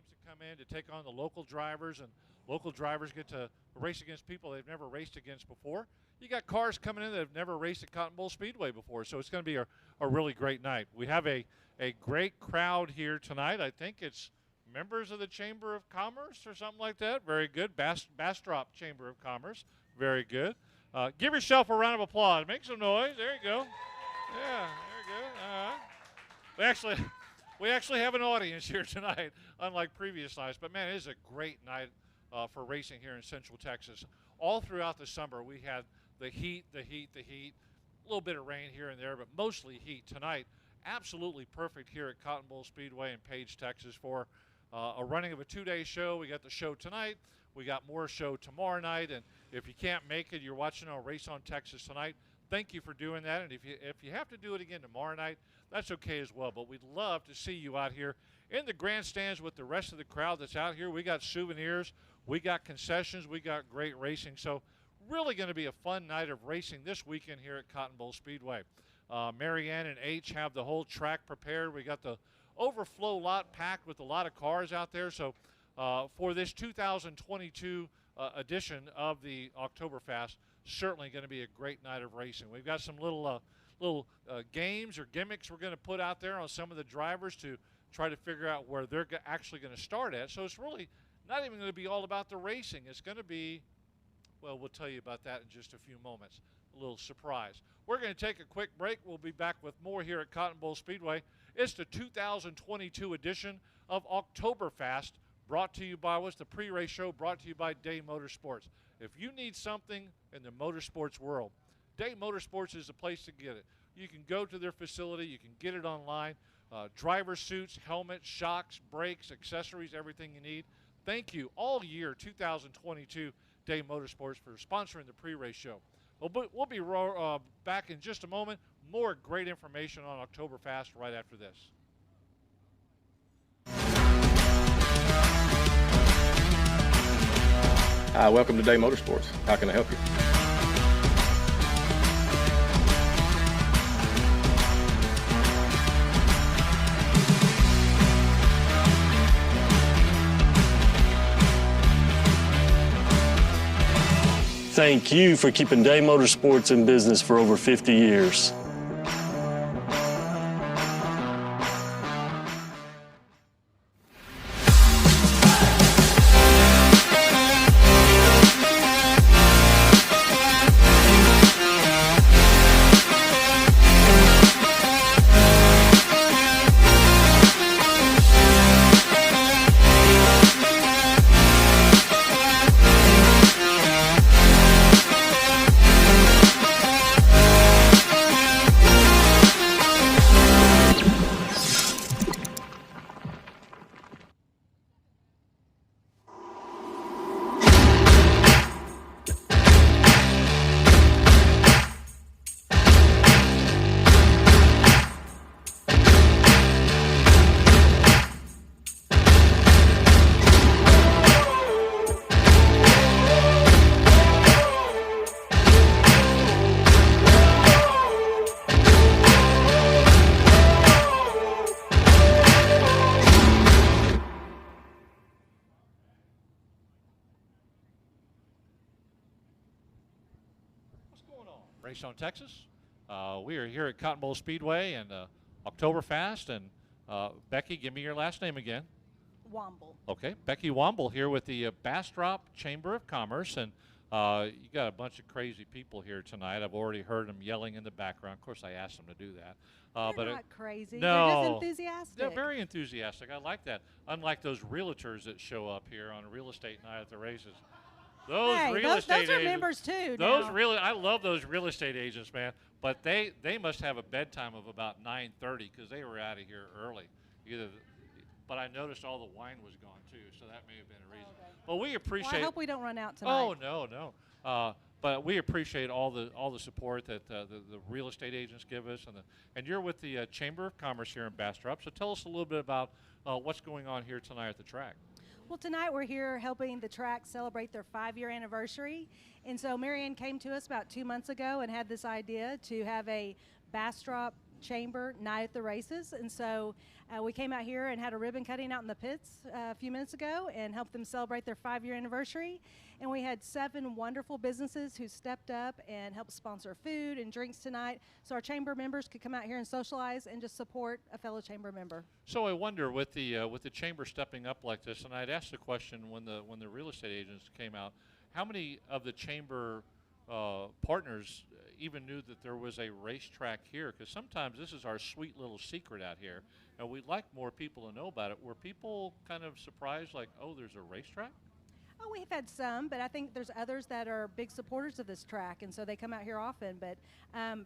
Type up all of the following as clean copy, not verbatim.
teams that come in to take on the local drivers, and local drivers get to race against people they've never raced against before. You got cars coming in that have never raced at Cotton Bowl Speedway before, so it's going to be a really great night. We have a great crowd here tonight. I think it's members of the Chamber of Commerce or something like that. Very good. Bastrop Chamber of Commerce. Very good. Give yourself a round of applause. Make some noise. There you go. Yeah, very good. All right. We actually have an audience here tonight, unlike previous nights. But, man, it is a great night for racing here in Central Texas. All throughout the summer, we had the heat, a little bit of rain here and there, but mostly heat. Tonight, absolutely perfect here at Cotton Bowl Speedway in Page, Texas for a running of a 2-day show. We got the show tonight. We got more show tomorrow night. And if you can't make it, you're watching our Race on Texas tonight. Thank you for doing that. And if you have to do it again tomorrow night, that's okay as well. But we'd love to see you out here in the grandstands with the rest of the crowd that's out here. We got souvenirs. We got concessions. We got great racing. So really going to be a fun night of racing this weekend here at Cotton Bowl Speedway. Marianne and H have the whole track prepared. We got the overflow lot packed with a lot of cars out there. So for this 2022 edition of the OctoberFAST, certainly going to be a great night of racing. We've got some little games or gimmicks we're going to put out there on some of the drivers to try to figure out where they're actually going to start at. So it's really not even going to be all about the racing. It's going to be, well, we'll tell you about that in just a few moments. A little surprise. We're going to take a quick break. We'll be back with more here at Cotton Bowl Speedway. It's the 2022 edition of OctoberFAST, brought to you by the pre-race show, brought to you by Day Motorsports. If you need something in the motorsports world, Day Motorsports is the place to get it. You can go to their facility. You can get it online. Driver suits, helmets, shocks, brakes, accessories, everything you need. Thank you all year 2022 Day Motorsports for sponsoring the pre-race show. We'll be back in just a moment. More great information on OctoberFAST right after this. Hi, welcome to Day Motorsports. How can I help you? Thank you for keeping Day Motorsports in business for over 50 years. Race on Texas. We are here at Cotton Bowl Speedway and OctoberFAST. And Becky, give me your last name again. Womble. Okay, Becky Womble here with the Bastrop Chamber of Commerce. And you got a bunch of crazy people here tonight. I've already heard them yelling in the background. Of course, I asked them to do that. They're not crazy. No. They're just enthusiastic. They're very enthusiastic. I like that. Unlike those realtors that show up here on a real estate night at the races. Those those are members too. I love those real estate agents, man. But they must have a bedtime of about 9:30 because they were out of here early. But I noticed all the wine was gone too, so that may have been a reason. Okay. But we appreciate. Well, I hope we don't run out tonight. Oh no. But we appreciate all the support that the real estate agents give us, and you're with the Chamber of Commerce here in Bastrop. So tell us a little bit about what's going on here tonight at the track. Well, tonight we're here helping the track celebrate their 5-year anniversary. And so Marianne came to us about 2 months ago and had this idea to have a Bastrop Chamber Night at the Races. And so we came out here and had a ribbon cutting out in the pits a few minutes ago and helped them celebrate their 5-year anniversary. And we had 7 wonderful businesses who stepped up and helped sponsor food and drinks tonight, so our chamber members could come out here and socialize and just support a fellow chamber member. So I wonder, with the chamber stepping up like this, and I'd asked the question when the real estate agents came out, how many of the chamber partners even knew that there was a racetrack here? Because sometimes this is our sweet little secret out here, and we'd like more people to know about it. Were people kind of surprised, like, oh, there's a racetrack? Oh, we've had some, but I think there's others that are big supporters of this track, and so they come out here often. But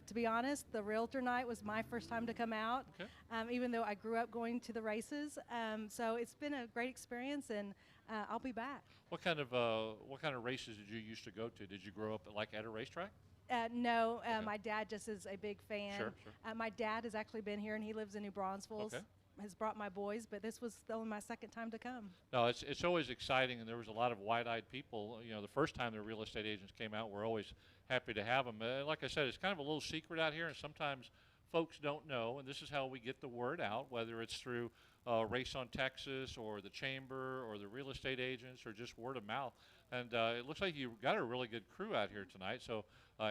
to be honest, the Realtor Night was my first time to come out, even though I grew up going to the races. So it's been a great experience, and I'll be back. What kind of races did you used to go to? Did you grow up at a racetrack? No, Okay. my dad just is a big fan. Sure. My dad has actually been here, and he lives in New Braunfels. Okay. Has brought my boys, but this was only my second time to come. No, it's always exciting, and there was a lot of wide-eyed people. You know, the first time the real estate agents came out, we're always happy to have them. Like I said, it's kind of a little secret out here, and sometimes folks don't know, and this is how we get the word out, whether it's through Race on Texas or the chamber or the real estate agents or just word of mouth. And it looks like you've got a really good crew out here tonight. So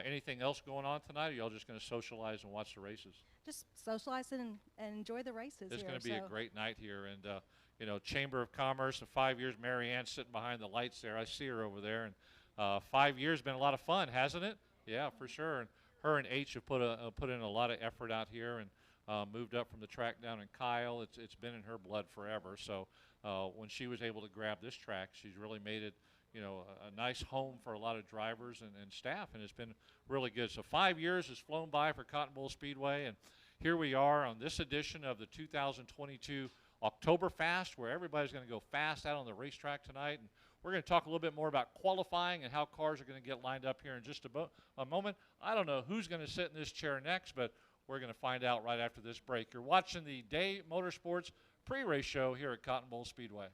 anything else going on tonight, or are y'all just going to socialize and watch the races? Just socialize and enjoy the races. It's here, going to be a great night here. And, you know, Chamber of Commerce, in 5 years, Mary Ann's sitting behind the lights there. I see her over there. And 5 years been a lot of fun, hasn't it? Yeah, for sure. And her and H have put in a lot of effort out here and moved up from the track down in Kyle. It's been in her blood forever. So when she was able to grab this track, she's really made it, you know, a nice home for a lot of drivers and staff, and it's been really good. So 5 years has flown by for Cotton Bowl Speedway, and here we are on this edition of the 2022 OctoberFAST, where everybody's going to go fast out on the racetrack tonight. And we're going to talk a little bit more about qualifying and how cars are going to get lined up here in just a moment. I don't know who's going to sit in this chair next, but we're going to find out right after this break. You're watching the Day Motorsports pre-race show here at Cotton Bowl Speedway.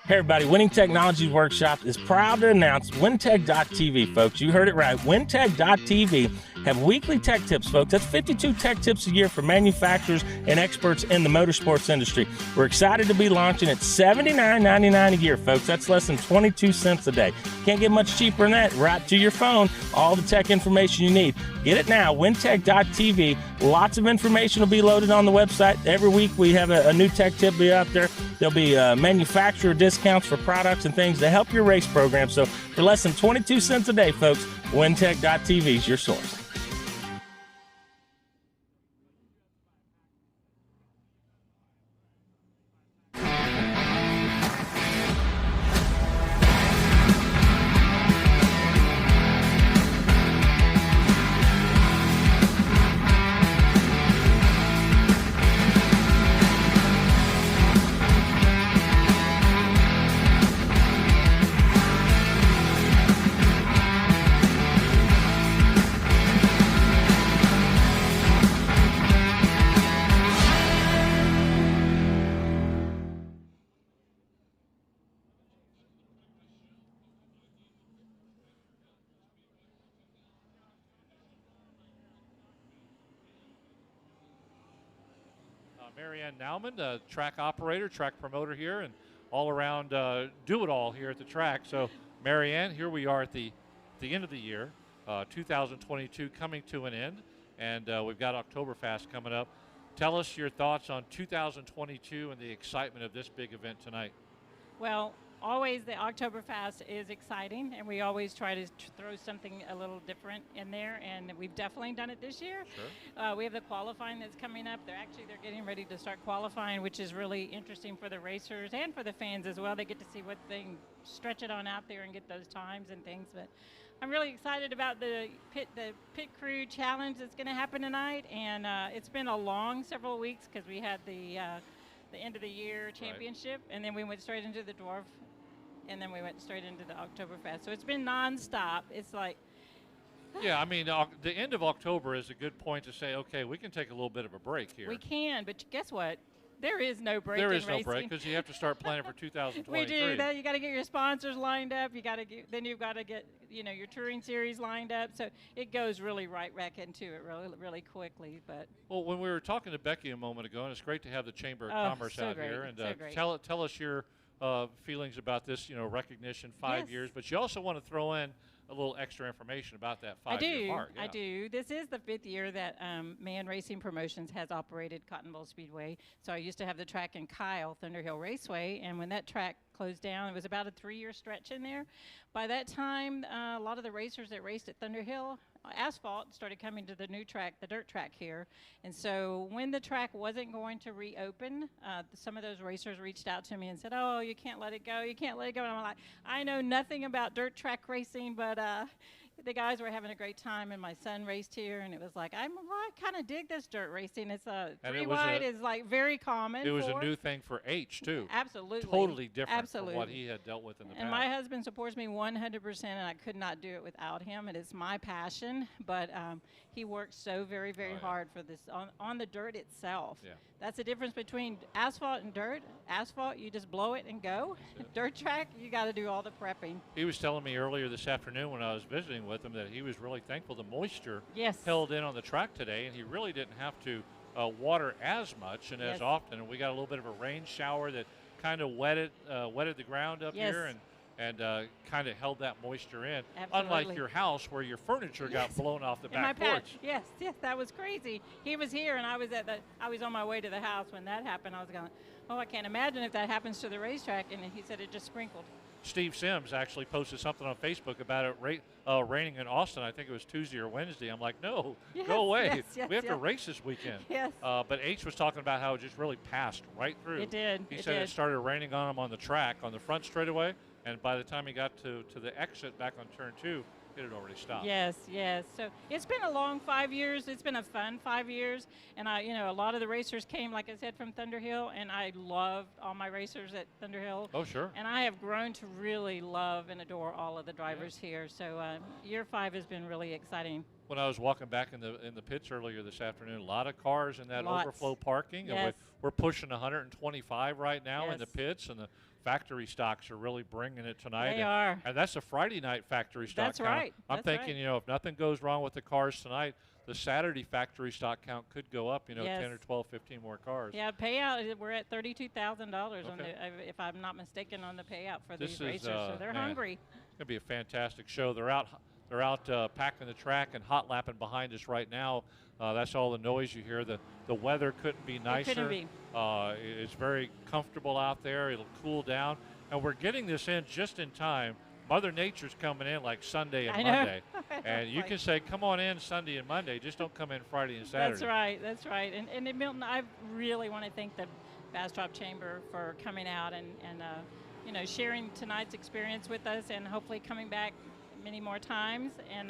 Hey everybody, Winning Technologies Workshop is proud to announce WinTech.tv, folks. You heard it right. WinTech.tv have weekly tech tips, folks. That's 52 tech tips a year for manufacturers and experts in the motorsports industry. We're excited to be launching at $79.99 a year, folks. That's less than 22 cents a day. Can't get much cheaper than that. Right to your phone, all the tech information you need. Get it now, WinTech.tv. Lots of information will be loaded on the website. Every week we have a new tech tip be out there. There'll be manufacturer discounts for products and things to help your race program. So for less than 22 cents a day, folks, WinTech.tv is your source. Mary Ann Nauman, track operator, track promoter here, and all around do-it-all here at the track. So, Mary Ann, here we are at the end of the year, 2022 coming to an end, and we've got OctoberFAST coming up. Tell us your thoughts on 2022 and the excitement of this big event tonight. Well, always the OctoberFAST is exciting, and we always try to throw something a little different in there, and we've definitely done it this year. Sure. We have the qualifying that's coming up. They're getting ready to start qualifying, which is really interesting for the racers and for the fans as well. They get to see what they stretch it on out there and get those times and things. But I'm really excited about the pit crew challenge that's going to happen tonight, and it's been a long several weeks because we had the end of the year championship, and then we went straight into the dwarf, and then we went straight into the OctoberFAST. So it's been nonstop. It's like, yeah, I mean, the end of October is a good point to say, okay, we can take a little bit of a break here. we can, but guess what? There is no break. There in is no break racing. because you have to start planning for 2023. We do that. You got to get your sponsors lined up. You got to get, then you've got to get, your touring series lined up. So it goes really right back into it really quickly. But well, when we were talking to Becky a moment ago, and it's great to have the Chamber of Commerce so out great, here, and so great. tell us your feelings about this, recognition, 5 Yes. years. But you also want to throw in a little extra information about that 5-year mark. I do. This is the 5th year that Man Racing Promotions has operated Cotton Bowl Speedway. So I used to have the track in Kyle, Thunder Hill Raceway, and when that track closed down, it was about a 3-year stretch in there. By that time, a lot of the racers that raced at Thunder Hill asphalt started coming to the new track, the dirt track here. And so when the track wasn't going to reopen, some of those racers reached out to me and said, "Oh, you can't let it go. You can't let it go." And I'm like, I know nothing about dirt track racing, but the guys were having a great time, and my son raced here, and it was like, I kind of dig this dirt racing. It's three wide is like very common. It was a new thing for H too. Absolutely. Totally different Absolutely. from what he had dealt with in the past. And my husband supports me 100%, and I could not do it without him. It is my passion, but he works so very, very hard for this on the dirt itself. Yeah. That's the difference between asphalt and dirt. Asphalt, you just blow it and go. Dirt track, you got to do all the prepping. He was telling me earlier this afternoon when I was visiting with him that he was really thankful the moisture Yes. held in on the track today, and he really didn't have to water as much and as often. And we got a little bit of a rain shower that kind of wetted the ground up here and kind of held that moisture in. Absolutely. Unlike your house where your furniture got blown off the In my back porch. patch. Yes, that was crazy. He was here, and I was on my way to the house when that happened. I was going, oh, I can't imagine if that happens to the racetrack. And he said it just sprinkled. Steve Sims actually posted something on Facebook about it raining in Austin. I think it was Tuesday or Wednesday. I'm like, no, go away. We have to race this weekend. Yes. But H was talking about how it just really passed right through. It did. He said it started raining on him on the track, on the front straightaway, and by the time he got to the exit back on turn 2, it had already stopped. Yes. So it's been a long 5 years. It's been a fun 5 years. And a lot of the racers came, like I said, from Thunder Hill, and I loved all my racers at Thunder Hill. Oh, sure. And I have grown to really love and adore all of the drivers here. So year 5 has been really exciting. When I was walking back in the pits earlier this afternoon, a lot of cars in that Lots. overflow parking. Yes. And we're pushing 125 right now in the Yes. pits, and the factory stocks are really bringing it tonight. They are. And that's a Friday night factory stock That's count. right. I'm thinking, if nothing goes wrong with the cars tonight, the Saturday factory stock count could go up, 10 or 12, 15 more cars. Yeah, payout, we're at $32,000 on Okay. if I'm not mistaken, on the payout for This these is, racers. So they're man, hungry. It's going to be a fantastic show. They're out packing the track and hot lapping behind us right now. That's all the noise you hear. The weather couldn't be nicer. It couldn't be. It's very comfortable out there. It'll cool down. And we're getting this in just in time. Mother Nature's coming in like Sunday and I know. Monday. And you can say, come on in Sunday and Monday. Just don't come in Friday and Saturday. That's right. And in Milton, I really want to thank the Bastrop Chamber for coming out and sharing tonight's experience with us, and hopefully coming back many more times. And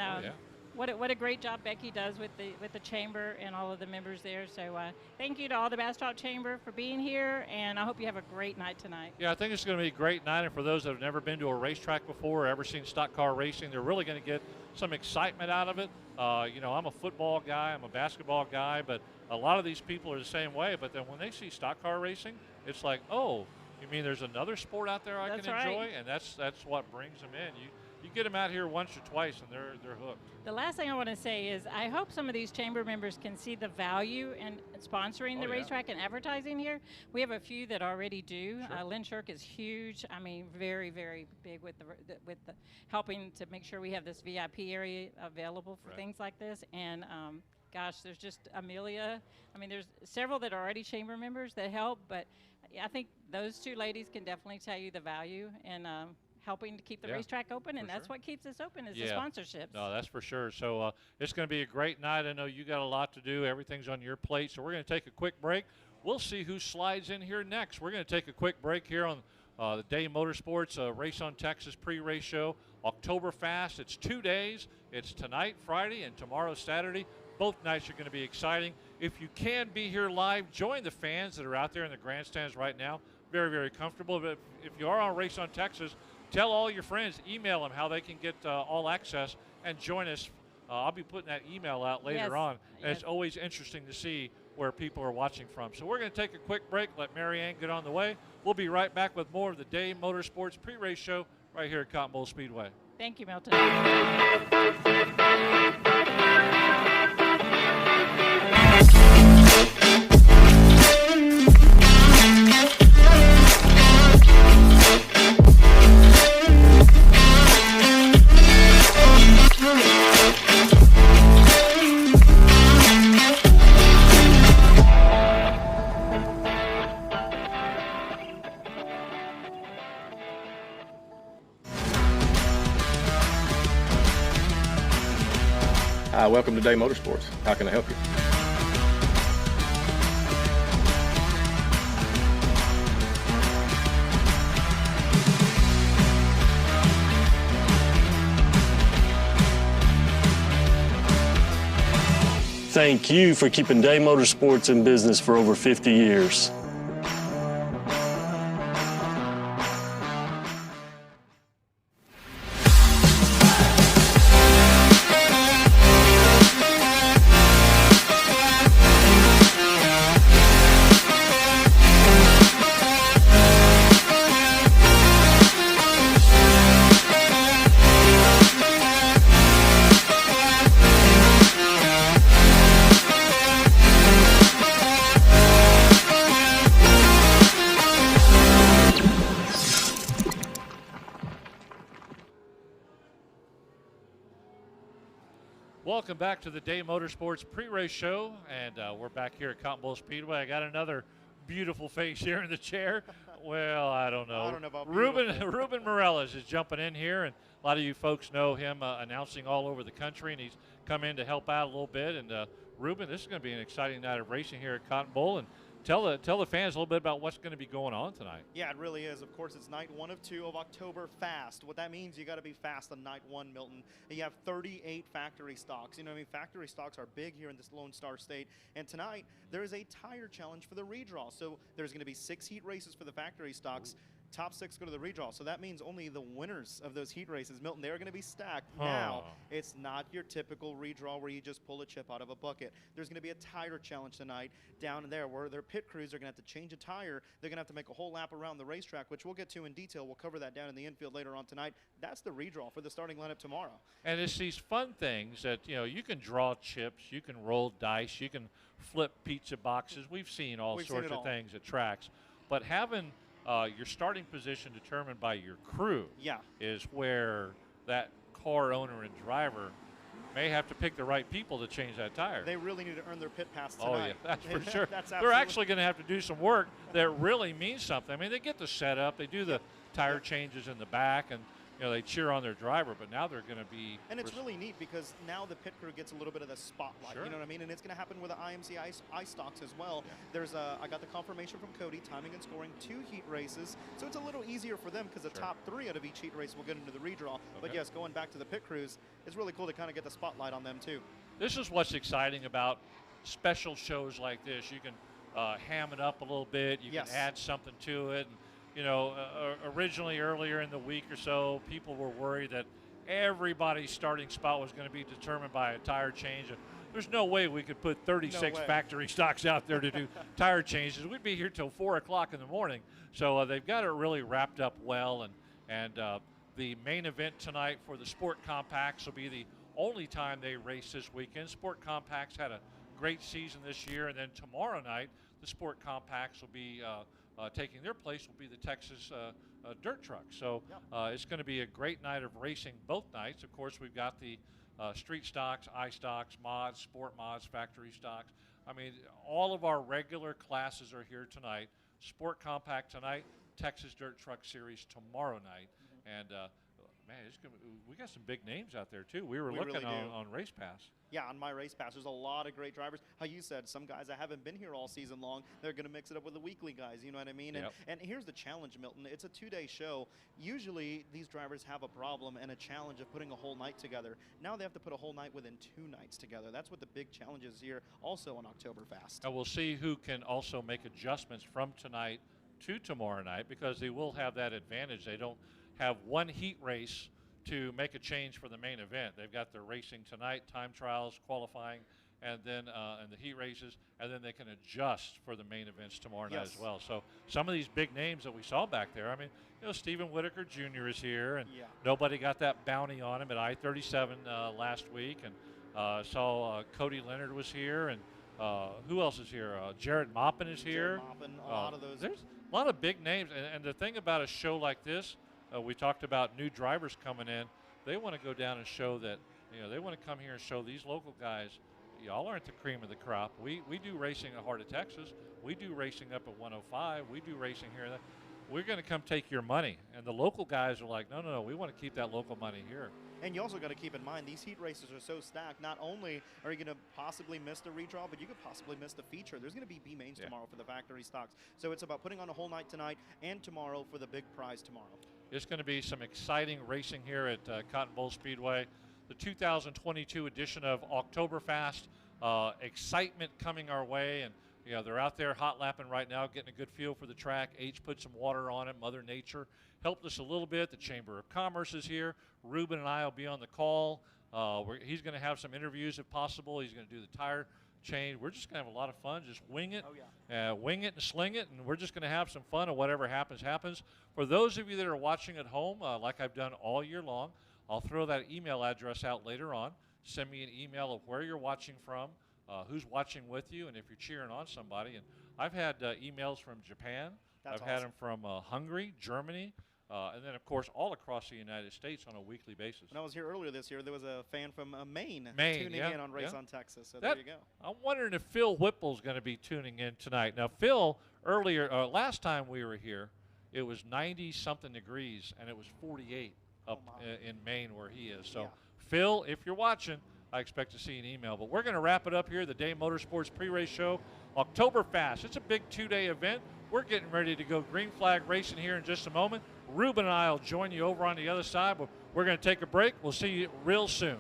what a great job Becky does with the chamber and all of the members there. So thank you to all the Bastrop Chamber for being here, and I hope you have a great night tonight. Yeah, I think it's going to be a great night, and for those that have never been to a racetrack before or ever seen stock car racing, they're really going to get some excitement out of it. I'm a football guy, I'm a basketball guy, but a lot of these people are the same way. But then when they see stock car racing, it's like, oh, you mean there's another sport out there I can enjoy? And that's what brings them in. You get them out here once or twice, and they're hooked. The last thing I want to say is I hope some of these chamber members can see the value in sponsoring the racetrack and advertising here. We have a few that already do. Sure. Lynn Shirk is huge. I mean, very, very big with the helping to make sure we have this VIP area available for things like this. And gosh, there's just Amelia. I mean, there's several that are already chamber members that help, but I think those two ladies can definitely tell you the value and helping to keep the racetrack open, and that's what keeps us open is the sponsorships. No, that's for sure. So it's going to be a great night. I know you got a lot to do. Everything's on your plate. So we're going to take a quick break. We'll see who slides in here next. We're going to take a quick break here on the Day Motorsports Race on Texas pre-race show. OctoberFAST. It's 2 days. It's tonight, Friday, and tomorrow, Saturday. Both nights are going to be exciting. If you can be here live, join the fans that are out there in the grandstands right now. Very, very comfortable. But if you are on Race on Texas, tell all your friends, email them how they can get all access and join us. I'll be putting that email out later on. And it's always interesting to see where people are watching from. So we're going to take a quick break, let Mary Ann get on the way. We'll be right back with more of the Day Motorsports pre-race show right here at Cotton Bowl Speedway. Thank you, Milton. Hi, welcome to Day Motorsports. How can I help you? Thank you for keeping Day Motorsports in business for over 50 years. Welcome back to the Day Motorsports pre-race show, and we're back here at Cotton Bowl Speedway. I got another beautiful face here in the chair. Well, I don't know. I don't know about Ruben Morales is jumping in here, and a lot of you folks know him announcing all over the country, and he's come in to help out a little bit. And Ruben, this is going to be an exciting night of racing here at Cotton Bowl, and tell the fans a little bit about what's going to be going on tonight. Yeah, it really is. Of course, it's night 1 of 2 of OctoberFAST. What that means, you got to be fast on night 1, Milton. And you have 38 factory stocks. You know what I mean? Factory stocks are big here in this Lone Star State. And tonight, there is a tire challenge for the redraw. So there's going to be 6 heat races for the factory stocks. Top 6 go to the redraw. So that means only the winners of those heat races, Milton, they're going to be stacked. Now, it's not your typical redraw where you just pull a chip out of a bucket. There's going to be a tire challenge tonight down there where their pit crews are going to have to change a tire. They're going to have to make a whole lap around the racetrack, which we'll get to in detail. We'll cover that down in the infield later on tonight. That's the redraw for the starting lineup tomorrow. And it's these fun things that, you know, you can draw chips, you can roll dice, you can flip pizza boxes. We've seen all sorts of things at tracks. But having your starting position determined by your crew is where that car owner and driver may have to pick the right people to change that tire. They really need to earn their pit pass tonight. Oh, yeah, that's for sure. That's They're actually going to have to do some work that really means something. I mean, they get the setup, they do the tire changes in the back, and you know, they cheer on their driver, but now they're going to be... And it's really neat because now the pit crew gets a little bit of the spotlight, you know what I mean? And it's going to happen with the IMC ice stocks as well. Yeah. There's I got the confirmation from Cody, timing and scoring 2 heat races, so it's a little easier for them because the top 3 out of each heat race will get into the redraw. Okay. But yes, going back to the pit crews, it's really cool to kind of get the spotlight on them too. This is what's exciting about special shows like this. You can ham it up a little bit, you can add something to it. And, you know, originally earlier in the week or so, people were worried that everybody's starting spot was going to be determined by a tire change. There's no way we could put 36 factory stocks out there to do tire changes. We'd be here till 4 o'clock in the morning. So they've got it really wrapped up well. And the main event tonight for the Sport Compacts will be the only time they race this weekend. Sport Compacts had a great season this year. And then tomorrow night, the Sport Compacts will be taking their place will be the Texas dirt truck. So it's going to be a great night of racing both nights. Of course, we've got the street stocks, iStocks, mods, sport mods, factory stocks. I mean, all of our regular classes are here tonight. Sport Compact tonight, Texas Dirt Truck Series tomorrow night. And man, we got some big names out there too. We were looking really on Race Pass. Yeah, on my Race Pass, there's a lot of great drivers. How you said, some guys that haven't been here all season long, they're going to mix it up with the weekly guys, you know what I mean? And here's the challenge, Milton. It's a 2-day show. Usually, these drivers have a problem and a challenge of putting a whole night together. Now they have to put a whole night within 2 nights together. That's what the big challenge is here also on OctoberFAST. And we'll see who can also make adjustments from tonight to tomorrow night, because they will have that advantage. They don't have one heat race to make a change for the main event. They've got their racing tonight, time trials, qualifying, and then and the heat races, and then they can adjust for the main events tomorrow night Yes. as well. So some of these big names that we saw back there, I mean, Stephen Whitaker Jr. is here, and Yeah. nobody got that bounty on him at I-37 last week, and saw Cody Leonard was here, and who else is here? Jared Maupin is here. Jared Maupin, a lot of those. There's a lot of big names, and the thing about a show like this, we talked about new drivers coming in. They want to go down and show that, they want to come here and show these local guys, y'all aren't the cream of the crop. We do racing at Heart of Texas. We do racing up at 105. We do racing here. We're going to come take your money. And the local guys are like, no, we want to keep that local money here. And you also got to keep in mind, these heat races are so stacked. Not only are you going to possibly miss the redraw, but you could possibly miss the feature. There's going to be B-mains tomorrow for the factory stocks. So it's about putting on a whole night tonight and tomorrow for the big prize tomorrow. It's going to be some exciting racing here at Cotton Bowl Speedway. The 2022 edition of OctoberFAST. Excitement coming our way, and they're out there hot lapping right now, getting a good feel for the track. H put some water on it. Mother Nature helped us a little bit. The Chamber of Commerce is here. Ruben and I will be on the call. He's going to have some interviews if possible. He's going to do the tire change. We're just going to have a lot of fun. Just wing it, wing it and sling it, and we're just going to have some fun, and whatever happens, happens. For those of you that are watching at home, like I've done all year long, I'll throw that email address out later on. Send me an email of where you're watching from, who's watching with you, and if you're cheering on somebody. And I've had emails from Japan. That's I've had them from Hungary, Germany, and then, of course, all across the United States on a weekly basis. When I was here earlier this year, there was a fan from Maine tuning yeah, in on Race yeah. on Texas. So there you go. I'm wondering if Phil Whipple's going to be tuning in tonight. Now, Phil, last time we were here, it was 90-something degrees, and it was 48 up in Maine where he is. So, Phil, if you're watching, I expect to see an email. But we're going to wrap it up here, the Day Motorsports pre-race show, OctoberFAST. It's a big two-day event. We're getting ready to go green flag racing here in just a moment. Ruben and I will join you over on the other side, but we're going to take a break. We'll see you real soon.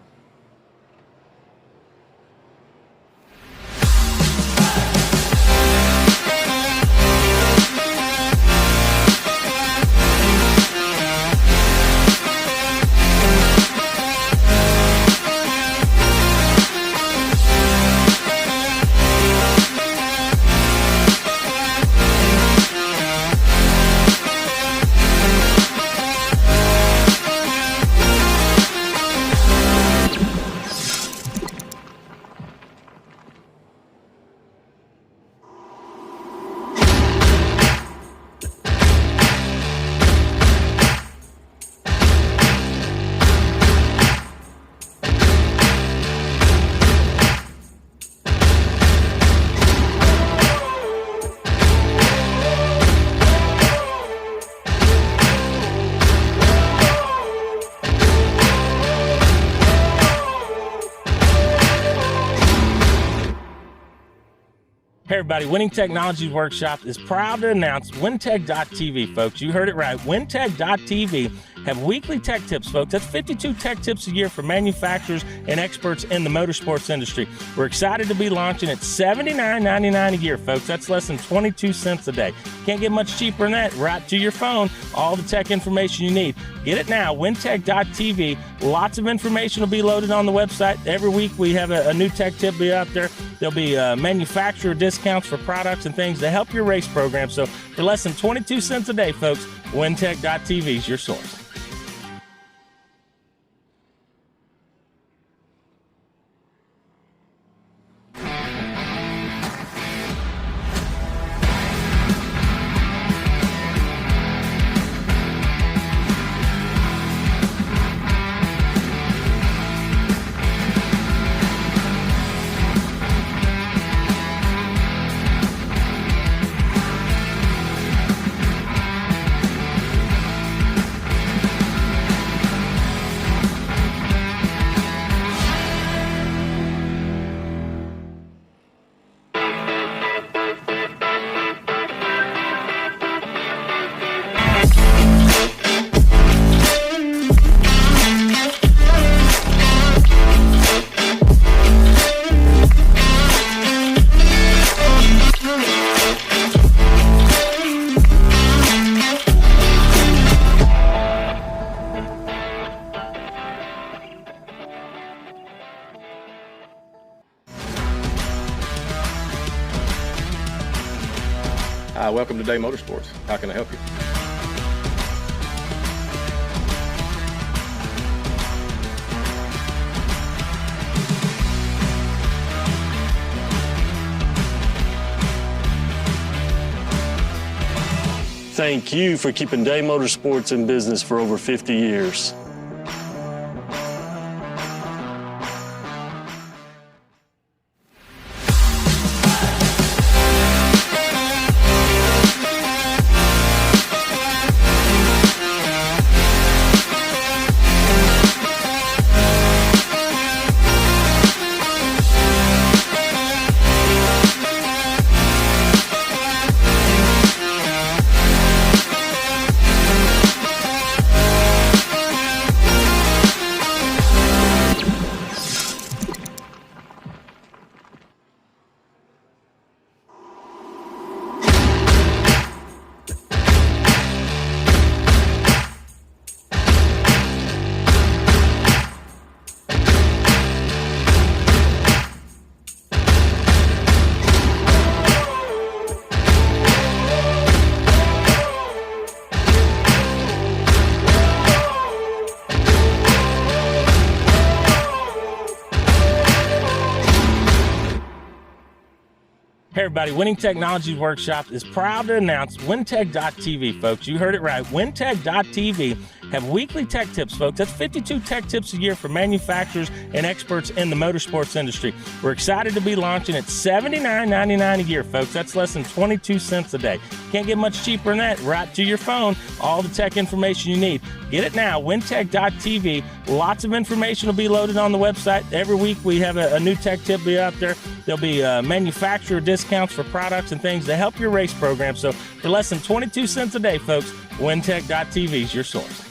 Hey everybody, Winning Technologies Workshop is proud to announce WinTech.tv, folks. You heard it right. WinTech.tv have weekly tech tips, folks. That's 52 tech tips a year for manufacturers and experts in the motorsports industry. We're excited to be launching at $79.99 a year, folks. That's less than 22 cents a day. Can't get much cheaper than that. Right to your phone, all the tech information you need. Get it now, WinTech.tv. Lots of information will be loaded on the website. Every week we have a new tech tip be out there. There'll be manufacturer discounts for products and things to help your race program. So for less than 22 cents a day, folks, WinTech.tv is your source. Hi, welcome to Day Motorsports. How can I help you? Thank you for keeping Day Motorsports in business for over 50 years. Hey everybody, Winning Technologies Workshop is proud to announce WinTech.tv, folks. You heard it right. WinTech.tv have weekly tech tips, folks. That's 52 tech tips a year for manufacturers and experts in the motorsports industry. We're excited to be launching at $79.99 a year, folks. That's less than 22 cents a day. Can't get much cheaper than that. Right to your phone, all the tech information you need. Get it now, WinTech.tv. Lots of information will be loaded on the website. Every week we have a new tech tip be out there. There'll be manufacturer discounts for products and things to help your race program. So for less than 22 cents a day, folks, WinTech.tv is your source.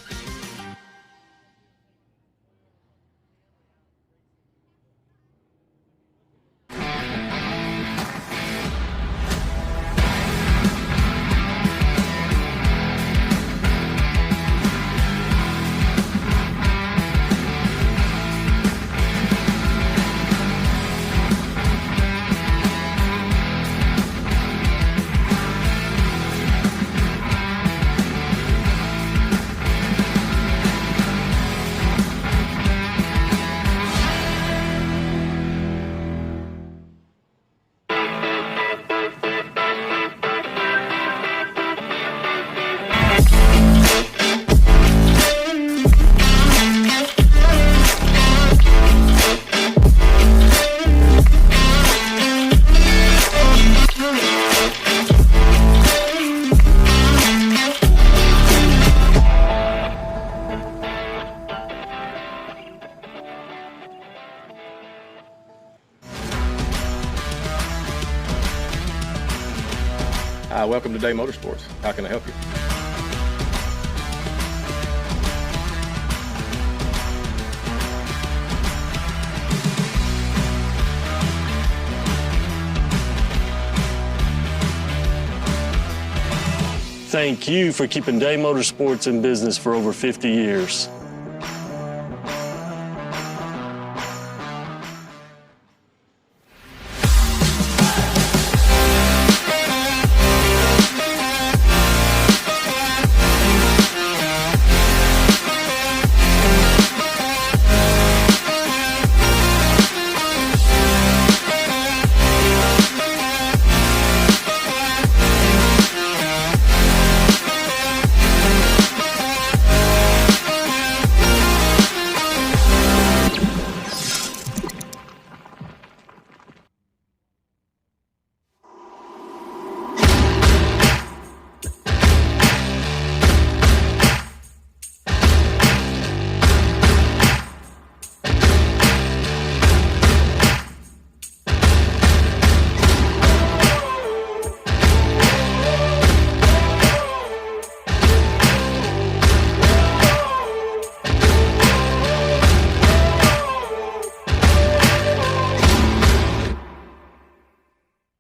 Hi, welcome to Day Motorsports. How can I help you? Thank you for keeping Day Motorsports in business for over 50 years.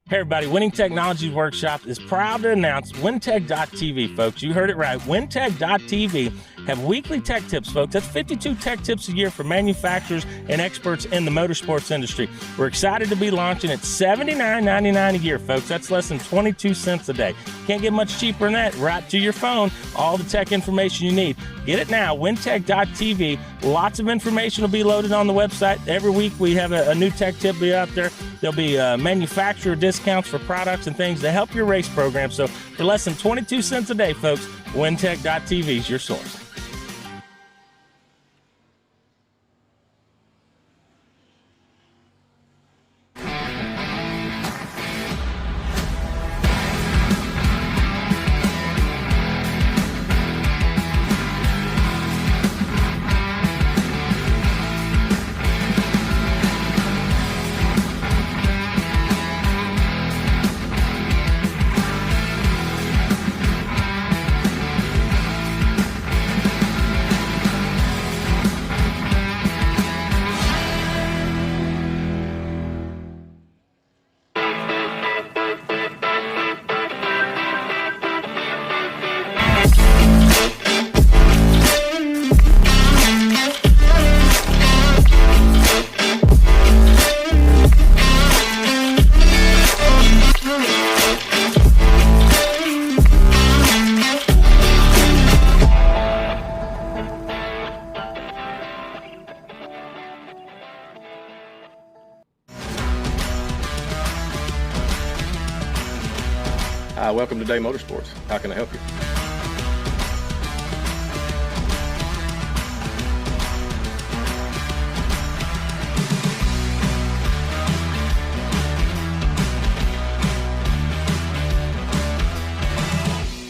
Hey everybody, Winning Technologies Workshop is proud to announce WinTech.tv, folks. You heard it right. WinTech.tv have weekly tech tips, folks. That's 52 tech tips a year for manufacturers and experts in the motorsports industry. We're excited to be launching at $79.99 a year, folks. That's less than 22 cents a day. Can't get much cheaper than that. Right to your phone, all the tech information you need. Get it now, wintech.tv. Lots of information will be loaded on the website. Every week we have a new tech tip be out there. There'll be manufacturer discounts for products and things to help your race program. So for less than 22 cents a day, folks, wintech.tv is your source. Hi, welcome to Day Motorsports. How can I help you?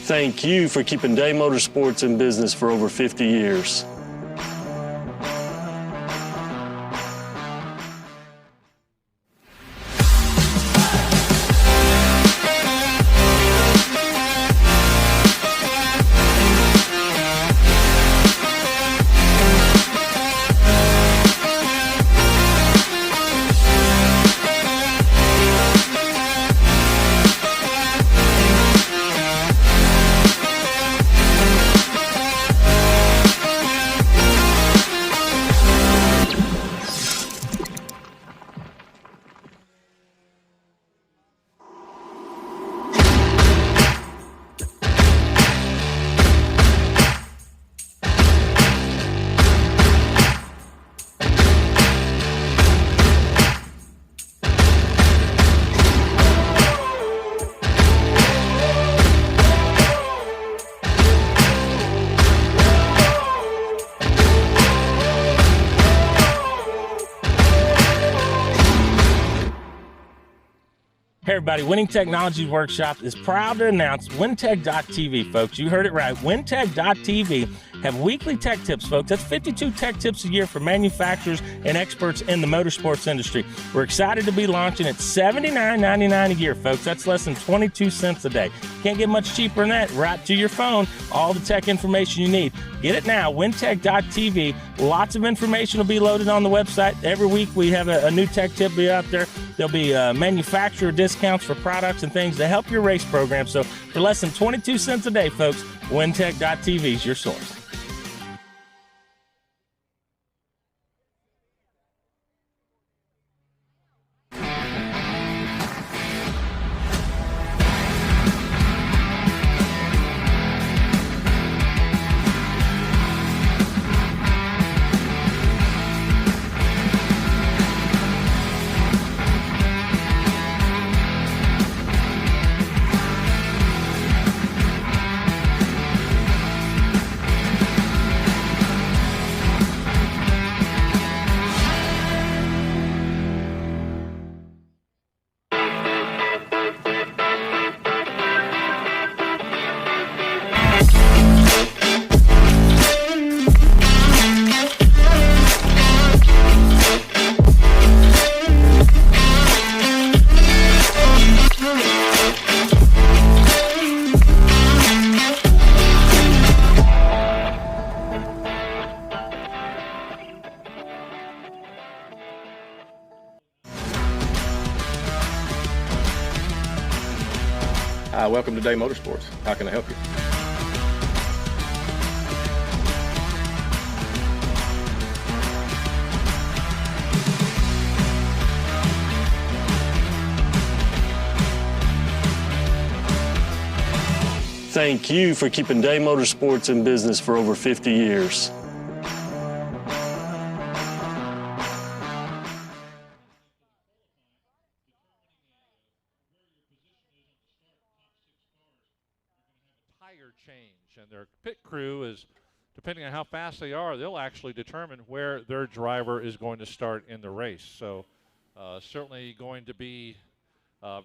Thank you for keeping Day Motorsports in business for over 50 years. Hey everybody, Winning Technologies Workshop is proud to announce wintech.tv, folks. You heard it right. Wintech.tv have weekly tech tips, folks. That's 52 tech tips a year for manufacturers and experts in the motorsports industry. We're excited to be launching at $79.99 a year, folks. That's less than 22 cents a day. Can't get much cheaper than that. Right to your phone, all the tech information you need. Get it now, wintech.tv. Lots of information will be loaded on the website. Every week we have a new tech tip be out there. There'll be manufacturer discounts for products and things to help your race program. So for less than 22 cents a day, folks, wintech.tv is your source. Hi, welcome to Day Motorsports. How can I help you? thank you for keeping Day Motorsports in business for over 50 years. Tire change, and their pit crew is, depending on how fast they are, they'll actually determine where their driver is going to start in the race. So certainly going to be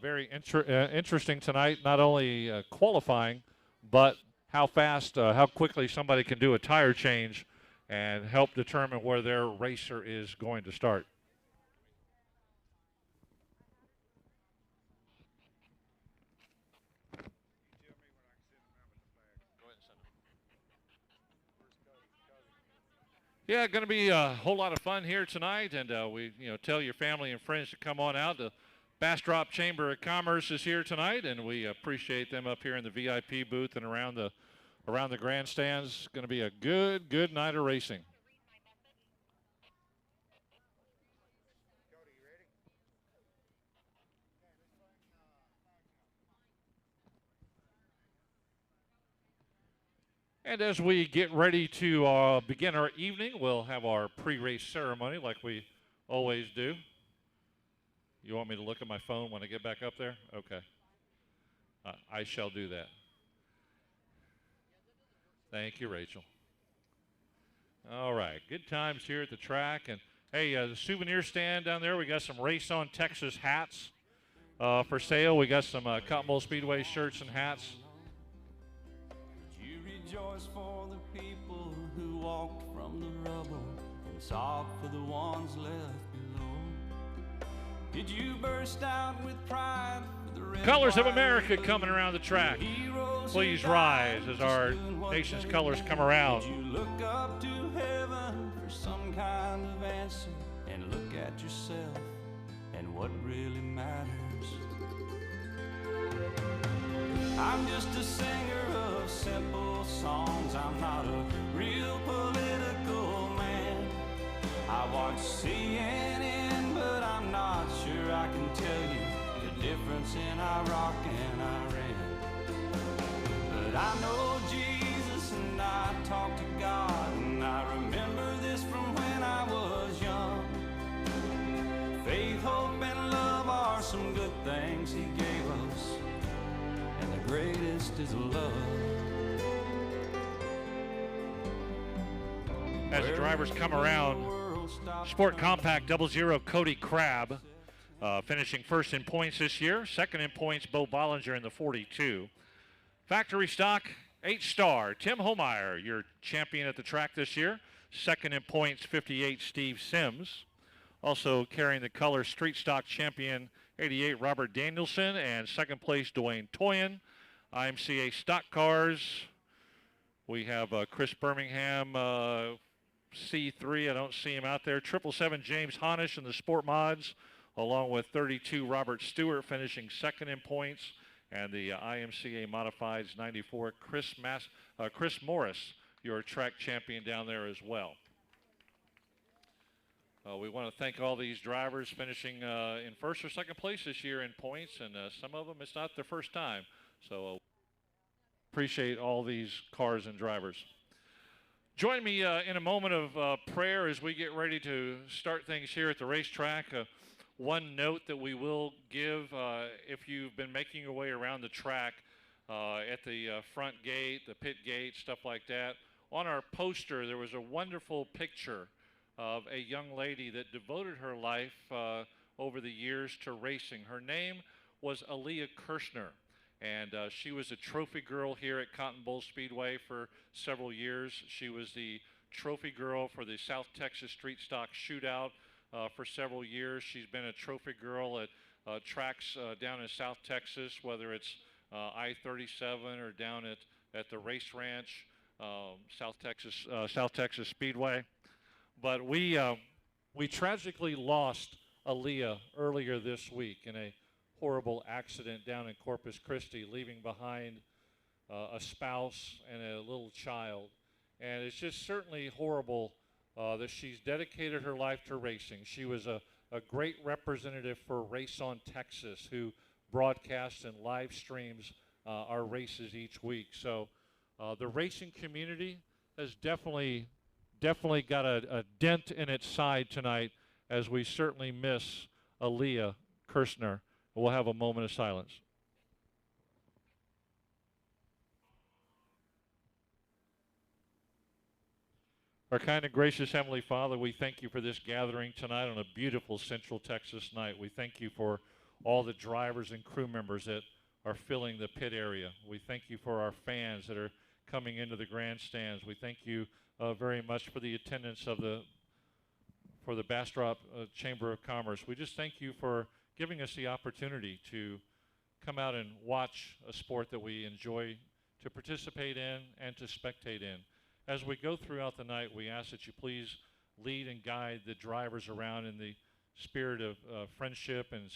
very interesting tonight, not only qualifying, but how fast, how quickly somebody can do a tire change and help determine where their racer is going to start. Yeah, going to be a whole lot of fun here tonight, and we, tell your family and friends to come on out. The Bastrop Chamber of Commerce is here tonight, and we appreciate them up here in the VIP booth and around the grandstands. Going to be a good night of racing. And as we get ready to begin our evening, we'll have our pre-race ceremony like we always do. You want me to look at my phone when I get back up there? Okay. I shall do that. Thank you, Rachel. All right, good times here at the track. And, hey, the souvenir stand down there, we got some Race on Texas hats for sale. We got some Cotton Bowl Speedway shirts and hats. Rejoice for the people who walked from the rubble and sobbed for the ones left below. Did you burst out with pride for the red, Colors of America coming around the track. Please rise as our nation's colors come around. Did you look up to heaven for some kind of answer and look at yourself and what really matters? I'm just a singer of simple songs. I'm not a real political man. I watch CNN, but I'm not sure I can tell you the difference in Iraq and Iran. But I know Jesus and I talk to God, and I remember this from when I was young. Faith, hope, and love are some good things He gave us. And the greatest is love. As the drivers come around, Sport Compact 00 Cody Crabb finishing first in points this year. Second in points, Bo Bollinger in the 42. Factory stock 8-star Tim Holmeyer, your champion at the track this year. Second in points, 58 Steve Sims. Also carrying the color street stock champion 88 Robert Danielson, and second place Dwayne Toyin. IMCA stock cars, we have Chris Birmingham, C3, I don't see him out there. 777 James Honish in the Sport Mods, along with 32 Robert Stewart finishing second in points, and the IMCA Modifieds 94 Chris Morris, your track champion down there as well. We want to thank all these drivers finishing in first or second place this year in points, and some of them it's not their first time. So appreciate all these cars and drivers. Join me in a moment of prayer as we get ready to start things here at the racetrack. One note that we will give if you've been making your way around the track at the front gate, the pit gate, stuff like that. On our poster, there was a wonderful picture of a young lady that devoted her life over the years to racing. Her name was Aaliyah Kirshner, and she was a trophy girl here at Cotton Bowl Speedway for several years. She was the trophy girl for the South Texas Street Stock Shootout for several years. She's been a trophy girl at tracks down in South Texas, whether it's I-37 or down at the Race Ranch, South Texas Speedway. But we tragically lost Aaliyah earlier this week in a horrible accident down in Corpus Christi, leaving behind a spouse and a little child. And it's just certainly horrible that she's dedicated her life to racing. She was a great representative for Race on Texas, who broadcasts and live streams our races each week. So the racing community has definitely got a dent in its side tonight, as we certainly miss Aaliyah Kirshner. We'll have a moment of silence. Our kind and gracious Heavenly Father, we thank you for this gathering tonight on a beautiful Central Texas night. We thank you for all the drivers and crew members that are filling the pit area. We thank you for our fans that are coming into the grandstands. We thank you very much for the attendance of the Bastrop Chamber of Commerce. We just thank you for giving us the opportunity to come out and watch a sport that we enjoy to participate in and to spectate in. As we go throughout the night, we ask that you please lead and guide the drivers around in the spirit of friendship and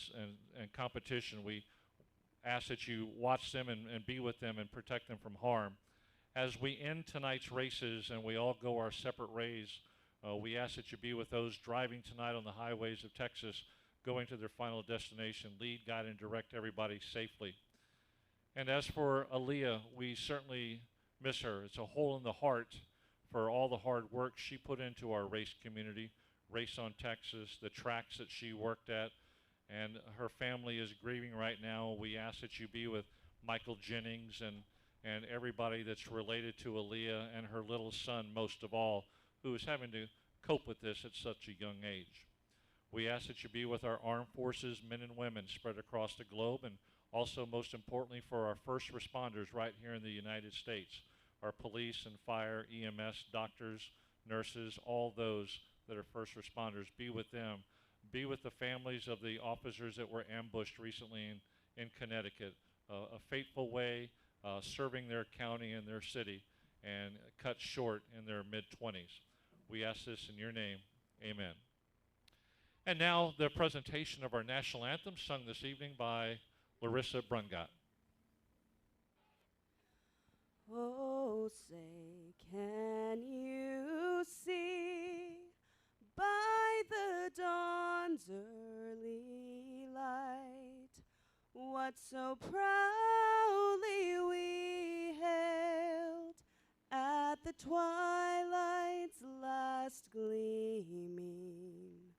competition. We ask that you watch them and be with them and protect them from harm. As we end tonight's races and we all go our separate ways, we ask that you be with those driving tonight on the highways of Texas, going to their final destination. Lead, guide, and direct everybody safely. And as for Aaliyah, we certainly miss her. It's a hole in the heart for all the hard work she put into our race community, Race on Texas, the tracks that she worked at, and her family is grieving right now. We ask that you be with Michael Jennings and everybody that's related to Aaliyah and her little son, most of all, who is having to cope with this at such a young age. We ask that you be with our armed forces, men and women spread across the globe, and also, most importantly, for our first responders right here in the United States, our police and fire, EMS, doctors, nurses, all those that are first responders. Be with them. Be with the families of the officers that were ambushed recently in Connecticut. A fateful way, serving their county and their city, and cut short in their mid-20s. We ask this in your name. Amen. And now the presentation of our national anthem, sung this evening by Larissa Brungot. Oh, say, can you see by the dawn's early light what so proudly we hailed at the twilight's last gleaming,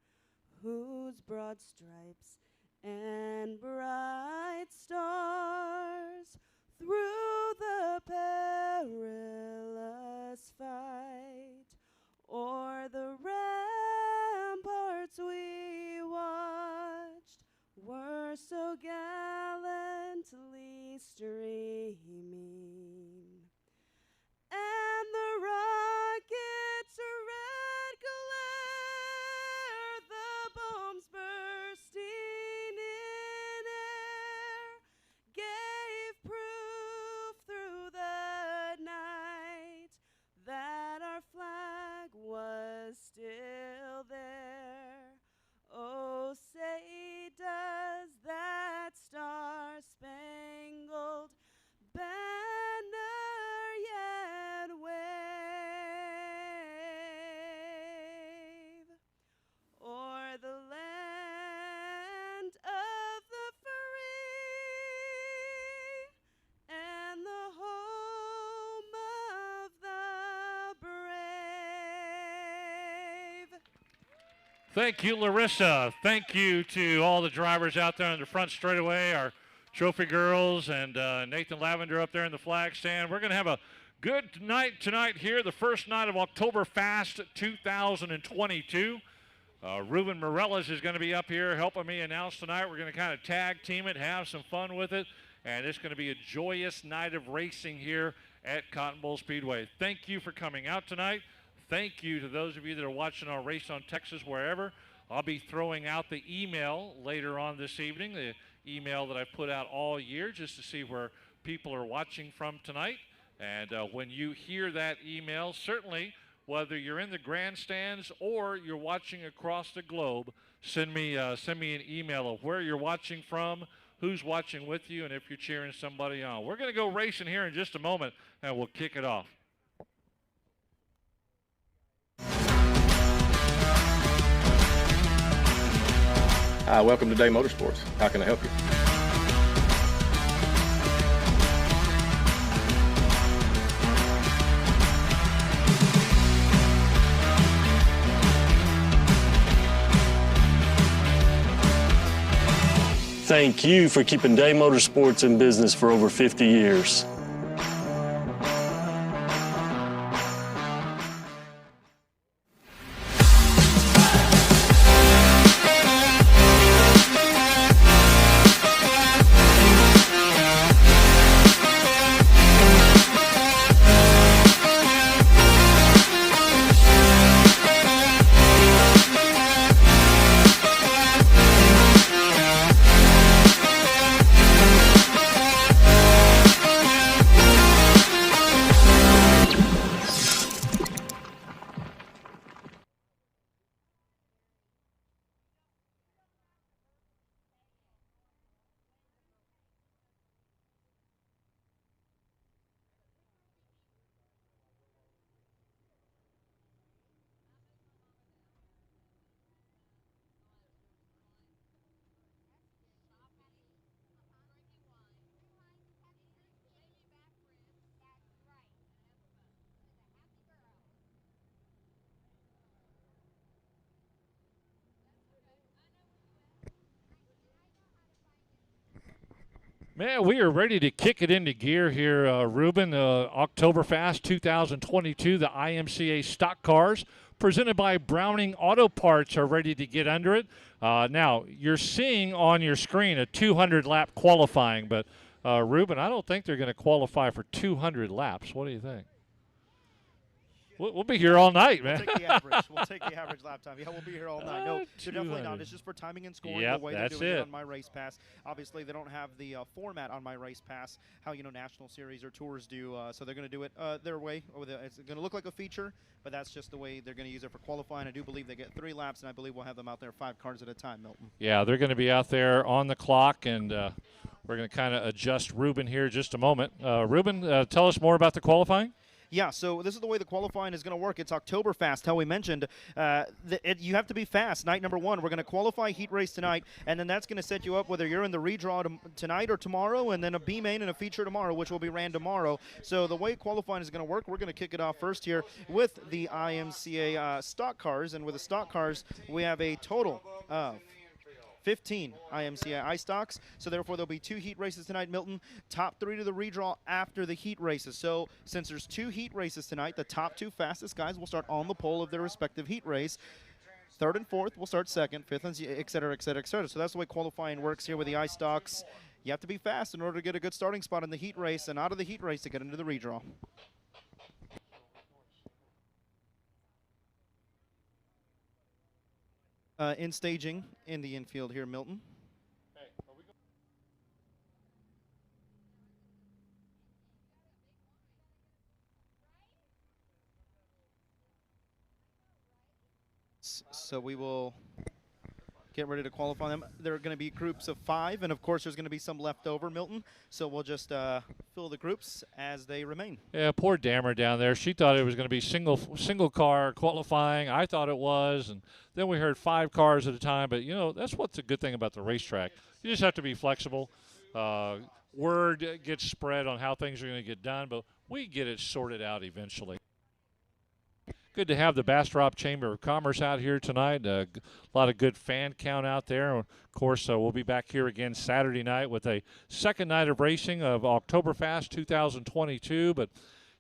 whose broad stripes and bright stars through the perilous fight o'er the ramparts we watched were so gallantly streaming, and the rocket's red glare, the bombs bursting in air, gave proof through the night that our flag was still there. Oh, say does that star-spangled banner yet wave o'er the land of the free and the home of the brave? Thank you, Larissa. Thank you to all the drivers out there on the front straightaway, our trophy girls, and Nathan Lavender up there in the flag stand. We're going to have a good night tonight here, the first night of OctoberFAST 2022. Ruben Morellas is going to be up here helping me announce tonight. We're going to kind of tag team it, have some fun with it, and it's going to be a joyous night of racing here at Cotton Bowl Speedway. Thank you for coming out tonight. Thank you to those of you that are watching our Race on Texas wherever. I'll be throwing out the email later on this evening, the email that I've put out all year just to see where people are watching from tonight. And when you hear that email, certainly whether you're in the grandstands or you're watching across the globe, send me an email of where you're watching from, who's watching with you, and if you're cheering somebody on. We're going to go racing here in just a moment, and we'll kick it off. Hi, welcome to Day Motorsports. How can I help you? thank you for keeping Day Motorsports in business for over 50 years. Man, we are ready to kick it into gear here, Ruben. OctoberFAST 2022, the IMCA stock cars presented by Browning Auto Parts are ready to get under it. Now, you're seeing on your screen a 200-lap qualifying, but, Ruben, I don't think they're going to qualify for 200 laps. What do you think? We'll be here all night, man. We'll take the average. We'll take the average lap time. Yeah, we'll be here all night. No, they're definitely not. It's just for timing and scoring Yep, the way they're that's doing it it on My Race Pass. Obviously, they don't have the format on My Race Pass, how, National Series or Tours do. So they're going to do it their way. It's going to look like a feature, but that's just the way they're going to use it for qualifying. I do believe they get 3 laps, and I believe we'll have them out there 5 cars at a time, Milton. Yeah, they're going to be out there on the clock, and we're going to kind of adjust Ruben here just a moment. Ruben, tell us more about the qualifying. Yeah, so this is the way the qualifying is going to work. It's OctoberFAST, how we mentioned. You have to be fast. Night number 1, we're going to qualify heat race tonight, and then that's going to set you up whether you're in the redraw tonight or tomorrow, and then a B main and a feature tomorrow, which will be ran tomorrow. So the way qualifying is going to work, we're going to kick it off first here with the IMCA stock cars, and with the stock cars, we have a total of 15 IMCA iStocks, so therefore there'll be 2 heat races tonight, Milton. Top 3 to the redraw after the heat races. So since there's 2 heat races tonight, the top 2 fastest guys will start on the pole of their respective heat race. 3rd and 4th will start second, 5th, and et cetera, et cetera, et cetera. So that's the way qualifying works here with the iStocks. You have to be fast in order to get a good starting spot in the heat race, and out of the heat race to get into the redraw. In staging in the infield here, Milton. So we will get ready to qualify them. There are going to be groups of 5, and of course there's going to be some left over, Milton. So we'll just fill the groups as they remain. Yeah, poor Dammer down there. She thought it was going to be single car qualifying. I thought it was, and then we heard 5 cars at a time. But, that's what's a good thing about the racetrack. You just have to be flexible. Word gets spread on how things are going to get done, but we get it sorted out eventually. Good to have the Bastrop Chamber of Commerce out here tonight. A lot of good fan count out there. Of course, we'll be back here again Saturday night with a second night of racing of OctoberFAST 2022. But,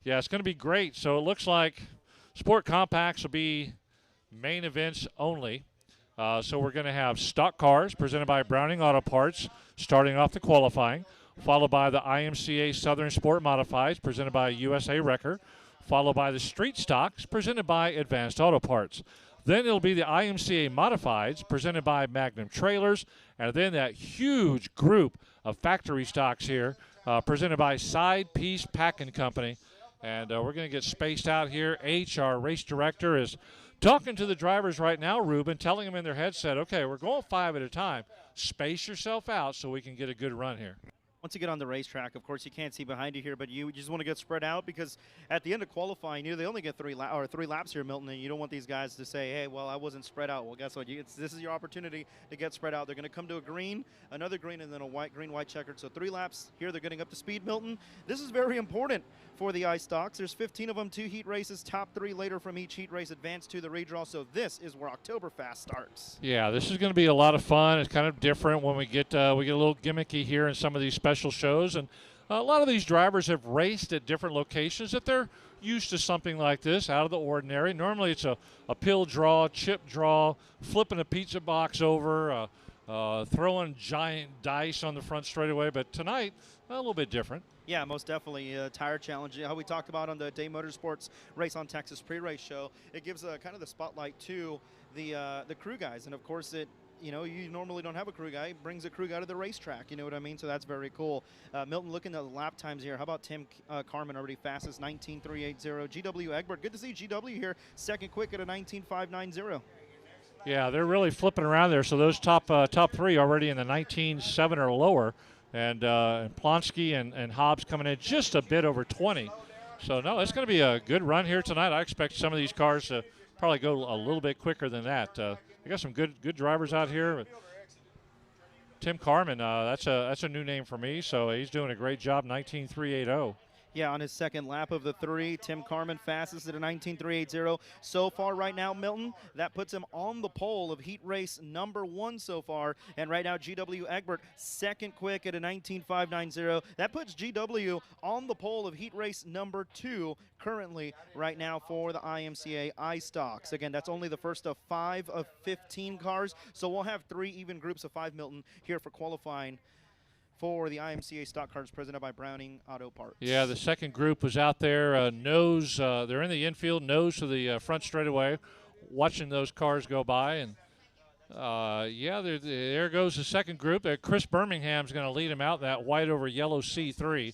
yeah, it's going to be great. So it looks like Sport Compacts will be main events only. So we're going to have stock cars presented by Browning Auto Parts starting off the qualifying, followed by the IMCA Southern Sport Modifieds presented by USA Wrecker, followed by the street stocks presented by Advanced Auto Parts. Then it'll be the IMCA Modifieds presented by Magnum Trailers, and then that huge group of factory stocks here presented by Side Piece Packing Company. And we're going to get spaced out here. Our race director, is talking to the drivers right now, Ruben, telling them in their headset, okay, we're going 5 at a time. Space yourself out so we can get a good run here. once you get on the racetrack, of course, you can't see behind you here, but you just want to get spread out because at the end of qualifying, they only get three laps here, Milton, and you don't want these guys to say, hey, well, I wasn't spread out. Well, guess what? This is your opportunity to get spread out. They're going to come to a green, another green, and then a green-white checkered. So 3 laps here. They're getting up to speed, Milton. This is very important for the ice stocks. There's 15 of them, 2 heat races, top 3 later from each heat race, advance to the redraw. So this is where OctoberFAST starts. Yeah, this is going to be a lot of fun. It's kind of different when we get a little gimmicky here in some of these special shows, and a lot of these drivers have raced at different locations that they're used to something like this, out of the ordinary. Normally it's a pill draw, chip draw, flipping a pizza box over, throwing giant dice on the front straightaway, but tonight a little bit different. Yeah, most definitely. Tire challenge, how we talked about on the Day Motorsports Race on Texas pre-race show. It gives kind of the spotlight to the crew guys, and of course you normally don't have a crew guy. It brings a crew guy to the racetrack, you know what I mean? So that's very cool. Milton, looking at the lap times here. How about Tim Carmen, already fastest, 19.380. GW Egbert, good to see GW here, second quick at a 19.590. Yeah, they're really flipping around there. So those top 3 already in the 19.7 or lower. And Plonsky and Hobbs coming in just a bit over 20. So, no, it's going to be a good run here tonight. I expect some of these cars to probably go a little bit quicker than that. They got some good drivers out here. Tim Carmen, that's a new name for me, so he's doing a great job, 19.380. Yeah, on his second lap of the 3, Tim Carmen fastest at a 19.380. So far right now, Milton, that puts him on the pole of heat race number 1 so far. And right now, GW Egbert, second quick at a 19.590. That puts GW on the pole of heat race number 2 currently right now for the IMCA iStocks. Again, that's only the first of 5 of 15 cars. So we'll have 3 even groups of 5, Milton, here for qualifying for the IMCA stock cars presented by Browning Auto Parts. Yeah, the second group was out there, nose. They're in the infield, nose to the front straightaway, watching those cars go by. And, yeah, there goes the second group. Chris Birmingham's going to lead them out, that white over yellow C3.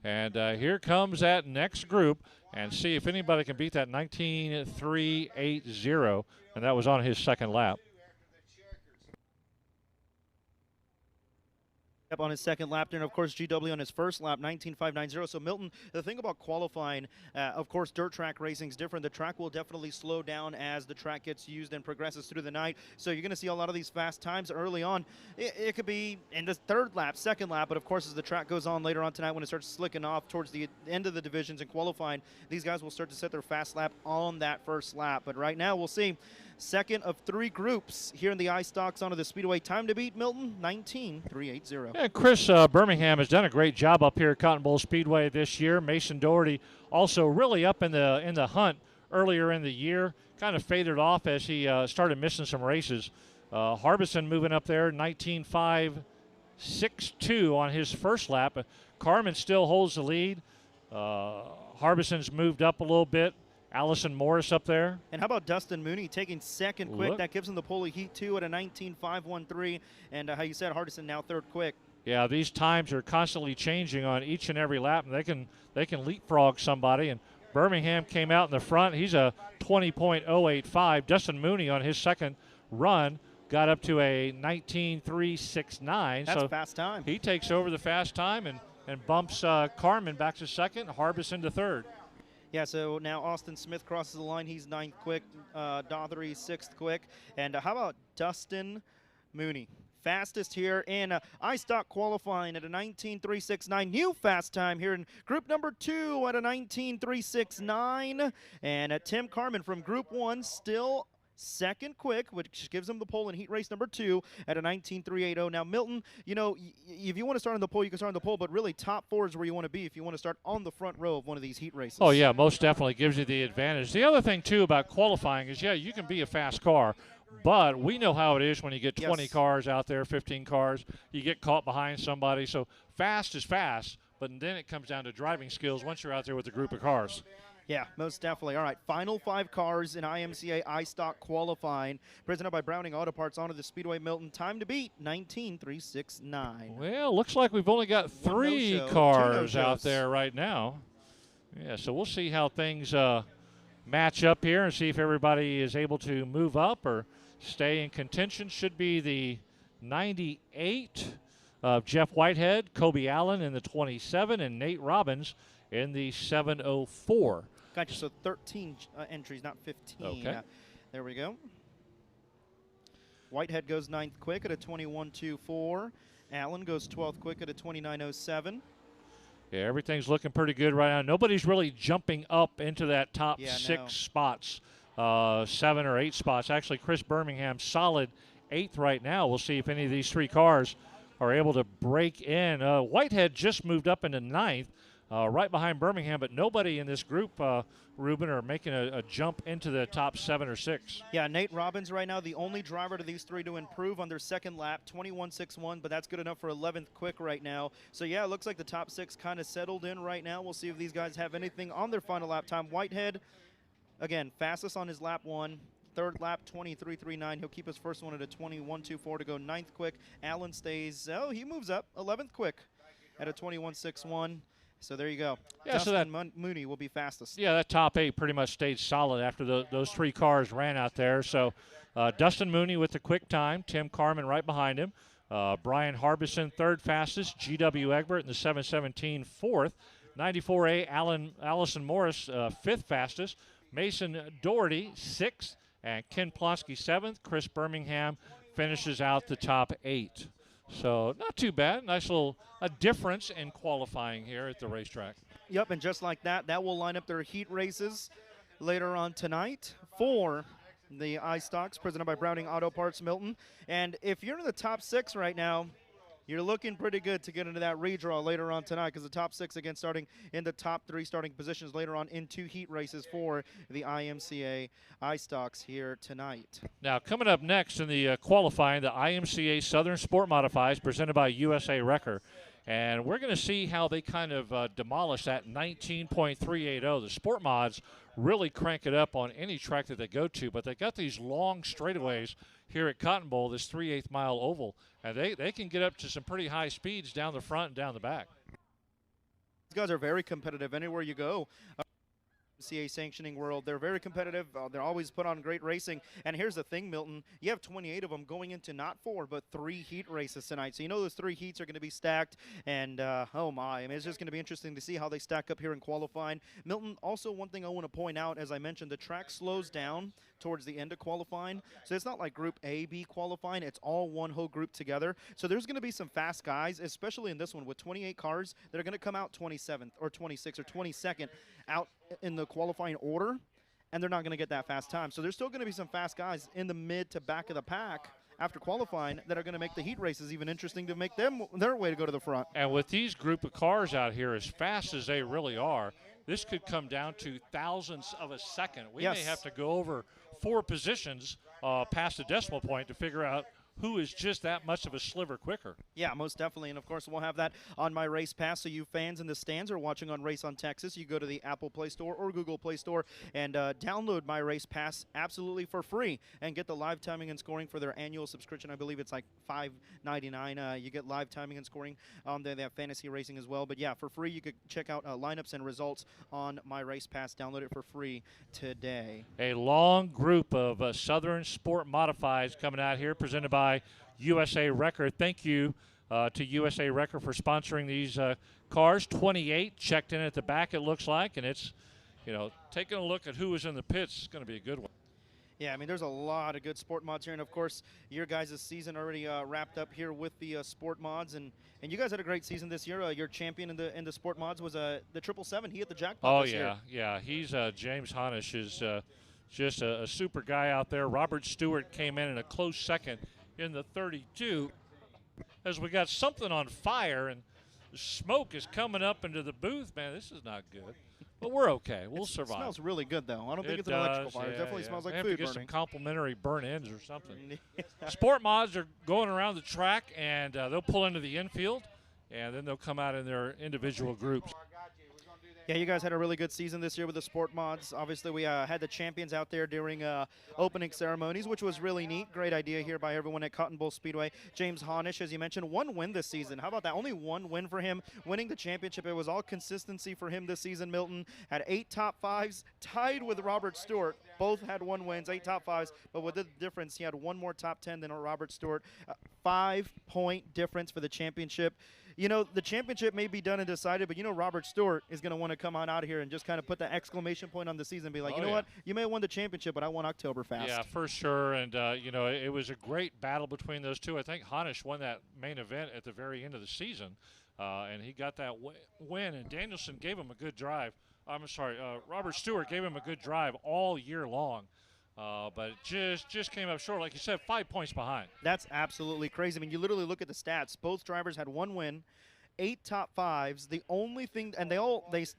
And here comes that next group, and see if anybody can beat that 19.380. And that was on his second lap. Up on his second lap there, and of course GW on his first lap, 19.590. So Milton, the thing about qualifying, of course dirt track racing is different. The track will definitely slow down as the track gets used and progresses through the night. So you're going to see a lot of these fast times early on. It could be in the third lap, second lap, but of course as the track goes on later on tonight, when it starts slicking off towards the end of the divisions and qualifying, these guys will start to set their fast lap on that first lap. But right now we'll see. Second of 3 groups here in the iStocks onto the Speedway. Time to beat, Milton, 19.380. Yeah, Chris Birmingham has done a great job up here at Cotton Bowl Speedway this year. Mason Doherty also really up in the hunt earlier in the year. Kind of faded off as he started missing some races. Harbison moving up there, 19.562 on his first lap. Carmen still holds the lead. Harbison's moved up a little bit. Allison Morris up there. And how about Dustin Mooney taking second quick? Look. That gives him the pole of heat 2 at a 19.513. And how you said, Hardison now third quick. Yeah, these times are constantly changing on each and every lap, and they can leapfrog somebody. And Birmingham came out in the front. He's a 20.085. Dustin Mooney on his second run got up to a 19.369. That's so fast time. He takes over the fast time and bumps Carmen back to second, Harbison to third. Yeah, so now Austin Smith crosses the line. He's 9th quick. Dothery 6th quick. And how about Dustin Mooney? Fastest here in iStock qualifying at a 19.369. New fast time here in group number 2 at a 19.369. And Tim Carmen from group 1 still second quick, which gives him the pole in heat race number 2 at a 19.380. Now, Milton, you know, if you want to start on the pole, you can start on the pole, but really top 4 is where you want to be if you want to start on the front row of one of these heat races. Oh, yeah, most definitely gives you the advantage. The other thing, too, about qualifying is, yeah, you can be a fast car, but we know how it is when you get 20 cars out there, 15 cars, you get caught behind somebody. So fast is fast, but then it comes down to driving skills once you're out there with a group of cars. Yeah, most definitely. All right, final 5 cars in IMCA iStock qualifying, presented by Browning Auto Parts onto the Speedway Milton. Time to beat, 19.369. Well, looks like we've only got 3 cars out there right now. Yeah, so we'll see how things match up here and see if everybody is able to move up or stay in contention. Should be the 98 Jeff Whitehead, Kobe Allen in the 27, and Nate Robbins in the 704. Gotcha. So 13 entries, not 15. Okay. There we go. Whitehead goes 9th quick at a 21.24. Allen goes 12th quick at a 29.07. Yeah, everything's looking pretty good right now. Nobody's really jumping up into that top 6 spots, 7 or 8 spots. Actually, Chris Birmingham solid 8th right now. We'll see if any of these 3 cars are able to break in. Whitehead just moved up into 9th, right behind Birmingham, but nobody in this group, Ruben, are making a jump into the top 7 or 6. Yeah, Nate Robbins right now, the only driver to these 3 to improve on their second lap, 21.61, but that's good enough for 11th quick right now. So, yeah, it looks like the top 6 kind of settled in right now. We'll see if these guys have anything on their final lap time. Whitehead, again, fastest on his lap 1. Third lap, 23.39. He'll keep his first one at a 21.24 to go 9th quick. Allen stays, he moves up, 11th quick at a 21.61. So there you go. Yeah, Dustin so that Mooney will be fastest. Yeah, that top 8 pretty much stayed solid after those 3 cars ran out there. So Dustin Mooney with the quick time, Tim Carmen right behind him, Brian Harbison third fastest, G.W. Egbert in the 717 fourth, 94A Allison Morris 5th fastest, Mason Doherty 6th, and Ken Plonsky 7th. Chris Birmingham finishes out the top 8. So not too bad. Nice little difference in qualifying here at the racetrack. Yep, and just like that, that will line up their heat races later on tonight for the iStocks presented by Browning Auto Parts Milton. And if you're in the top 6 right now, you're looking pretty good to get into that redraw later on tonight, because the top 6 again starting in the top 3 starting positions later on in 2 heat races for the IMCA iStocks here tonight. Now coming up next in the qualifying, the IMCA Southern Sport Modifieds presented by USA Wrecker. And we're going to see how they kind of demolish that 19.380. The Sport Mods really crank it up on any track that they go to, but they got these long straightaways here at Cotton Bowl, this 3/8 mile oval, and they can get up to some pretty high speeds down the front and down the back. These guys are very competitive anywhere you go. CA sanctioning world, they're very competitive. They're always put on great racing. And here's the thing, Milton, you have 28 of them going into not 4 but 3 heat races tonight. So you know those 3 heats are going to be stacked. And oh my, I mean, it's just going to be interesting to see how they stack up here in qualifying. Milton, also one thing I want to point out, as I mentioned, the track slows down towards the end of qualifying. So it's not like Group A, B qualifying. It's all one whole group together. So there's going to be some fast guys, especially in this one with 28 cars that are going to come out 27th or 26th or 22nd out in the qualifying order, and they're not going to get that fast time. So there's still going to be some fast guys in the mid to back of the pack after qualifying that are going to make the heat races even interesting to make them their way to go to the front. And with these group of cars out here, as fast as they really are, this could come down to thousandths of a second. We may have to go over 4 positions past the decimal point to figure out who is just that much of a sliver quicker. Yeah, most definitely. And, of course, we'll have that on My Race Pass. So you fans in the stands are watching on Race on Texas, you go to the Apple Play Store or Google Play Store and download My Race Pass absolutely for free and get the live timing and scoring for their annual subscription. I believe it's like $5.99. You get live timing and scoring. They have fantasy racing as well. But, yeah, for free, you could check out lineups and results on My Race Pass. Download it for free today. A long group of Southern Sport Modifieds coming out here, presented by USA Wrecker. Thank you to USA Wrecker for sponsoring these cars. 28 checked in at the back, it looks like, and it's, you know, taking a look at who is in the pits. It's going to be a good one. Yeah, I mean, there's a lot of good sport mods here, and of course, your guys' season already wrapped up here with the sport mods, and you guys had a great season this year. Your champion in the sport mods was the 777. He hit the jackpot this year. Yeah. He's James Honish is just a super guy out there. Robert Stewart came in a close second in the 32, as we got something on fire and the smoke is coming up into the booth. Man, this is not good, but we're okay. We'll survive. It smells really good, though. I don't think it's an electrical fire. It definitely smells like food food burning. Have to get some complimentary burn ends or something. Sport mods are going around the track, and they'll pull into the infield, and then they'll come out in their individual groups. Yeah, you guys had a really good season this year with the sport mods. Obviously, we had the champions out there during opening ceremonies, which was really neat. Great idea here by everyone at Cotton Bowl Speedway. James Honish, as you mentioned, 1 win this season. How about that? Only 1 win for him, winning the championship. It was all consistency for him this season. Milton had 8 top 5s, tied with Robert Stewart. Both had 1 wins, 8 top 5s, but with the difference, he had 1 more top 10 than Robert Stewart. 5-point difference for the championship. You know, the championship may be done and decided, but you know Robert Stewart is going to want to come on out of here and just kind of put the exclamation point on the season and be like, you know what, you may have won the championship, but I won OctoberFAST. Yeah, for sure. And, you know, it was a great battle between those two. I think Honish won that main event at the very end of the season, and he got that win. And Danielson gave him a good drive. I'm sorry, Robert Stewart gave him a good drive all year long. But it just came up short. Like you said, 5 points behind. That's absolutely crazy. I mean, you literally look at the stats. Both drivers had 1 win, 8 top 5s. The only thing, and they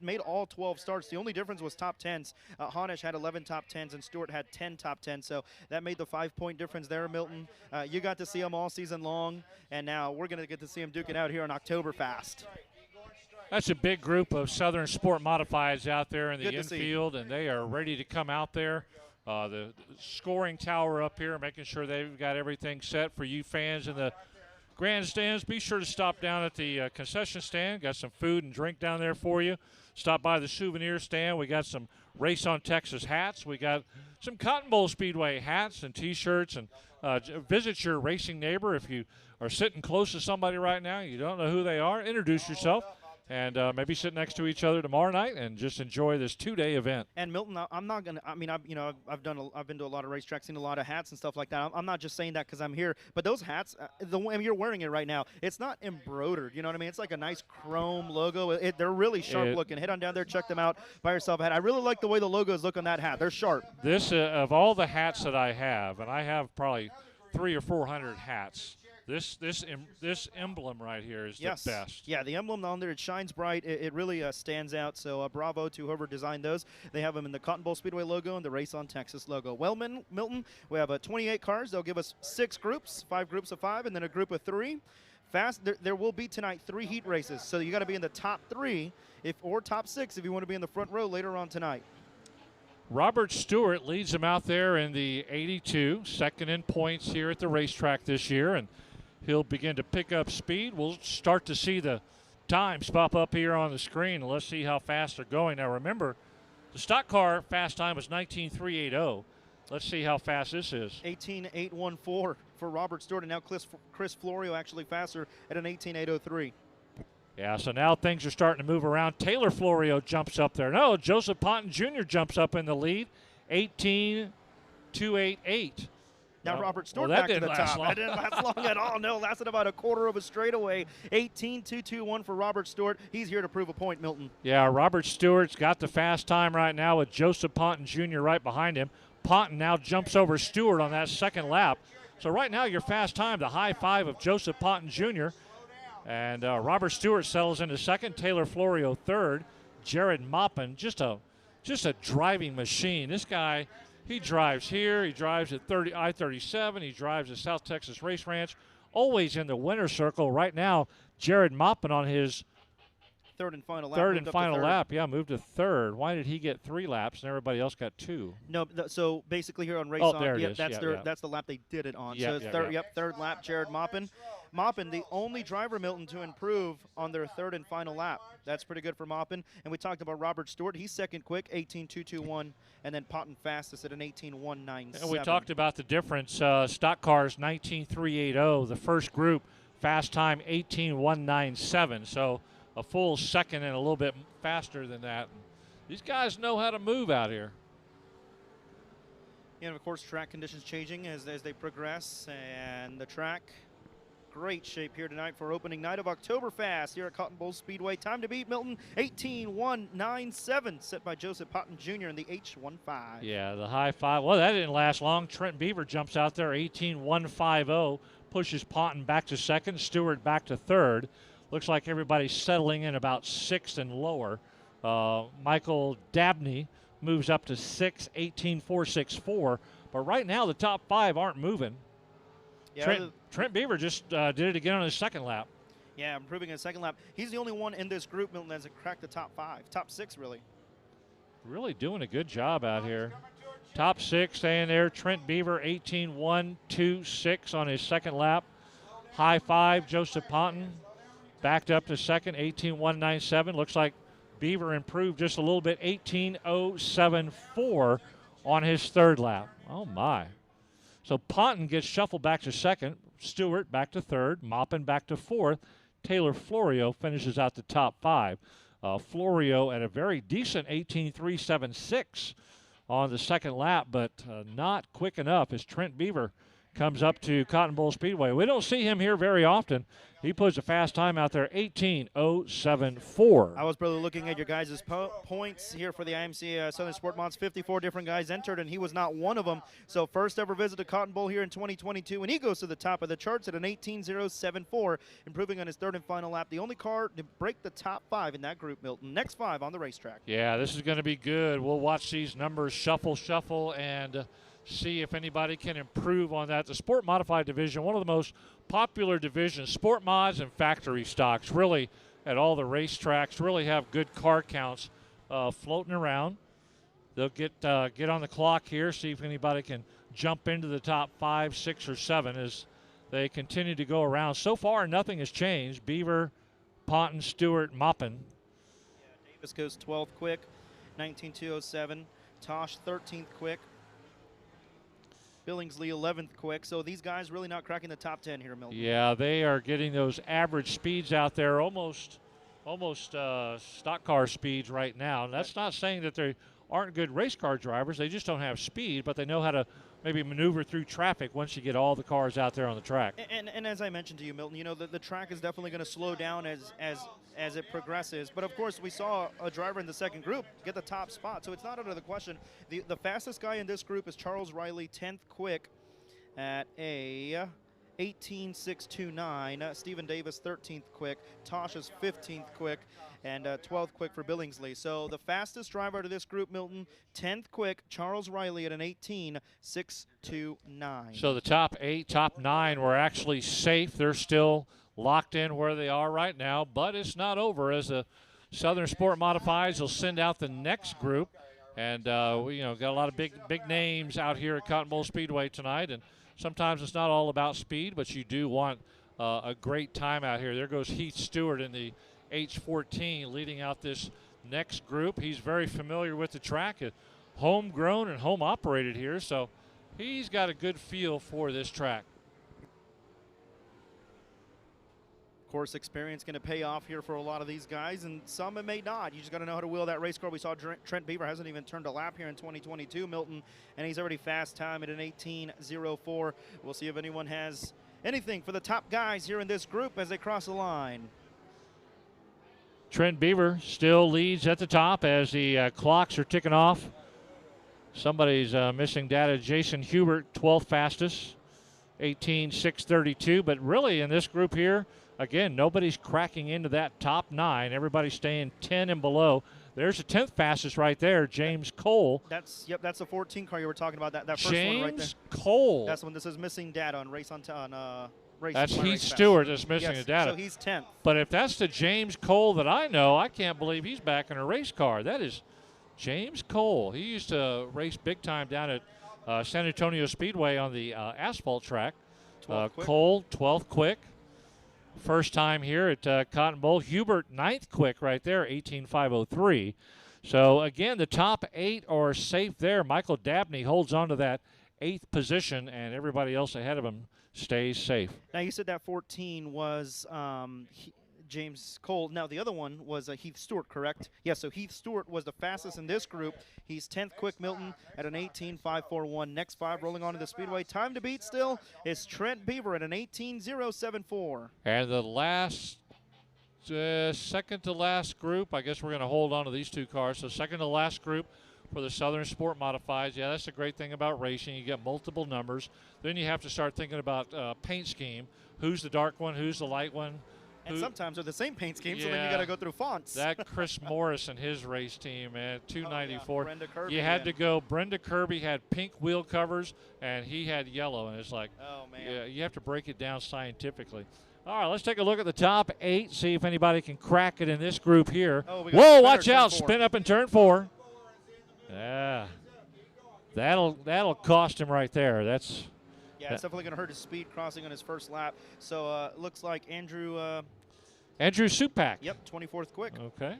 made all 12 starts. The only difference was top 10s. Honish had 11 top 10s, and Stewart had 10 top 10s. So that made the 5-point difference there, Milton. You got to see him all season long, and now we're going to get to see him duke it out here on OctoberFAST. That's a big group of Southern Sport Modifieds out there in the infield, and they are ready to come out there. The scoring tower up here, making sure they've got everything set for you fans in the grandstands. Be sure to stop down at the concession stand. Got some food and drink down there for you. Stop by the souvenir stand. We got some Race on Texas hats. We got some Cotton Bowl Speedway hats and T-shirts. And visit your racing neighbor. If you are sitting close to somebody right now, you don't know who they are, introduce yourself. And maybe sit next to each other tomorrow night and just enjoy this 2-day event. And Milton, I'm not gonna. I mean, I've been to a lot of racetracks, seen a lot of hats and stuff like that. I'm not just saying that because I'm here, but those hats, you're wearing it right now. It's not embroidered. You know what I mean? It's like a nice chrome logo. They're really sharp looking. Head on down there, check them out. Buy yourself a hat. I really like the way the logos look on that hat. They're sharp. This of all the hats that I have, and I have probably 300 or 400 hats. This emblem right here is the best. Yeah, the emblem on there, it shines bright. It really stands out. So bravo to whoever designed those. They have them in the Cotton Bowl Speedway logo and the Race on Texas logo. Well, Milton, we have 28 cars. They'll give us 6 groups, 5 groups of 5, and then a group of 3. There will be tonight 3 heat races. So you got to be in the top 3 or top 6 if you want to be in the front row later on tonight. Robert Stewart leads them out there in the 82, second in points here at the racetrack this year, and he'll begin to pick up speed. We'll start to see the times pop up here on the screen, and let's see how fast they're going. Now, remember, the stock car fast time was 19.380. Let's see how fast this is. 18.814 for Robert Stewart, and now Chris Florio actually faster at an 18.803. Yeah, so now things are starting to move around. Taylor Florio jumps up there. No, Joseph Ponton Jr. jumps up in the lead, 18.288. Now Robert Stewart back to the top. That didn't last long at all. No, lasted about a quarter of a straightaway. 18.221 for Robert Stewart. He's here to prove a point, Milton. Yeah, Robert Stewart's got the fast time right now with Joseph Ponton Jr. right behind him. Ponton now jumps over Stewart on that second lap. So right now your fast time, the high 5 of Joseph Ponton Jr. And Robert Stewart settles into second. Taylor Florio third. Jared Maupin, just a driving machine. This guy, he drives here. He drives at I-37. He drives at South Texas Race Ranch. Always in the winner's circle. Right now, Jared Maupin on his third and final lap. Yeah, moved to third. Why did he get 3 laps and everybody else got 2? No, so basically here on Race On, there it is. That's the lap they did it on. Third lap, Jared Maupin. Maupin, the only driver, Milton, to improve on their third and final lap. That's pretty good for Maupin. And we talked about Robert Stewart. He's second quick, 18.221, and then Ponton fastest at an 18.197. And we talked about the difference. Stock cars 19.380. The first group fast time 18.197. So a full second and a little bit faster than that. These guys know how to move out here. And of course, track conditions changing as they progress, and the track. Great shape here tonight for opening night of OctoberFAST here at Cotton Bowl Speedway. Time to beat, Milton, 18.197, set by Joseph Ponton Jr. in the H15. Yeah, the high 5. Well, that didn't last long. Trent Beaver jumps out there, 18.150, pushes Ponton back to second, Stewart back to third. Looks like everybody's settling in about 6th and lower. Michael Dabney moves up to 6th, 18.464. But right now, the top 5 aren't moving. Yeah, Trent Beaver just did it again on his second lap. Yeah, improving in the second lap. He's the only one in this group, Milton, that has cracked the top 5, top 6, really. Really doing a good job out here. Top 6 staying there. Trent Beaver, 18.126 on his second lap. High 5, Joseph Ponton backed up to second, 18.197. Looks like Beaver improved just a little bit, 18.074 on his third lap. Oh, my. So Ponton gets shuffled back to second. Stewart back to third. Maupin back to fourth. Taylor Florio finishes out the top 5. Florio at a very decent 18.376 on the second lap, but not quick enough as Trent Beaver comes up to Cotton Bowl Speedway. We don't see him here very often. He puts a fast time out there, 18.074. I was probably looking at your guys' points here for the IMC Southern Sport Mods. 54 different guys entered, and he was not one of them. So first ever visit to Cotton Bowl here in 2022, and he goes to the top of the charts at an 18.074, improving on his third and final lap. The only car to break the top 5 in that group, Milton. Next 5 on the racetrack. Yeah, this is going to be good. We'll watch these numbers shuffle, and see if anybody can improve on that. The Sport Modified division, one of the most popular divisions, Sport Mods and factory stocks, really at all the racetracks, really have good car counts floating around. They'll get on the clock here, see if anybody can jump into the top 5, 6, or 7 as they continue to go around. So far, nothing has changed. Beaver, Ponton, Stewart, Maupin. Yeah, Davis goes 12th quick, 19.207. Tosh 13th quick. Billingsley 11th quick. So these guys really not cracking the top 10 here, Milton. Yeah, they are getting those average speeds out there, almost stock car speeds right now. And that's not saying that they aren't good race car drivers. They just don't have speed, but they know how to maybe maneuver through traffic once you get all the cars out there on the track. And as I mentioned to you, Milton, you know, the track is definitely going to slow down as it progresses. But, of course, we saw a driver in the second group get the top spot, so it's not out of the question. The fastest guy in this group is Charles Riley, 10th quick at a 18.629. Stephen Davis, 13th quick. Tosh is 15th quick. And 12th quick for Billingsley. So the fastest driver out of this group, Milton, 10th quick, Charles Riley at an 18.629. So the top 8, top 9 were actually safe. They're still locked in where they are right now, but it's not over as the Southern Sport Modifieds will send out the next group. And we got a lot of big names out here at Cotton Bowl Speedway tonight, and sometimes it's not all about speed, but you do want a great time out here. There goes Heath Stewart in the H14 leading out this next group. He's very familiar with the track, homegrown and home operated here, so he's got a good feel for this track. Of course, experience going to pay off here for a lot of these guys, and some it may not. You just got to know how to wheel that race car. We saw Trent Beaver hasn't even turned a lap here in 2022, Milton, and he's already fast time at an 18.04. We'll see if anyone has anything for the top guys here in this group as they cross the line. Trent Beaver still leads at the top as the clocks are ticking off. Somebody's missing data. Jason Hubert, 12th fastest, 18.632. But really in this group here, again, nobody's cracking into that top 9. Everybody's staying 10 and below. There's the 10th fastest right there, James Cole. That's the 14 car you were talking about. That first James one right there. Cole. That's when this is missing data on race on race. That's My Heath Race Pass. Stewart that's missing Yes, the data. So he's 10th. But if that's the James Cole that I know, I can't believe he's back in a race car. That is James Cole. He used to race big time down at San Antonio Speedway on the asphalt track. 12th quick. Cole, 12th quick. First time here at Cotton Bowl. Hubert, 9th quick right there, 18.503. So, again, the top 8 are safe there. Michael Dabney holds on to that 8th position, and everybody else ahead of him stays safe. Now, you said that 14 was James Cole. Now, the other one was Heath Stewart, correct? Yes, so Heath Stewart was the fastest in this group. He's 10th quick, Milton, at an 18.541. Next 5 rolling onto the Speedway. Time to beat still is Trent Beaver at an 18.074. And the last, second to last group, I guess we're going to hold on to these two cars. So second to last group for the Southern Sport Modifieds. Yeah, that's the great thing about racing. You get multiple numbers. Then you have to start thinking about paint scheme. Who's the dark one? Who's the light one? And sometimes they're the same paint scheme, so then Yeah. you got to go through fonts. That Chris Morris and his race team, man, 294. Brenda Kirby, you had yeah. to go. Brenda Kirby had pink wheel covers, and he had yellow. And it's like, Oh, man. yeah, you have to break it down scientifically. All right, let's take a look at the top 8, see if anybody can crack it in this group here. Oh, we got Whoa, spinner, watch turn out, 4. spin up in turn 4. Yeah. That'll cost him right there. That's Yeah, it's definitely going to hurt his speed crossing on his first lap. So looks like Andrew Supak. Yep, 24th quick. Okay.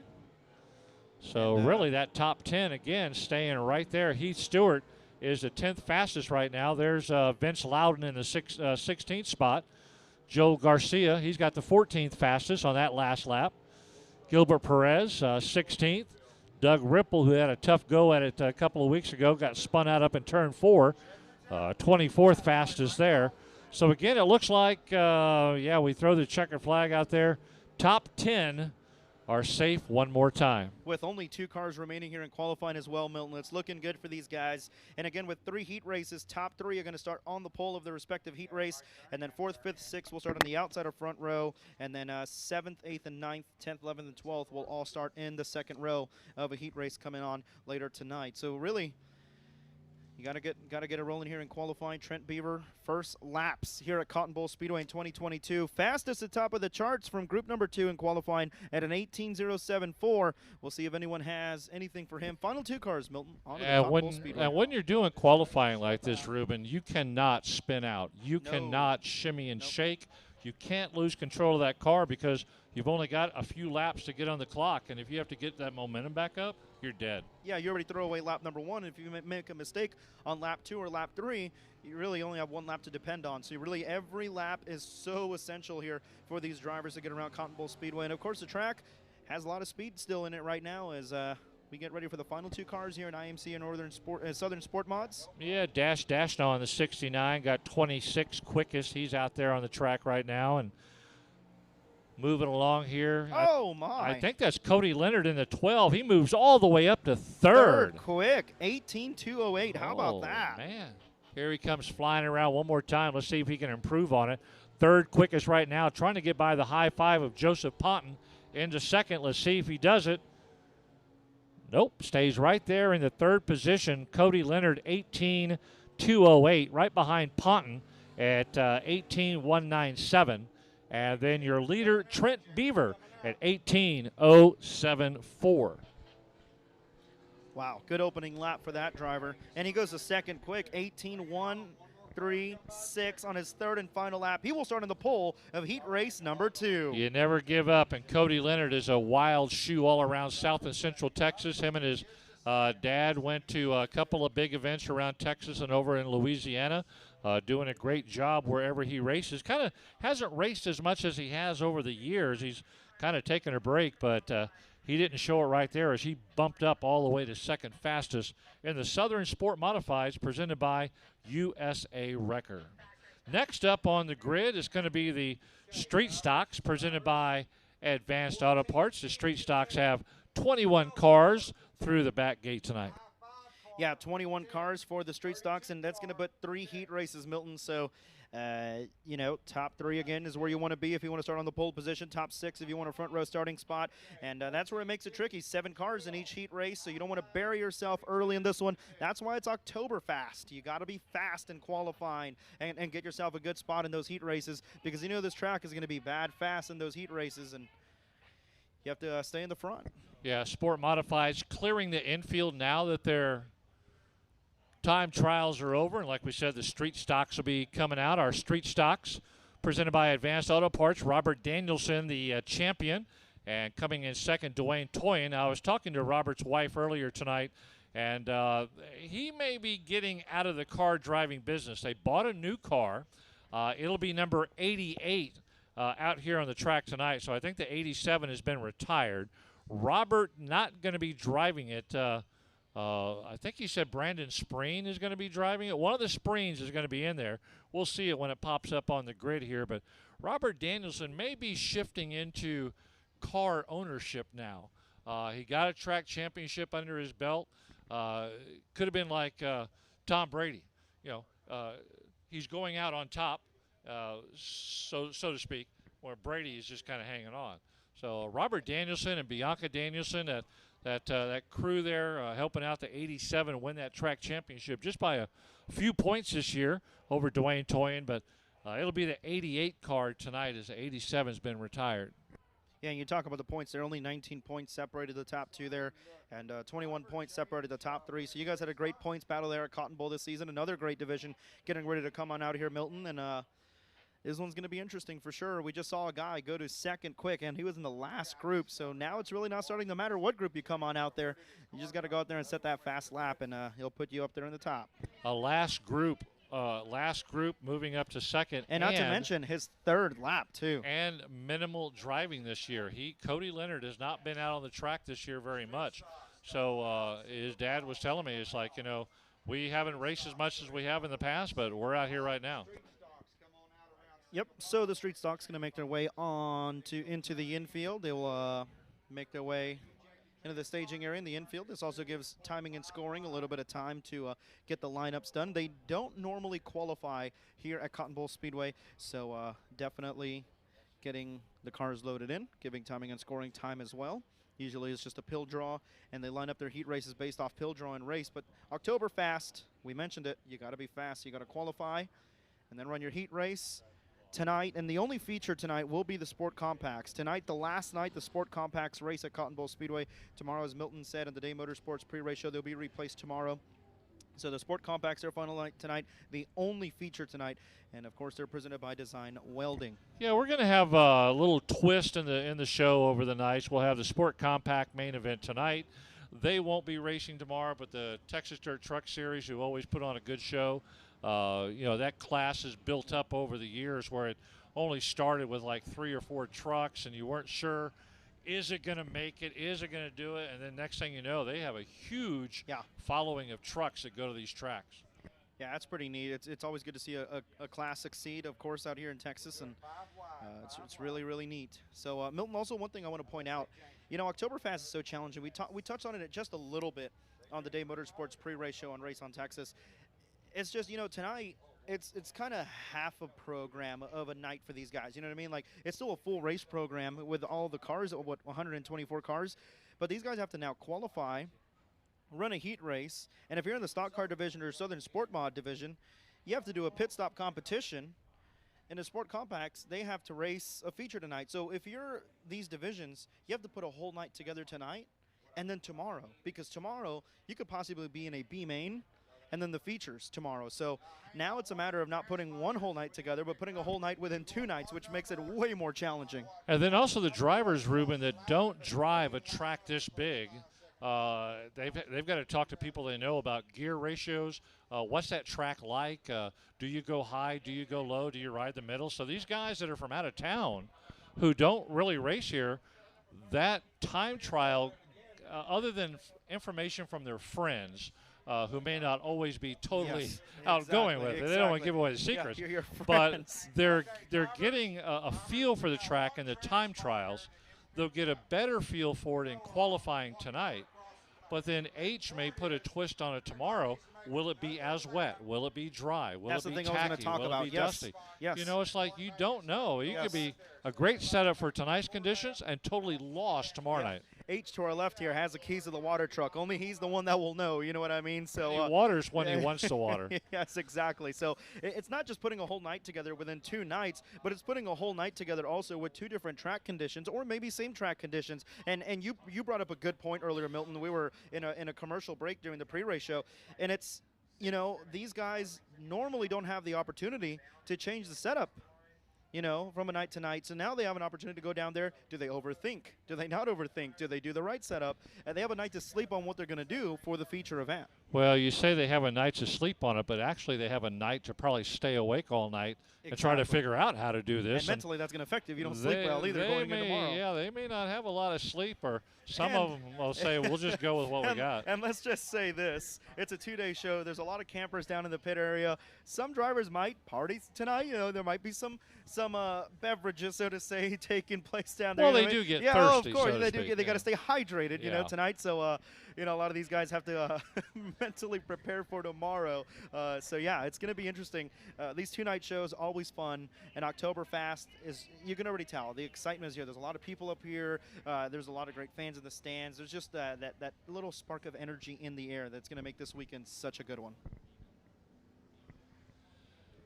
So really that top 10, again, staying right there. Heath Stewart is the 10th fastest right now. There's Vince Loudon in the 16th spot. Joe Garcia, he's got the 14th fastest on that last lap. Gilbert Perez, 16th. Doug Ripple, who had a tough go at it a couple of weeks ago, got spun out up in turn 4. 24th fastest there. So, again, it looks like, we throw the checkered flag out there. Top 10 are safe one more time. With only 2 cars remaining here in qualifying as well, Milton, it's looking good for these guys. And again, with 3 heat races, top 3 are going to start on the pole of their respective heat race. And then 4th, 5th, 6th will start on the outside of front row. And then 7th, 8th, and 9th, 10th, 11th, and 12th will all start in the second row of a heat race coming on later tonight. So really, you gotta get it rolling here in qualifying. Trent Beaver, first laps here at Cotton Bowl Speedway in 2022. Fastest at top of the charts from group number 2 in qualifying at an 18.074. We'll see if anyone has anything for him. Final 2 cars, Milton, on the Cotton Bowl Speedway. And when you're doing qualifying like this, Ruben, you cannot spin out. You cannot shimmy and shake. You can't lose control of that car because you've only got a few laps to get on the clock, and if you have to get that momentum back up, you're dead. Yeah, you already throw away lap number 1. If you make a mistake on lap 2 or lap 3, you really only have 1 lap to depend on. So really every lap is so essential here for these drivers to get around Cotton Bowl Speedway. And, of course, the track has a lot of speed still in it right now as we get ready for the final 2 cars here in IMC and Southern Sport Mods. Yeah, Dash now on the 69, got 26 quickest. He's out there on the track right now and moving along here. Oh, my. I think that's Cody Leonard in the 12. He moves all the way up to third. Quick, 18.208. How about that? Man, here he comes flying around one more time. Let's see if he can improve on it. Third quickest right now, trying to get by the high 5 of Joseph Ponton into second. Let's see if he does it. Nope, stays right there in the 3rd position. Cody Leonard, 18.208, right behind Ponton at 18.197. And then your leader, Trent Beaver, at 18.074. Wow, good opening lap for that driver. And he goes to second quick, 18.136 on his 3rd and final lap. He will start on the pole of heat race number 2. You never give up, and Cody Leonard is a wild shoe all around South and Central Texas. Him and his dad went to a couple of big events around Texas and over in Louisiana. Doing a great job wherever he races. Kind of hasn't raced as much as he has over the years. He's kind of taken a break, but he didn't show it right there as he bumped up all the way to second fastest in the Southern Sport Modifieds presented by USA Wrecker. Next up on the grid is going to be the Street Stocks presented by Advanced Auto Parts. The Street Stocks have 21 cars through the back gate tonight. Yeah, 21 cars for the Street Stocks, and that's going to put 3 heat races, Milton. So, top 3 again is where you want to be if you want to start on the pole position. Top 6 if you want a front row starting spot. And that's where it makes it tricky. 7 cars in each heat race, so you don't want to bury yourself early in this one. That's why it's OctoberFAST. You got to be fast in qualifying and get yourself a good spot in those heat races because you know this track is going to be bad fast in those heat races, and you have to stay in the front. Yeah, Sport Modifieds clearing the infield now that they're time trials are over, and like we said, the Street Stocks will be coming out. Our Street Stocks presented by Advanced Auto Parts. Robert Danielson, the champion, and coming in second, Dwayne Toyin. I was talking to Robert's wife earlier tonight, and he may be getting out of the car driving business. They bought a new car. It'll be number 88 out here on the track tonight, so I think the 87 has been retired. Robert not going to be driving it. I think he said Brandon Spreen is going to be driving it. One of the Spreens is going to be in there. We'll see it when it pops up on the grid here. But Robert Danielson may be shifting into car ownership now. He got a track championship under his belt. Could have been like Tom Brady. He's going out on top, so to speak, where Brady is just kind of hanging on. So Robert Danielson and Bianca Danielson, that crew there helping out the 87 win that track championship just by a few points this year over Dwayne Toyin. But It'll be the 88 car tonight as the 87's been retired. Yeah, and you talk about the points. There are only 19 points separated the top two there, and 21 points separated the top three. So you guys had a great points battle there at Cotton Bowl this season. Another great division getting ready to come on out here, Milton. And this one's going to be interesting for sure. We just saw a guy go to second quick, and he was in the last group. So now it's really not starting to matter what group you come on out there. You just got to go out there and set that fast lap, and he'll put you up there in the top. A last group moving up to second. And not to mention his third lap, too. And minimal driving this year. Cody Leonard has not been out on the track this year very much. So his dad was telling me, it's like, we haven't raced as much as we have in the past, but we're out here right now. Yep, so the street stock's going to make their way into the infield. They will make their way into the staging area in the infield. This also gives timing and scoring a little bit of time to get the lineups done. They don't normally qualify here at Cotton Bowl Speedway, so definitely getting the cars loaded in, giving timing and scoring time as well. Usually it's just a pill draw, and they line up their heat races based off pill draw and race. But OctoberFAST, we mentioned it, you got to be fast. You got to qualify and then run your heat race tonight. And the only feature tonight will be the Sport Compacts. Tonight, the last night, the Sport Compacts race at Cotton Bowl Speedway. Tomorrow, as Milton said, in the Day Motorsports pre-race show, they'll be replaced tomorrow. So the Sport Compacts, their final night tonight, the only feature tonight. And, of course, they're presented by Design Welding. Yeah, we're going to have a little twist in the show over the nights. We'll have the Sport Compact main event tonight. They won't be racing tomorrow, but the Texas Dirt Truck Series, who always put on a good show, that class is built up over the years where it only started with like 3 or 4 trucks, and you weren't sure, is it going to make it? Is it going to do it? And then next thing you know, they have a huge following of trucks that go to these tracks. Yeah, that's pretty neat. It's always good to see a class succeed, of course, out here in Texas, and it's really, really neat. So, Milton, also one thing I want to point out, OctoberFAST is so challenging. We touched on it just a little bit on the Day Motorsports pre-race show on Race on Texas. It's just, tonight, it's kind of half a program of a night for these guys. You know what I mean? Like, it's still a full race program with all the cars, 124 cars. But these guys have to now qualify, run a heat race, and if you're in the stock car division or Southern Sport Mod division, you have to do a pit stop competition. In the Sport Compacts, they have to race a feature tonight. So if you're these divisions, you have to put a whole night together tonight and then tomorrow. Because tomorrow, you could possibly be in a B main and then the features tomorrow. So now it's a matter of not putting one whole night together, but putting a whole night within 2 nights, which makes it way more challenging. And then also the drivers, Ruben, that don't drive a track this big, they've got to talk to people they know about gear ratios. What's that track like? Do you go high? Do you go low? Do you ride the middle? So these guys that are from out of town who don't really race here, that time trial, other than information from their friends, who may not always be totally outgoing with it. They don't want to give away the secrets. Yeah, your but they're getting a feel for the track in the time trials. They'll get a better feel for it in qualifying tonight. But then H may put a twist on it tomorrow. Will it be as wet? Will it be dry? Will That's it be the thing I was going to tacky? talk Will about. it be dusty? Yes. It's like you don't know. You could be a great setup for tonight's conditions and totally lost tomorrow night. H to our left here has the keys to the water truck. Only he's the one that will know, you know what I mean? So he waters when he wants to water. Yes, exactly. So it's not just putting a whole night together within 2 nights, but it's putting a whole night together also with 2 different track conditions or maybe same track conditions. And you brought up a good point earlier, Milton. We were in a commercial break during the pre-race show, and it's, these guys normally don't have the opportunity to change the setup, from a night to night. So now they have an opportunity to go down there. Do they overthink? Do they not overthink? Do they do the right setup? And they have a night to sleep on what they're going to do for the feature event. Well, you say they have a night to sleep on it, but actually they have a night to probably stay awake all night and try to figure out how to do this. And mentally that's going to affect you if you don't sleep well either going into tomorrow. Yeah, they may not have a lot of sleep, or some of them will say, we'll just go with what we got. And let's just say this. It's a 2-day show. There's a lot of campers down in the pit area. Some drivers might party tonight. There might be some beverages, so to say, taking place down there. Well, they do get thirsty. Of course, so they do. They got to stay hydrated, tonight. So, a lot of these guys have to mentally prepare for tomorrow. So, yeah, it's going to be interesting. These 2-night shows, always fun. And OctoberFAST is, you can already tell, the excitement is here. There's a lot of people up here. There's a lot of great fans in the stands. There's just that little spark of energy in the air that's going to make this weekend such a good one.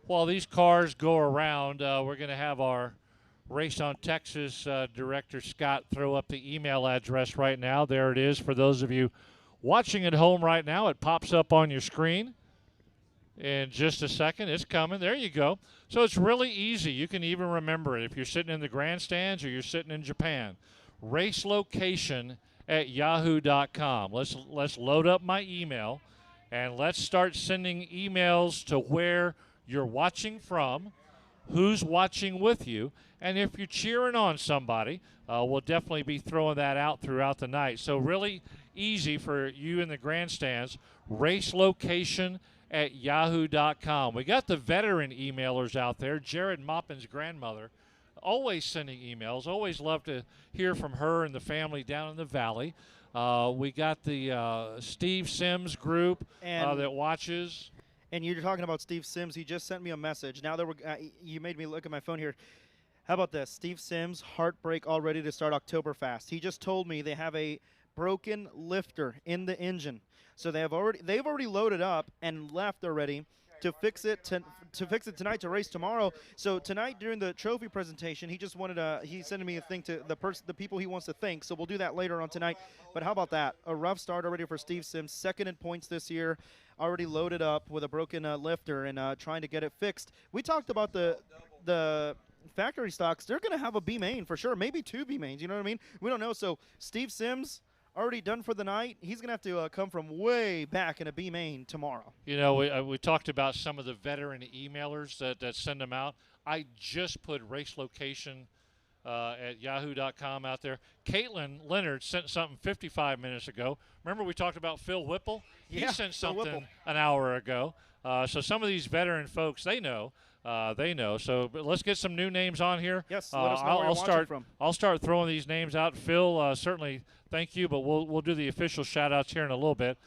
While these cars go around, we're going to have our Race on Texas Director Scott throw up the email address right now. There it is for those of you watching at home right now. It pops up on your screen in just a second. It's coming. There you go. So it's really easy. You can even remember it if you're sitting in the grandstands or you're sitting in Japan. racelocation@yahoo.com. Let's load up my email, and let's start sending emails to where you're watching from, who's watching with you, and if you're cheering on somebody, we'll definitely be throwing that out throughout the night. So really easy for you in the grandstands. Racelocation@yahoo.com. We got the veteran emailers out there. Jared Moppin's grandmother, always sending emails. Always love to hear from her and the family down in the valley. We got the Steve Sims group that watches. And you're talking about Steve Sims. He just sent me a message. Now that you made me look at my phone here. How about this? Steve Sims, heartbreak all ready to start OctoberFAST. He just told me they have a broken lifter in the engine. So they've already loaded up and left already to fix it tonight to race tomorrow. So tonight during the trophy presentation, he just wanted he sent me a thing to the people he wants to thank. So we'll do that later on tonight. But how about that? A rough start already for Steve Sims, second in points this year, already loaded up with a broken lifter and trying to get it fixed. We talked about the factory stocks. They're going to have a B main for sure, maybe two B mains. You know what I mean? We don't know. So Steve Sims, already done for the night. He's going to have to come from way back in a B main tomorrow. You know, we talked about some of the veteran emailers that send them out. I just put race location at yahoo.com out there. Caitlin Leonard sent something 55 minutes ago. Remember we talked about Phil Whipple? Yeah, he sent something Whipple an hour ago. So some of these veteran folks, they know. So but let's get some new names on here. Yes, let us know where you're watching from. I'll start throwing these names out. Phil, certainly thank you, but we'll do the official shout-outs here in a little bit.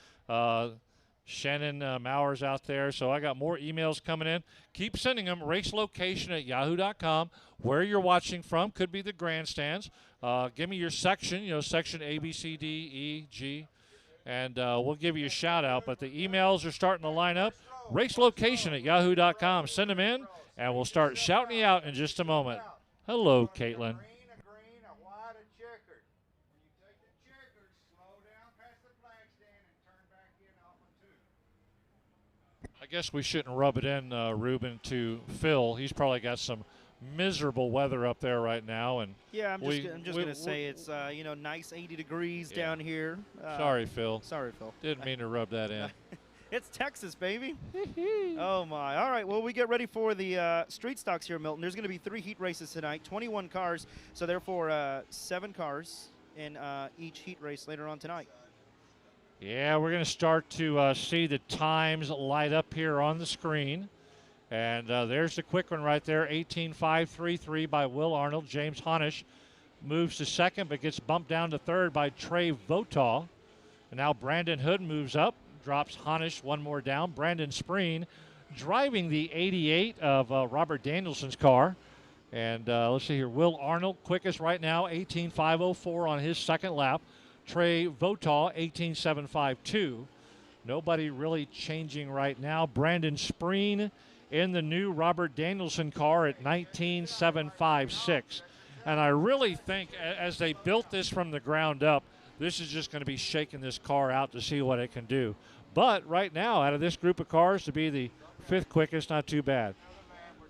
Shannon Mowers out there. So I got more emails coming in. Keep sending them. Racelocation@yahoo.com. Where you're watching from could be the grandstands. Give me your section, section A, B, C, D, E, G, and we'll give you a shout-out. But the emails are starting to line up. Racelocation@yahoo.com. Send them in, and we'll start shouting you out in just a moment. Hello, Caitlin. I guess we shouldn't rub it in, Ruben, to Phil. He's probably got some miserable weather up there right now, and yeah, I'm just gonna say it's nice 80 degrees down here. Sorry, Phil. Sorry, Phil. Didn't mean to rub that in. It's Texas, baby. Oh, my. All right, well, we get ready for the street stocks here, Milton. There's going to be 3 heat races tonight, 21 cars, so therefore 7 cars in each heat race later on tonight. Yeah, we're going to start to see the times light up here on the screen. And there's the quick one right there, 18.533 by Will Arnold. James Honish moves to second, but gets bumped down to third by Trey Votaw. And now Brandon Hood moves up. Drops Honish one more down. Brandon Spreen driving the 88 of Robert Danielson's car. And let's see here. Will Arnold quickest right now, 18.504 on his second lap. Trey Votaw, 18.752. Nobody really changing right now. Brandon Spreen in the new Robert Danielson car at 19.756. And I really think as they built this from the ground up, this is just going to be shaking this car out to see what it can do. But right now, out of this group of cars, to be the 5th quickest, not too bad.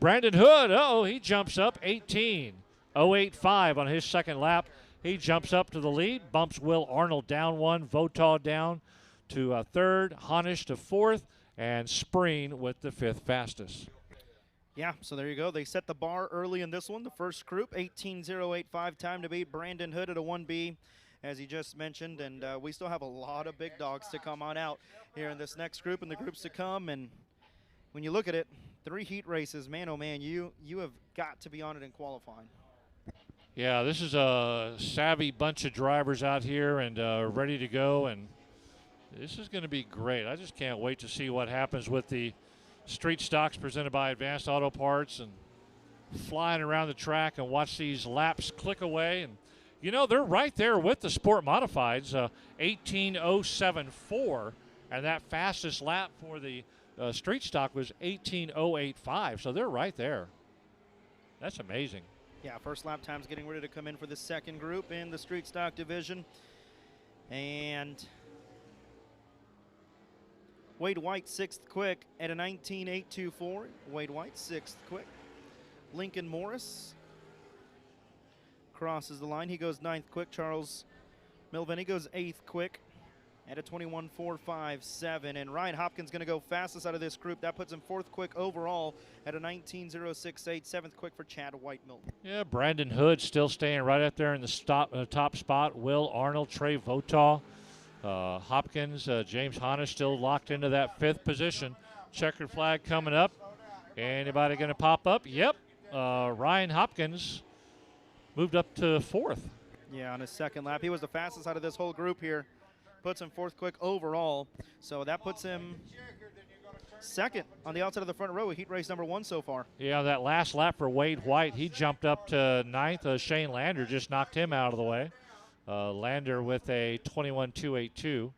Brandon Hood, he jumps up 18.085 on his second lap. He jumps up to the lead, bumps Will Arnold down 1, Votaw down to 3rd, Honish to 4th, and Spreen with the 5th fastest. Yeah, so there you go. They set the bar early in this one. The first group, 18.085 time to beat Brandon Hood at a 1B. As he just mentioned, and we still have a lot of big dogs to come on out here in this next group and the groups to come. And when you look at it, 3 heat races, man, oh man, you have got to be on it in qualifying. Yeah, this is a savvy bunch of drivers out here and ready to go, and this is going to be great. I just can't wait to see what happens with the street stocks presented by Advanced Auto Parts and flying around the track and watch these laps click away. And they're right there with the Sport Modifieds, 18.074, and that fastest lap for the street stock was 18:085, so they're right there. That's amazing. Yeah, first lap time's getting ready to come in for the second group in the street stock division. And Wade White, 6th quick at a 19.824. Wade White, 6th quick. Lincoln Morris crosses the line. He goes 9th quick. Charles Milvini goes 8th quick at a 21.457. And Ryan Hopkins going to go fastest out of this group. That puts him 4th quick overall at a 19.068. 7th quick for Chad White Milton. Yeah, Brandon Hood still staying right up there in the top spot. Will Arnold, Trey Votaw, Hopkins, James Hanna still locked into that 5th position. Checkered flag coming up. Anybody going to pop up? Yep. Ryan Hopkins moved up to 4th. Yeah, on his second lap. He was the fastest out of this whole group here. Puts him 4th quick overall. So that puts him 2nd on the outside of the front row, heat race number 1 so far. Yeah, that last lap for Wade White, he jumped up to 9th. Shane Lander just knocked him out of the way. Lander with a 21.282.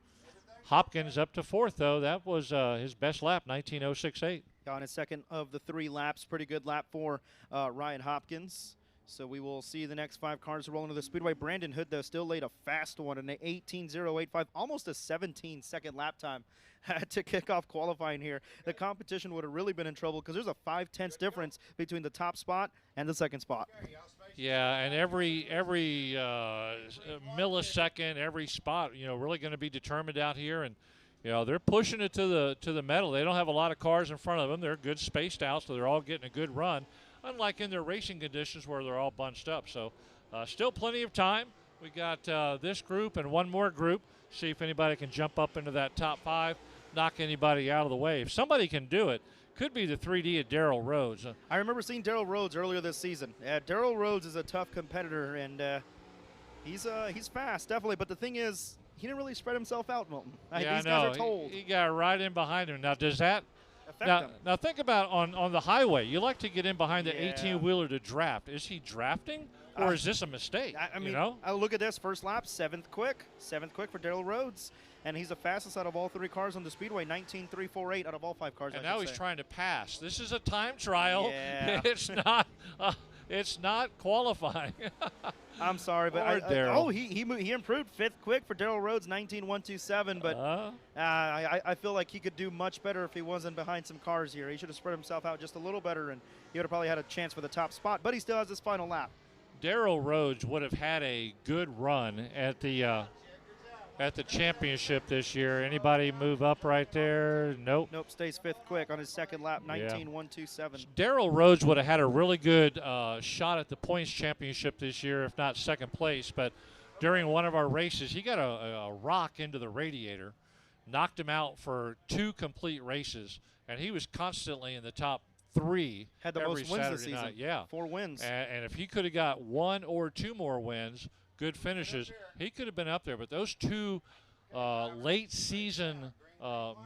Hopkins up to 4th, though. That was his best lap, 19.068. On his second of the 3 laps. Pretty good lap for Ryan Hopkins. So we will see the next 5 cars roll into the Speedway. Brandon Hood, though, still laid a fast one, an 18.085, almost a 17-second lap time to kick off qualifying here. The competition would have really been in trouble because there's a 5/10 difference between the top spot and the second spot. Yeah, and every millisecond, every spot, really going to be determined out here. And they're pushing it to the metal. They don't have a lot of cars in front of them. They're good spaced out, so they're all getting a good run. Unlike in their racing conditions where they're all bunched up. So still plenty of time. We got this group and one more group. See if anybody can jump up into that top 5, knock anybody out of the way. If somebody can do it, could be the 3D of Darrell Rhodes. I remember seeing Darrell Rhodes earlier this season. Darrell Rhodes is a tough competitor, and he's fast, definitely. But the thing is, he didn't really spread himself out, Milton. Yeah, These I know. guys are told. He got right in behind him. Now, does that affect him? Now think about on the highway. You like to get in behind the Yeah. 18-wheeler to draft. Is he drafting, or is this a mistake? I mean, I look at this first lap, 7th quick for Darrell Rhodes, and he's the fastest out of all 3 cars on the Speedway, 19.348 out of all 5 cars. And now he's trying to pass. This is a time trial. Yeah. It's not qualifying. I'm sorry, but he improved 5th quick for Darrell Rhodes, 19.127. But I feel like he could do much better if he wasn't behind some cars here. He should have spread himself out just a little better, and he would have probably had a chance for the top spot. But he still has his final lap. Darrell Rhodes would have had a good run at the championship this year. Anybody move up right there? Nope. Nope, stays 5th quick on his second lap, 19.127. Darrell Rhodes would have had a really good shot at the points championship this year, if not second place. But during one of our races, he got a rock into the radiator, knocked him out for 2 complete races, and he was constantly in the top 3 had the every most wins Saturday this season. night. Yeah, 4 wins. And if he could have got 1 or 2 more wins, good finishes, he could have been up there. But those 2 late season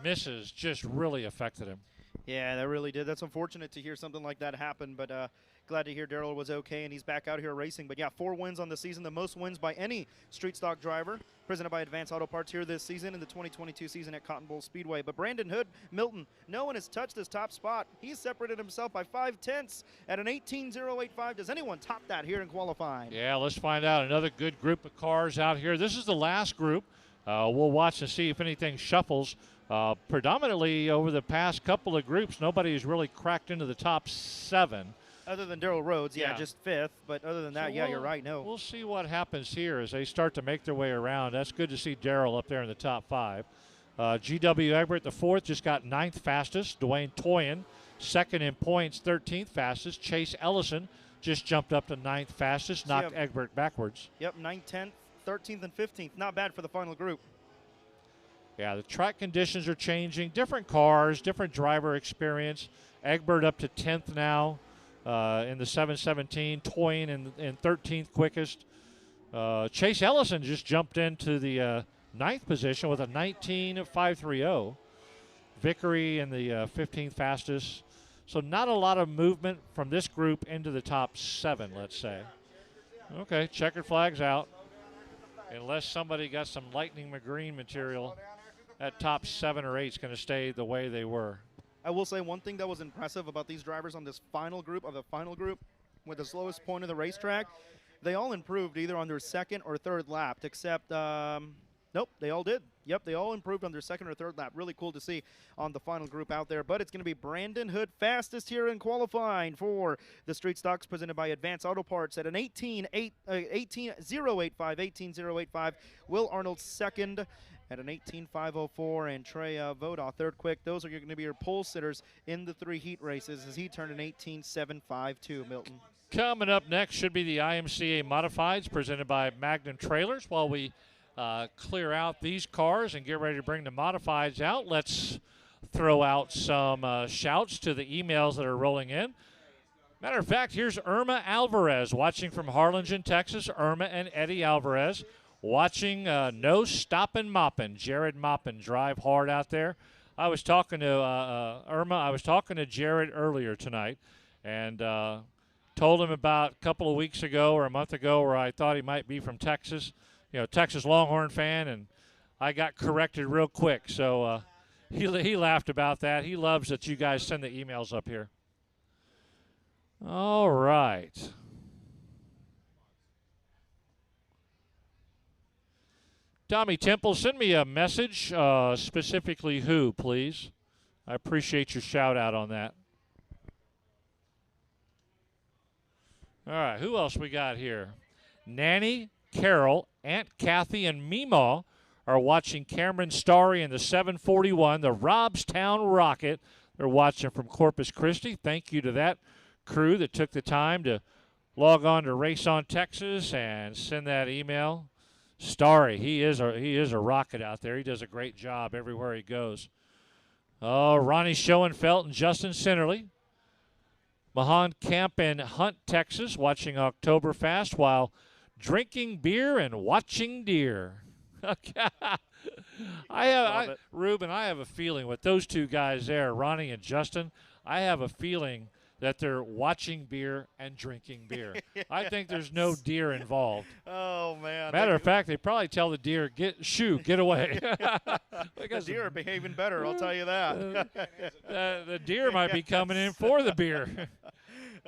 misses just really affected him. Yeah, that really did. That's unfortunate to hear something like that happen, but glad to hear Darrell was okay and he's back out here racing. But yeah, 4 wins on the season, the most wins by any street stock driver, presented by Advanced Auto Parts here this season in the 2022 season at Cotton Bowl Speedway. But Brandon Hood, Milton, no one has touched his top spot. He's separated himself by 5/10 at an 18.085. Does anyone top that here in qualifying? Yeah, let's find out. Another good group of cars out here. This is the last group. We'll watch and see if anything shuffles. Predominantly over the past couple of groups, nobody's really cracked into the top 7. Other than Darrell Rhodes, just 5th. But other than that, you're right, no. We'll see what happens here as they start to make their way around. That's good to see Darrell up there in the top 5. G.W. Egbert, the 4th, just got 9th fastest. Dwayne Toyin, 2nd in points, 13th fastest. Chase Ellison just jumped up to 9th fastest, knocked Egbert backwards. Yep, 9th, 10th, 13th, and 15th. Not bad for the final group. Yeah, the track conditions are changing. Different cars, different driver experience. Egbert up to 10th now in the 717. Toyin in 13th quickest. Chase Ellison just jumped into the 9th position with a 19.530. Vickery in the 15th fastest. So not a lot of movement from this group into the top 7, let's say. Okay, checkered flag's out. Unless somebody got some Lightning McGreen material, that top 7 or 8 is going to stay the way they were. I will say one thing that was impressive about these drivers on this final group, with the slowest point of the racetrack, they all improved either on their second or third lap, except, nope, they all did. Yep, they all improved on their second or third lap. Really cool to see on the final group out there. But it's going to be Brandon Hood fastest here in qualifying for the Street Stocks presented by Advanced Auto Parts at an 18.085. Will Arnold second at an 18.504, and Trey Voda third quick. Those are going to be your pole sitters in the 3 heat races as he turned an 18.752, Milton. Coming up next should be the IMCA Modifieds presented by Magnum Trailers. While we clear out these cars and get ready to bring the Modifieds out, let's throw out some shouts to the emails that are rolling in. Matter of fact, here's Irma Alvarez watching from Harlingen, Texas. Irma and Eddie Alvarez watching No Stoppin' Moppin'. Jared Moppin, drive hard out there. I was talking to Irma. I was talking to Jared earlier tonight and told him about a couple of weeks ago or a month ago where I thought he might be from Texas. Texas Longhorn fan, and I got corrected real quick. So he laughed about that. He loves that you guys send the emails up here. All right. Tommy Temple, send me a message, specifically who, please. I appreciate your shout out on that. All right, who else we got here? Nanny, Carol, Aunt Kathy, and Meemaw are watching Cameron Starry in the 741, the Robstown Rocket. They're watching from Corpus Christi. Thank you to that crew that took the time to log on to Race on Texas and send that email. Starry, he is a rocket out there. He does a great job everywhere he goes. Oh, Ronnie Schoenfeld and Justin Sinnerly. Mahan Camp in Hunt, Texas, watching OctoberFAST while drinking beer and watching deer. Ruben, I have a feeling with those two guys there, Ronnie and Justin, I have a feeling that they're watching beer and drinking beer. Yes. I think there's no deer involved. Oh, man. Matter of fact, they probably tell the deer, get away. The deer are behaving better, I'll tell you that. The deer might be coming in for the beer.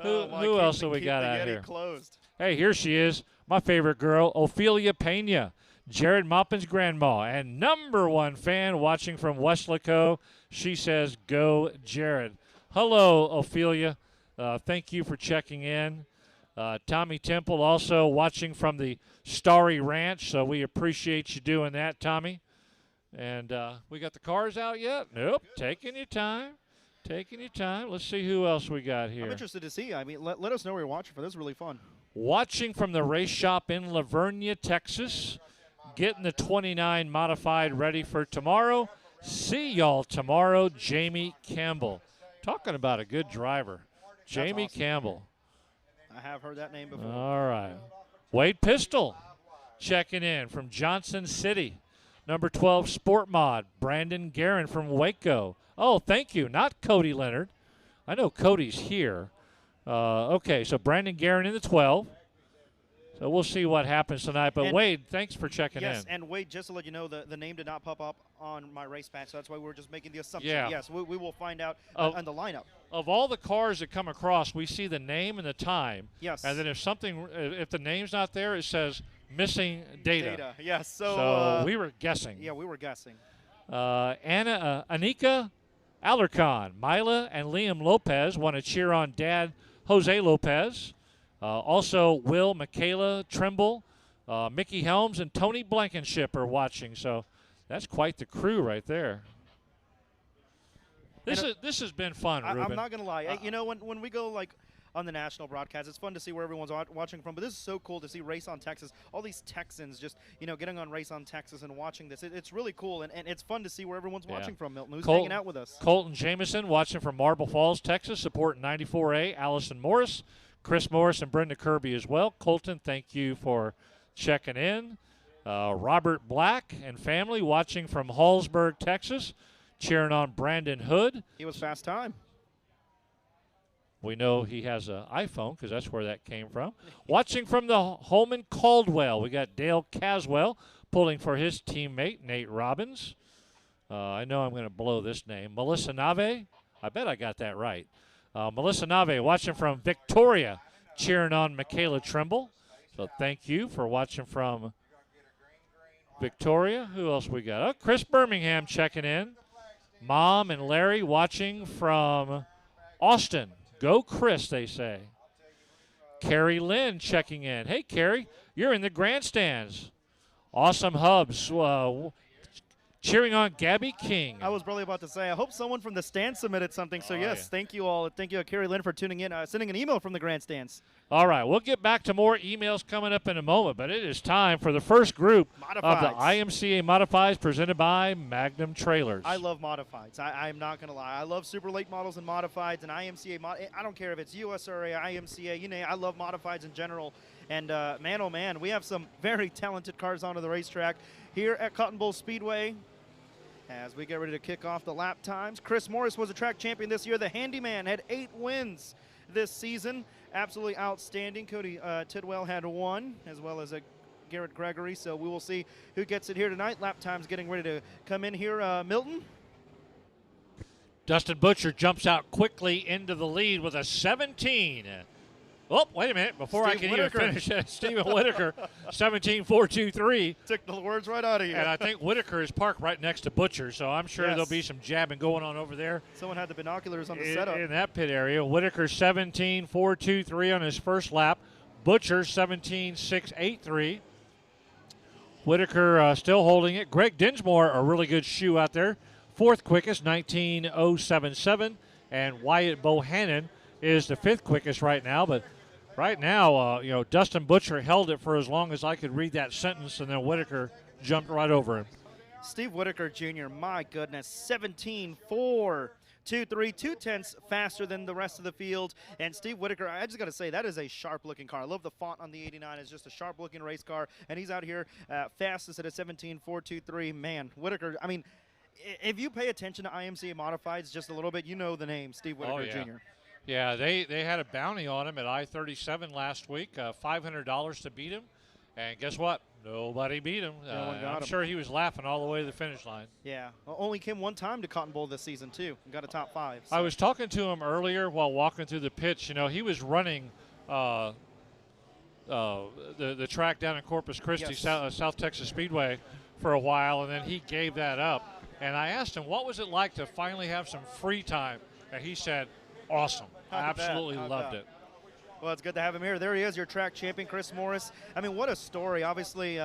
Who else have we got out here? Closed. Hey, here she is, my favorite girl, Ophelia Pena, Jared Moppin's grandma, and #1 fan watching from Weslaco. She says, go Jared. Hello, Ophelia. Thank you for checking in. Tommy Temple also watching from the Starry Ranch, so we appreciate you doing that, Tommy. And we got the cars out yet? Nope. Taking your time. Let's see who else we got here. I'm interested to see. I mean, let us know where you're watching for. This is really fun. Watching from the race shop in Lavernia, Texas. Getting the 29 modified ready for tomorrow. See y'all tomorrow, Jamie Campbell. Talking about a good driver. Jamie awesome. Campbell. I have heard that name before. All right. Wade Pistol checking in from Johnson City. #12 Sport Mod, Brandon Guerin from Waco. Oh, thank you. Not Cody Leonard. I know Cody's here. Okay, so Brandon Guerin in the 12. So we'll see what happens tonight. But, Wade, thanks for checking in. Yes, and Wade, just to let you know, the name did not pop up on my race patch, so that's why we were just making the assumption. Yeah. Yes, we will find out on the lineup. Of all the cars that come across, we see the name and the time. Yes. And then if the name's not there, it says missing data. Yes. So we were guessing. Yeah, we were guessing. Anika Alarcon, Mila, and Liam Lopez want to cheer on Dad Jose Lopez. Also, Will, Michaela Trimble, Mickey Helms, and Tony Blankenship are watching. So that's quite the crew right there. This has been fun, Ruben. I'm not going to lie. You know, when we go, like, on the national broadcast, it's fun to see where everyone's watching from. But this is so cool to see Race on Texas. All these Texans just, getting on Race on Texas and watching this. It's really cool, and it's fun to see where everyone's watching from, Milton. Who's hanging out with us? Colton Jameson watching from Marble Falls, Texas, supporting 94A, Allison Morris. Chris Morris and Brenda Kirby as well. Colton, thank you for checking in. Robert Black and family watching from Hallsburg, Texas, cheering on Brandon Hood. He was fast time. We know he has an iPhone because that's where that came from. Watching from the Holman Caldwell, we got Dale Caswell pulling for his teammate, Nate Robbins. I know I'm going to blow this name. Melissa Nave. I bet I got that right. Melissa Nave watching from Victoria, cheering on Michaela Trimble. So thank you for watching from Victoria. Who else we got? Oh, Chris Birmingham checking in. Mom and Larry watching from Austin. Go Chris, they say. Carrie Lynn checking in. Hey, Carrie, you're in the grandstands. Awesome Hubs cheering on Gabby King. I was really about to say, I hope someone from the stand submitted something. So, yes, yeah. thank you all. Thank you, Carrie Lynn, for tuning in, sending an email from the grandstands. All right, we'll get back to more emails coming up in a moment, but it is time for the first group of the IMCA Modifieds presented by Magnum Trailers. I love Modifieds. I'm not going to lie. I love super late models and Modifieds and IMCA. I don't care if it's USRA, IMCA, you know, I love Modifieds in general. And, man, oh, man, we have some very talented cars onto the racetrack here at Cotton Bowl Speedway. As we get ready to kick off the lap times, Chris Morris was a track champion this year. The Handyman had 8 wins this season. Absolutely outstanding. Cody Tidwell had 1, as well as Garrett Gregory. So we will see who gets it here tonight. Lap times getting ready to come in here. Milton? Dustin Butcher jumps out quickly into the lead with a 17. Oh, wait a minute. Before I can even finish it, Stephen Whitaker, 17.423. Took the words right out of you. And I think Whitaker is parked right next to Butcher, so I'm sure there'll be some jabbing going on over there. Someone had the binoculars on the setup. In that pit area. Whitaker 17.423 on his first lap. Butcher 17.683. Whitaker still holding it. Greg Dinsmore, a really good shoe out there. 4th quickest, 19.077. And Wyatt Bohannon is the 5th quickest right now, but right now, you know, Dustin Butcher held it for as long as I could read that sentence, and then Whitaker jumped right over him. Steve Whitaker Jr., my goodness, 17.423, 2/10 faster than the rest of the field. And Steve Whitaker, I just got to say, that is a sharp-looking car. I love the font on the 89. It's just a sharp-looking race car, and he's out here fastest at a 17.423. Man, Whitaker, I mean, if you pay attention to IMCA Modifieds just a little bit, you know the name, Steve Whitaker Jr. Yeah, they had a bounty on him at I-37 last week, $500 to beat him. And guess what? Nobody beat him. I'm sure he was laughing all the way to the finish line. Yeah, only came one time to Cotton Bowl this season, too, and got a top 5. So. I was talking to him earlier while walking through the pits. You know, he was running the track down in Corpus Christi, South Texas Speedway, for a while, and then he gave that up. And I asked him, what was it like to finally have some free time? And he said, awesome. I absolutely loved it. Well, it's good to have him here. There he is, your track champion, Chris Morris. I mean, what a story. Obviously,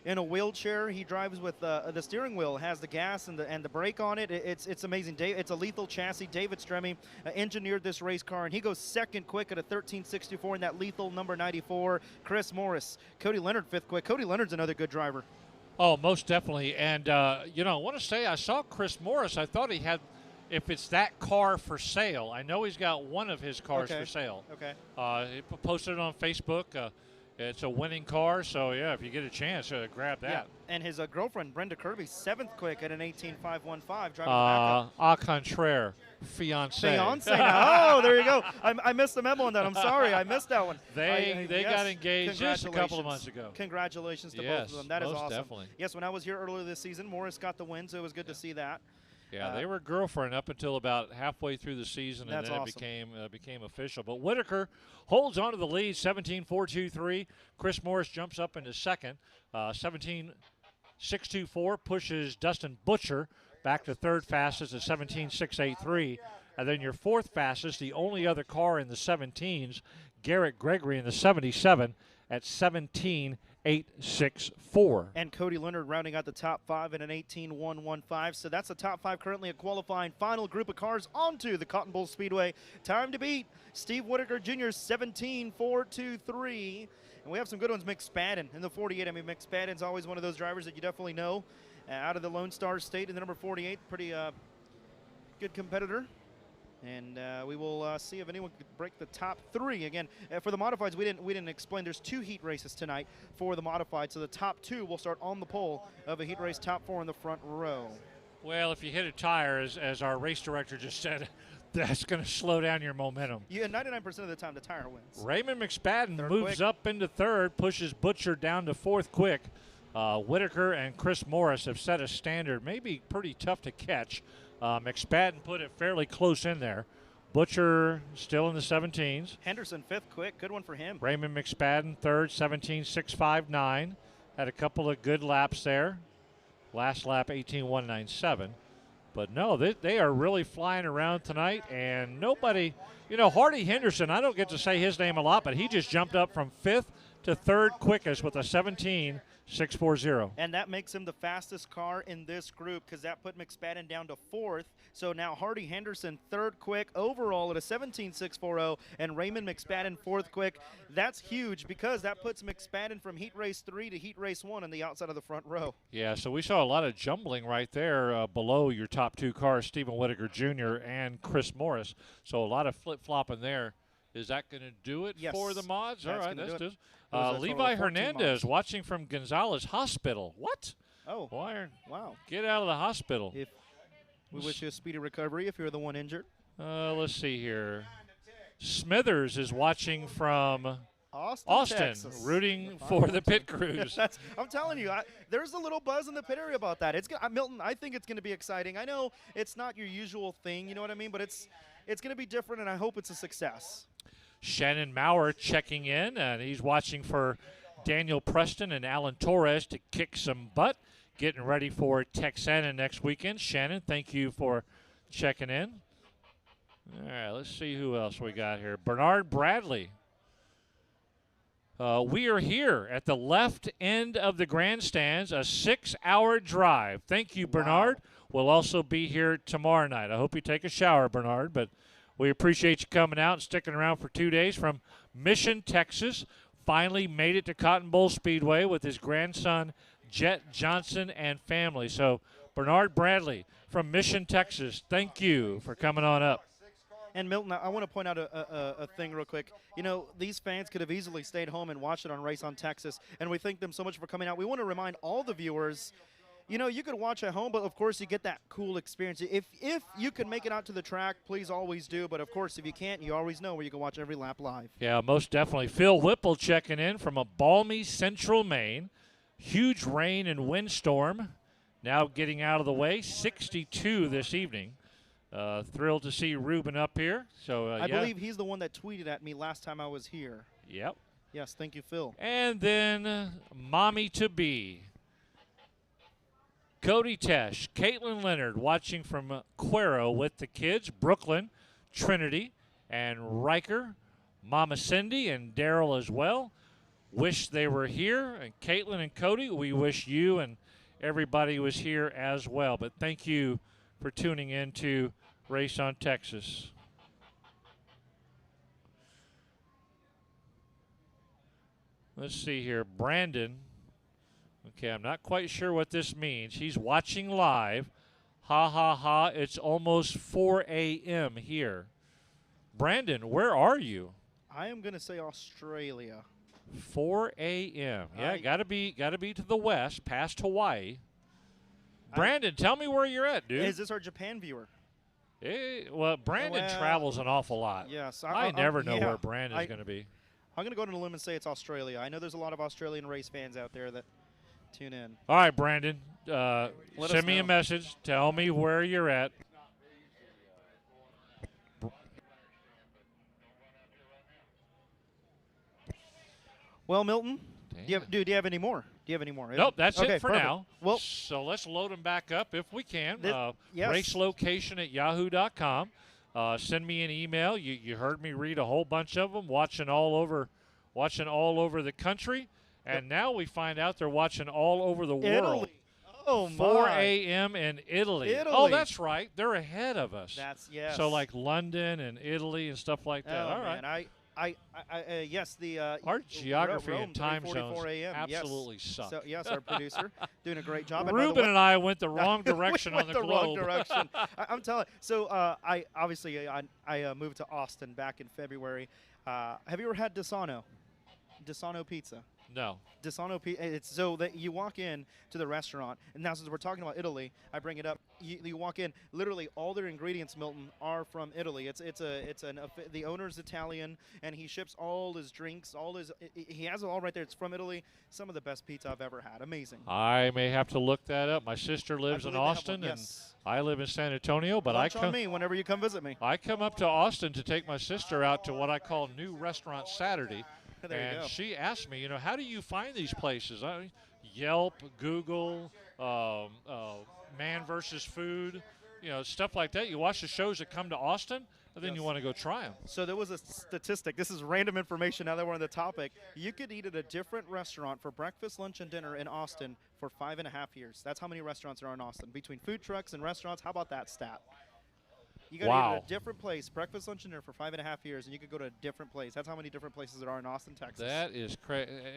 in a wheelchair, he drives with the steering wheel, has the gas and the brake on it. It's amazing. It's a lethal chassis. David Stremme engineered this race car, and he goes 2nd quick at a 13.64 in that lethal number 94. Chris Morris. Cody Leonard 5th quick. Cody Leonard's another good driver. Oh, most definitely. And, you know, I want to say I saw Chris Morris. I thought he had, if it's that car for sale, I know he's got one of his cars for sale. Okay. He posted it on Facebook. It's a winning car, so, yeah, if you get a chance, grab that. Yeah. And his girlfriend, Brenda Kirby, 7th quick at an 18.515. Driving au contraire, fiancé. Fiancé now. Oh, there you go. I missed the memo on that. I'm sorry. I missed that one. They got engaged just a couple of months ago. Congratulations to both of them. That is awesome. Definitely. Yes, when I was here earlier this season, Morris got the win, so it was good to see that. Yeah, they were girlfriend up until about halfway through the season, and then it became official. But Whitaker holds on to the lead, 17.423. Chris Morris jumps up into 2nd, 17.624, pushes Dustin Butcher back to 3rd fastest at 17.683. And then your 4th fastest, the only other car in the 17s, Garrett Gregory in the 77 at 17.864. And Cody Leonard rounding out the top 5 at an 18.115. So that's the top 5 currently a qualifying final group of cars onto the Cotton Bowl Speedway. Time to beat Steve Whitaker Jr. 17.423. And we have some good ones. McSpadden in the 48. I mean, McSpadden's always one of those drivers that you definitely know out of the Lone Star State in the number 48. Pretty good competitor. And we will see if anyone can break the top 3. Again, for the Modifieds, we didn't explain. There's 2 heat races tonight for the Modified. So the top 2 will start on the pole of a heat race, top 4 in the front row. Well, if you hit a tire, as our race director just said, that's going to slow down your momentum. Yeah, 99% of the time, the tire wins. Raymond McSpadden moves up into 3rd, pushes Butcher down to 4th quick. Whitaker and Chris Morris have set a standard, maybe pretty tough to catch. McSpadden put it fairly close in there. Butcher still in the 17s. Henderson, 5th quick. Good one for him. Raymond McSpadden, 3rd, 17.659. Had a couple of good laps there. Last lap, 18.197. But no, they are really flying around tonight, and nobody, Hardy Henderson, I don't get to say his name a lot, but he just jumped up from 5th to 3rd quickest with a 17.640. And that makes him the fastest car in this group because that put McSpadden down to 4th. So now Hardy Henderson 3rd quick overall at a 17.640 and Raymond McSpadden 4th quick. That's huge because that puts McSpadden from heat race 3 to heat race 1 on the outside of the front row. Yeah, so we saw a lot of jumbling right there below your top 2 cars, Stephen Whitaker Jr. and Chris Morris. So a lot of flip-flopping there. Is that going to do it for the mods? All right, let's do it. Levi Hernandez watching from Gonzales Hospital. What? Oh, wow. Get out of the hospital. We wish you a speedy recovery if you're the one injured. Let's see here. Smithers is watching from Austin, Texas. Rooting for the pit crews. I'm telling you, there's a little buzz in the pit area about that. Milton, I think it's going to be exciting. I know it's not your usual thing, you know what I mean? But it's going to be different, and I hope it's a success. Shannon Maurer checking in, and he's watching for Daniel Preston and Alan Torres to kick some butt. Getting ready for Texana next weekend. Shannon, thank you for checking in. All right, let's see who else we got here. Bernard Bradley. We are here at the left end of the grandstands, a 6-hour drive. Thank you, Bernard. Wow. We'll also be here tomorrow night. I hope you take a shower, Bernard, but we appreciate you coming out and sticking around for 2 days from Mission, Texas. Finally made it to Cotton Bowl Speedway with his grandson, Jet Johnson, and family. So Bernard Bradley from Mission, Texas, thank you for coming on up. And Milton, I want to point out a thing real quick. These fans could have easily stayed home and watched it on Race on Texas, and we thank them so much for coming out. We want to remind all the viewers, you could watch at home, but of course you get that cool experience. If you can make it out to the track, please always do. But of course, if you can't, you always know where you can watch every lap live. Yeah, most definitely. Phil Whipple checking in from a balmy central Maine. Huge rain and windstorm. Now getting out of the way. 62 this evening. Thrilled to see Ruben up here. So I believe he's the one that tweeted at me last time I was here. Yep. Yes, thank you, Phil. And then mommy to be. Cody Tesh, Caitlin Leonard watching from Cuero with the kids, Brooklyn, Trinity, and Riker, Mama Cindy, and Daryl as well. Wish they were here. And Caitlin and Cody, we wish you and everybody was here as well. But thank you for tuning in to Race on Texas. Let's see here. Brandon. Okay, I'm not quite sure what this means. He's watching live. Ha, ha, ha. It's almost 4 a.m. here. Brandon, where are you? I am going to say Australia. 4 a.m. Yeah, gotta be to the west, past Hawaii. Brandon, tell me where you're at, dude. Is this our Japan viewer? Well, Brandon travels an awful lot. Yes. I never know where Brandon's going to be. I'm going to go on a limb and say it's Australia. I know there's a lot of Australian race fans out there that tune in. All right, Brandon. Send me a message. Tell me where you're at. Well, Milton, do you have any more? Nope, that's it for perfect. now. Well, so let's load them back up if we can. Yes. Racelocation@yahoo.com. Send me an email. You heard me read a whole bunch of them, watching all over the country, and now we find out they're watching all over the world. Italy. Oh, 4 a.m. in Italy. Oh, that's right. They're ahead of us. Yes. So like London and Italy and stuff like that. All right. Man, yes, our geography Rome, and time zones absolutely suck. So, yes, our producer doing a great job. Ruben and I went the wrong direction on the globe. Wrong direction. I'm telling you. So I moved to Austin back in February. Have you ever had Desano pizza? No. Desano pizza. It's so that you walk in to the restaurant, and now since we're talking about Italy, I bring it up. You walk in, literally all their ingredients, Milton, are from Italy. The owner's Italian, and he ships all his drinks, he has it all right there. It's from Italy. Some of the best pizza I've ever had. Amazing. I may have to look that up. My sister lives in believe they have Austin, one, and yes. I live in San Antonio. But Lunch on me whenever you come visit me. I come up to Austin to take my sister out to what I call New Restaurant Saturday. There you and go. she asked me, how do you find these places? Yelp, Google, Man versus Food, stuff like that. You watch the shows that come to Austin, and then you want to go try them. So there was a statistic. This is random information now that we're on the topic. You could eat at a different restaurant for breakfast, lunch, and dinner in Austin for 5.5 years. That's how many restaurants are in Austin. Between food trucks and restaurants, how about that stat? You got to eat at a different place, breakfast, lunch, and dinner for 5.5 years, and you could go to a different place. That's how many different places there are in Austin, Texas. That is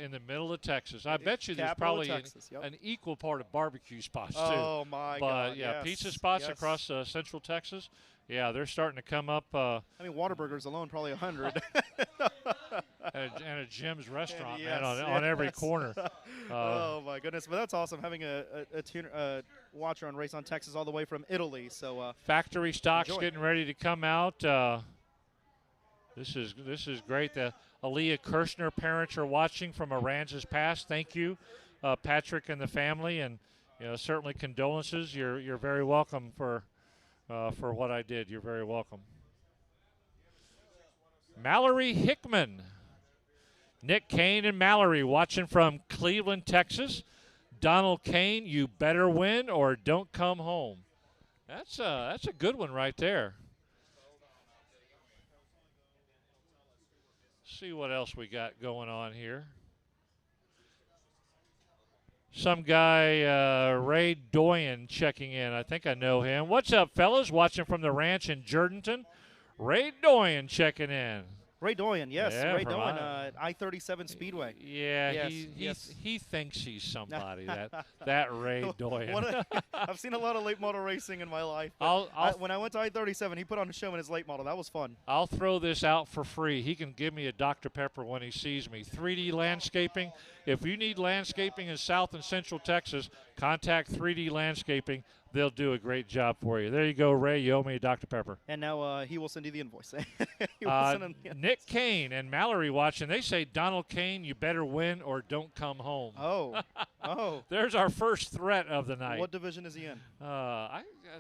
in the middle of Texas. I bet you there's Capital of probably Texas, yep. an equal part of barbecue spots, too. Oh, my God, But, yeah, yes, pizza spots yes. across central Texas, yeah, they're starting to come up. I mean, Whataburgers alone, probably 100. and a Jim's restaurant, Yes, man, on every corner. Oh, my goodness. But that's awesome, having a watcher on Race on Texas all the way from Italy. So Factory stock's enjoy. getting ready to come out. This is great. The Aaliyah Kirshner parents are watching from Aransas Pass. Thank you, Patrick and the family, and certainly condolences. You're very welcome for what I did. You're very welcome. Mallory Hickman, Nick Kane and Mallory watching from Cleveland, Texas. Donald Kane, you better win or don't come home. That's a good one right there. See what else we got going on here. Some guy, Ray Doyen, checking in. I think I know him. What's up, fellas? Watching from the ranch in Jourdanton. Ray Doyen checking in. Ray Doyen, yes. Yeah, Ray from Doyen, I-37 Speedway. Yeah, Yes, he thinks he's somebody. that Ray Doyen. I've seen a lot of late model racing in my life. When I went to I-37, he put on a show in his late model. That was fun. I'll throw this out for free. He can give me a Dr. Pepper when he sees me. 3D Landscaping. If you need landscaping in South and Central Texas, contact 3D Landscaping. They'll do a great job for you. There you go, Ray. You owe me a Dr. Pepper. And now he will send you the invoice. Nick Kane and Mallory watching. They say, Donald Kane, you better win or don't come home. Oh. There's our first threat of the night. What division is he in?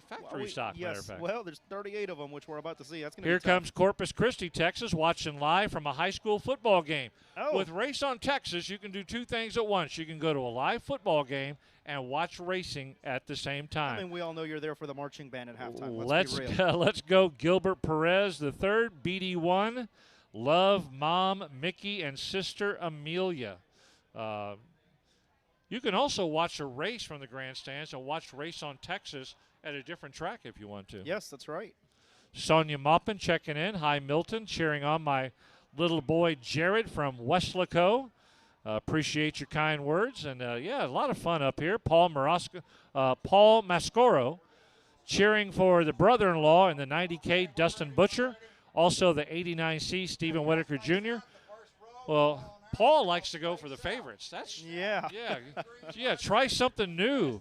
Factory stock, matter of fact. Well, there's 38 of them, which we're about to see. That's gonna Here be tough. comes Corpus Christi, Texas, watching live from a high school football game. Oh. With Race on Texas, you can do two things at once. You can go to a live football game and watch racing at the same time. I mean, we all know you're there for the marching band at halftime. Let's be real. Let's go Gilbert Perez the third, BD1, Love, Mom, Mickey, and Sister Amelia. You can also watch a race from the grandstands and watch Race on Texas at a different track if you want to. Yes, that's right. Sonia Maupin checking in. Hi, Milton, cheering on my little boy Jared from Westlaco. Appreciate your kind words. And, yeah, a lot of fun up here. Paul Mascoro cheering for the brother-in-law in the 90K, Dustin Butcher. Also the 89C, Stephen Whitaker Jr. Well, Paul likes to go for the favorites. Yeah. Try something new.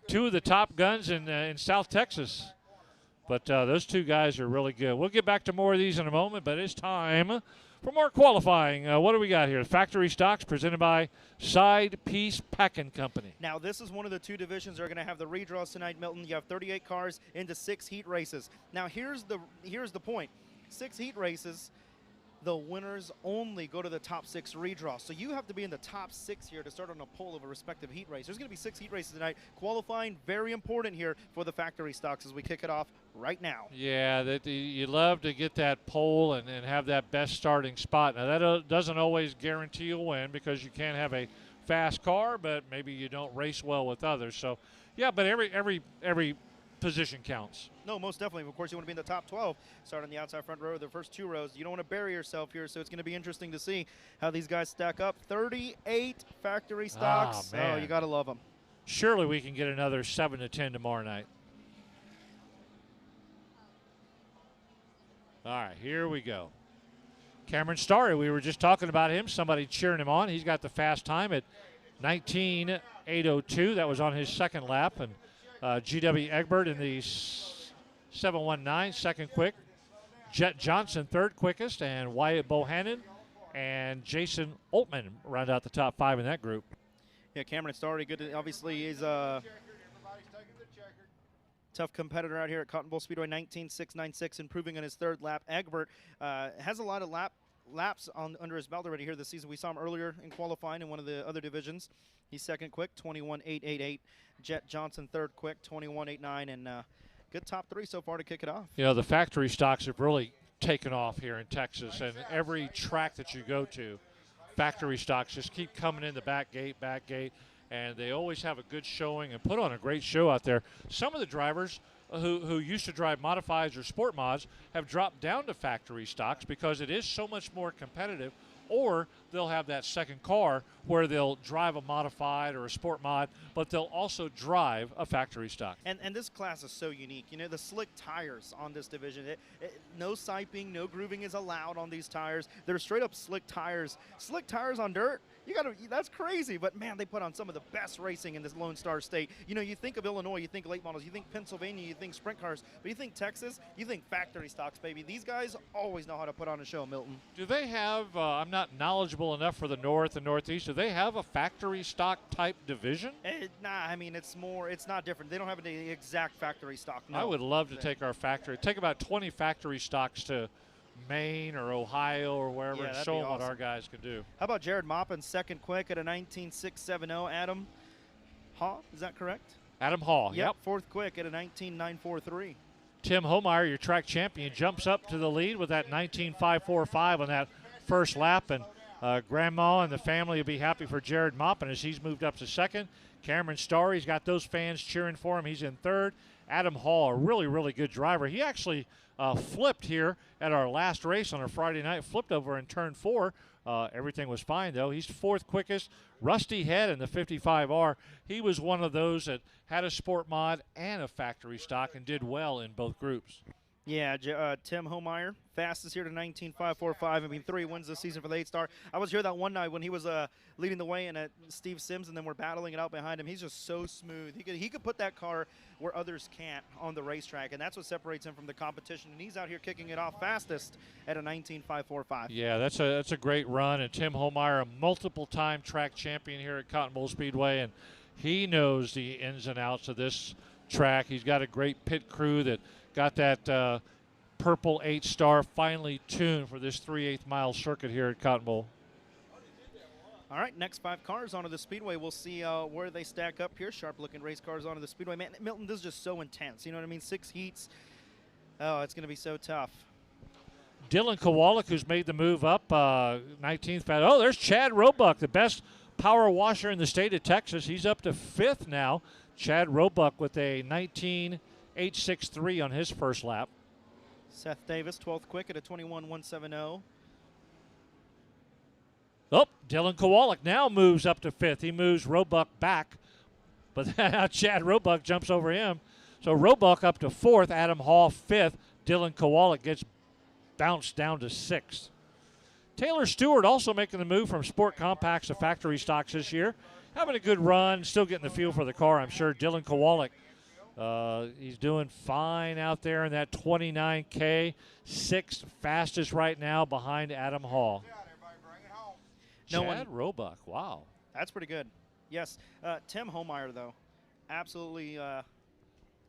Two of the top guns in South Texas. But those two guys are really good. We'll get back to more of these in a moment, but it's time for more qualifying. What do we got here? Factory stocks presented by Side Piece Packing Company. Now, this is one of the two divisions that are going to have the redraws tonight, Milton. You have 38 cars into 6 heat races. Now, here's the point. 6 heat races, the winners only go to the top 6 redraws. So you have to be in the top 6 here to start on a poll of a respective heat race. There's going to be 6 heat races tonight. Qualifying, very important here for the factory stocks as we kick it off right now. Yeah, you love to get that pole and have that best starting spot. Now, that doesn't always guarantee a win because you can't have a fast car, but maybe you don't race well with others. So, yeah, but every position counts. No, most definitely. Of course, you want to be in the top 12. Start on the outside front row, the first 2 rows. You don't want to bury yourself here, so it's going to be interesting to see how these guys stack up. 38 factory stocks. Oh, man. You got to love them. Surely we can get another 7 to 10 tomorrow night. All right, here we go. Cameron Starry, we were just talking about him. Somebody cheering him on. He's got the fast time at 19.802. That was on his second lap. And G.W. Egbert in the 7:19, second quick. Jet Johnson, third quickest. And Wyatt Bohannon and Jason Altman round out the top 5 in that group. Yeah, Cameron Starry, good. Obviously, is a tough competitor out here at Cotton Bowl Speedway. 19.696, improving on his third lap. Egbert has a lot of laps under his belt already here this season. We saw him earlier in qualifying in one of the other divisions. He's second quick, 21.888. Jet Johnson, third quick, 21.89, and good top 3 so far to kick it off. You know, the factory stocks have really taken off here in Texas, and every track that you go to, factory stocks just keep coming in the back gate, and they always have a good showing and put on a great show out there. Some of the drivers who used to drive modifieds or sport mods have dropped down to factory stocks because it is so much more competitive, or they'll have that second car where they'll drive a modified or a sport mod, but they'll also drive a factory stock. And this class is so unique. You know, the slick tires on this division, no siping, no grooving is allowed on these tires. They're straight up slick tires. Slick tires on dirt, that's crazy. But man, they put on some of the best racing in this Lone Star State. You know, you think of Illinois, you think late models, you think Pennsylvania, you think sprint cars, but you think Texas, you think factory stocks, baby. These guys always know how to put on a show, Milton. Do they have, I'm not knowledgeable enough for the North and Northeast, do they have a factory stock type division? Nah, I mean, it's not different. They don't have the exact factory stock. No. I would love to take about 20 factory stocks to Maine or Ohio or wherever and show them what our guys can do. How about Jared Maupin, second quick at a 19.670. Adam Haw, is that correct? Adam Haw, yep. Fourth quick at a 19.943. Tim Homeyer, your track champion, jumps up to the lead with that 19.545 on that first lap, and Grandma and the family will be happy for Jared Maupin as he's moved up to second. Cameron Starry's got those fans cheering for him. He's in third. Adam Hall, a really, really good driver. He actually flipped here at our last race on a Friday night, flipped over in turn 4. Everything was fine, though. He's fourth quickest. Rusty Head in the 55R. He was one of those that had a sport mod and a factory stock and did well in both groups. Yeah, Tim Homeyer, fastest here to 19.545. I mean, 3 wins this season for the 8-star. I was here that one night when he was leading the way, and Steve Sims, and then we're battling it out behind him. He's just so smooth. He could put that car where others can't on the racetrack, and that's what separates him from the competition. And he's out here kicking it off fastest at a 19.545. Yeah, that's a great run. And Tim Homeyer, a multiple-time track champion here at Cotton Bowl Speedway, and he knows the ins and outs of this track. He's got a great pit crew that got that purple 8-star finally tuned for this 3/8 mile circuit here at Cotton Bowl. All right, next 5 cars onto the Speedway. We'll see where they stack up here. Sharp-looking race cars onto the Speedway. Man, Milton, this is just so intense. You know what I mean? 6 heats. Oh, it's going to be so tough. Dylan Kowalik, who's made the move up, 19th. Oh, there's Chad Roebuck, the best power washer in the state of Texas. He's up to 5th now. Chad Roebuck with a 19.863 on his first lap. Seth Davis, 12th quick at a 21.170. Oh, Dylan Kowalik now moves up to 5th. He moves Roebuck back, but now Chad Roebuck jumps over him. So Roebuck up to 4th, Adam Hall 5th. Dylan Kowalik gets bounced down to 6th. Taylor Stewart also making the move from Sport Compacts to factory stocks this year. Having a good run, still getting the feel for the car, I'm sure. Dylan Kowalik, he's doing fine out there in that 29K, 6th fastest right now behind Adam Hall. Chad Roebuck, wow. That's pretty good. Yes, Tim Homeyer, though, absolutely.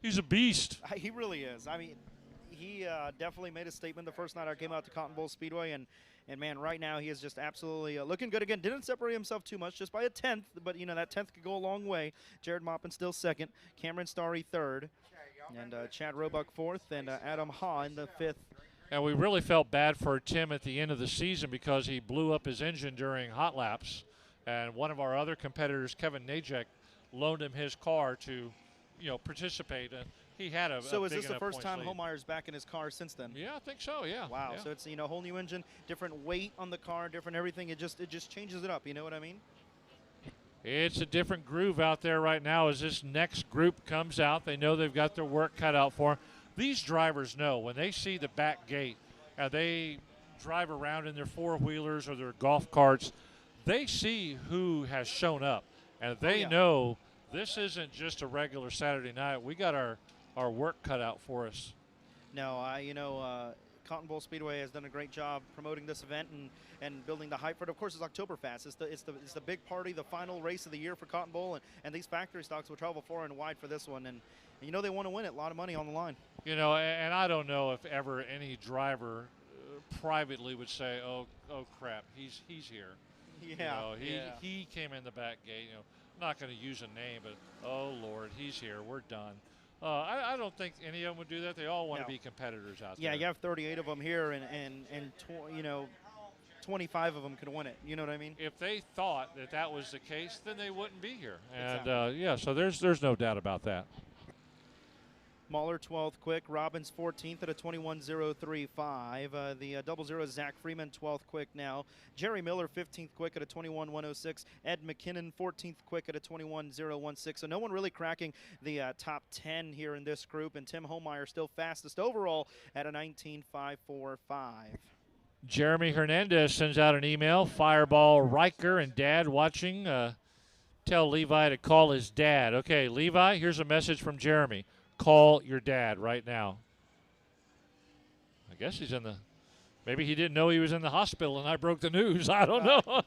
He's a beast. He really is. I mean, he definitely made a statement the first night I came out to Cotton Bowl Speedway, and man, right now he is just absolutely looking good again. Didn't separate himself too much, just by a 10th, but you know that 10th could go a long way. Jared Maupin still 2nd, Cameron Starry 3rd, and Chad Roebuck 4th, and Adam Ha in the 5th. And we really felt bad for Tim at the end of the season because he blew up his engine during hot laps, and one of our other competitors, Kevin Najek, loaned him his car to, participate. And he had a So a is big this the enough first points time lead. Homeyer's back in his car since then? Yeah, I think so. Yeah. Wow. Yeah. So it's a whole new engine, different weight on the car, different everything. It just changes it up. You know what I mean? It's a different groove out there right now as this next group comes out. They know they've got their work cut out for them. These drivers know when they see the back gate, they drive around in their four-wheelers or their golf carts, they see who has shown up, and they know this isn't just a regular Saturday night. We got our work cut out for us. No, Cotton Bowl Speedway has done a great job promoting this event and building the hype for it. Of course, it's OctoberFAST. It's the big party, the final race of the year for Cotton Bowl, and these factory stocks will travel far and wide for this one. And you know they want to win it. A lot of money on the line. You know, and I don't know if ever any driver privately would say, "Oh crap, he's here." Yeah. You know, he came in the back gate. You know, I'm not going to use a name, but oh Lord, he's here. We're done. I don't think any of them would do that. They all want to be competitors out there. Yeah, you have 38 of them here, and 25 of them could win it. You know what I mean? If they thought that was the case, then they wouldn't be here. And Exactly. so there's no doubt about that. Mahler 12th quick, Robbins 14th at a 21.035. The double zero is Zach Freeman 12th quick now. Jerry Miller 15th quick at a 21.106. Ed McKinnon 14th quick at a 21.016. So no one really cracking the top 10 here in this group. And Tim Holmeyer still fastest overall at a 19.545. Jeremy Hernandez sends out an email. Fireball Riker and Dad watching. Tell Levi to call his dad. Okay, Levi, here's a message from Jeremy. Call your dad right now. I guess he's in the, maybe he didn't know he was in the hospital and I broke the news. I don't know.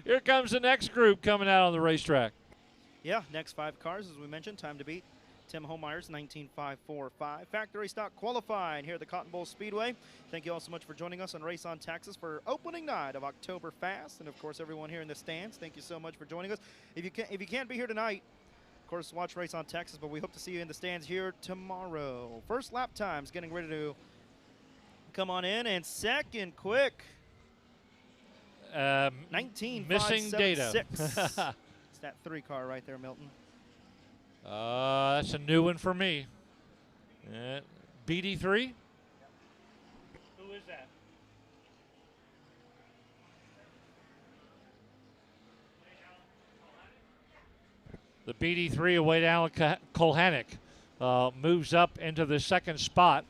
Here comes the next group coming out on the racetrack. Yeah, next 5 cars, as we mentioned, time to beat. Tim Holmeyer's 19.545. Factory stock qualifying here at the Cotton Bowl Speedway. Thank you all so much for joining us on Race on Texas for opening night of OctoberFAST. And, of course, everyone here in the stands, thank you so much for joining us. If you can't be here tonight, of course, watch Race on Texas, but we hope to see you in the stands here tomorrow. First lap times getting ready to come on in, and second quick. 19.576. Missing data. It's that 3 car right there, Milton. That's a new one for me. BD3? Who is that? The BD3 away to Alan Kolhanek moves up into the second spot.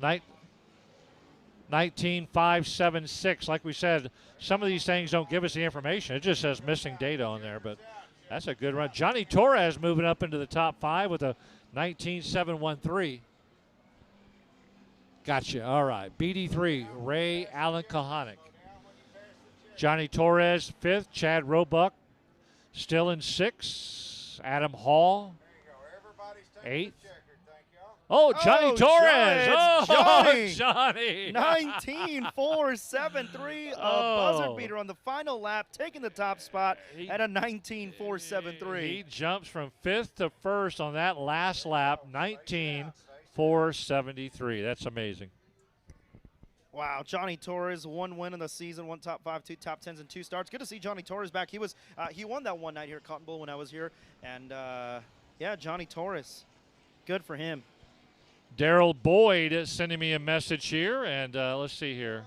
19.576. Like we said, some of these things don't give us the information. It just says missing data on there, but that's a good run. Johnny Torres moving up into the top 5 with a 19.713. Gotcha. All right. BD3, Ray Allen Kolhanek. Johnny Torres 5th. Chad Roebuck still in 6th. Adam Hall, 8th. Oh, Johnny Torres. Johnny. 19.473. A buzzer beater on the final lap, taking the top spot at a 19.473. He jumps from 5th to 1st on that last lap, 19.473. That's amazing. Wow, Johnny Torres, 1 win in the season, 1 top 5, 2 top 10s, and 2 starts. Good to see Johnny Torres back. He was he won that one night here at Cotton Bowl when I was here, and yeah, Johnny Torres, good for him. Daryl Boyd is sending me a message here, and let's see here.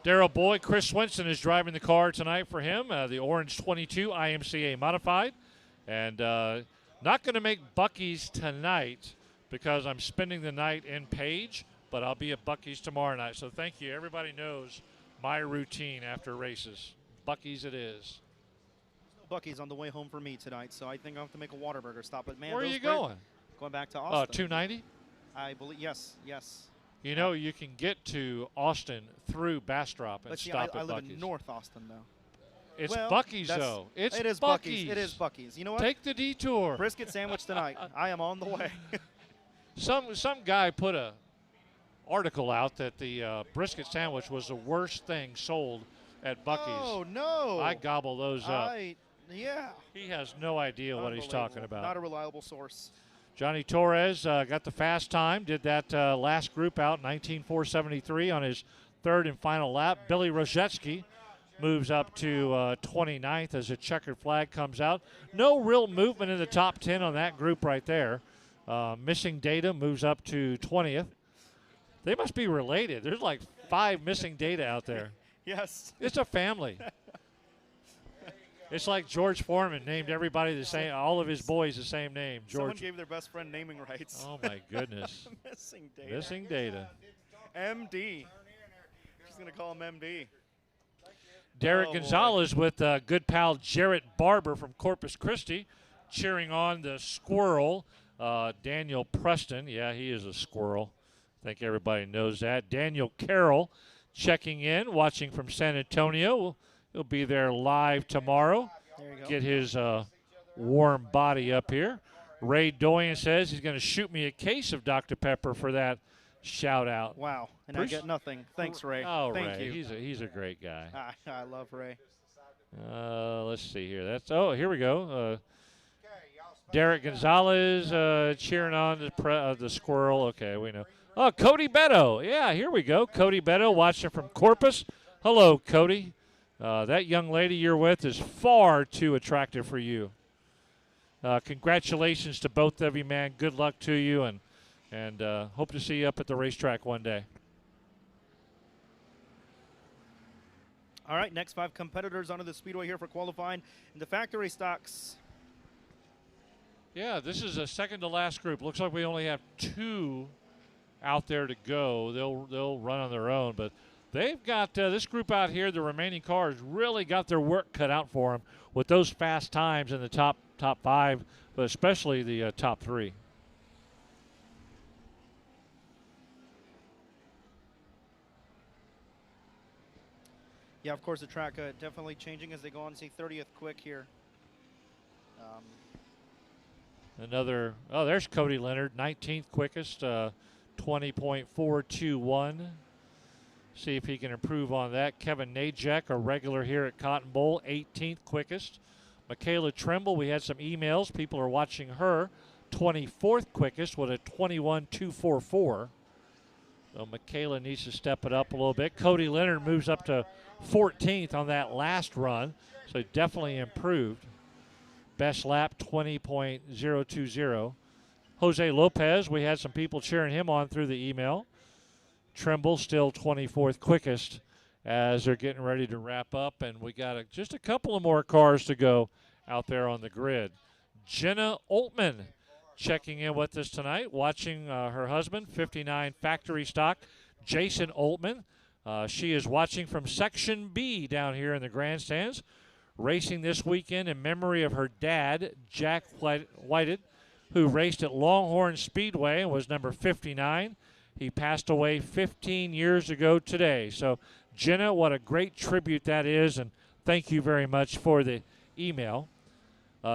Daryl Boyd, Chris Swenson is driving the car tonight for him, the Orange 22 IMCA Modified, and not going to make Buc-ee's tonight because I'm spending the night in Page. But I'll be at Buc-ee's tomorrow night. So thank you. Everybody knows my routine after races. Buc-ee's it is. Buc-ee's on the way home for me tonight, so I think I'll have to make a Whataburger stop. But man, where are you going? Going back to Austin. 290? I believe, yes. You know, you can get to Austin through Bastrop and But see, stop I at live Buc-ee's. in North Austin, though. It's well, Buc-ee's, though. It is Buc-ee's. It is Buc-ee's. You know what? Take the detour. Brisket sandwich tonight. I am on the way. Some guy put a article out that the brisket sandwich was the worst thing sold at Buc-ee's. Oh, no. I gobble those up. Yeah. He has no idea what he's talking about. Not a reliable source. Johnny Torres got the fast time, did that last group out, 19.473 on his 3rd and final lap. Billy Rozetsky moves up to 29th as a checkered flag comes out. No real movement in the top 10 on that group right there. Missing data moves up to 20th. They must be related. There's like 5 missing data out there. Yes. It's a family. It's like George Foreman named everybody the same, all of his boys the same name. George. Someone gave their best friend naming rights. Oh, my goodness. Missing data. Missing data. MD. He's going to call him MD. Derek Oh, boy. Gonzalez with good pal Jarrett Barber from Corpus Christi cheering on the squirrel. Daniel Preston, yeah, he is a squirrel. I think everybody knows that. Daniel Carroll checking in, watching from San Antonio. He'll be there live tomorrow. There you go. Get his warm body up here. Ray Doyen says he's going to shoot me a case of Dr. Pepper for that shout out. Wow. And Bruce? I get nothing. Thanks, Ray. Oh, Thank Ray, you. he's a great guy. I love Ray. Let's see here. Here we go. Derek Gonzalez cheering on the squirrel. Okay, we know. Oh, Cody Beto. Yeah, here we go. Cody Beto watching from Corpus. Hello, Cody. That young lady you're with is far too attractive for you. Congratulations to both of you, man. Good luck to you, and hope to see you up at the racetrack one day. All right, next 5 competitors onto the Speedway here for qualifying in the factory stocks. Yeah, this is a second to last group. Looks like we only have 2 out there to go. They'll run on their own, but they've got this group out here. The remaining cars really got their work cut out for them with those fast times in the top 5, but especially the top 3. Yeah, of course, the track definitely changing as they go on to see 30th quick here. There's Cody Leonard, 19th quickest, 20.421. See if he can improve on that. Kevin Najek, a regular here at Cotton Bowl, 18th quickest. Michaela Trimble, we had some emails. People are watching her, 24th quickest with a 21.244. So Michaela needs to step it up a little bit. Cody Leonard moves up to 14th on that last run, so definitely improved. Best lap, 20.020. Jose Lopez, we had some people cheering him on through the email. Trimble still 24th quickest as they're getting ready to wrap up, and we got just a couple of more cars to go out there on the grid. Jenna Oltman checking in with us tonight, watching her husband, 59 factory stock, Jason Oltman. She is watching from Section B down here in the grandstands, racing this weekend in memory of her dad, Jack Whited, who raced at Longhorn Speedway and was number 59. He passed away 15 years ago today. So, Jenna, what a great tribute that is, and thank you very much for the email.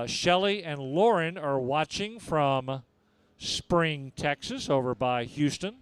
Shelly and Lauren are watching from Spring, Texas, over by Houston.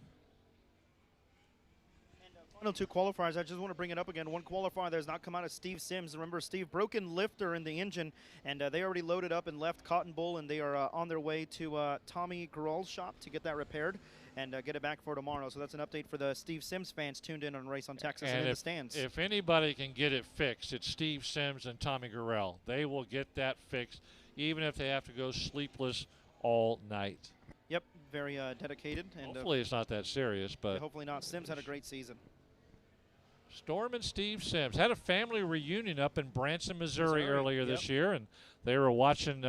Final 2 qualifiers, I just want to bring it up again. One qualifier that has not come out is Steve Sims. Remember, Steve, broken lifter in the engine, and they already loaded up and left Cotton Bowl, and they are on their way to Tommy Garrell's shop to get that repaired and get it back for tomorrow. So that's an update for the Steve Sims fans tuned in on Race on Texas and in the stands. If anybody can get it fixed, it's Steve Sims and Tommy Garrell. They will get that fixed, even if they have to go sleepless all night. Yep, very dedicated. And hopefully it's not that serious, but yeah, hopefully not. Sims had a great season. Storm and Steve Sims had a family reunion up in Branson, Missouri earlier this year, and they were watching.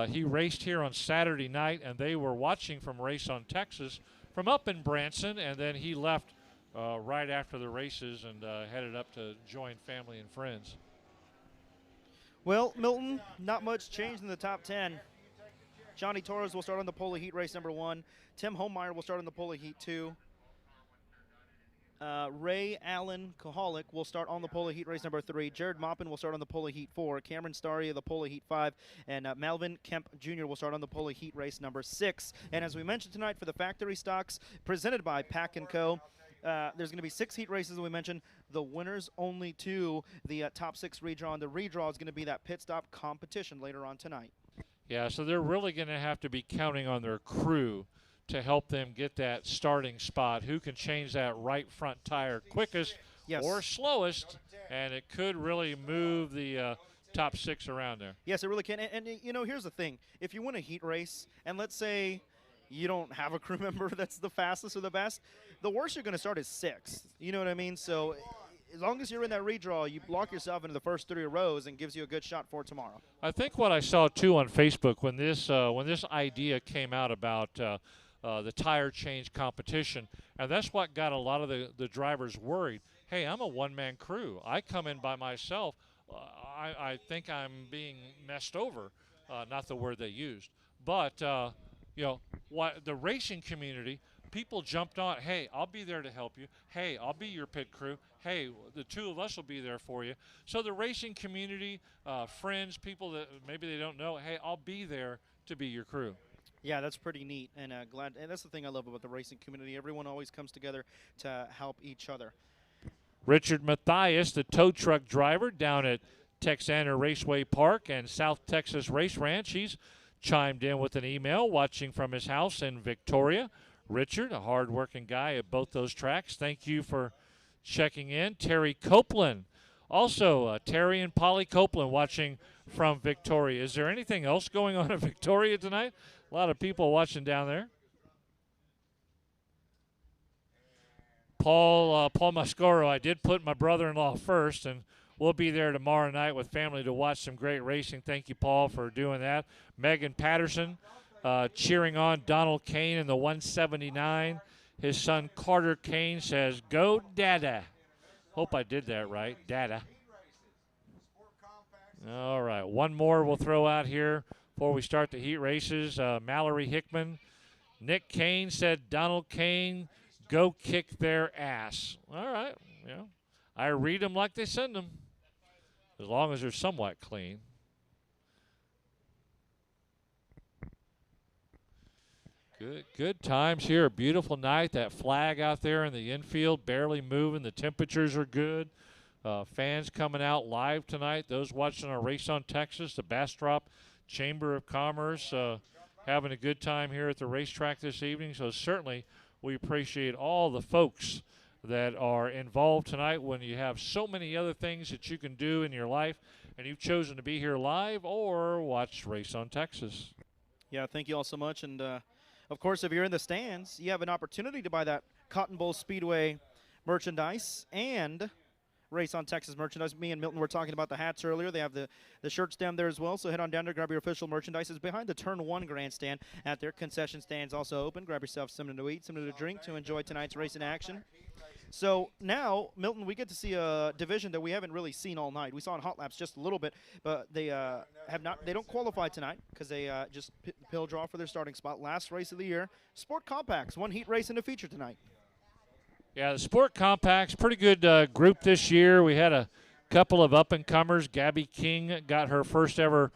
He raced here on Saturday night, and they were watching from Race on Texas from up in Branson, and then he left right after the races and headed up to join family and friends. Well, Milton, not much changed in the top 10. Johnny Torres will start on the pole of heat race number 1. Tim Holmeyer will start on the pole of heat 2. Ray Allen Kohalik will start on the pole of heat race number 3. Jared Maupin will start on the pole of heat 4. Cameron Starry the pole of heat 5. And Malvin Kemp Jr. will start on the pole of heat race number 6. And as we mentioned tonight for the factory stocks presented by Pack & Co., there's going to be 6 heat races, as we mentioned. The winners only 2. The top 6 redraw. And the redraw is going to be that pit stop competition later on tonight. Yeah, so they're really going to have to be counting on their crew to help them get that starting spot. Who can change that right front tire quickest or slowest, and it could really move the top 6 around there. Yes, it really can. And you know, here's the thing. If you win a heat race, and let's say you don't have a crew member that's the fastest or the best, the worst you're going to start is 6th. You know what I mean? So as long as you're in that redraw, you block yourself into the first 3 rows and gives you a good shot for tomorrow. I think what I saw, too, on Facebook when this idea came out about the tire change competition, and that's what got a lot of the drivers worried. hey, I'm a one-man crew. I come in by myself. I think I'm being messed over. Not the word they used. But, what the racing community, people jumped on, hey, I'll be there to help you. Hey, I'll be your pit crew. Hey, the two of us will be there for you. So the racing community, friends, people that maybe they don't know, hey, I'll be there to be your crew. Yeah, that's pretty neat, and glad. And that's the thing I love about the racing community. Everyone always comes together to help each other. Richard Mathias, the tow truck driver down at Texana Raceway Park and South Texas Race Ranch, he's chimed in with an email watching from his house in Victoria. Richard, a hard-working guy at both those tracks, thank you for checking in. Terry Copeland, also Terry and Polly Copeland watching from Victoria. Is there anything else going on in Victoria tonight? A lot of people watching down there. Paul Mascaro, I did put my brother-in-law first, and we'll be there tomorrow night with family to watch some great racing. Thank you, Paul, for doing that. Megan Patterson cheering on Donald Kane in the 179. His son Carter Kane says, "Go Dada." Hope I did that right, Dada. All right, one more we'll throw out here before we start the heat races. Mallory Hickman. Nick Kane said, "Donald Kane, go kick their ass." All right, I read them like they send them, as long as they're somewhat clean. Good times here. A beautiful night. That flag out there in the infield barely moving. The temperatures are good. Fans coming out live tonight. Those watching our Race on Texas, the Bastrop Chamber of Commerce, having a good time here at the racetrack this evening. So certainly we appreciate all the folks that are involved tonight when you have so many other things that you can do in your life and you've chosen to be here live or watch Race on Texas. Yeah, thank you all so much. And, of course, if you're in the stands, you have an opportunity to buy that Cotton Bowl Speedway merchandise and Race on Texas merchandise. Me and Milton were talking about the hats earlier. They have the shirts down there as well, so head on down there, grab your official merchandise. It's behind the Turn 1 grandstand at their concession stands also open. Grab yourself something to eat, something to drink to enjoy tonight's race in action. So now, Milton, we get to see a division that we haven't really seen all night. We saw in Hot Laps just a little bit, but they they don't qualify tonight because they just pill draw for their starting spot. Last race of the year, Sport Compacts, one heat race and a feature tonight. Yeah, the Sport Compacts, pretty good group this year. We had a couple of up-and-comers. Gabby King got her first ever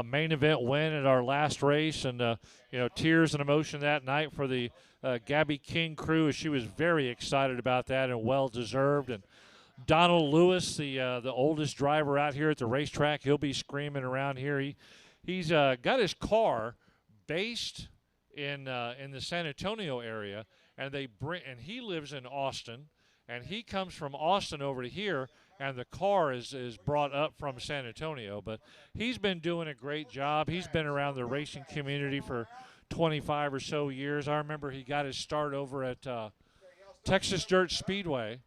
main event win at our last race, and tears and emotion that night for the Gabby King crew, as she was very excited about that and well-deserved. And Donald Lewis, the oldest driver out here at the racetrack, he'll be screaming around here. He's got his car based in the San Antonio area, and he lives in Austin, and he comes from Austin over to here, and the car is brought up from San Antonio. But he's been doing a great job. He's been around the racing community for 25 or so years. I remember he got his start over at Texas Dirt Speedway,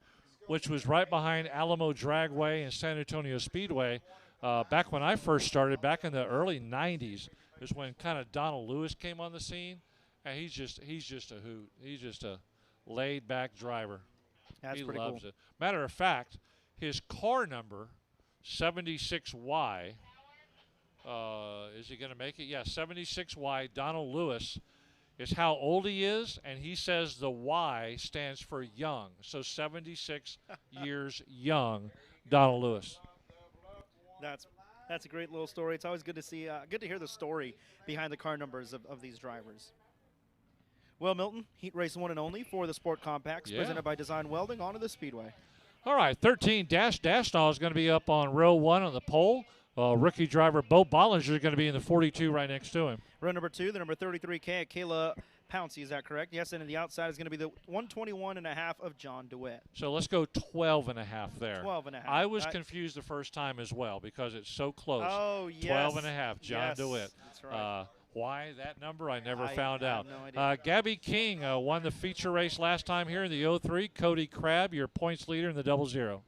which was right behind Alamo Dragway and San Antonio Speedway. Back when I first started, back in the early 90s, is when kind of Donald Lewis came on the scene. And he's just a hoot. He's just a laid-back driver. That's he pretty loves cool. it. Matter of fact, his car number, 76Y, is he going to make it? Yeah, 76Y, Donald Lewis, is how old he is, and he says the Y stands for young. So 76 years young, Donald Lewis. That's a great little story. It's always good to see, good to hear the story behind the car numbers of these drivers. Well, Milton, heat race one and only for the Sport Compacts, presented by Design Welding, onto the Speedway. All right, 13 Dashnall is going to be up on row 1 on the pole. Rookie driver Bo Bollinger is going to be in the 42 right next to him. Row number 2, the number 33, Kayla Pouncey, is that correct? Yes, and in the outside is going to be the 121.5 of John DeWitt. So let's go 12.5 there. 12.5. I was confused the first time as well because it's so close. Oh, yes. 12.5, John DeWitt. That's right. Why that number, I never found out. No idea. Gabby King won the feature race last time here in the 03. Cody Crabb, your points leader in the 00.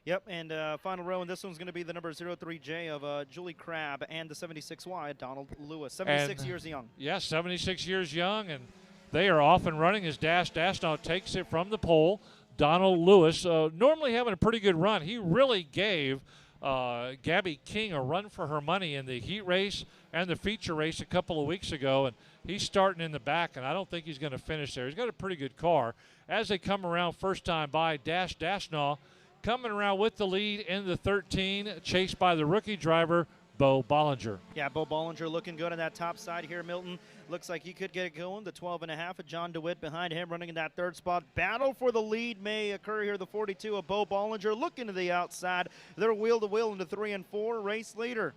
Yep, and final row, and this one's going to be the number 03J of Julie Crabb and the 76Y, Donald Lewis, 76 years young. Yeah, 76 years young, and they are off and running as Dashnall takes it from the pole. Donald Lewis, normally having a pretty good run. He really gave Gabby King a run for her money in the heat race and the feature race a couple of weeks ago, and he's starting in the back, and I don't think he's going to finish there. He's got a pretty good car. As they come around first time by, Dash Dashnaw coming around with the lead in the 13, chased by the rookie driver, Bo Bollinger. Yeah, Bo Bollinger looking good on that top side here, Milton. Looks like he could get it going. The 12.5 of John DeWitt behind him, running in that third spot. Battle for the lead may occur here. The 42 of Bo Bollinger looking to the outside. They're wheel to wheel into 3 and 4. Race leader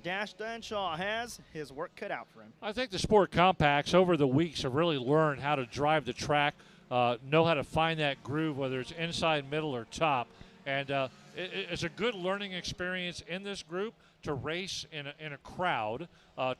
Dash Danshaw has his work cut out for him. I think the Sport Compacts over the weeks have really learned how to drive the track, know how to find that groove, whether it's inside, middle, or top. And it's a good learning experience in this group to race in a crowd,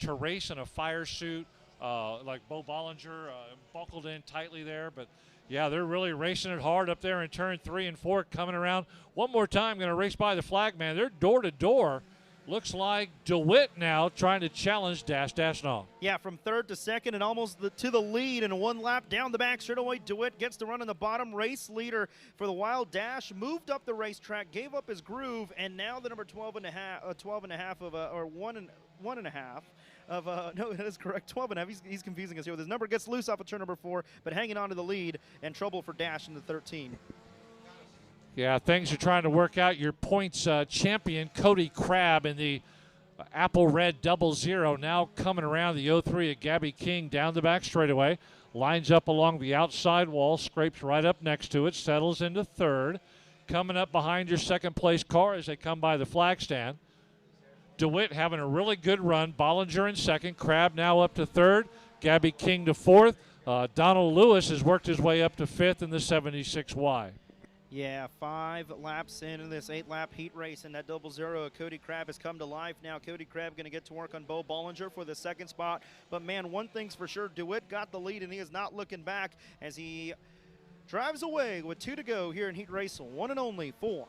to race in a fire suit like Bo Bollinger, buckled in tightly there. But, yeah, they're really racing it hard up there in turn 3 and 4, coming around. One more time, going to race by the flag man. They're door-to-door. Looks like DeWitt now trying to challenge Dash Dashnaw. Yeah, from third to second and almost to the lead in one lap down the back straightaway. DeWitt gets to run in the bottom. Race leader for the Wild Dash moved up the racetrack, gave up his groove, and now the number 12 and a half of or 1.5 of no, that is correct, 12 and a half. He's confusing us here with his number. Gets loose off of turn number 4, but hanging on to the lead, and trouble for Dash in the 13. Yeah, things are trying to work out. Your points champion, Cody Crabb, in the Apple Red 00, now coming around the 03 of Gabby King down the back straightaway. Lines up along the outside wall, scrapes right up next to it, settles into third. Coming up behind your second place car as they come by the flag stand. DeWitt having a really good run. Bollinger in second. Crabb now up to third. Gabby King to fourth. Donald Lewis has worked his way up to fifth in the 76Y. Yeah, 5 laps in this 8-lap heat race, and that 00 Cody Crabb has come to life now. Cody Crabb going to get to work on Bo Bollinger for the second spot. But, man, one thing's for sure, DeWitt got the lead, and he is not looking back as he drives away with 2 to go here in heat race 1 and only 4.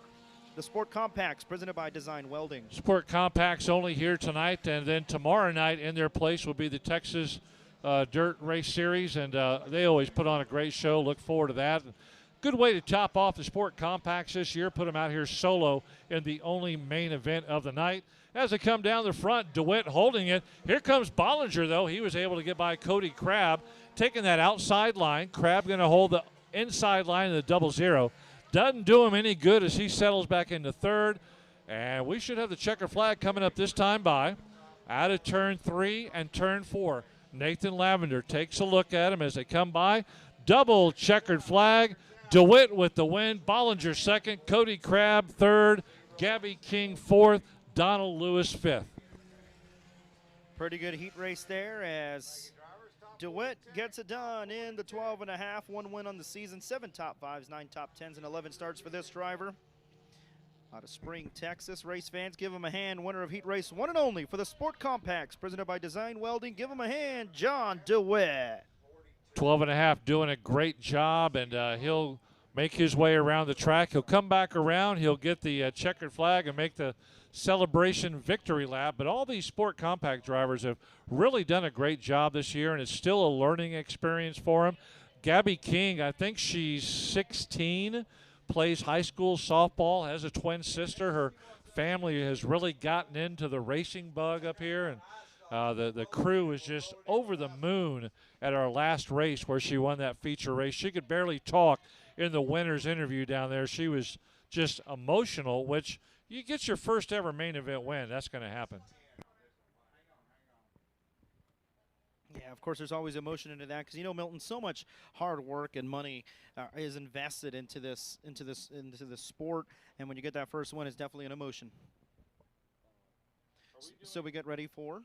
The Sport Compacts, presented by Design Welding. Sport Compacts only here tonight, and then tomorrow night in their place will be the Texas Dirt Race Series, and they always put on a great show. Look forward to that. Good way to top off the Sport Compacts this year. Put them out here solo in the only main event of the night. As they come down the front, DeWitt holding it. Here comes Bollinger, though. He was able to get by Cody Crabb, taking that outside line. Crabb going to hold the inside line of the 00. Doesn't do him any good as he settles back into third. And we should have the checker flag coming up this time by. Out of turn 3 and turn 4. Nathan Lavender takes a look at him as they come by. Double checkered flag. DeWitt with the win. Bollinger second. Cody Crabb third. Gabby King fourth. Donald Lewis fifth. Pretty good heat race there as DeWitt gets it done in the 12.5. 1 win on the season. 7 top 5s, 9 top 10s, and 11 starts for this driver. Out of Spring, Texas. Race fans, give him a hand. Winner of heat race 1 and only for the Sport Compacts, presented by Design Welding. Give him a hand, John DeWitt. 12.5 doing a great job, and he'll make his way around the track. He'll come back around. He'll get the checkered flag and make the celebration victory lap. But all these Sport Compact drivers have really done a great job this year, and it's still a learning experience for them. Gabby King, I think she's 16, plays high school softball, has a twin sister. Her family has really gotten into the racing bug up here, and the crew was just over the moon at our last race where she won that feature race. She could barely talk in the winner's interview down there. She was just emotional, which you get your first ever main event win. That's going to happen. Yeah, of course, there's always emotion into that because, you know, Milton, so much hard work and money is invested into this sport, and when you get that first win, it's definitely an emotion. So we get ready for.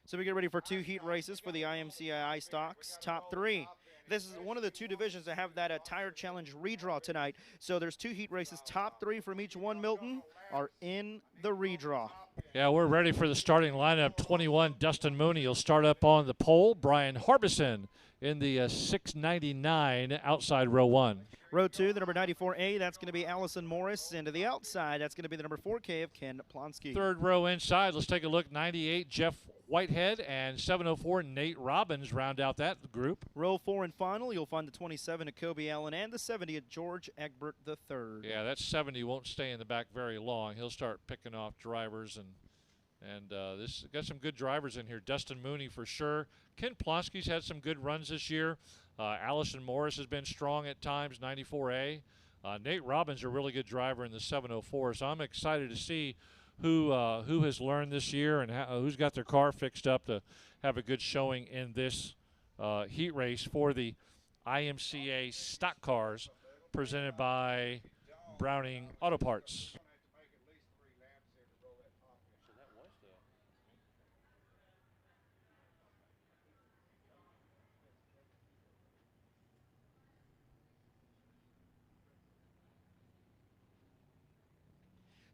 So we get ready for 2 heat races for the IMCII stocks. Top 3. This is one of the 2 divisions that have that Tire Challenge redraw tonight. So there's 2 heat races. Top 3 from each one, Milton, are in the redraw. Yeah, we're ready for the starting lineup. 21, Dustin Mooney will start up on the pole. Brian Harbison in the 699 outside row 1. Row 2, the number 94A, that's going to be Allison Morris. And to the outside, that's going to be the number 4K of Ken Plonsky. Third row inside, let's take a look. 98, Jeff Whitehead and 704 Nate Robbins round out that group. Row 4 and final, you'll find the 27 at Kobe Allen and the 70 at George Egbert III. Yeah, that 70 won't stay in the back very long. He'll start picking off drivers, and this got some good drivers in here. Dustin Mooney for sure. Ken Plonsky's had some good runs this year. Allison Morris has been strong at times, 94A. Nate Robbins, a really good driver in the 704, so I'm excited to see who has learned this year and who's got their car fixed up to have a good showing in this heat race for the IMCA stock cars presented by Browning Auto Parts.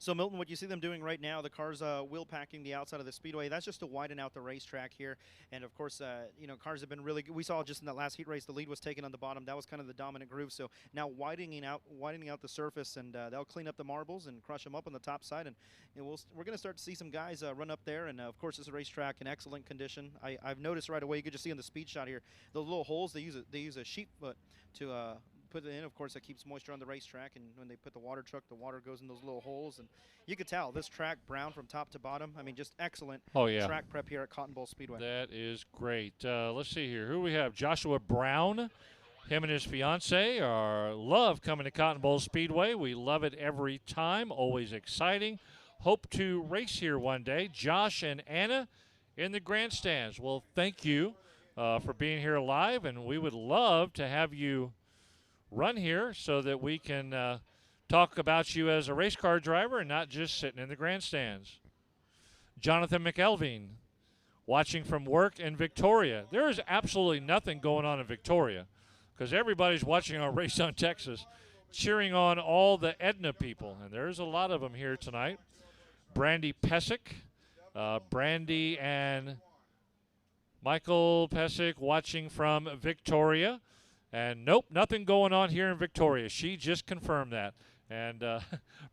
So, Milton, what you see them doing right now, the cars wheel packing the outside of the Speedway. That's just to widen out the racetrack here. And, of course, cars have been really good. We saw just in that last heat race, the lead was taken on the bottom. That was kind of the dominant groove. So now widening out the surface, and they'll clean up the marbles and crush them up on the top side. And we're going to start to see some guys run up there. And, of course, it's a racetrack in excellent condition. I've noticed right away, you could just see on the speed shot here, those little holes, they use a sheep foot to put it in. Of course, that keeps moisture on the racetrack, and when they put the water truck, the water goes in those little holes, and you could tell this track brown from top to bottom. I mean, just excellent track prep here at Cotton Bowl Speedway. That is great. Let's see here. Who we have? Joshua Brown. Him and his fiance love coming to Cotton Bowl Speedway. We love it every time. Always exciting. Hope to race here one day. Josh and Anna in the grandstands. Well, thank you for being here live, and we would love to have you run here so that we can talk about you as a race car driver and not just sitting in the grandstands. Jonathan McElveen watching from work in Victoria. There is absolutely nothing going on in Victoria because everybody's watching our Race on Texas, cheering on all the Edna people, and there's a lot of them here tonight. Brandy Pesic, Brandy and Michael Pesic watching from Victoria. And nope, nothing going on here in Victoria. She just confirmed that. And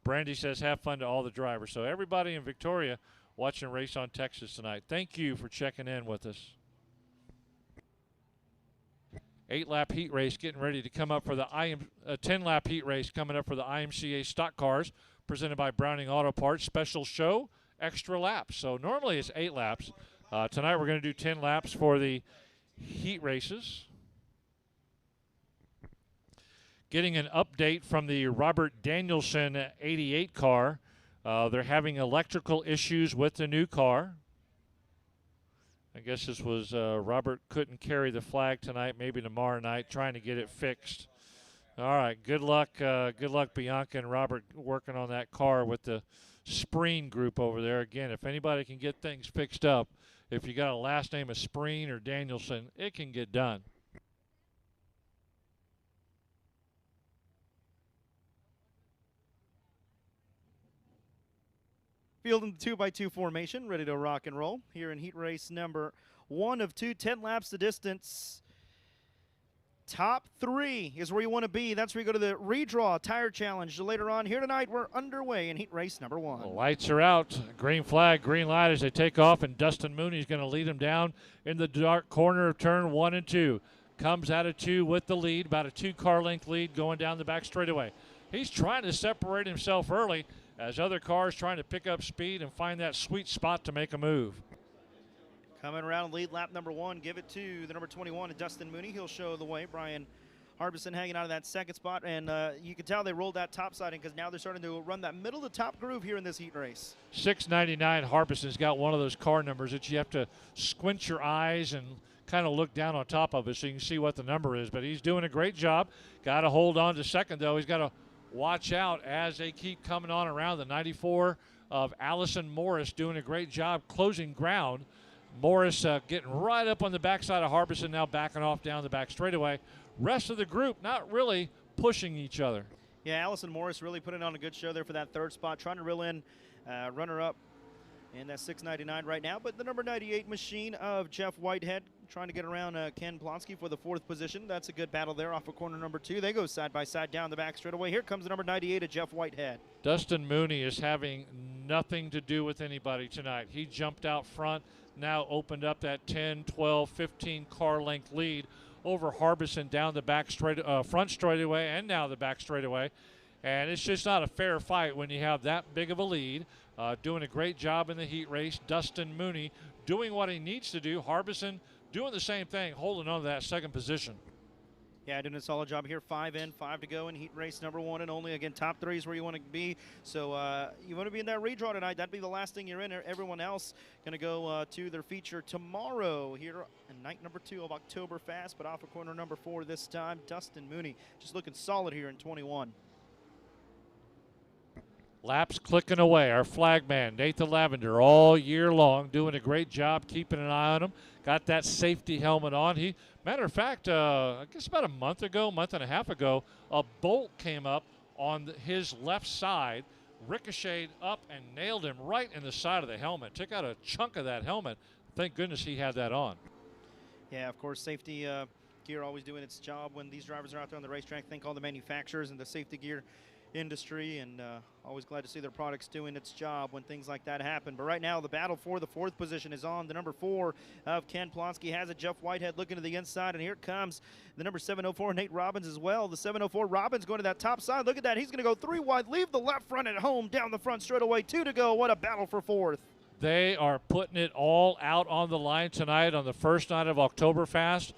Brandy says have fun to all the drivers. So everybody in Victoria watching Race on Texas tonight, thank you for checking in with us. 8-lap heat race getting ready to come up for the 10-lap heat race coming up for the IMCA stock cars presented by Browning Auto Parts. Special show, extra laps. So normally it's 8 laps. Tonight we're going to do 10 laps for the heat races. Getting an update from the Robert Danielson 88 car. They're having electrical issues with the new car. I guess this was Robert couldn't carry the flag tonight, maybe tomorrow night, trying to get it fixed. All right, good luck, Bianca and Robert working on that car with the Spreen group over there. Again, if anybody can get things fixed up, if you got a last name of Spreen or Danielson, it can get done. Fielding the 2x2 formation, ready to rock and roll here in heat race number 1 of 2, 10 laps the distance. Top 3 is where you want to be. That's where you go to the redraw tire challenge. Later on here tonight, we're underway in heat race number 1. The lights are out. Green flag, green light as they take off, and Dustin Mooney is going to lead them down in the dark corner of turn 1 and 2. Comes out of 2 with the lead, about a 2-car length lead going down the back straightaway. He's trying to separate himself early as other cars trying to pick up speed and find that sweet spot to make a move. Coming around lead lap number 1, give it to the number 21, Dustin Mooney. He'll show the way. Brian Harbison hanging out of that second spot, and you can tell they rolled that top siding because now they're starting to run that middle to top groove here in this heat race. 699 Harbison's got one of those car numbers that you have to squint your eyes and kind of look down on top of it so you can see what the number is, but he's doing a great job. Got to hold on to second, though. He's got to watch out as they keep coming on around. The 94 of Allison Morris doing a great job closing ground. Morris getting right up on the backside of Harbison, now backing off down the back straightaway. Rest of the group not really pushing each other. Yeah, Allison Morris really putting on a good show there for that third spot, trying to reel in runner-up And that's 699 right now. But the number 98 machine of Jeff Whitehead trying to get around Ken Plonsky for the 4th position. That's a good battle there off of corner number 2. They go side by side down the back straightaway. Here comes the number 98 of Jeff Whitehead. Dustin Mooney is having nothing to do with anybody tonight. He jumped out front, now opened up that 10, 12, 15 car length lead over Harbison down the back front straightaway and now the back straightaway. And it's just not a fair fight when you have that big of a lead. Doing a great job in the heat race. Dustin Mooney doing what he needs to do. Harbison doing the same thing, holding on to that 2nd position. Yeah, doing a solid job here. 5 in, 5 to go in heat race number 1 and only. Again, top 3 is where you want to be. So you want to be in that redraw tonight. That'd be the last thing you're in. Everyone else going to go to their feature tomorrow here in night number 2 of OctoberFAST, but off of corner number 4 this time. Dustin Mooney just looking solid here in 21. Laps clicking away. Our flag man, Nathan Lavender, all year long doing a great job keeping an eye on him. Got that safety helmet on. Matter of fact, I guess about a month and a half ago, a bolt came up on his left side, ricocheted up and nailed him right in the side of the helmet. Took out a chunk of that helmet. Thank goodness he had that on. Yeah, of course, safety gear always doing its job when these drivers are out there on the racetrack. Thank all the manufacturers and the safety gear industry, and always glad to see their products doing its job when things like that happen. But right now the battle for the 4th position is on. The number 4 of Ken Plonsky has it. Jeff Whitehead looking to the inside, and here comes the number 704 Nate Robbins as well. The 704 Robbins going to that top side. Look at that, he's going to go 3 wide, leave the left front at home, down the front straightaway, 2 to go. What a battle for 4th. They are putting it all out on the line tonight on the first night of OctoberFAST,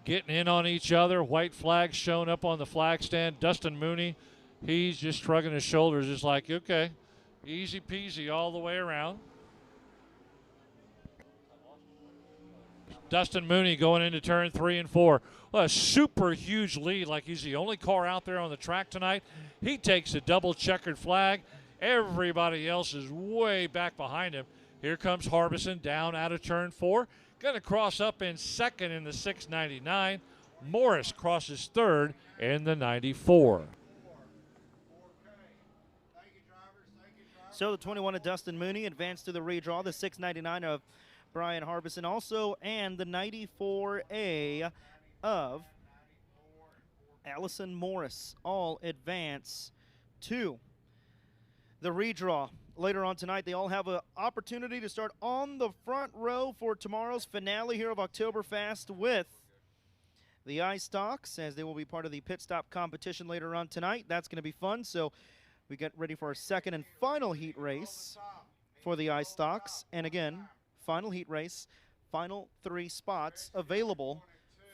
getting in on each other. White flags showing up on the flag stand. Dustin Mooney, he's just shrugging his shoulders, just like, okay, easy peasy all the way around. Dustin Mooney going into turn 3 and 4. Well, a super huge lead, like he's the only car out there on the track tonight. He takes a double checkered flag. Everybody else is way back behind him. Here comes Harbison down out of turn 4. Going to cross up in 2nd in the 699. Morris crosses 3rd in the 94. So the 21 of Dustin Mooney advanced to the redraw. The 699 of Brian Harbison also, and the 94A of Allison Morris all advance to the redraw. Later on tonight, they all have an opportunity to start on the front row for tomorrow's finale here of OctoberFAST with the iStocks, as they will be part of the pit stop competition later on tonight. That's going to be fun. So we get ready for our 2nd and final heat race for the iStocks. And again, final heat race, final 3 spots available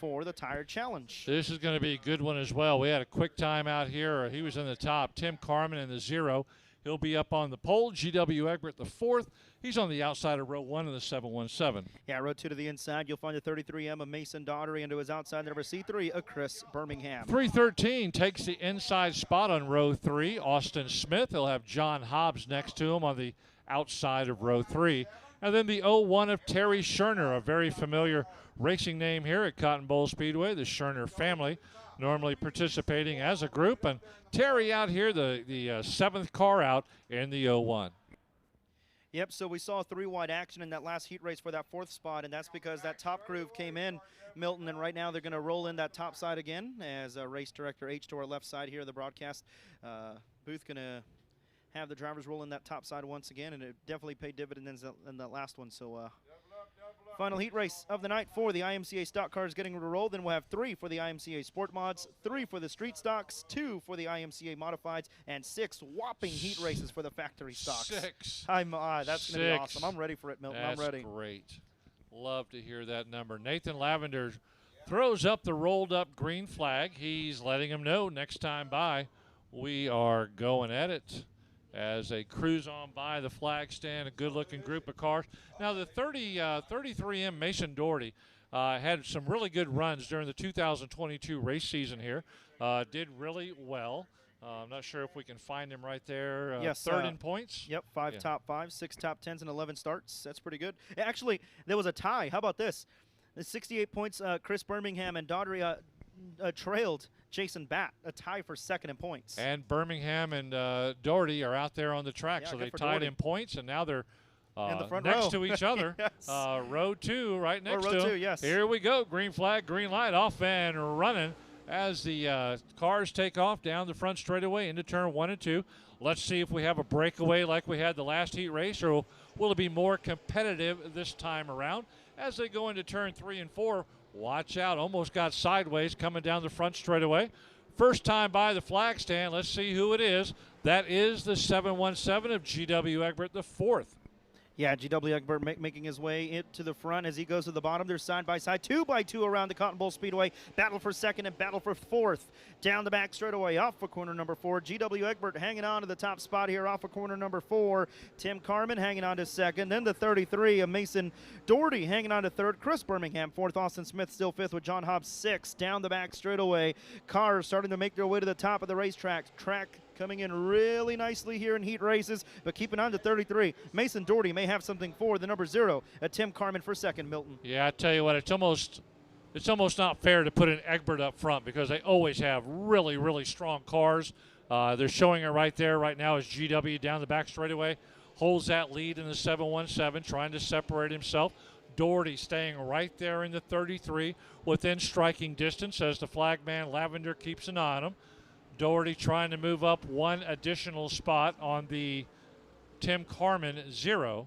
for the Tire Challenge. This is going to be a good one as well. We had a quick time out here. He was in the top. Tim Carmen in the 0. He'll be up on the pole. G.W. Egbert, the 4th. He's on the outside of row 1 of the 717. Yeah, row 2 to the inside. You'll find the 33M of Mason Daughtery, and to his outside, the number C3 of Chris Birmingham. 313 takes the inside spot on row 3. Austin Smith. He'll have John Hobbs next to him on the outside of row 3. And then the 01 of Terry Scherner, a very familiar racing name here at Cotton Bowl Speedway, the Scherner family, normally participating as a group. And Terry out here, the 7th car out in the 01. Yep, so we saw 3 wide action in that last heat race for that 4th spot, and that's because that top groove came in, Milton, and right now they're going to roll in that top side again as race director H to our left side here of the broadcast booth going to have the drivers roll in that top side once again, and it definitely paid dividends in that last one. So final heat race of the night for the IMCA stock cars getting to roll. Then we'll have 3 for the IMCA Sport Mods, 3 for the Street Stocks, 2 for the IMCA Modifieds, and 6 whopping heat races for the factory stocks. 6. That's going to be awesome. I'm ready for it, Milton. That's I'm ready. Great. Love to hear that number. Nathan Lavender throws up the rolled up green flag. He's letting him know next time by we are going at it. As they cruise on by the flag stand, a good-looking group of cars. Now, the 33M Mason Daugherty had some really good runs during the 2022 race season here. Did really well. I'm not sure if we can find him right there. Yes, 3rd in points. Yep, 5 top 5s, 6 top 10s, and 11 starts. That's pretty good. Actually, there was a tie. How about this? The 68 points, Chris Birmingham and Daugherty trailed Jason Batt, a tie for 2nd in points. And Birmingham and Daugherty are out there on the track, Yeah, so good they for tied Daugherty. in points, and now they're In the front next row. to each other. Yes. Row 2 right next row to 2, them. yes. Here we go. Green flag, green light, off and running as the cars take off down the front straightaway into turn 1 and 2. Let's see if we have a breakaway like we had the last heat race, or will it be more competitive this time around? As they go into turn 3 and 4, watch out. Almost got sideways coming down the front straightaway. First time by the flag stand. Let's see who it is. That is the 717 of G.W. Egbert, the 4th. Yeah, G.W. Egbert making his way to the front as he goes to the bottom. They're side by side, 2 by 2 around the Cotton Bowl Speedway. Battle for second and battle for 4th. Down the back straightaway off for corner number 4. G.W. Egbert hanging on to the top spot here off of corner number 4. Tim Carmen hanging on to second. Then the 33 of Mason Doherty hanging on to third. Chris Birmingham 4th. Austin Smith still 5th with John Hobbs 6th. Down the back straightaway. Cars starting to make their way to the top of the racetrack. Track coming in really nicely here in heat races, but keeping on to 33. Mason Doherty may have something for the number 0 at Tim Carmen for second, Milton. Yeah, I tell you what, it's almost not fair to put an Egbert up front because they always have really, really strong cars. They're showing it right there right now as GW down the back straightaway holds that lead in the 717, trying to separate himself. Doherty staying right there in the 33 within striking distance as the flagman Lavender keeps an eye on him. Doherty trying to move up one additional spot on the Tim Carmen 0.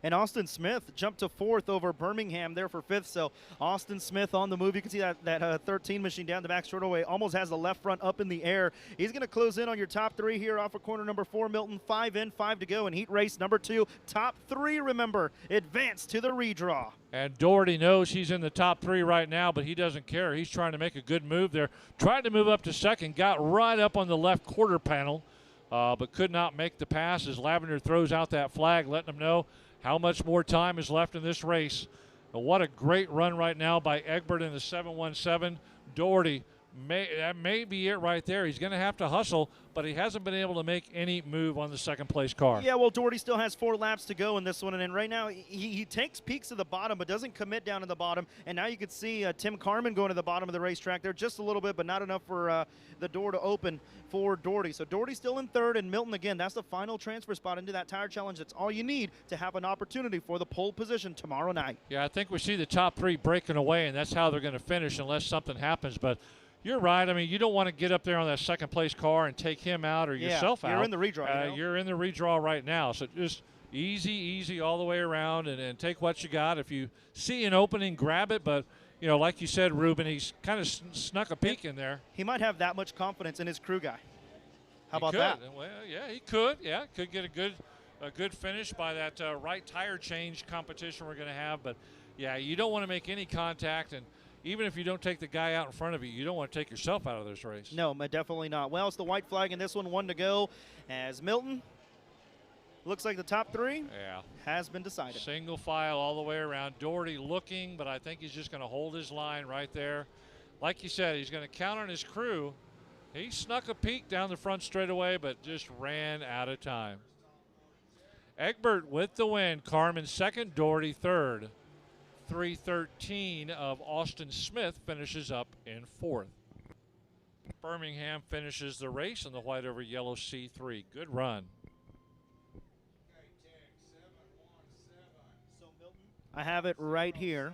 And Austin Smith jumped to 4th over Birmingham there for 5th. So Austin Smith on the move. You can see that 13 machine down the back straightaway almost has the left front up in the air. He's going to close in on your top 3 here off of corner number 4, Milton. 5 in, 5 to go in heat race number 2. Top 3, remember, advance to the redraw. And Doherty knows he's in the top 3 right now, but he doesn't care. He's trying to make a good move there. Tried to move up to second, got right up on the left quarter panel, but could not make the pass as Lavender throws out that flag, letting him know how much more time is left in this race. And what a great run right now by Egbert in the 717. Doherty, that may be it right there. He's going to have to hustle, but he hasn't been able to make any move on the second place car. Yeah, well, Doherty still has 4 laps to go in this one, and right now he takes peeks to the bottom but doesn't commit down to the bottom. And now you can see Tim Carmen going to the bottom of the racetrack there just a little bit, but not enough for the door to open for Doherty. So Doherty's still in 3rd, and Milton, again, that's the final transfer spot into that tire challenge. That's all you need to have an opportunity for the pole position tomorrow night. Yeah, I think we see the top 3 breaking away, and that's how they're going to finish unless something happens. But you're right. I mean, you don't want to get up there on that second place car and take him out or yourself out. You're in the redraw. You're in the redraw right now. So just easy all the way around and take what you got. If you see an opening, grab it. But, you know, like you said, Ruben, he's kind of snuck a peek in there. He might have that much confidence in his crew guy. How about could. that? Well, yeah, he could. Yeah, could get a good finish by that right tire change competition we're going to have. But, yeah, you don't want to make any contact. And even if you don't take the guy out in front of you, you don't want to take yourself out of this race. No, definitely not. Well, it's the white flag in this one, 1 to go. As Milton, looks like the top 3 has been decided. Single file all the way around. Doherty looking, but I think he's just going to hold his line right there. Like you said, he's going to count on his crew. He snuck a peek down the front straightaway, but just ran out of time. Egbert with the win. Carmen 2nd, Doherty 3rd. 313 of Austin Smith finishes up in 4th. Birmingham finishes the race in the white over yellow C3. Good run. I have it right here.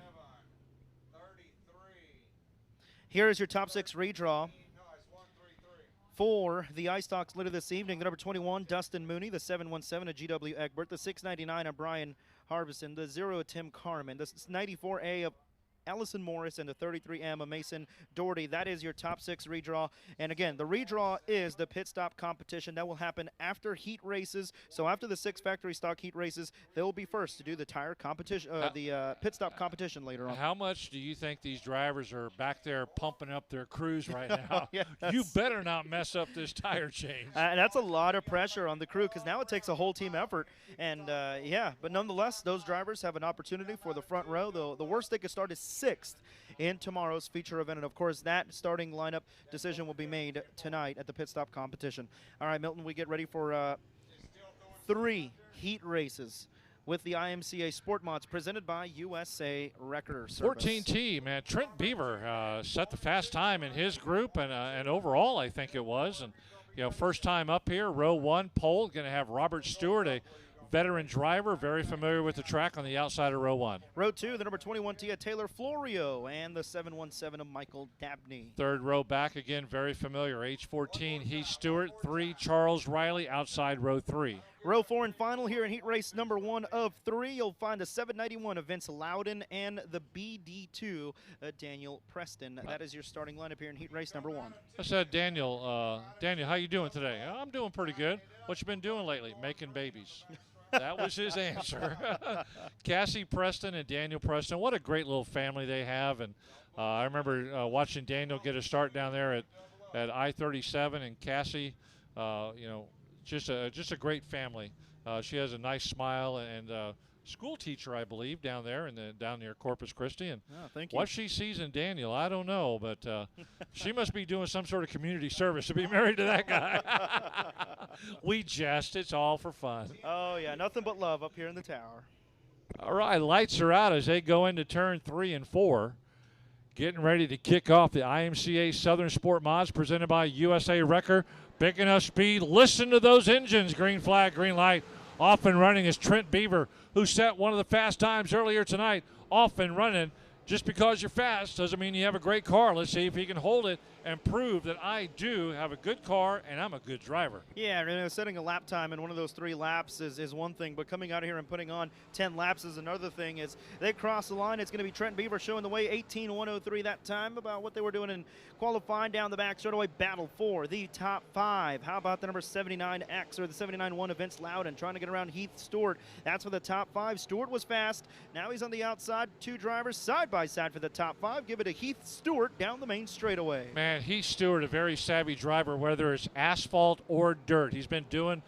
Here is your top 6 redraw for the iStocks later this evening. The number 21, Dustin Mooney. The 717 of G.W. Egbert. The 699 of Brian Harbison. The 0 of Tim Carmen. The 94A of Allison Morris, and the 33M of Mason Doherty. That is your top 6 redraw. And again, the redraw is the pit stop competition. That will happen after heat races. So after the 6 factory stock heat races, they will be first to do the tire competition, the pit stop competition later on. How much do you think these drivers are back there pumping up their crews right now? Yes. You better not mess up this tire change. That's a lot of pressure on the crew because now it takes a whole team effort. And but nonetheless, those drivers have an opportunity for the front row. The worst they could start is 6th in tomorrow's feature event. And of course, that starting lineup decision will be made tonight at the pit stop competition. All right, Milton, we get ready for 3 heat races with the IMCA Sport Mods presented by USA Wrecker Service. 14T, man. Trent Beaver set the fast time in his group, and overall, I think it was. And, you know, first time up here, row 1 pole, going to have Robert Stewart, a veteran driver, very familiar with the track on the outside of row 1. Row 2, the number 21 Tia Taylor Florio and the 717 of Michael Dabney. Third row back again, very familiar. H14 Heath Stewart, 3 Charles Riley outside row 3. Row 4 and final here in heat race number 1 of 3. You'll find the 791 of Vince Loudon and the BD2 Daniel Preston. That is your starting lineup here in heat race number 1. I said, Daniel, how you doing today? I'm doing pretty good. What you been doing lately? Making babies. That was his answer. Cassie Preston and Daniel Preston, what a great little family they have. And I remember watching Daniel get a start down there at I-37, and Cassie, just a great family. She has a nice smile, and school teacher, I believe, down there down near Corpus Christi. And thank you. what she sees in Daniel, I don't know, but she must be doing some sort of community service to be married to that guy. We jest. It's all for fun. Oh, yeah, nothing but love up here in the tower. All right, lights are out as they go into turn 3 and 4. Getting ready to kick off the IMCA Southern Sport Mods presented by USA Wrecker. Picking up speed. Listen to those engines. Green flag, green light. Off and running is Trent Beaver, who set one of the fast times earlier tonight. Off and running. Just because you're fast doesn't mean you have a great car. Let's see if he can hold it and prove that I do have a good car and I'm a good driver. Yeah, setting a lap time in one of those 3 laps is one thing, but coming out here and putting on 10 laps is another thing. As they cross the line, it's going to be Trent Beaver showing the way, 18:103 that time, about what they were doing in qualifying down the back straightaway battle for the top 5. How about the number 79X or the 79-1 of Vince Loudon trying to get around Heath Stewart? That's for the top 5. Stewart was fast. Now he's on the outside. 2 drivers side by side for the top 5. Give it to Heath Stewart down the main straightaway. Man, Heath Stewart, a very savvy driver, whether it's asphalt or dirt. He's been doing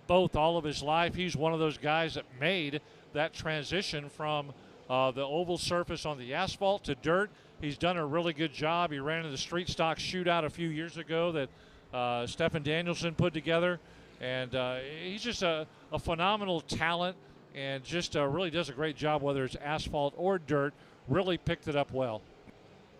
both all of his life. He's one of those guys that made that transition from the oval surface on the asphalt to dirt. He's done a really good job. He ran in the street stock shootout a few years ago that Stephen Danielson put together. And he's just a phenomenal talent and just really does a great job, whether it's asphalt or dirt. Really picked it up well.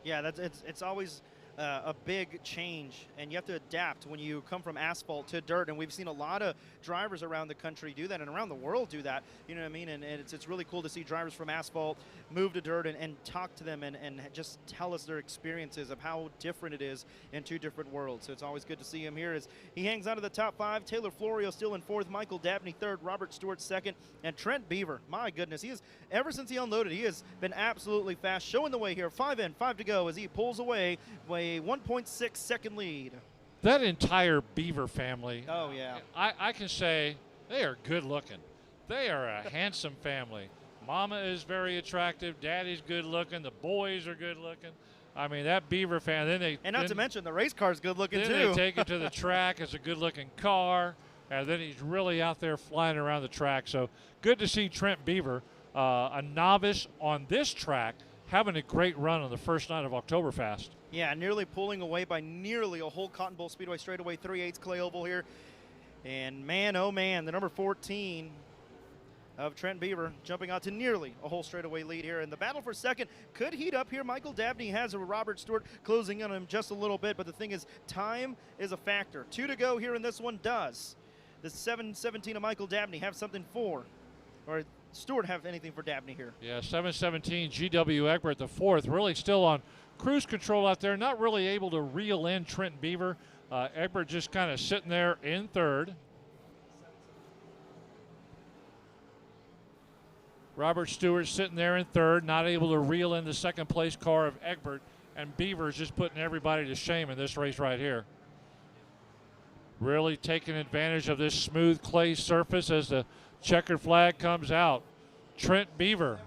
Yeah, it's always a big change, and you have to adapt when you come from asphalt to dirt, and we've seen a lot of drivers around the country do that and around the world do that, you know what I mean, and it's really cool to see drivers from asphalt move to dirt and talk to them and just tell us their experiences of how different it is in 2 different worlds. So it's always good to see him here as he hangs on to the top 5. Taylor Florio still in 4th, Michael Dabney 3rd, Robert Stewart 2nd, and Trent Beaver, my goodness, he is, ever since he unloaded, he has been absolutely fast, showing the way here. 5 in, 5 to go as he pulls away a 1.6 second lead. That entire Beaver family, oh yeah, I can say they are good looking. They are a handsome family. Mama is very attractive. Daddy's good looking. The boys are good looking. I mean, that Beaver fan. And not to mention the race car's good looking too. Then they take it to the track. It's a good looking car. And then he's really out there flying around the track. So good to see Trent Beaver, a novice on this track, having a great run on the first night of OctoberFAST. Yeah, nearly pulling away by nearly a whole Cotton Bowl Speedway straightaway 3/8 clay oval here. And man, oh man, the number 14 of Trent Beaver jumping out to nearly a whole straightaway lead here. And the battle for second could heat up here. Michael Dabney has a Robert Stewart closing on him just a little bit, but the thing is, time is a factor. 2 to go here in this one. Does the 717 of Michael Dabney have something for, or Stewart have anything for Dabney here? Yeah, 717 GW Egbert, the 4th, really still on cruise control out there, not really able to reel in Trent Beaver. Egbert just kind of sitting there in 3rd. Robert Stewart sitting there in 3rd, not able to reel in the 2nd place car of Egbert, and Beaver is just putting everybody to shame in this race right here. Really taking advantage of this smooth clay surface as the checkered flag comes out. Trent Beaver,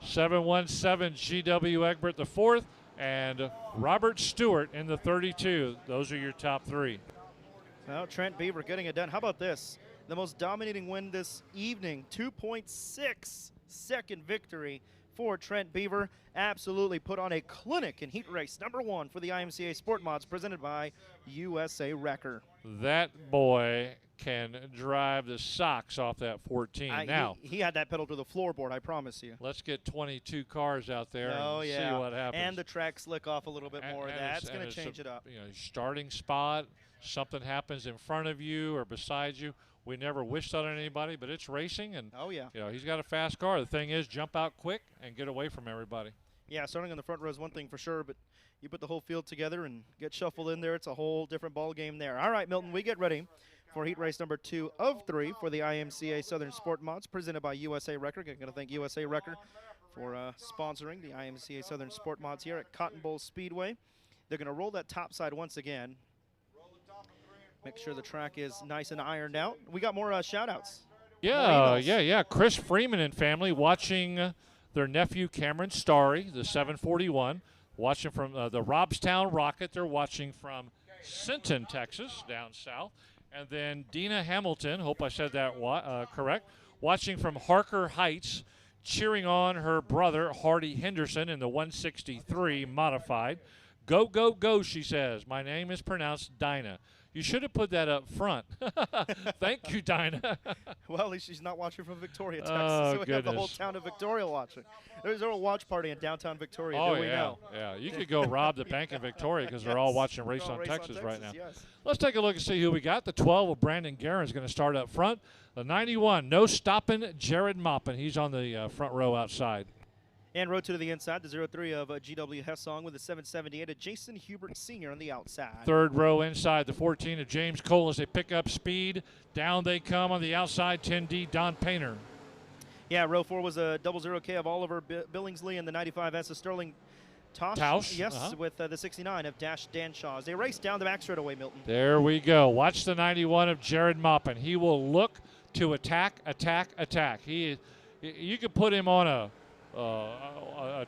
717 GW Egbert the 4th, and Robert Stewart in the 32. Those are your top 3. Well, Trent Beaver getting it done. How about this? The most dominating win this evening, 2.6 second victory for Trent Beaver. Absolutely put on a clinic in heat race number 1 for the IMCA Sport Mods presented by USA Wrecker. That boy can drive the socks off that 14. Now he had that pedal to the floorboard, I promise you. Let's get 22 cars out there and see what happens. And the track slick off a little bit more. That's going to change it up. Starting spot, something happens in front of you or beside you. We never wish that on anybody, but it's racing, and Oh, yeah. you know, he's got a fast car. The thing is, jump out quick and get away from everybody. Yeah, starting on the front row is one thing for sure, but you put the whole field together and get shuffled in there, it's a whole different ball game there. All right, Milton, we get ready for heat race number 2 of 3 for the IMCA Southern Sport Mods, presented by USA Record. I'm going to thank USA Record for sponsoring the IMCA Southern Sport Mods here at Cotton Bowl Speedway. They're going to roll that top side once again. Make sure the track is nice and ironed out. We got more shout-outs. Yeah. Chris Freeman and family watching their nephew Cameron Starry, the 741, watching from the Robstown Rocket. They're watching from Sinton, Texas, down south. And then Dina Hamilton, hope I said that correct, watching from Harker Heights, cheering on her brother Hardy Henderson in the 163 modified. Go, go, go, she says. My name is pronounced Dinah. You should have put that up front. Thank you, Dinah. Well, at least she's not watching from Victoria, Texas. Oh, so we have the whole goodness. town of Victoria watching. There's a little watch party in downtown Victoria. Oh, do we know? Yeah. You could go rob the bank in Victoria because they're all watching Race All on Texas right now. Yes. Let's take a look and see who we got. The 12 of Brandon Guerin is going to start up front. The 91, no stopping, Jared Moppin. He's on the front row outside. And row 2 to the inside, the 03 of GW Hessong with the 778 of Jason Hubert Sr. on the outside. Third row inside, the 14 of James Cole as they pick up speed. Down they come on the outside, 10D Don Painter. Yeah, row 4 was a 00K of Oliver Billingsley and the 95S of Sterling Tausch. Yes, with the 69 of Dash Danshaw. As they race down the back straightaway, Milton. There we go. Watch the 91 of Jared Moppin. He will look to attack. You could put him on a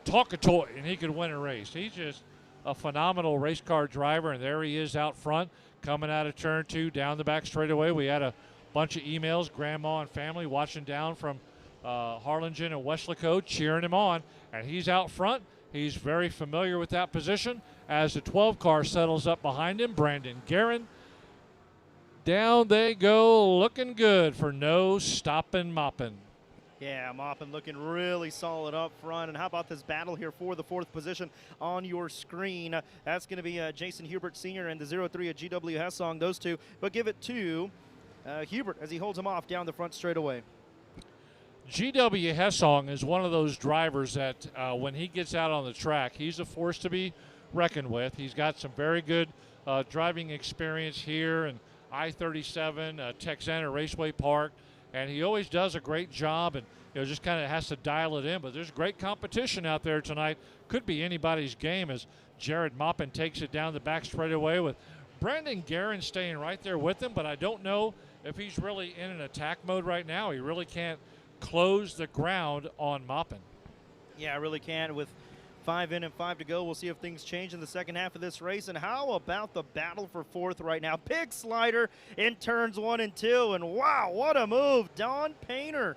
talk-a-toy, and he could win a race. He's just a phenomenal race car driver, and there he is out front, coming out of turn 2, down the back straightaway. We had a bunch of emails, grandma and family watching down from Harlingen and Weslaco, cheering him on, and he's out front. He's very familiar with that position. As the 12 car settles up behind him, Brandon Guerin. Down they go, looking good for no stopping Moppin. Yeah, Moppin looking really solid up front. And how about this battle here for the 4th position on your screen? That's going to be Jason Hubert Sr. and the 03 of GW Hessong, those two. But give it to Hubert as he holds him off down the front straightaway. GW Hessong is one of those drivers that when he gets out on the track, he's a force to be reckoned with. He's got some very good driving experience here in I-37, Texana Raceway Park. And he always does a great job, and just kind of has to dial it in. But there's great competition out there tonight. Could be anybody's game as Jared Moppin takes it down the back straightaway with Brandon Guerin staying right there with him. But I don't know if he's really in an attack mode right now. He really can't close the ground on Moppin. Yeah, I really can. With 5 in and 5 to go, we'll see if things change in the second half of this race. And how about the battle for 4th right now? Big slider in turns 1 and 2. And wow, what a move. Don Painter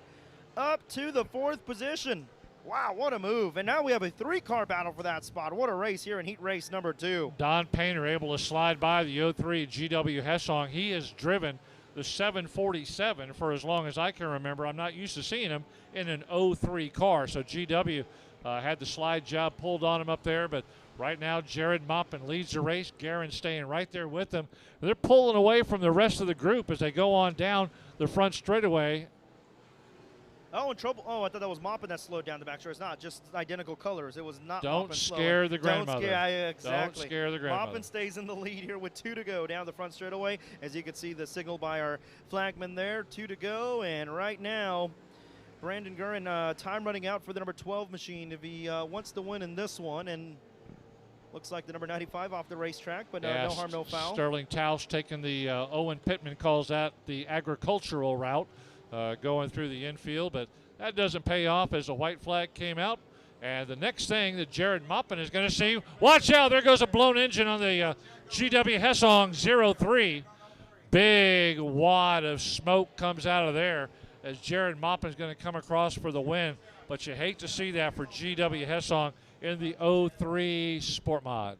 up to the 4th position. Wow, what a move. And now we have a 3-car battle for that spot. What a race here in heat race number 2. Don Painter able to slide by the 03 GW Hessong. He has driven the 747 for as long as I can remember. I'm not used to seeing him in an 03 car. So GW had the slide job pulled on him up there, but right now Jared Moppin leads the race. Guerin staying right there with them. They're pulling away from the rest of the group as they go on down the front straightaway. Oh, in trouble. Oh, I thought that was Moppin that slowed down the back. Sure, it's not. Just identical colors. It was not Don't Moppin scare slowing. the grandmother. Don't scare, exactly. Don't scare the grandmother. Moppin stays in the lead here with 2 to go down the front straightaway. As you can see the signal by our flagman there. 2 to go, and right now Brandon Guerin, time running out for the number 12 machine if he wants to win in this one. And looks like the number 95 off the racetrack, but no harm, no foul. Sterling Tausch taking the, Owen Pittman calls that the agricultural route, going through the infield, but that doesn't pay off as a white flag came out. And the next thing that Jared Moppin is going to see, watch out, there goes a blown engine on the GW Hessong 03. Big wad of smoke comes out of there as Jared Moppin is going to come across for the win. But you hate to see that for GW Hessong in the 03 Sport Mod.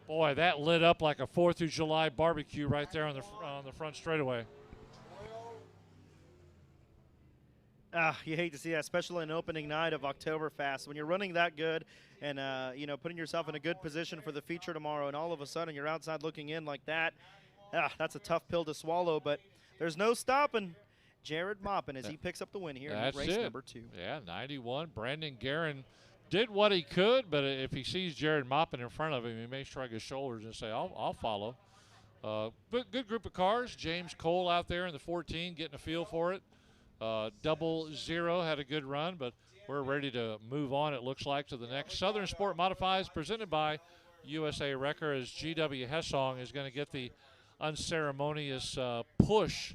Boy, that lit up like a 4th of July barbecue right there on the front straightaway. You hate to see that, especially on opening night of OctoberFAST. When you're running that good and, putting yourself in a good position for the feature tomorrow, and all of a sudden you're outside looking in like that, that's a tough pill to swallow. But there's no stopping Jared Maupin as he picks up the win here in race number 2. Yeah, 91. Brandon Guerin did what he could, but if he sees Jared Maupin in front of him, he may shrug his shoulders and say, I'll follow. But good group of cars. James Cole out there in the 14 getting a feel for it. 00 had a good run, but we're ready to move on, it looks like, to the next. Southern Sport Modifieds presented by USA Wrecker, as G.W. Hessong is going to get the unceremonious push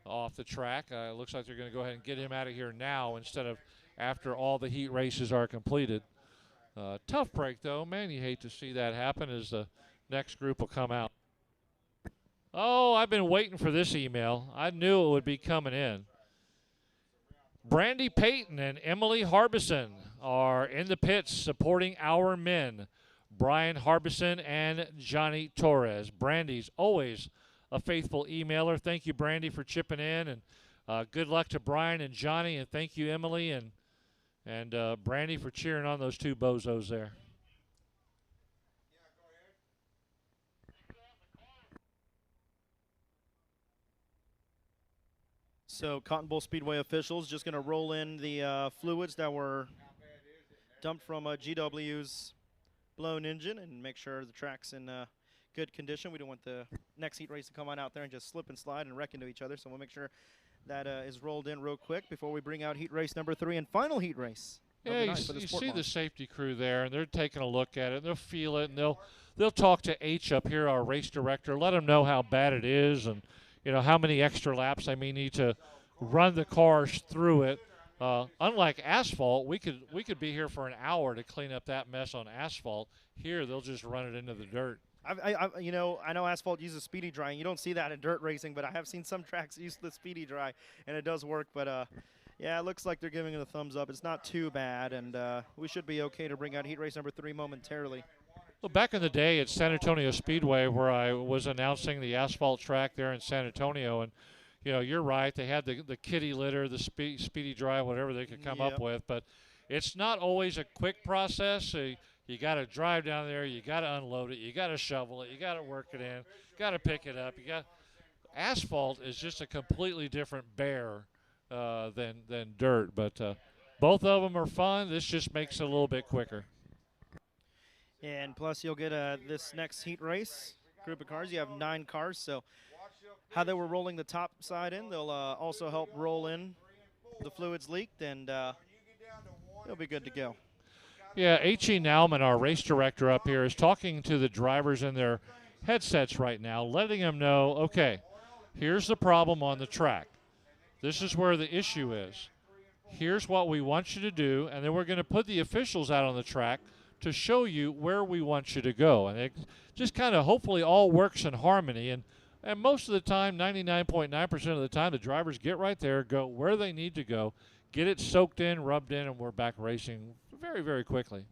off the track. It looks like they're going to go ahead and get him out of here now instead of after all the heat races are completed. Tough break, though. Man, you hate to see that happen as the next group will come out. Oh, I've been waiting for this email. I knew it would be coming in. Brandy Payton and Emily Harbison are in the pits supporting our men, Brian Harbison and Johnny Torres. Brandy's always a faithful emailer. Thank you, Brandy, for chipping in, and good luck to Brian and Johnny, and thank you, Emily and Brandy, for cheering on those two bozos there. So Cotton Bowl Speedway officials just going to roll in the fluids that were dumped from GW's blown engine and make sure the track's in good condition. We don't want the next heat race to come on out there and just slip and slide and wreck into each other. So we'll make sure that is rolled in real quick before we bring out heat race number 3 and final heat race. Yeah, you see the safety crew there, and they're taking a look at it, and they'll feel it, and they'll talk to H up here, our race director, let him know how bad it is, and how many extra laps they may need to run the cars through it. Unlike asphalt, we could be here for an hour to clean up that mess on asphalt. Here, they'll just run it into the dirt. I know asphalt uses speedy drying. You don't see that in dirt racing, but I have seen some tracks use the speedy dry, and it does work. But yeah, it looks like they're giving it a thumbs up. It's not too bad, and we should be okay to bring out heat race number 3 momentarily. Well, back in the day at San Antonio Speedway, where I was announcing the asphalt track there in San Antonio, and you're right, they had the kitty litter, the speedy dry, whatever they could come up with, but it's not always a quick process. So you got to drive down there, you got to unload it, you got to shovel it, you got to work it in, got to pick it up. Asphalt is just a completely different bear than dirt, but both of them are fun. This just makes it a little bit quicker. And plus, you'll get this next heat race group of cars. You have 9 cars, so how they were rolling the top side in, they'll also help roll in the fluids leaked, and it'll be good to go. Yeah, H.E. Nauman, our race director up here, is talking to the drivers in their headsets right now, letting them know, okay, here's the problem on the track. This is where the issue is. Here's what we want you to do, and then we're going to put the officials out on the track to show you where we want you to go. And it just kind of hopefully all works in harmony. And most of the time, 99.9% of the time, the drivers get right there, go where they need to go, get it soaked in, rubbed in, and we're back racing very, very quickly.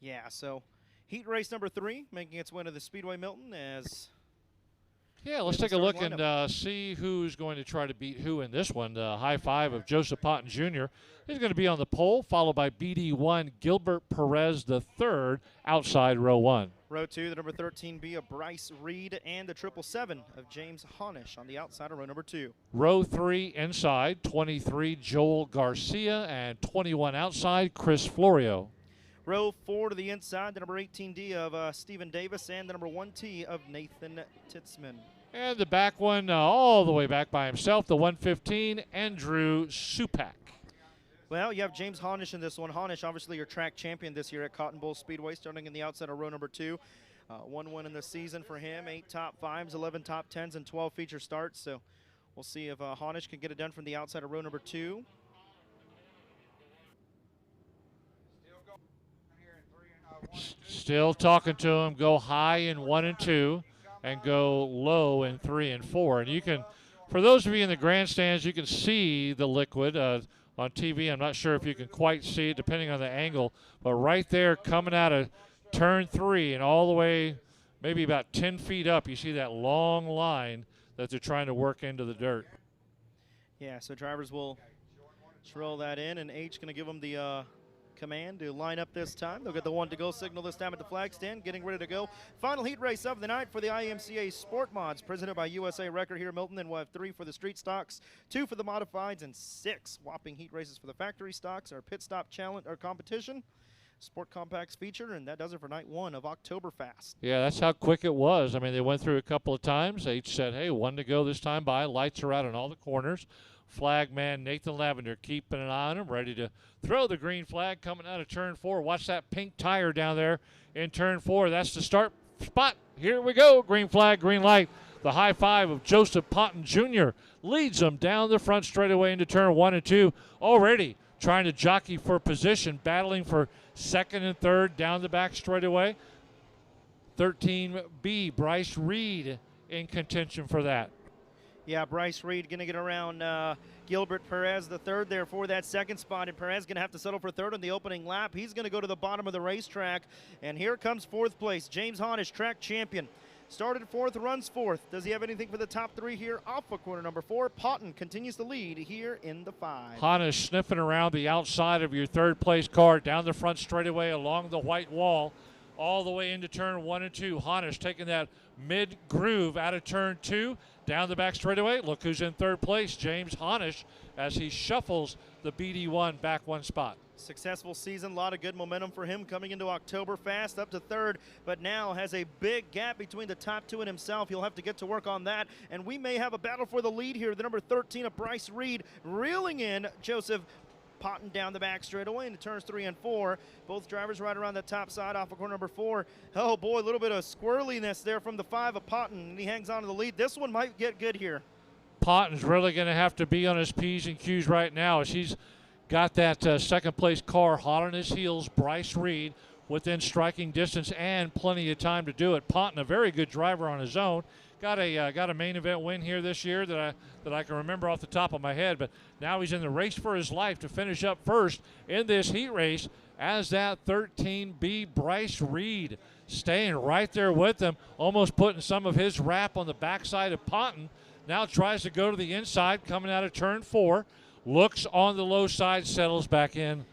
Yeah, so heat race number 3 making its way to the Speedway Milton as... Yeah, let's take a look and see who's going to try to beat who in this one. The high five of Joseph Potton Jr. He's going to be on the pole, followed by BD1 Gilbert Perez III outside row 1. Row 2, the number 13B of Bryce Reed, and the 777 of James Honish on the outside of row number 2. Row 3 inside, 23 Joel Garcia, and 21 outside Chris Florio. Row 4 to the inside, the number 18D of Stephen Davis, and the number 1T of Nathan Titzman. And the back one, all the way back by himself, the 115, Andrew Supak. Well, you have James Honish in this one. Honish, obviously your track champion this year at Cotton Bowl Speedway, starting in the outside of row number 2. 1 win in the season for him, 8 top 5s, 11 top 10s, and 12 feature starts. So we'll see if Honish can get it done from the outside of row number 2. Still talking to him. Go high in 1 and 2 and go low in 3 and 4. And you can, for those of you in the grandstands, you can see the liquid on TV. I'm not sure if you can quite see it depending on the angle, but right there coming out of turn 3 and all the way maybe about 10 feet up, you see that long line that they're trying to work into the dirt. Yeah, so drivers will Let's roll that in, and H going to give them the command to line up this time. They'll get the 1 to go signal this time at the flag stand, getting ready to go. Final heat race of the night for the IMCA Sport Mods, presented by USA Record here in Milton. Then we'll have 3 for the street stocks, 2 for the modifieds, and 6 whopping heat races for the factory stocks. Our pit stop challenge or competition, Sport Compacts feature, and that does it for night 1 of OctoberFAST. Yeah, that's how quick it was. I mean, they went through a couple of times. They each said, hey, 1 to go this time by. Lights are out on all the corners. Flag man Nathan Lavender keeping an eye on him, ready to throw the green flag coming out of turn 4. Watch that pink tire down there in turn 4. That's the start spot. Here we go. Green flag, green light. The high five of Joseph Potton Jr. leads them down the front straightaway into turn 1 and 2. Already trying to jockey for position, battling for second and third down the back straightaway. 13B, Bryce Reed in contention for that. Yeah, Bryce Reed going to get around Gilbert Perez the third there for that second spot, and Perez going to have to settle for third on the opening lap. He's going to go to the bottom of the racetrack, and here comes 4th place. James Honish, track champion. Started 4th, runs 4th. Does he have anything for the top 3 here? Off of corner number 4. Potton continues to lead here in the 5. Honish sniffing around the outside of your 3rd place car, down the front straightaway along the white wall, all the way into turn 1 and 2. Honish taking that mid-groove out of turn 2. Down the back straightaway, look who's in 3rd place, James Honish, as he shuffles the BD1 back 1 spot. Successful season, a lot of good momentum for him coming into OctoberFAST, up to 3rd, but now has a big gap between the top 2 and himself. He'll have to get to work on that, and we may have a battle for the lead here. The number 13 of Bryce Reed reeling in Joseph Potton down the back straightaway into turns 3 and 4. Both drivers right around the top side off of corner number 4. Oh boy, a little bit of squirreliness there from the 5 of Potton, and he hangs on to the lead. This one might get good here. Potton's really going to have to be on his P's and Q's right now as he's got that second place car hot on his heels. Bryce Reed within striking distance and plenty of time to do it. Potton, a very good driver on his own. Got a main event win here this year that I can remember off the top of my head, but now he's in the race for his life to finish up first in this heat race as that 13B Bryce Reed staying right there with him, almost putting some of his wrap on the backside of Potton. Now tries to go to the inside coming out of turn 4, looks on the low side, settles back in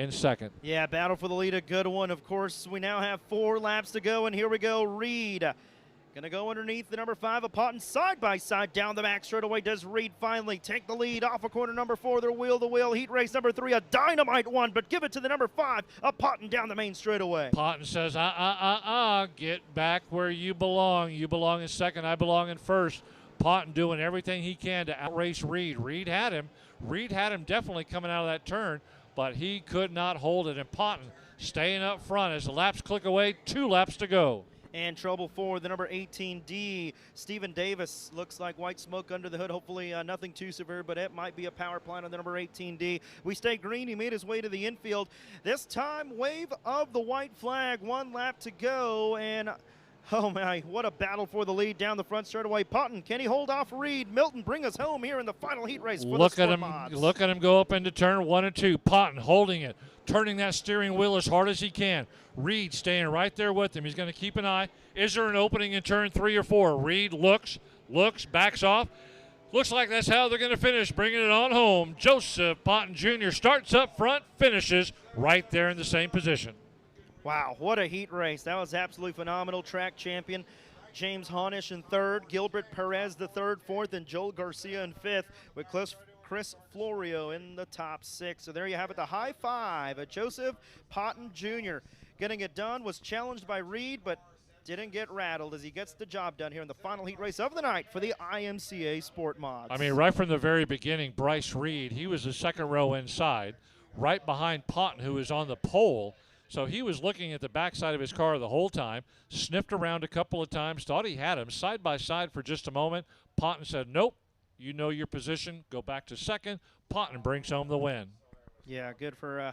second. Yeah, battle for the lead, a good one. Of course, we now have 4 laps to go, and here we go. Reed going to go underneath the number 5 of Potton, side by side down the back straightaway. Does Reed finally take the lead off of corner number 4? They're wheel to wheel. Heat race number 3, a dynamite one, but give it to the number 5 of Potton down the main straightaway. Potton says, get back where you belong. You belong in second, I belong in first. Potton doing everything he can to outrace Reed. Reed had him definitely coming out of that turn, but he could not hold it. And Potton staying up front as the laps click away, 2 laps to go. And trouble for the number 18D, Stephen Davis. Looks like white smoke under the hood. Hopefully nothing too severe, but it might be a power plant on the number 18D. We stay green. He made his way to the infield. This time, wave of the white flag. 1 lap to go, and oh my, what a battle for the lead down the front straightaway. Potton, can he hold off Reed? Milton, bring us home here in the final heat race for the Sport Mods. Look at him go up into turn 1 and 2. Potton holding it, turning that steering wheel as hard as he can. Reed staying right there with him. He's going to keep an eye. Is there an opening in turn 3 or 4? Reed looks, backs off. Looks like that's how they're going to finish, bringing it on home. Joseph Potton Jr. starts up front, finishes right there in the same position. Wow, what a heat race. That was absolutely phenomenal. Track champion James Honish in 3rd, Gilbert Perez the 3rd, 4th, and Joel Garcia in 5th, with Chris Florio in the top 6. So there you have it, the high five of Joseph Potton Jr. Getting it done, was challenged by Reed, but didn't get rattled as he gets the job done here in the final heat race of the night for the IMCA Sport Mods. I mean, right from the very beginning, Bryce Reed, he was the second row inside, right behind Potton, who was on the pole. So he was looking at the backside of his car the whole time, sniffed around a couple of times, thought he had him side by side for just a moment. Potton said, nope, you know your position, go back to second. Potton brings home the win. Yeah, good for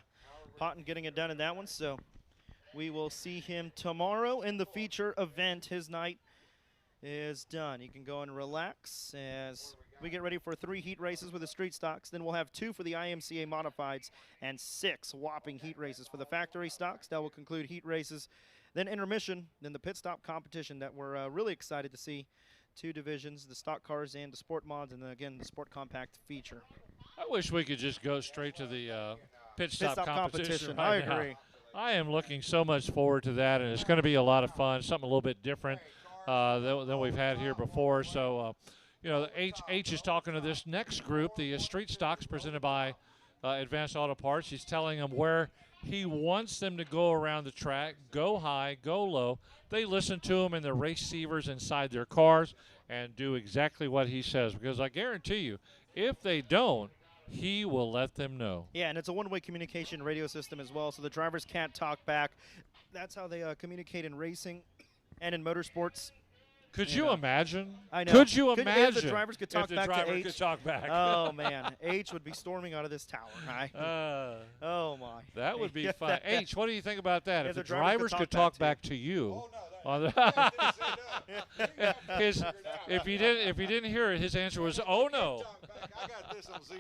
Potton getting it done in that one. So we will see him tomorrow in the feature event. His night is done. He can go and relax as we get ready for 3 heat races with the street stocks. Then we'll have 2 for the IMCA modifieds and 6 whopping heat races for the factory stocks. That will conclude heat races. Then intermission, then the pit stop competition that we're really excited to see. 2 divisions, the stock cars and the sport mods, and then again the sport compact feature. I wish we could just go straight to the pit stop competition I right now. agree. I am looking so much forward to that, and it's going to be a lot of fun, something a little bit different than we've had here before. So, you know, H is talking to this next group, the street stocks presented by Advanced Auto Parts. He's telling them where he wants them to go around the track, go high, go low. They listen to him and the receivers inside their cars and do exactly what he says, because I guarantee you, if they don't, he will let them know. Yeah, and it's a one-way communication radio system as well, so the drivers can't talk back. That's how they communicate in racing and in motorsports. Could you imagine? I know. Could you imagine if the drivers could talk if the back driver to H? could talk back? Oh, man. H would be storming out of this tower. Right? Oh, my. That would be fun. H, what do you think about that? If the drivers drivers could talk back to you. On the if he didn't hear it, his answer was, "Oh no." I got this on 0.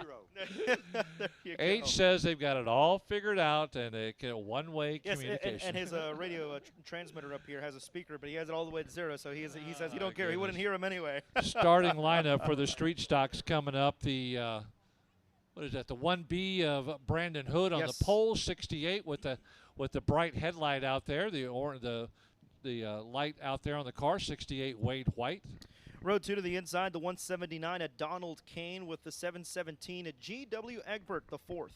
H says they've got it all figured out and they can one-way communication. And his radio transmitter up here has a speaker, but he has it all the way to 0, so he says he don't care. He wouldn't hear him anyway. Starting lineup for the street stocks coming up. The what is that? The 1B of Brandon Hood on the pole, 68 with the bright headlight out there. The light out there on the car, 68 Wade White. Row 2 to the inside, the 179 at Donald Kane with the 717 at G.W. Egbert, the 4th.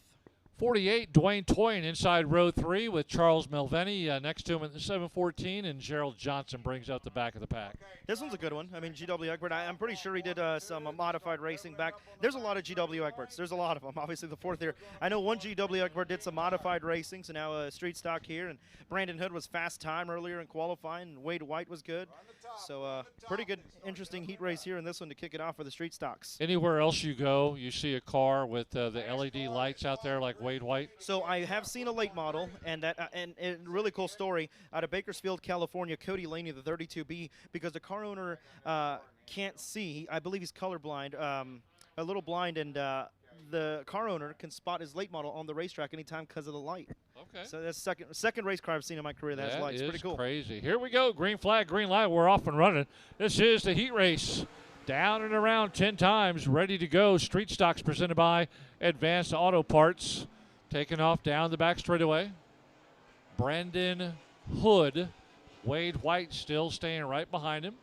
48, Dwayne Toyin inside row 3 with Charles Melveni next to him at the 714, and Gerald Johnson brings out the back of the pack. This one's a good one. I mean, G.W. Egbert, I'm pretty sure he did some modified racing back. There's a lot of G.W. Egberts. There's a lot of them. Obviously, the 4th here. I know one G.W. Egbert did some modified racing, so now street stock here. And Brandon Hood was fast time earlier in qualifying, and Wade White was good. So pretty good, interesting heat race here in this one to kick it off for the street stocks. Anywhere else you go, you see a car with the LED lights out there like Wade White? So I have seen a late model, and a really cool story out of Bakersfield, California. Cody Laney, the 32B, because the car owner can't see. I believe he's colorblind, a little blind, and the car owner can spot his late model on the racetrack anytime because of the light. Okay. So that's second race car I've seen in my career that has lights. Pretty cool. Crazy. Here we go. Green flag, green light. We're off and running. This is the heat race. Down and around 10 times, ready to go. Street stocks presented by Advanced Auto Parts. Taking off down the back straightaway. Brandon Hood. Wade White still staying right behind him.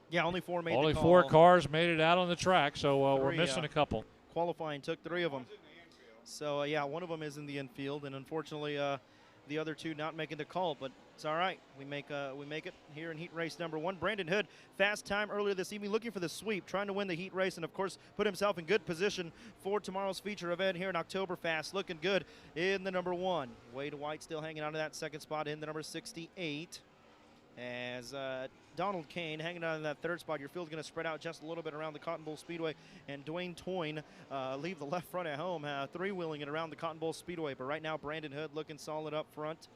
Yeah, only 4 made Only the 4 call. cars made it out on the track, so we're 3, missing a couple. Qualifying took 3 of them. So, yeah, one of them is in the infield, and unfortunately the other 2 not making the call, but it's all right. We make it here in heat race number 1. Brandon Hood, fast time earlier this evening, looking for the sweep, trying to win the heat race, and, of course, put himself in good position for tomorrow's feature event here in OctoberFAST. Looking good in the number 1. Wade White still hanging on to that second spot in the number 68. As Donald Kane hanging on in that 3rd spot. Your field's going to spread out just a little bit around the Cotton Bowl Speedway. And Dwayne Toyin leave the left front at home, 3-wheeling it around the Cotton Bowl Speedway. But right now, Brandon Hood looking solid up front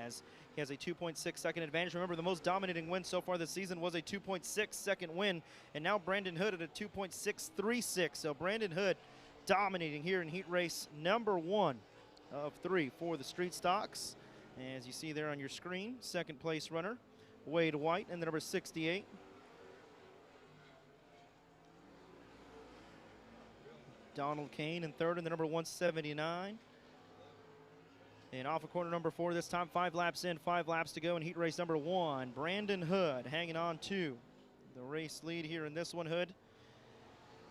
as he has a 2.6 second advantage. Remember, the most dominating win so far this season was a 2.6 second win. And now Brandon Hood at a 2.636. So Brandon Hood dominating here in heat race number 1 of 3 for the street stocks. As you see there on your screen, 2nd place runner, Wade White, and the number 68. Donald Kane in 3rd, and the number 179. And off of corner number 4 this time, 5 laps in, 5 laps to go in heat race number 1. Brandon Hood hanging on to the race lead here in this one. Hood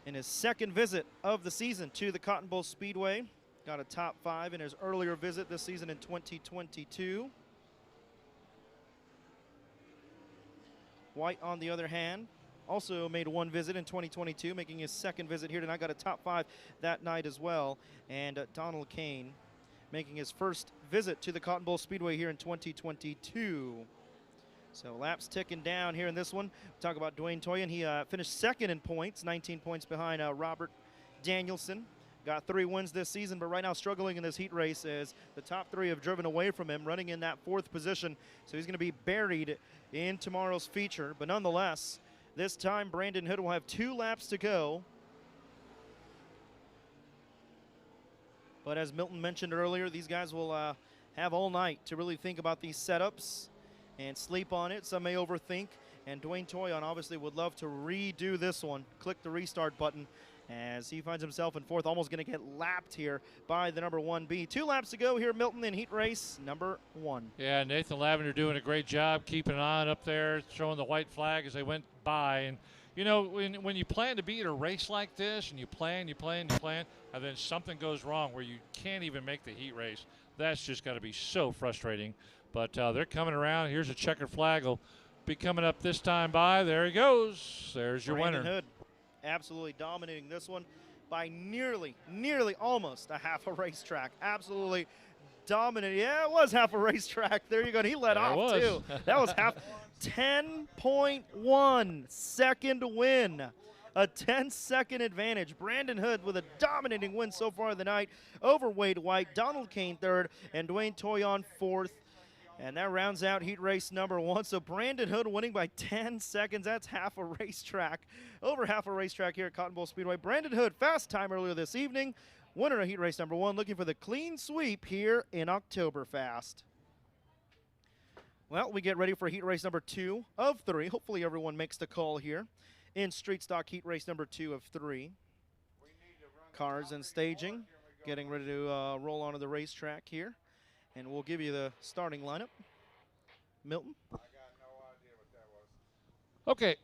in his 2nd visit of the season to the Cotton Bowl Speedway. Got a top 5 in his earlier visit this season in 2022. White, on the other hand, also made 1 visit in 2022, making his 2nd visit here tonight. Got a top 5 that night as well. And Donald Kane making his 1st visit to the Cotton Bowl Speedway here in 2022. So laps ticking down here in this one. Talk about Dwayne Toyin. He finished 2nd in points, 19 points behind Robert Danielson. Got 3 wins this season, but right now struggling in this heat race as the top 3 have driven away from him, running in that 4th position. So he's going to be buried in tomorrow's feature. But nonetheless, this time Brandon Hood will have 2 laps to go. But as Milton mentioned earlier, these guys will have all night to really think about these setups and sleep on it. Some may overthink And Dwayne Toyon obviously would love to redo this one. Click the restart button as he finds himself in fourth, almost going to get lapped here by the number 1B. 2 laps to go here, Milton, in heat race number 1. Yeah, Nathan Lavender doing a great job keeping an eye on up there, showing the white flag as they went by. And, you know, when you plan to be at a race like this and you plan, and then something goes wrong where you can't even make the heat race, that's just got to be so frustrating. But they're coming around. Here's a checkered flag. Will be coming up this time by. There he goes. There's your Brandon winner. Hood absolutely dominating this one by nearly almost a half a racetrack. Absolutely dominating. Yeah, it was half a racetrack. There you go. He led off too. That was half. 10.1 second win. A 10-second advantage. Brandon Hood with a dominating win so far of the night over Wade White. Donald Kane third and Dwayne Toyon fourth. And that rounds out heat race number 1. So Brandon Hood winning by 10 seconds. That's half a racetrack. Over half a racetrack here at Cotton Bowl Speedway. Brandon Hood, fast time earlier this evening. Winner of heat race number 1, looking for the clean sweep here in OctoberFAST. Well, we get ready for heat race number 2 of 3. Hopefully everyone makes the call here in street stock heat race number 2 of 3. Cars and staging, getting ready to roll onto the racetrack here. And we'll give you the starting lineup. Milton? I got no idea what that was. Okay.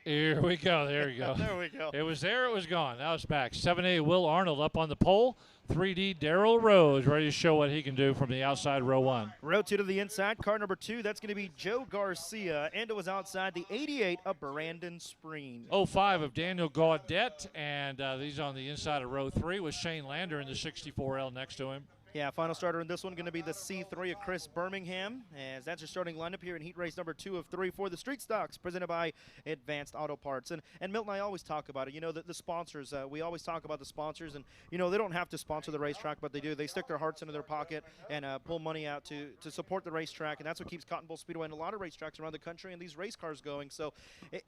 Here we go. There you go. There we go. It was there. It was gone. Now it's back. 7A Will Arnold up on the pole. 3D Daryl Rose ready to show what he can do from the outside row 1. Row 2 to the inside. Car number 2, that's going to be Joe Garcia. And it was outside the 88 of Brandon Spreen. 05 of Daniel Gaudette. And these on the inside of row 3 with Shane Lander in the 64L next to him. Yeah, final starter in this one going to be the C3 of Chris Birmingham, as that's your starting lineup here in heat race number 2 of 3 for the street stocks presented by Advanced Auto Parts. And Milton, I always talk about it. You know, the sponsors, we always talk about the sponsors, and, you know, they don't have to sponsor the racetrack, but they do. They stick their hearts into their pocket and pull money out to support the racetrack, and that's what keeps Cotton Bowl Speedway and a lot of racetracks around the country and these race cars going. So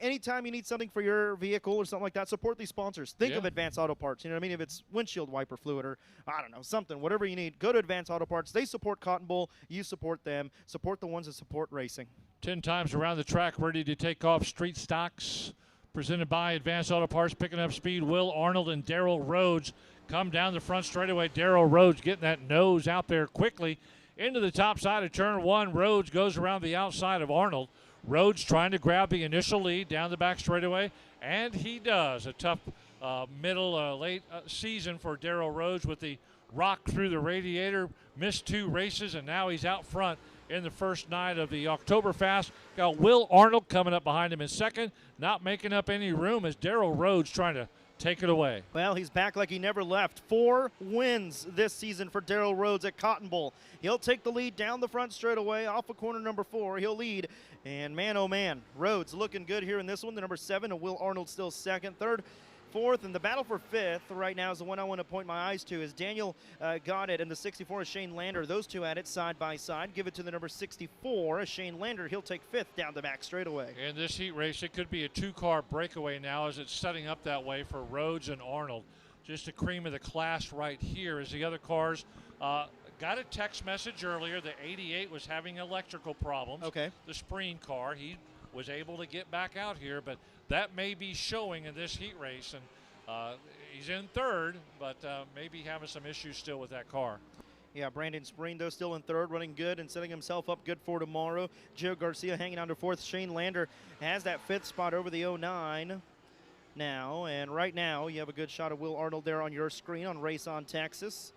anytime you need something for your vehicle or something like that, support these sponsors. Think of Advanced Auto Parts. You know what I mean? If it's windshield wiper fluid or, I don't know, something, whatever you need, go to Advanced Auto Parts. They support Cotton Bowl. You support them. Support the ones that support racing. 10 times around the track, ready to take off street stocks. Presented by Advanced Auto Parts, picking up speed. Will Arnold and Daryl Rhodes come down the front straightaway. Daryl Rhodes getting that nose out there quickly. Into the top side of turn 1. Rhodes goes around the outside of Arnold. Rhodes trying to grab the initial lead down the back straightaway, and he does. A tough late season for Daryl Rhodes with the rock through the radiator, missed 2 races, and now he's out front in the first night of the OctoberFAST. Got Will Arnold coming up behind him in second, not making up any room as Daryl Rhodes trying to take it away. Well, he's back like he never left. 4 wins this season for Daryl Rhodes at Cotton Bowl. He'll take the lead down the front straightaway off of corner number 4. He'll lead, and man, oh man, Rhodes looking good here in this one. The number 7, and Will Arnold still second. Third, 4th, and the battle for 5th right now is the one I want to point my eyes to is Daniel Gaudette and the 64 is Shane Lander. Those two at it side by side. Give it to the number 64, Shane Lander. He'll take 5th down the back straightaway. In this heat race, it could be a 2-car breakaway now as it's setting up that way for Rhodes and Arnold. Just the cream of the class right here as the other cars got a text message earlier. The 88 was having electrical problems. Okay. The Spreen car, he was able to get back out here, but that may be showing in this heat race, and he's in 3rd, but maybe having some issues still with that car. Yeah, Brandon Spreen, though, still in 3rd, running good and setting himself up good for tomorrow. Joe Garcia hanging on to 4th. Shane Lander has that 5th spot over the 09 now, and right now you have a good shot of Will Arnold there on your screen on Race on Texas.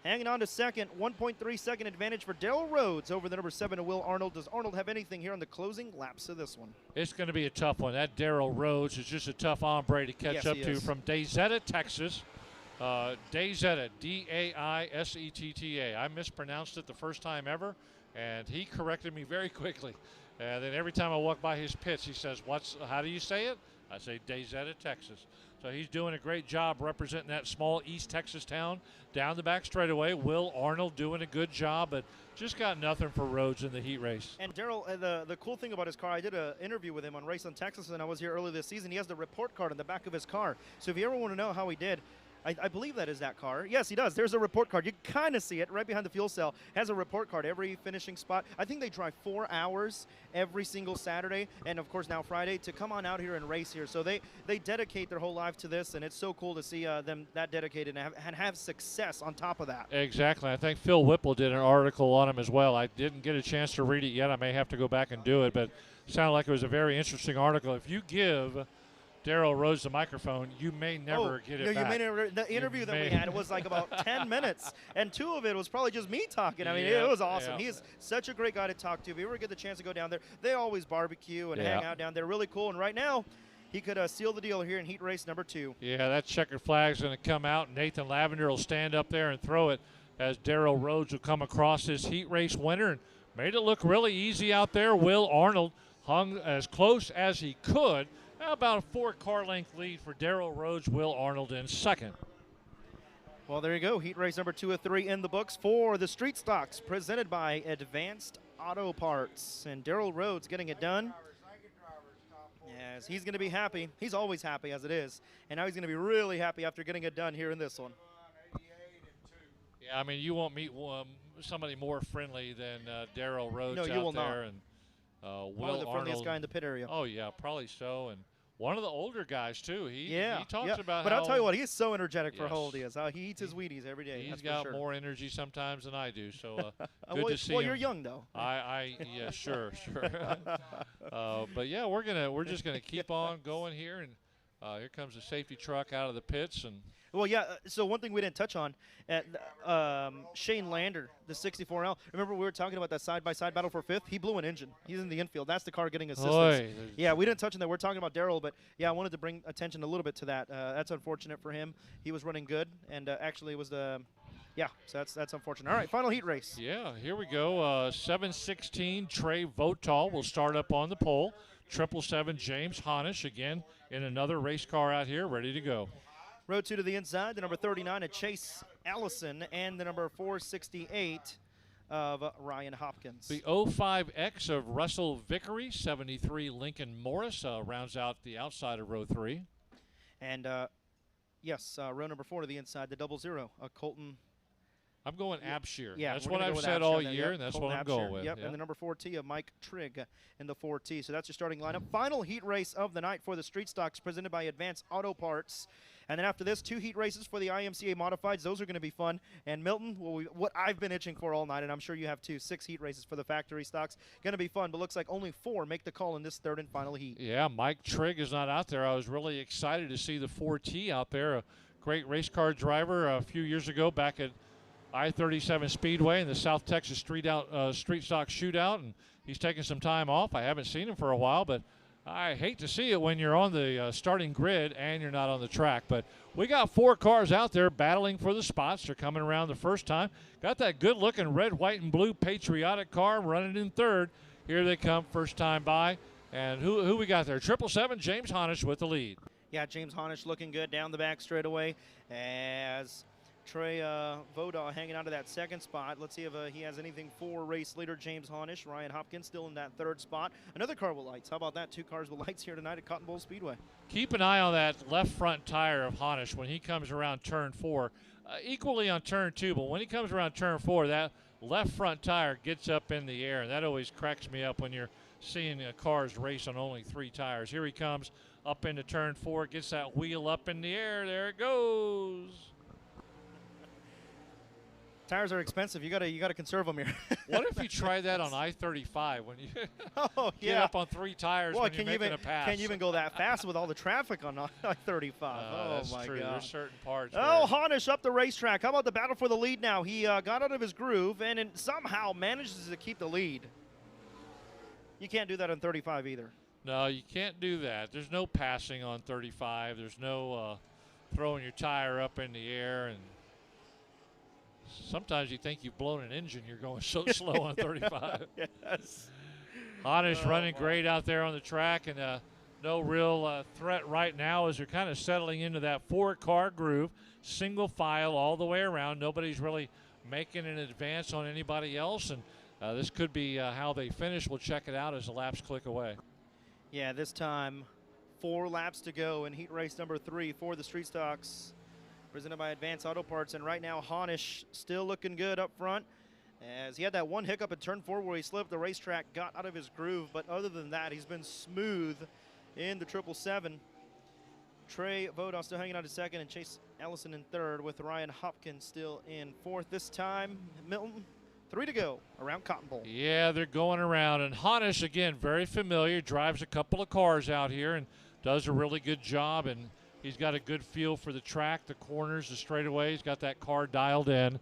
Hanging on to 2nd, 1.3 second advantage for Daryl Rhodes over the number 7 of Will Arnold. Does Arnold have anything here on the closing laps of this one? It's going to be a tough one. That Daryl Rhodes is just a tough hombre to catch up to from Daisetta, Texas. Daisetta, D-A-I-S-E-T-T-A. I mispronounced it the first time ever, and he corrected me very quickly. And then every time I walk by his pits, he says, how do you say it? I say Daisetta, Texas. So he's doing a great job representing that small East Texas town down the back straightaway. Will Arnold doing a good job, but just got nothing for Rhodes in the heat race. And Daryl, the cool thing about his car, I did an interview with him on Race on Texas, and I was here early this season. He has the report card on the back of his car. So if you ever want to know how he did, I believe that is that car. Yes, he does. There's a report card. You can kind of see it right behind the fuel cell. Has a report card every finishing spot. I think they drive 4 hours every single Saturday, and of course now Friday, to come on out here and race here. So they dedicate their whole life to this, and it's so cool to see them that dedicated and have success on top of that. Exactly. I think Phil Whipple did an article on him as well. I didn't get a chance to read it yet. I may have to go back and do it, but it sounded like it was a very interesting article. If you give Darrell Rhodes the microphone, you may never get it back. You may never. The interview that we had, it was like about 10 minutes, and 2 of it was probably just me talking. I mean, it was awesome. Yeah. He is such a great guy to talk to. If you ever get the chance to go down there, they always barbecue and hang out down there. Really cool. And right now, he could seal the deal here in heat race number 2. Yeah, that checkered flag's going to come out. Nathan Lavender will stand up there and throw it as Darrell Rhodes will come across this heat race winner and made it look really easy out there. Will Arnold hung as close as he could. About a 4-car length lead for Darrell Rhodes, Will Arnold in second. Well, there you go. Heat race number 2 of 3 in the books for the Street Stocks, presented by Advanced Auto Parts. And Darrell Rhodes getting it done. Yes, he's going to be happy. He's always happy as it is. And now he's going to be really happy after getting it done here in this one. Yeah, I mean, you won't meet somebody more friendly than Darrell Rhodes No, you out will there. not. And Probably the friendliest Arnold, guy in the pit area. Oh, yeah, probably so. And one of the older guys, too. He talks about But how I'll tell you what, he is so energetic for Yes. how old he is. He eats his Wheaties every day. He's that's got for sure. more energy sometimes than I do. So good to see well, him. you're young, though. Yeah, sure. But yeah, we're just gonna keep on going here, and here comes the safety truck out of the pits, and Well, yeah, so one thing we didn't touch on, Shane Lander, the 64L. Remember we were talking about that side-by-side battle for 5th? He blew an engine. He's in the infield. That's the car getting assistance. Oy. Yeah, we didn't touch on that. We're talking about Darrell, but, yeah, I wanted to bring attention a little bit to that. That's unfortunate for him. He was running good, and actually it was the yeah, so that's unfortunate. All right, final heat race. Yeah, here we go. 716 Trey Votal will start up on the pole. 777 James Honish again in another race car out here ready to go. Row 2 to the inside, the number 39 of Chase Allison, and the number 468 of Ryan Hopkins. The 05X of Russell Vickery, 73 Lincoln Morris rounds out the outside of row 3. And yes, row number 4 to the inside, the 00, Colton. I'm going Abshire. Yeah, that's we're what gonna I've go with said Abshire all then, year, yep, and that's Colton what I'm Abshire, going with. Yep, and the number 4T of Mike Trigg in the 4T. So that's your starting lineup. Final heat race of the night for the Street Stocks presented by Advanced Auto Parts. And then after this, 2 heat races for the IMCA Modifieds. Those are going to be fun. And Milton, what I've been itching for all night, and I'm sure you have too, 6 heat races for the factory stocks. Going to be fun, but looks like only 4 make the call in this third and final heat. Yeah, Mike Trigg is not out there. I was really excited to see the 4T out there. A great race car driver a few years ago back at I-37 Speedway in the South Texas Street Stock Shootout, and he's taking some time off. I haven't seen him for a while, but I hate to see it when you're on the starting grid and you're not on the track. But we got 4 cars out there battling for the spots. They're coming around the first time. Got that good-looking red, white, and blue patriotic car running in third. Here they come, first time by. And who we got there? 777 James Honish with the lead. Yeah, James Honish looking good down the back straightaway as Trey Voda hanging on to that second spot. Let's see if he has anything for race leader James Honish. Ryan Hopkins still in that third spot. Another car with lights. How about that? 2 cars with lights here tonight at Cotton Bowl Speedway. Keep an eye on that left front tire of Honish when he comes around turn 4. Equally on turn 2, but when he comes around turn 4, that left front tire gets up in the air, and that always cracks me up when you're seeing cars race on only 3 tires. Here he comes up into turn 4, gets that wheel up in the air. There it goes. Tires are expensive. You gotta conserve them here. What if you try that on I-35 when you get yeah. up on 3 tires when you're making a pass? Can you even go that fast with all the traffic on I-35? That's my true. God. There's certain parts. Oh, Honish up the racetrack. How about the battle for the lead now? He got out of his groove and somehow manages to keep the lead. You can't do that on 35 either. No, you can't do that. There's no passing on 35. There's no throwing your tire up in the air. And sometimes you think you've blown an engine. You're going so slow on 35. Yes. Honish running great out there on the track, and no real threat right now as they're kind of settling into that 4-car groove, single file all the way around. Nobody's really making an advance on anybody else, and this could be how they finish. We'll check it out as the laps click away. Yeah, this time 4 laps to go in heat race number 3 for the Street Stocks, presented by Advanced Auto Parts. And right now, Honish still looking good up front, as he had that one hiccup in turn 4 where he slipped the racetrack, got out of his groove. But other than that, he's been smooth in the 777. Trey Vodon still hanging out in second, and Chase Ellison in third, with Ryan Hopkins still in fourth. This time, Milton, 3 to go around Cotton Bowl. Yeah, they're going around. And Honish, again, very familiar, drives a couple of cars out here and does a really good job. And he's got a good feel for the track, the corners, the straightaways. He's got that car dialed in.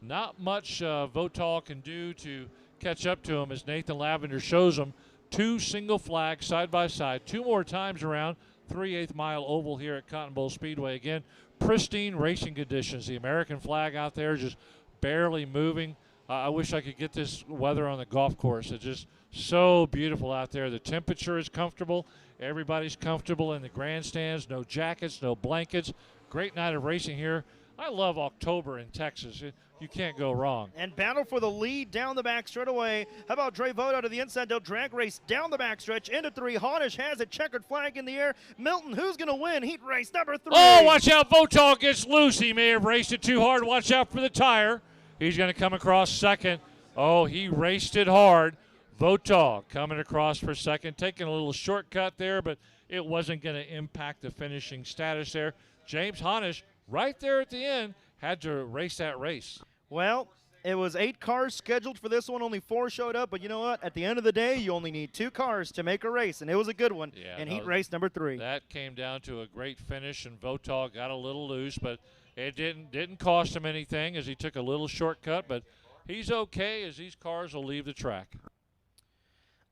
Not much Votal can do to catch up to him, as Nathan Lavender shows him. 2 single flags side by side, 2 more times around 3/8 mile oval here at Cotton Bowl Speedway. Again, pristine racing conditions. The American flag out there just barely moving. I wish I could get this weather on the golf course. It's just so beautiful out there. The temperature is comfortable. Everybody's comfortable in the grandstands. No jackets, no blankets. Great night of racing here. I love October in Texas. You can't go wrong. And battle for the lead down the back straightaway. How about Dre Voda to the inside? They'll drag race down the back stretch into 3. Honish has a checkered flag in the air. Milton, who's going to win? Heat race number 3. Oh, watch out. Votal gets loose. He may have raced it too hard. Watch out for the tire. He's going to come across second. Oh, he raced it hard. Votal coming across for second, taking a little shortcut there, but it wasn't going to impact the finishing status there. James Honish, right there at the end, had to race that race. Well, it was 8 cars scheduled for this one. Only 4 showed up, but you know what? At the end of the day, you only need 2 cars to make a race, and it was a good one. Yeah, and heat race number 3. That came down to a great finish, and Votal got a little loose, but it didn't cost him anything, as he took a little shortcut, but he's okay, as these cars will leave the track.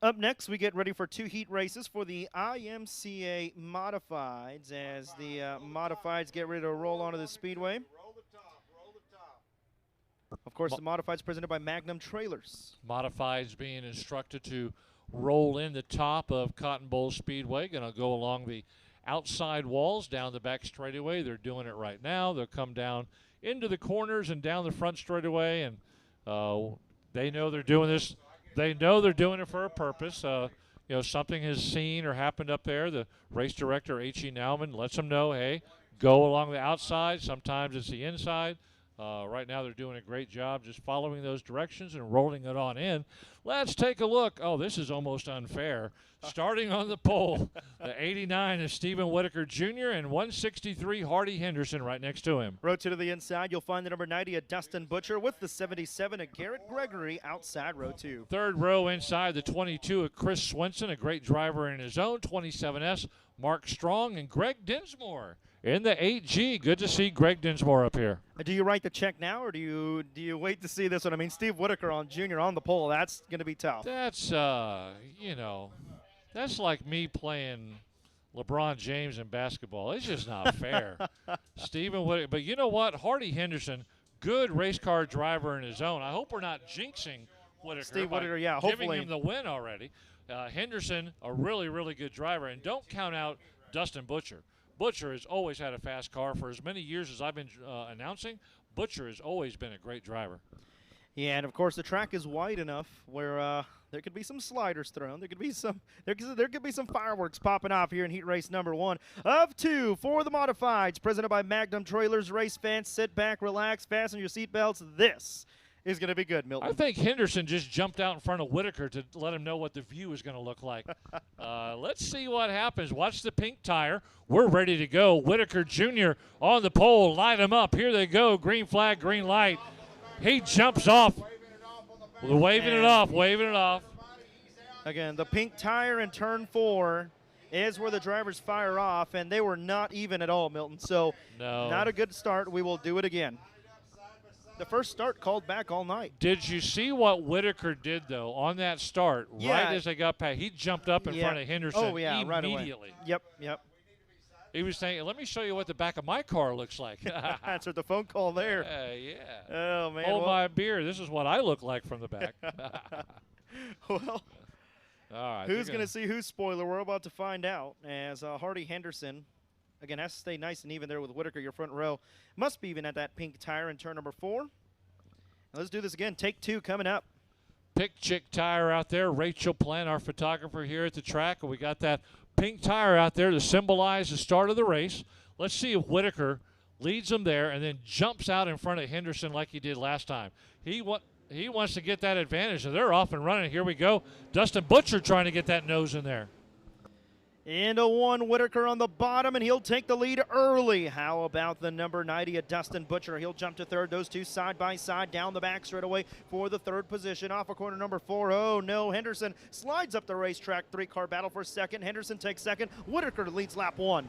Up next, we get ready for 2 heat races for the IMCA Modifieds, as the Modifieds get ready to roll onto the Speedway. Of course, the Modifieds presented by Magnum Trailers. Modifieds being instructed to roll in the top of Cotton Bowl Speedway. Going to go along the outside walls down the back straightaway. They're doing it right now. They'll come down into the corners and down the front straightaway, and they know they're doing this. They know they're doing it for a purpose. Something has seen or happened up there. The race director, H.E. Nauman, lets them know, hey, go along the outside. Sometimes it's the inside. Right now they're doing a great job just following those directions and rolling it on in. Let's take a look. Oh, this is almost unfair. Starting on the pole, the 89 is Stephen Whitaker Jr. and 163 Hardy Henderson right next to him. Rotate to the inside, you'll find the number 90 at Dustin Butcher, with the 77 at Garrett Gregory outside row 2. Third row inside, the 22 of Chris Swenson, a great driver in his own. 27S, Mark Strong, and Greg Dinsmore in the 8G. Good to see Greg Dinsmore up here. Do you write the check now, or do you wait to see this one? I mean, Steve Whitaker Jr. on the pole, that's going to be tough. That's, that's like me playing LeBron James in basketball. It's just not fair. Stephen Whitaker. But you know what? Hardy Henderson, good race car driver in his own. I hope we're not jinxing Whitaker. Steve Whitaker, yeah, giving hopefully. him the win already. Henderson, a really, really good driver. And don't count out Dustin Butcher. Butcher has always had a fast car. For as many years as I've been announcing, Butcher has always been a great driver. Yeah, and of course the track is wide enough where there could be some sliders thrown. There could be some fireworks popping off here in heat race number 1 of 2 for the Modifieds, presented by Magnum Trailers. Race fans, sit back, relax, fasten your seatbelts. This is going to be good, Milton. I think Henderson just jumped out in front of Whitaker to let him know what the view is going to look like. Let's see what happens. Watch the pink tire. We're ready to go. Whitaker Jr. on the pole. Light him up. Here they go. Green flag, green light. He jumps off. Waving it off. Again, the pink tire in turn 4 is where the drivers fire off, and they were not even at all, Milton. So not a good start. We will do it again. The first start called back all night. Did you see what Whitaker did, though, on that start? Yeah. Right as they got past, he jumped up in front of Henderson immediately. Right away. Yep. He was saying, let me show you what the back of my car looks like. Answered the phone call there. Yeah. Oh, man. Hold my beer. This is what I look like from the back. Well, all right, who's going to see who's spoiler? We're about to find out, as Hardy Henderson, again, has to stay nice and even there with Whitaker. Your front row must be even at that pink tire in turn number 4. Now let's do this again. Take 2 coming up. Pick Chick tire out there. Rachel Plant, our photographer here at the track. And we got that pink tire out there to symbolize the start of the race. Let's see if Whitaker leads them there, and then jumps out in front of Henderson like he did last time. He wants to get that advantage, and they're off and running. Here we go. Dustin Butcher trying to get that nose in there. Into one, Whitaker on the bottom, and he'll take the lead early. How about the number 90 at Dustin Butcher? He'll jump to third. Those two side by side down the back straightaway for the third position. Off of corner number 4. Oh, no. Henderson slides up the racetrack. 3-car battle for second. Henderson takes second. Whitaker leads lap 1.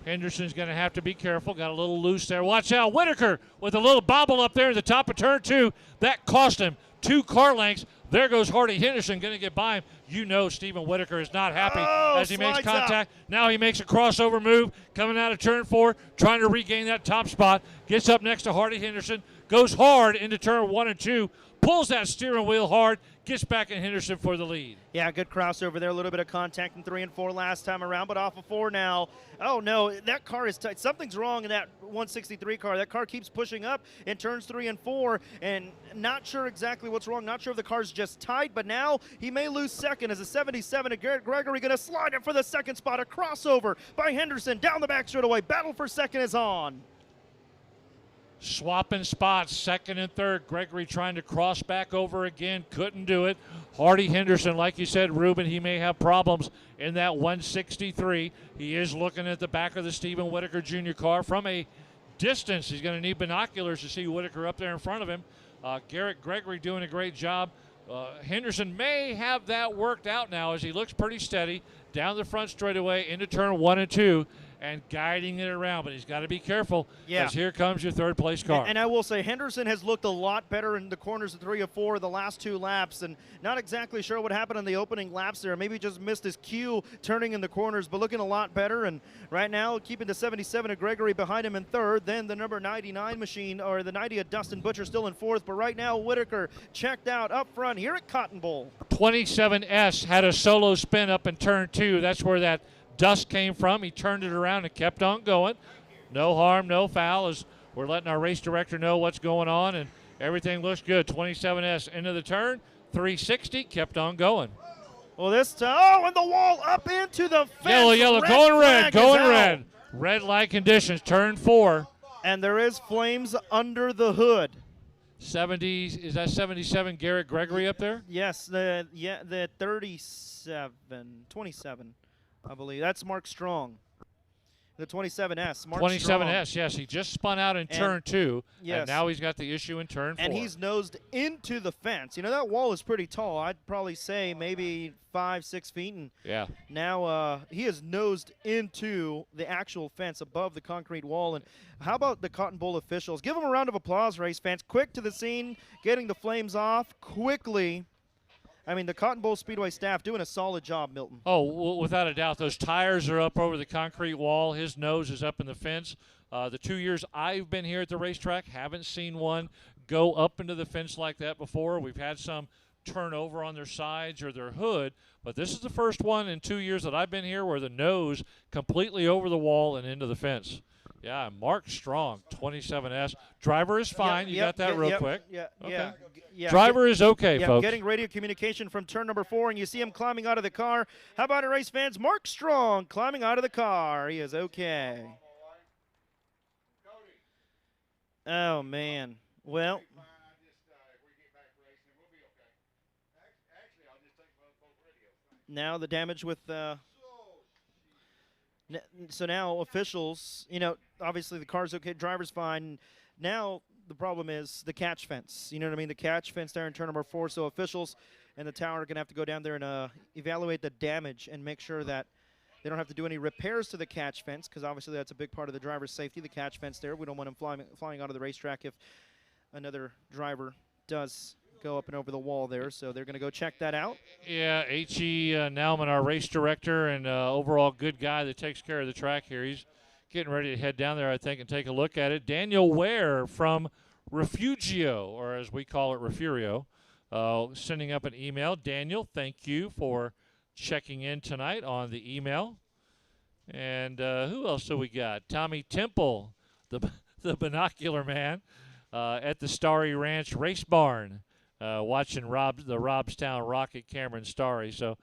Henderson's going to have to be careful. Got a little loose there. Watch out. Whitaker with a little bobble up there at the top of turn 2. That cost him 2 car lengths. There goes Hardy Henderson, going to get by him. You know Stephen Whitaker is not happy as he makes contact. Out. Now he makes a crossover move coming out of turn 4, trying to regain that top spot. Gets up next to Hardy Henderson, goes hard into turn 1 and 2, pulls that steering wheel hard, gets back in Henderson for the lead. Yeah, good crossover there. A little bit of contact in 3 and 4 last time around, but off of 4 now. Oh, no, that car is tight. Something's wrong in that 163 car. That car keeps pushing up in turns 3 and 4, and not sure exactly what's wrong. Not sure if the car's just tight, but now he may lose second as a 77 of Garrett Gregory going to slide it for the second spot. A crossover by Henderson down the back straightaway. Battle for second is on. Swapping spots, second and third. Gregory trying to cross back over again. Couldn't do it. Hardy Henderson, like you said, Ruben, he may have problems in that 163. He is looking at the back of the Stephen Whitaker Jr. car from a distance. He's going to need binoculars to see Whitaker up there in front of him. Garrett Gregory doing a great job. Henderson may have that worked out now as he looks pretty steady down the front straightaway into turn 1 and 2 and guiding it around, but he's got to be careful as here comes your third place car. And I will say Henderson has looked a lot better in the corners of 3 or 4 the last 2 laps, and not exactly sure what happened in the opening laps there. Maybe just missed his cue turning in the corners, but looking a lot better. And right now keeping the 77 of Gregory behind him in third, then the number 99 machine, or the 90 of Dustin Butcher still in fourth, but right now Whitaker checked out up front here at Cotton Bowl. 27S had a solo spin up in turn 2. That's where that dust came from. He turned it around and kept on going. No harm, no foul, as we're letting our race director know what's going on, and everything looks good. 27S into the turn, 360, kept on going. Well, this time, oh, and the wall up into the fence. Yellow, going red, going red. Red light conditions, turn 4. And there is flames under the hood. 70, is that 77 Garrett Gregory up there? Yes, the 27, I believe. That's Mark Strong. The 27S, Mark 27S, Strong. yes. He just spun out in turn 2, yes. and now he's got the issue in turn 4. And he's nosed into the fence. You know, that wall is pretty tall. I'd probably say maybe 5-6 feet. And yeah. Now he is nosed into the actual fence above the concrete wall. And how about the Cotton Bowl officials? Give them a round of applause, race fans. Quick to the scene, getting the flames off quickly. I mean, the Cotton Bowl Speedway staff doing a solid job, Milton. Oh, without a doubt. Those tires are up over the concrete wall. His nose is up in the fence. The 2 years I've been here at the racetrack, haven't seen one go up into the fence like that before. We've had some turn over on their sides or their hood, but this is the first one in 2 years that I've been here where the nose completely over the wall and into the fence. Yeah, Mark Strong, 27S. Driver is fine. You got that real quick. Okay. Driver is okay, folks. Getting radio communication from turn number 4, and you see him climbing out of the car. How about it, race fans? Mark Strong climbing out of the car. He is okay. Oh, man. Well. Now the damage with so now officials, you know, obviously the car's okay, driver's fine. Now the problem is the catch fence. You know what I mean? The catch fence there in turn number 4. So officials and the tower are going to have to go down there and evaluate the damage and make sure that they don't have to do any repairs to the catch fence, because obviously that's a big part of the driver's safety, the catch fence there. We don't want them flying out of the racetrack if another driver does go up and over the wall there, so they're going to go check that out. Yeah, H.E. Nauman, our race director and overall good guy that takes care of the track here. He's getting ready to head down there, I think, and take a look at it. Daniel Ware from Refugio, or as we call it, Refurio, sending up an email. Daniel, thank you for checking in tonight on the email. And who else do we got? Tommy Temple, the binocular man at the Starry Ranch Race Barn. Watching the Robstown Rocket, Cameron Starry. So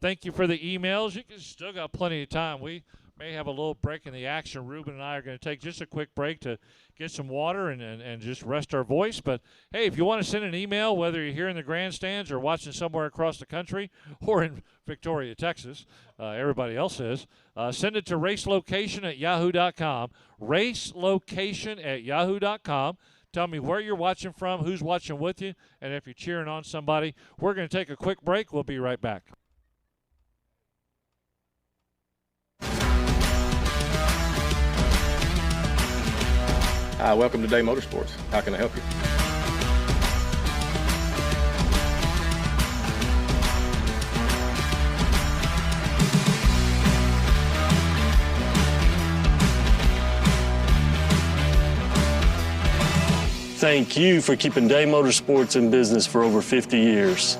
thank you for the emails. You can still got plenty of time. We may have a little break in the action. Ruben and I are going to take just a quick break to get some water and just rest our voice. But, hey, if you want to send an email, whether you're here in the grandstands or watching somewhere across the country or in Victoria, Texas, everybody else is, send it to racelocation@yahoo.com, racelocation@yahoo.com. Tell me where you're watching from, who's watching with you, and if you're cheering on somebody. We're going to take a quick break. We'll be right back. Hi, welcome to Day Motorsports. How can I help you? Thank you for keeping Day Motorsports in business for over 50 years.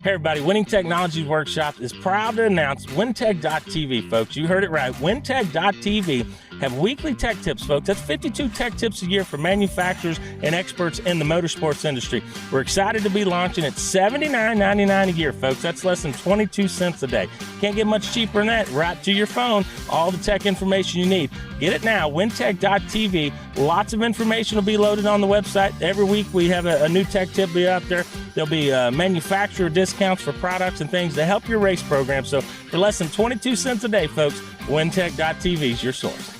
Hey everybody, Winning Technologies Workshop is proud to announce WinTech.tv, folks. You heard it right. WinTech.tv have weekly tech tips, folks. That's 52 tech tips a year for manufacturers and experts in the motorsports industry. We're excited to be launching at $79.99 a year, folks. That's less than 22 cents a day. Can't get much cheaper than that. Right to your phone, all the tech information you need. Get it now, WinTech.tv. Lots of information will be loaded on the website. Every week we have a new tech tip be out there. There'll be manufacturer discounts for products and things to help your race program. So for less than 22 cents a day, folks, WinTech.tv is your source.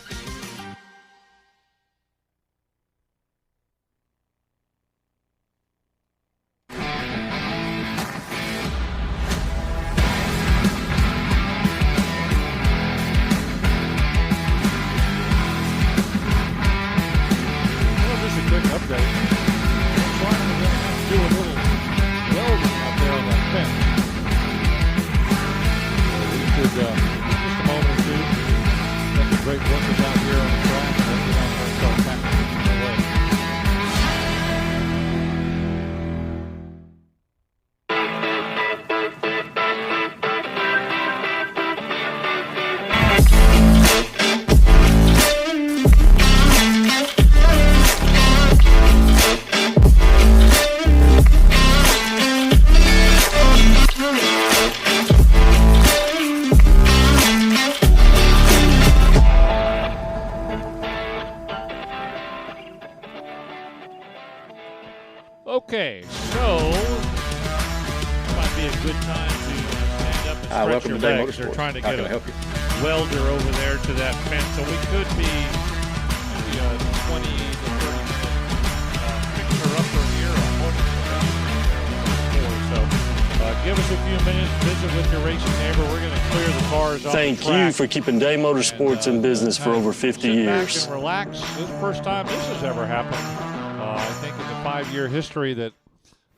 Okay, so might be a good time to stand up and stretch welcome your to Day legs. They're Motorsports. trying to How get can I a help you? welder over there to that fence, so we could be maybe a 20 to 30 minute fixer-upper here. So give us a few minutes, visit with your racing neighbor. We're going to clear the cars off Thank the track. you for keeping Day Motorsports in business for over 50 sit years. back and relax. This is the first time this has ever happened. I think in the 5-year history that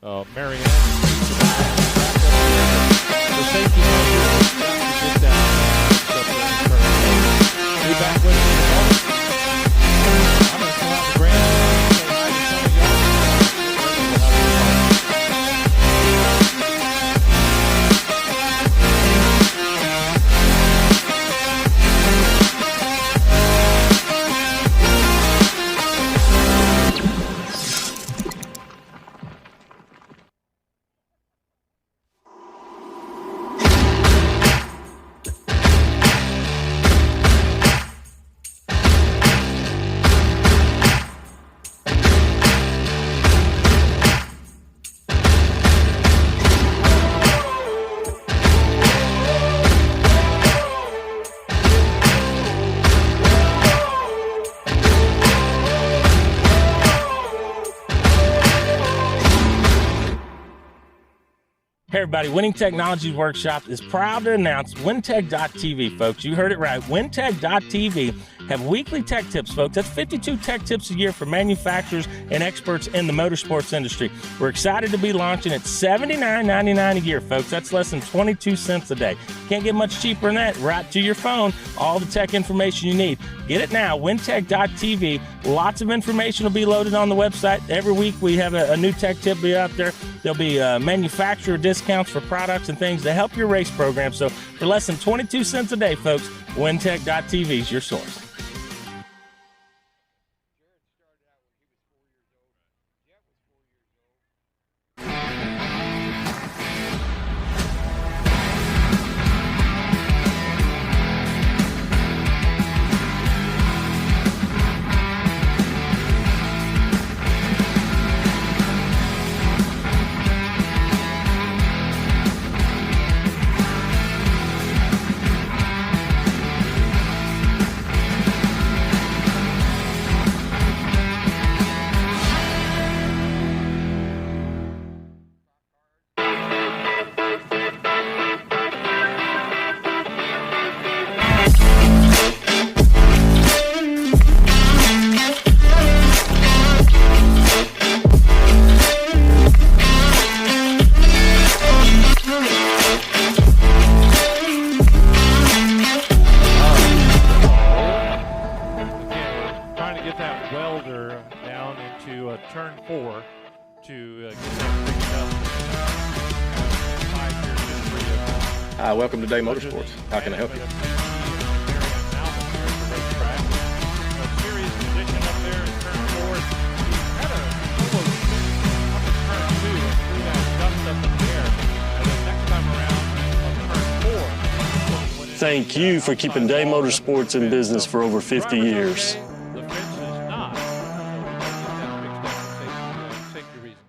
Marianne the safety measures to get that be back with you in a moment. I'm going to come out the grandstand, say hi to some of y'all. Hey everybody, Winning Technologies Workshop is proud to announce WinTech.tv, folks. You heard it right. WinTech.tv have weekly tech tips, folks. That's 52 tech tips a year for manufacturers and experts in the motorsports industry. We're excited to be launching at $79.99 a year, folks. That's less than 22 cents a day. Can't get much cheaper than that. Right to your phone, all the tech information you need. Get it now, WinTech.tv. Lots of information will be loaded on the website. Every week we have a new tech tip be out there. There'll be manufacturer discounts for products and things to help your race program. So for less than 22 cents a day, folks, WinTech.tv is your source. Turn 4 to get that picked up. 5 years history of Welcome to Day Motorsports. How can I help you? Serious position up there in turn 4. Had a almost up in turn 2 and threw that dust up in the air. And then next time around on turn 4. Thank you for keeping Day Motorsports in business for over 50 years. The fence is not. Safety reasons.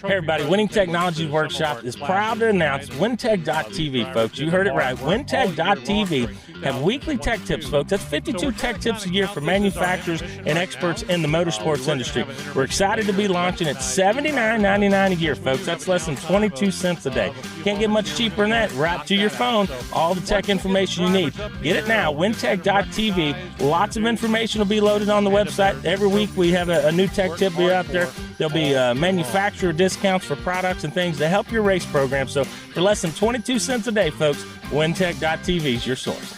Hey everybody, Winning Technologies Workshop is proud to announce WinTech.tv, folks. You heard it right. WinTech.tv have weekly tech tips, folks. That's 52 tech tips a year for manufacturers and experts in the motorsports industry. We're excited to be launching at $79.99 a year, folks. That's less than 22 cents a day. Can't get much cheaper than that. Right to your phone, all the tech information you need. Get it now, WinTech.tv. Lots of information will be loaded on the website. Every week we have a new tech tip be out there. There'll be manufacturer discounts for products and things to help your race program. So for less than 22 cents a day, folks, WinTech.tv is your source.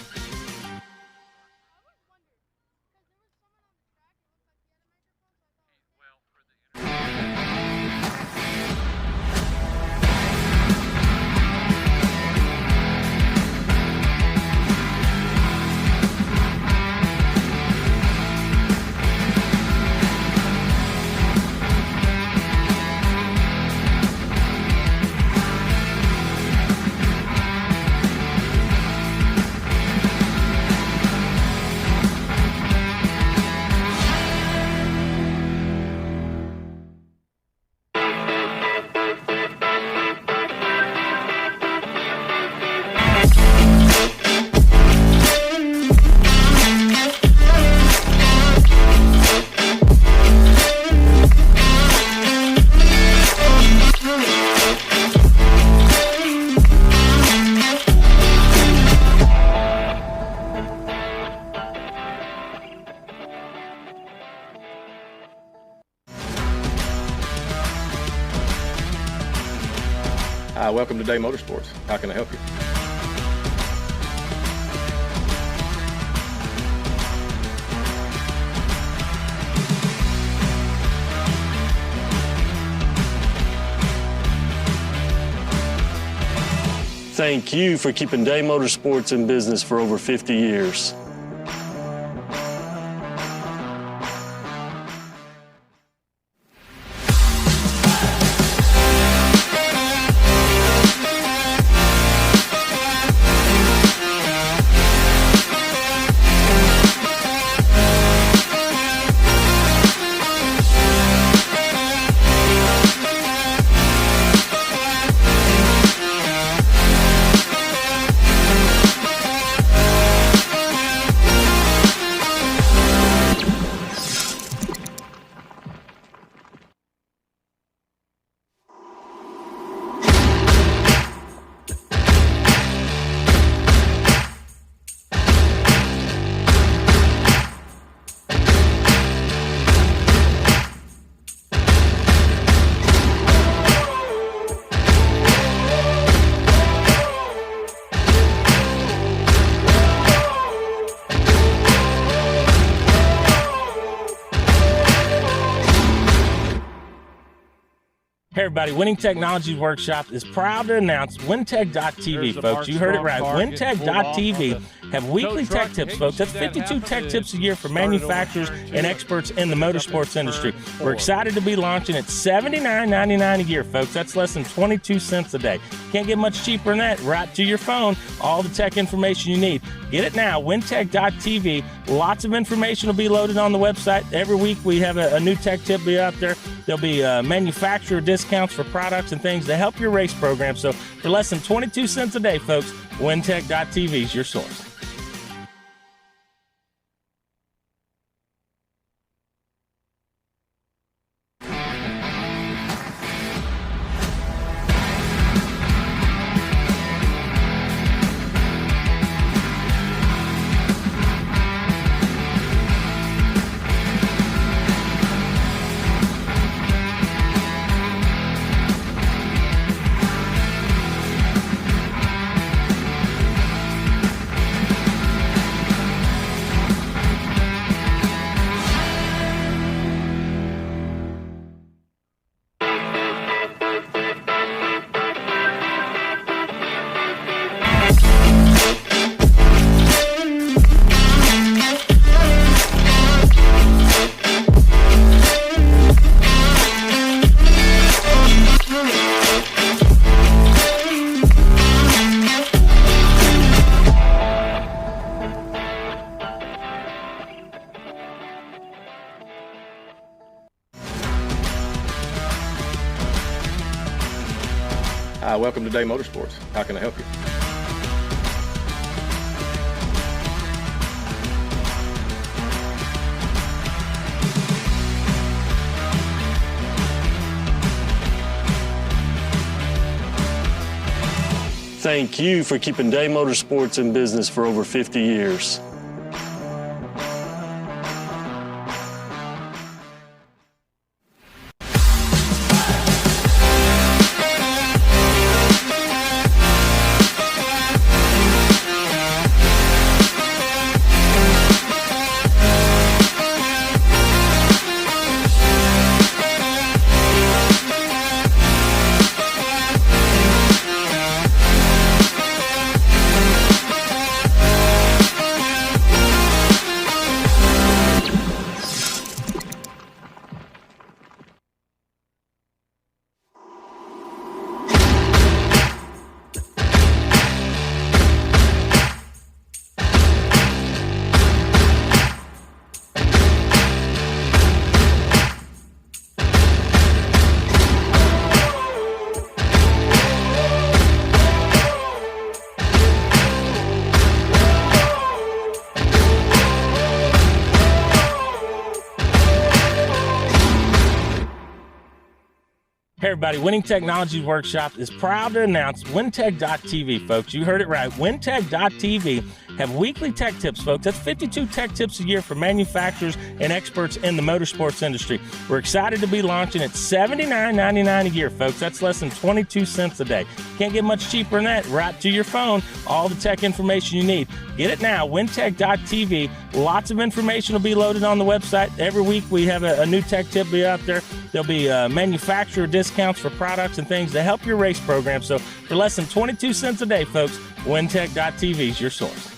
Welcome to Day Motorsports. How can I help you? Thank you for keeping Day Motorsports in business for over 50 years. Hey everybody, Winning Technologies Workshop is proud to announce WinTech.tv, folks. You heard it right. WinTech.tv have weekly tech tips, folks. That's 52 tech tips a year for manufacturers and experts in the motorsports industry. We're excited to be launching at $79.99 a year, folks. That's less than 22 cents a day. Can't get much cheaper than that. Right to your phone, all the tech information you need. Get it now, WinTech.tv. Lots of information will be loaded on the website. Every week we have a new tech tip be out there. There'll be manufacturer discounts for products and things to help your race program. So for less than 22 cents a day, folks, WinTech.tv is your source. Welcome to Day Motorsports. How can I help you? Thank you for keeping Day Motorsports in business for over 50 years. everybody, Winning Technologies Workshop is proud to announce WinTech.tv, folks. You heard it right. WinTech.tv have weekly tech tips, folks. That's 52 tech tips a year for manufacturers and experts in the motorsports industry. We're excited to be launching at $79.99 a year, folks. That's less than 22 cents a day. Can't get much cheaper than that. Right to your phone, all the tech information you need. Get it now, WinTech.tv. Lots of information will be loaded on the website. Every week we have a new tech tip be out there. There'll be manufacturer discounts for products and things to help your race program. So for less than 22 cents a day, folks, WinTech.tv is your source.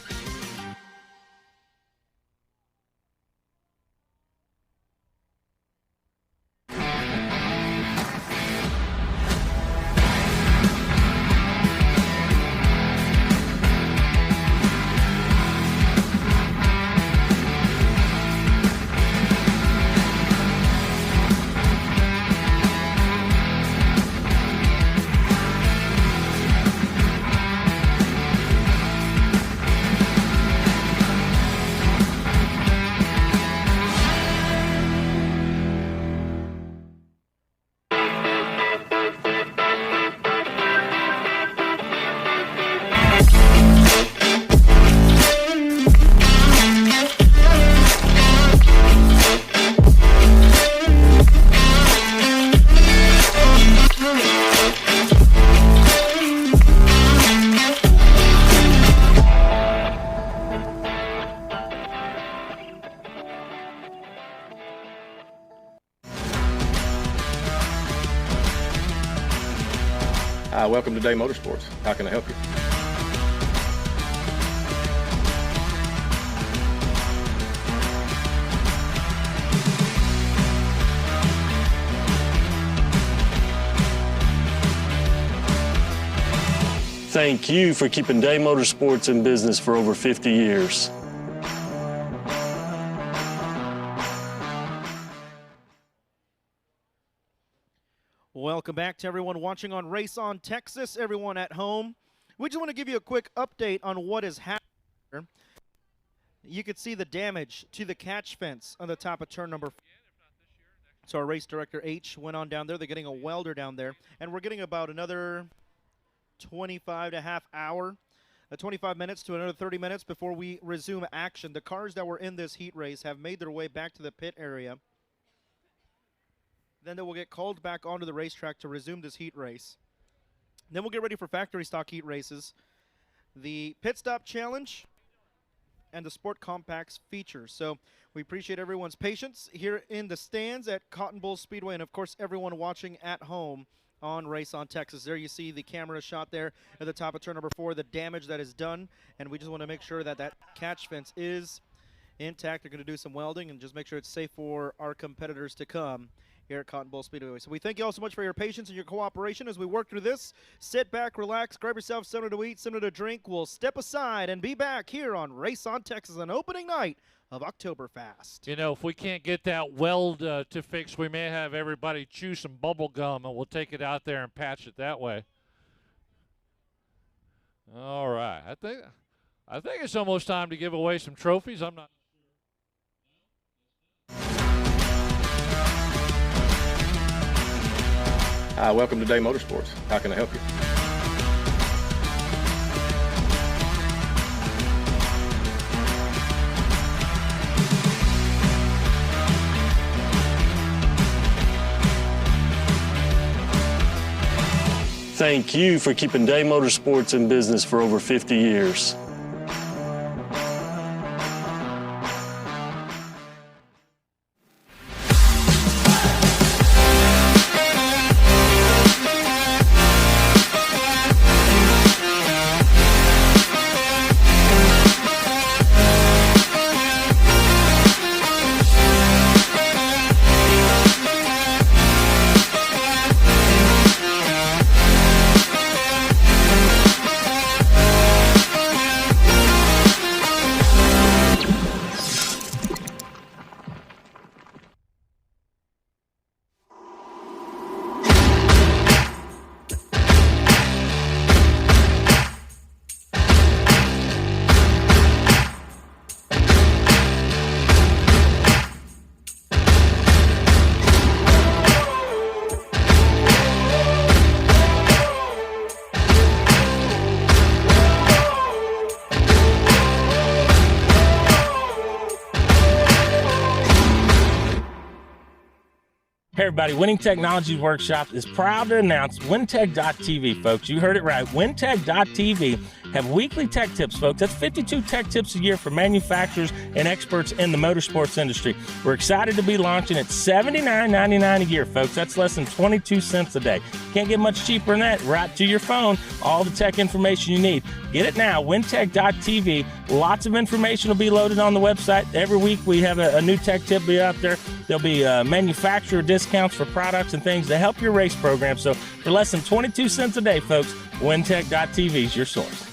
Welcome to Day Motorsports. How can I help you? Thank you for keeping Day Motorsports in business for over 50 years. Welcome back to everyone watching on Race on Texas, everyone at home. We just want to give you a quick update on what is happening. You can see the damage to the catch fence on the top of turn number 4. So our race director H went on down there. They're getting a welder down there, and we're getting about another 25 minutes to another 30 minutes before we resume action. The cars that were in this heat race have made their way back to the pit area. Then they will get called back onto the racetrack to resume this heat race. Then we'll get ready for factory stock heat races, the pit stop challenge, and the Sport Compacts feature. So we appreciate everyone's patience here in the stands at Cotton Bowl Speedway, and of course everyone watching at home on Race on Texas. There you see the camera shot there at the top of turn number 4, the damage that is done, and we just want to make sure that that catch fence is intact. They're going to do some welding and just make sure it's safe for our competitors to come here at Cotton Bowl Speedway. So we thank you all so much for your patience and your cooperation as we work through this. Sit back, relax, grab yourself something to eat, something to drink. We'll step aside and be back here on Race on Texas on opening night of OctoberFAST. You know, if we can't get that weld to fix, we may have everybody chew some bubble gum, and we'll take it out there and patch it that way. All right. I think it's almost time to give away some trophies. I'm not. Welcome to Day Motorsports. How can I help you? Thank you for keeping Day Motorsports in business for over 50 years. Hey everybody, Winning Technologies Workshop is proud to announce WinTech.tv, folks. You heard it right. WinTech.tv have weekly tech tips, folks. That's 52 tech tips a year for manufacturers and experts in the motorsports industry. We're excited to be launching at $79.99 a year, folks. That's less than 22 cents a day. Can't get much cheaper than that. Right to your phone, all the tech information you need. Get it now, WinTech.tv. Lots of information will be loaded on the website. Every week we have a new tech tip be out there. There'll be manufacturer discounts for products and things to help your race program. So for less than 22 cents a day, folks, WinTech.tv is your source.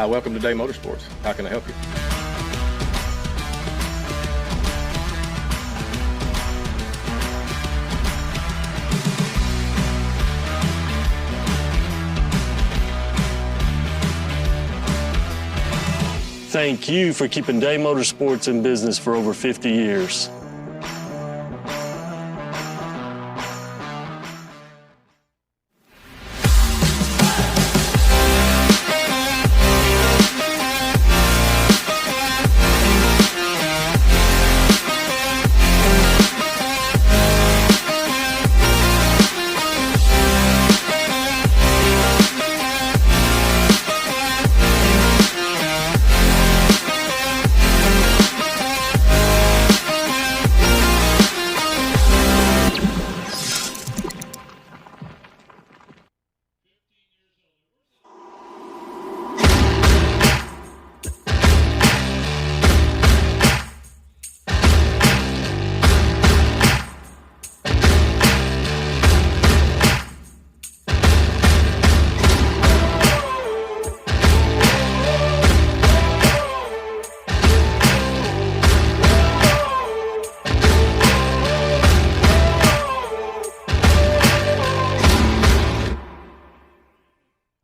Welcome to Day Motorsports. How can I help you? Thank you for keeping Day Motorsports in business for over 50 years.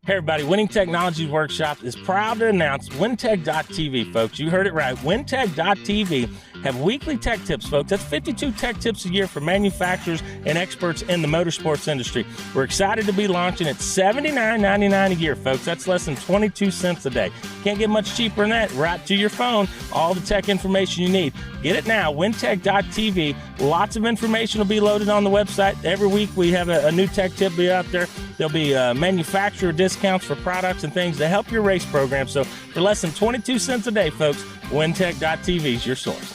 Hey everybody, Winning Technologies Workshop is proud to announce WinTech.tv, folks. You heard it right. WinTech.tv have weekly tech tips, folks. That's 52 tech tips a year for manufacturers and experts in the motorsports industry. We're excited to be launching at $79.99 a year, folks. That's less than 22 cents a day. Can't get much cheaper than that. Right to your phone, all the tech information you need. Get it now, WinTech.tv. Lots of information will be loaded on the website. Every week we have a new tech tip be out there. There'll be manufacturer discounts for products and things to help your race program. So for less than 22 cents a day, folks, WinTech.tv is your source.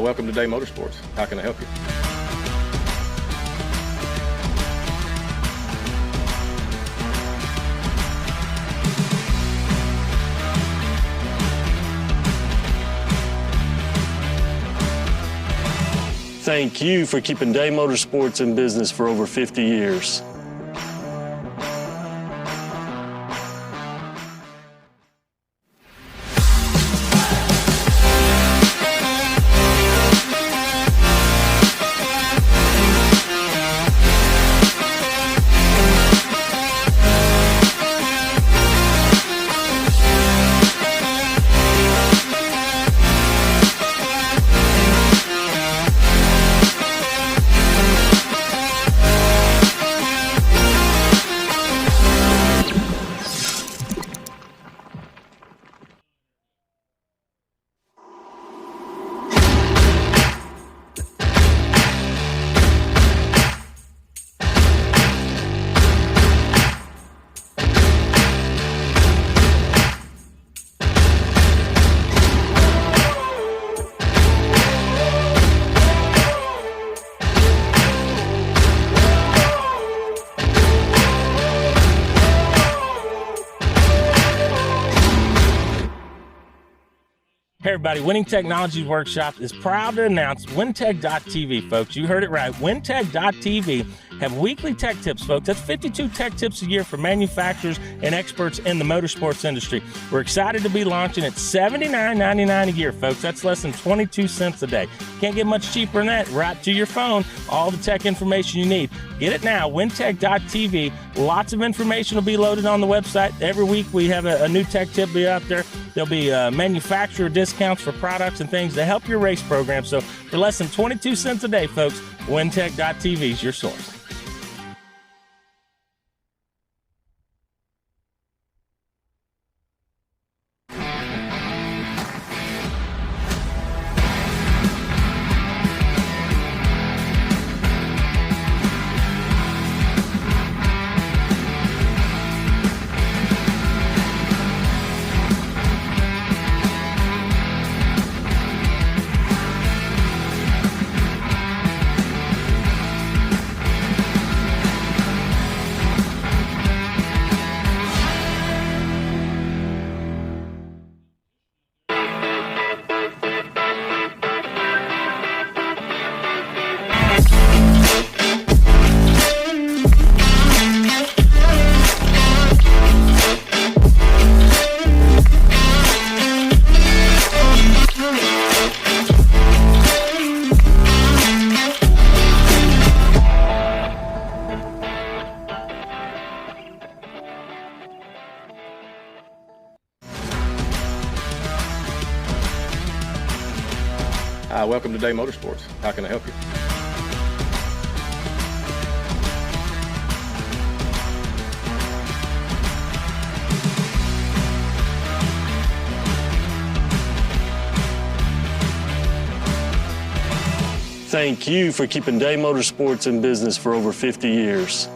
Welcome to Day Motorsports. How can I help you? Thank you for keeping Day Motorsports in business for over 50 years. Hey everybody, Winning Technologies Workshop is proud to announce WinTech.tv, folks. You heard it right. WinTech.tv have weekly tech tips, folks. That's 52 tech tips a year for manufacturers and experts in the motorsports industry. We're excited to be launching at $79.99 a year, folks. That's less than 22 cents a day. Can't get much cheaper than that. Right to your phone, all the tech information you need. Get it now, WinTech.tv. Lots of information will be loaded on the website. Every week we have a new tech tip be out there. There'll be manufacturer discounts for products and things to help your race program. So for less than 22 cents a day, folks, WinTech.tv is your source. Welcome to Day Motorsports. How can I help you? Thank you for keeping Day Motorsports in business for over 50 years.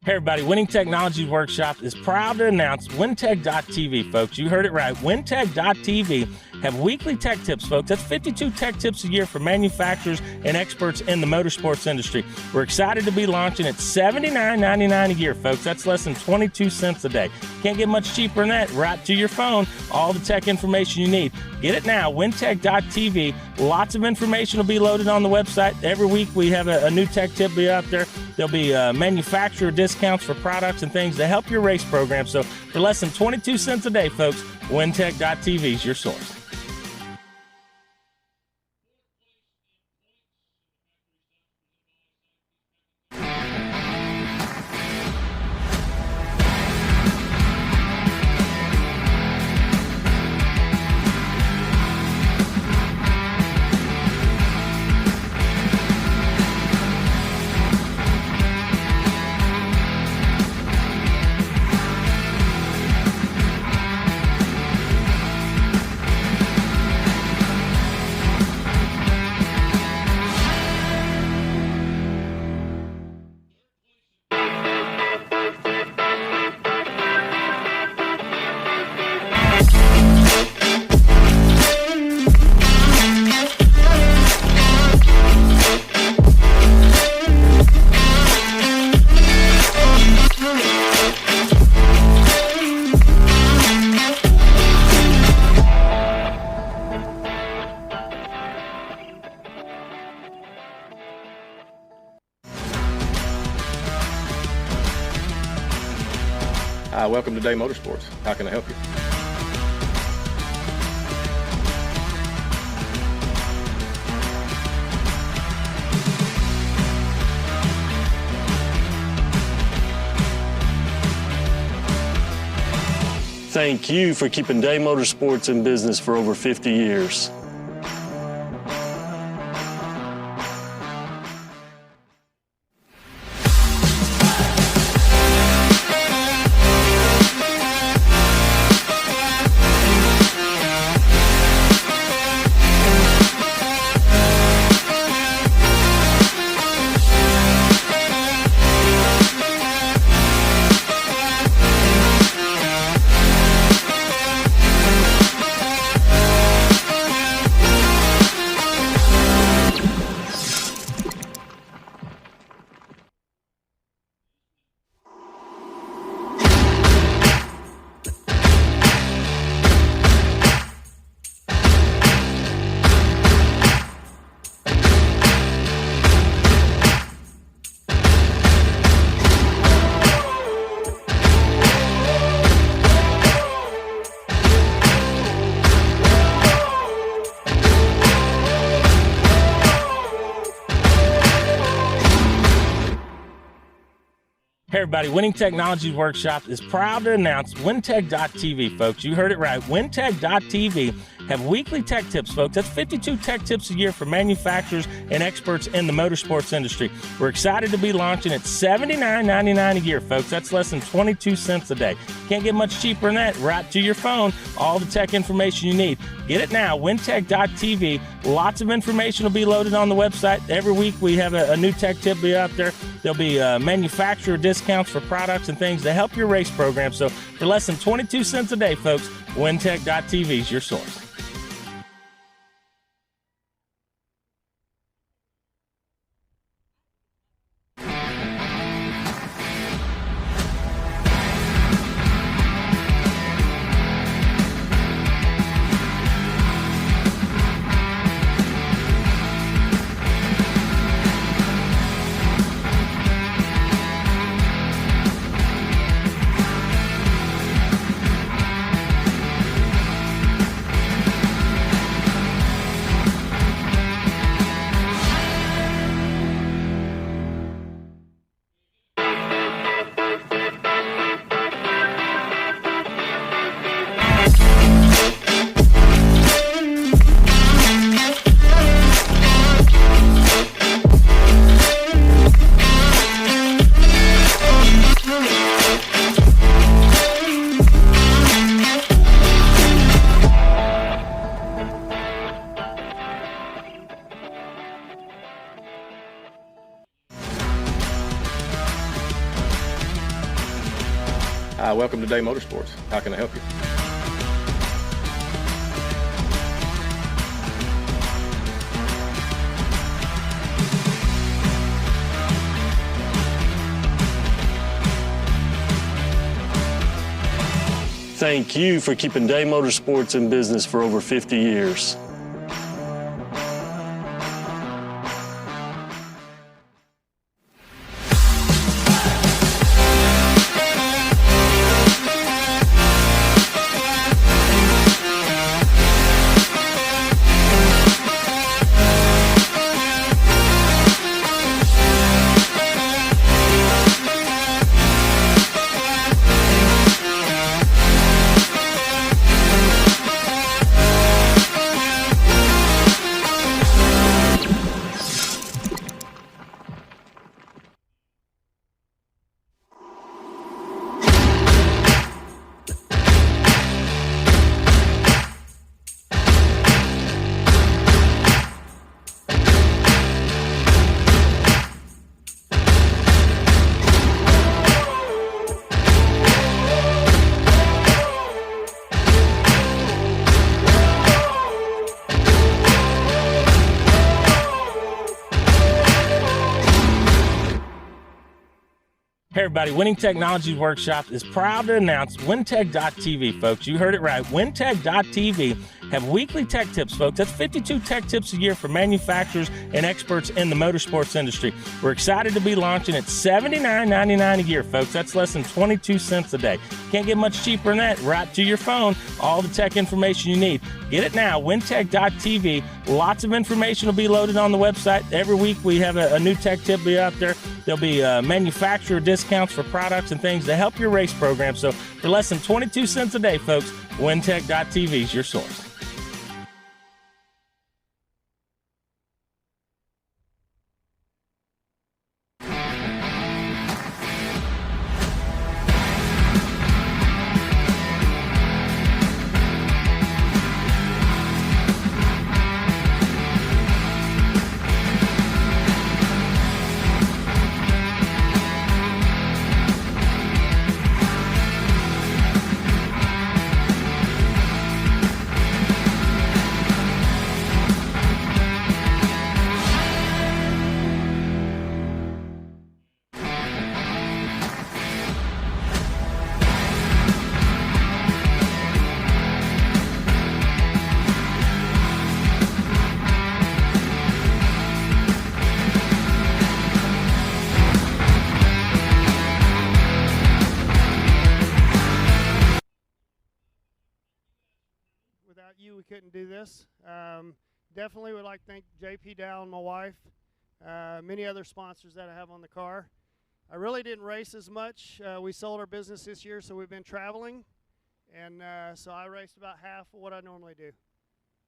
Hey everybody, Winning Technologies Workshop is proud to announce WinTech.tv, folks. You heard it right. WinTech.tv have weekly tech tips, folks. That's 52 tech tips a year for manufacturers and experts in the motorsports industry. We're excited to be launching at $79.99 a year, folks. That's less than 22 cents a day. Can't get much cheaper than that. Right to your phone, all the tech information you need. Get it now, wintech.tv. Lots of information will be loaded on the website. Every week we have a new tech tip be out there. There'll be manufacturer discounts for products and things to help your race program. So for less than 22 cents a day, folks, wintech.tv is your source. Welcome to Day Motorsports. How can I help you? Thank you for keeping Day Motorsports in business for over 50 years. Hey everybody, Winning Technologies Workshop is proud to announce WinTech.tv, folks. You heard it right. WinTech.tv have weekly tech tips, folks. That's 52 tech tips a year for manufacturers and experts in the motorsports industry. We're excited to be launching at $79.99 a year, folks. That's less than 22 cents a day. Can't get much cheaper than that. Right to your phone, all the tech information you need. Get it now, wintech.tv. Lots of information will be loaded on the website. Every week we have a new tech tip be out there. There'll be manufacturer discounts for products and things to help your race program. So for less than 22 cents a day, folks, wintech.tv is your source. Welcome to Day Motorsports. How can I help you? thank you for keeping Day Motorsports in business for over 50 years. Hey everybody, Winning Technologies Workshop is proud to announce WinTech.tv, folks. You heard it right. WinTech.tv have weekly tech tips, folks. That's 52 tech tips a year for manufacturers and experts in the motorsports industry. We're excited to be launching at $79.99 a year, folks. That's less than 22 cents a day. Can't get much cheaper than that. Right to your phone, all the tech information you need. Get it now, WinTech.tv. Lots of information will be loaded on the website. Every week we have a new tech tip be out there. There'll be manufacturer discounts for products and things to help your race program. So for less than 22 cents a day, folks, WinTech.tv is your source. Without you, we couldn't do this. Definitely would like to thank JP Dow and my wife, many other sponsors that I have on the car. I really didn't race as much. We sold our business this year, so we've been traveling, and so I raced about half of what I normally do.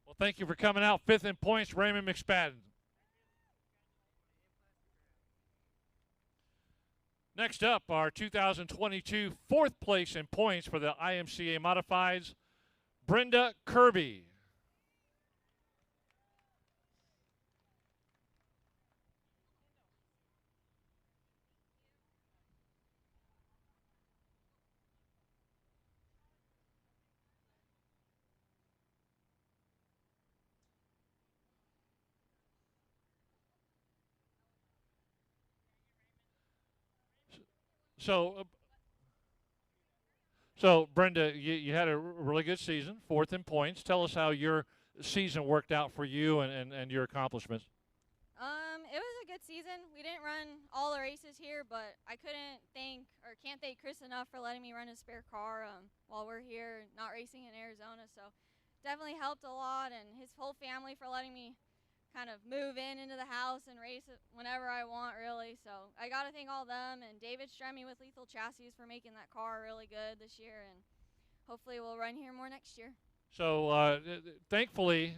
Well, thank you for coming out. 5th in points, Raymond McSpadden. Next up, our 2022 4th place in points for the IMCA Modifieds, Brenda Kirby. So Brenda, you had a really good season, 4th in points. Tell us how your season worked out for you and your accomplishments. It was a good season. We didn't run all the races here, but I can't thank Chris enough for letting me run his spare car while we're here, not racing in Arizona. So definitely helped a lot, and his whole family for letting me kind of move into the house and race it whenever I want, really. So I got to thank all them, and David Stremme with Lethal Chassis for making that car really good this year, and hopefully we'll run here more next year. So thankfully,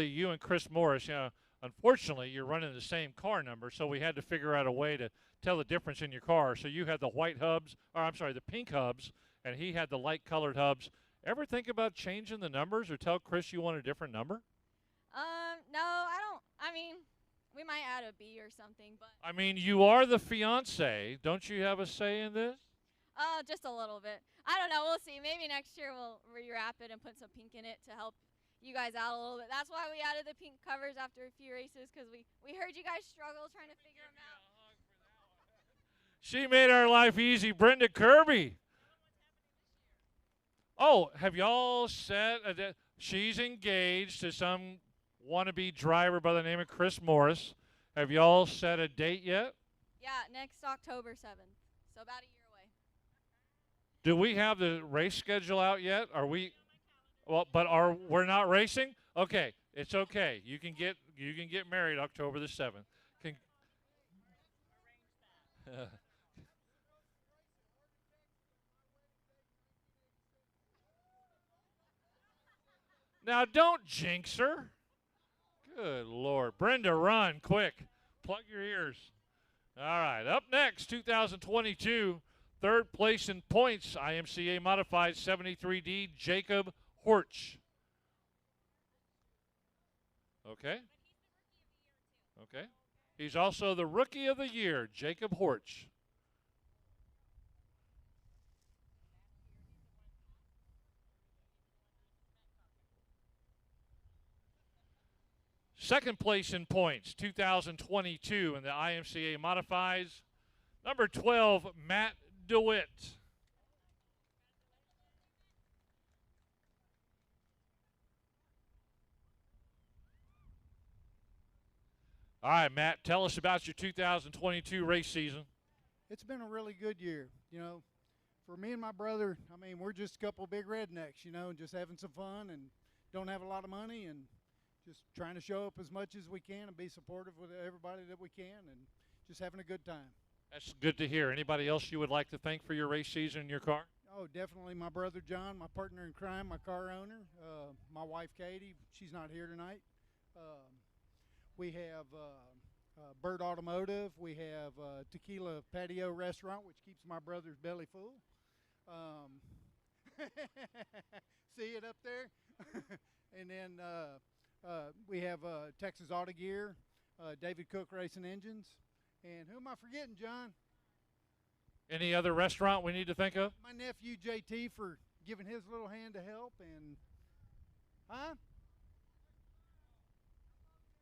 you and Chris Morris, unfortunately, you're running the same car number, so we had to figure out a way to tell the difference in your car. So you had the white hubs, or I'm sorry, the pink hubs, and he had the light-colored hubs. Ever think about changing the numbers or tell Chris you want a different number? No, I don't. I mean, we might add a B or something, but. I mean, you are the fiance. Don't you have a say in this? Just a little bit. I don't know. We'll see. Maybe next year we'll rewrap it and put some pink in it to help you guys out a little bit. That's why we added the pink covers after a few races, because we heard you guys struggle trying to figure them out. She made our life easy. Brenda Kirby. Oh, have y'all said she's engaged to some wannabe driver by the name of Chris Morris? Have y'all set a date yet? Yeah, next October 7th. So about a year away. Do we have the race schedule out yet? Are we? Well, but we're not racing? Okay, it's okay. You can get married October the 7th. Can, now don't jinx her. Good Lord. Brenda, run quick. Plug your ears. All right, up next, 2022, third place in points, IMCA Modified 73D, Jacob Horch. Okay. Okay. He's also the Rookie of the Year, Jacob Horch. Second place in points, 2022 in the IMCA Modifieds, number 12, Matt DeWitt. All right, Matt, tell us about your 2022 race season. It's been a really good year. You know, for me and my brother, I mean, we're just a couple of big rednecks, you know, and just having some fun and don't have a lot of money and just trying to show up as much as we can and be supportive with everybody that we can and just having a good time. That's good to hear. Anybody else you would like to thank for your race season in your car? Oh, definitely my brother John, my partner in crime, my car owner, my wife Katie. She's not here tonight. We have Bird Automotive. We have Tequila Patio Restaurant, which keeps my brother's belly full. See it up there? And then we have Texas Auto Gear, David Cook Racing Engines. And who am I forgetting, John? Any other restaurant we need to think of? My nephew JT for giving his little hand to help. And, huh?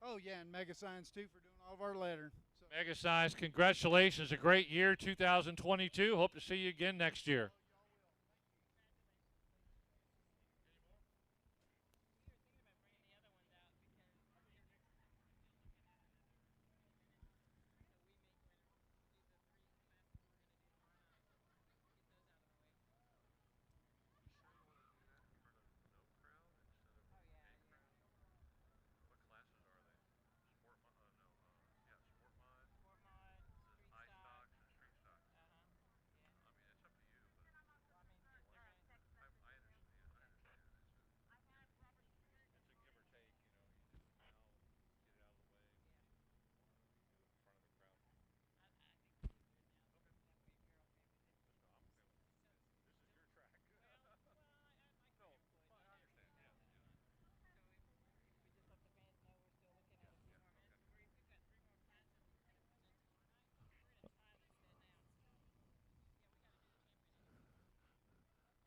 Oh, yeah, and Mega Signs, too, for doing all of our lettering. So. Mega Signs, congratulations. A great year, 2022. Hope to see you again next year.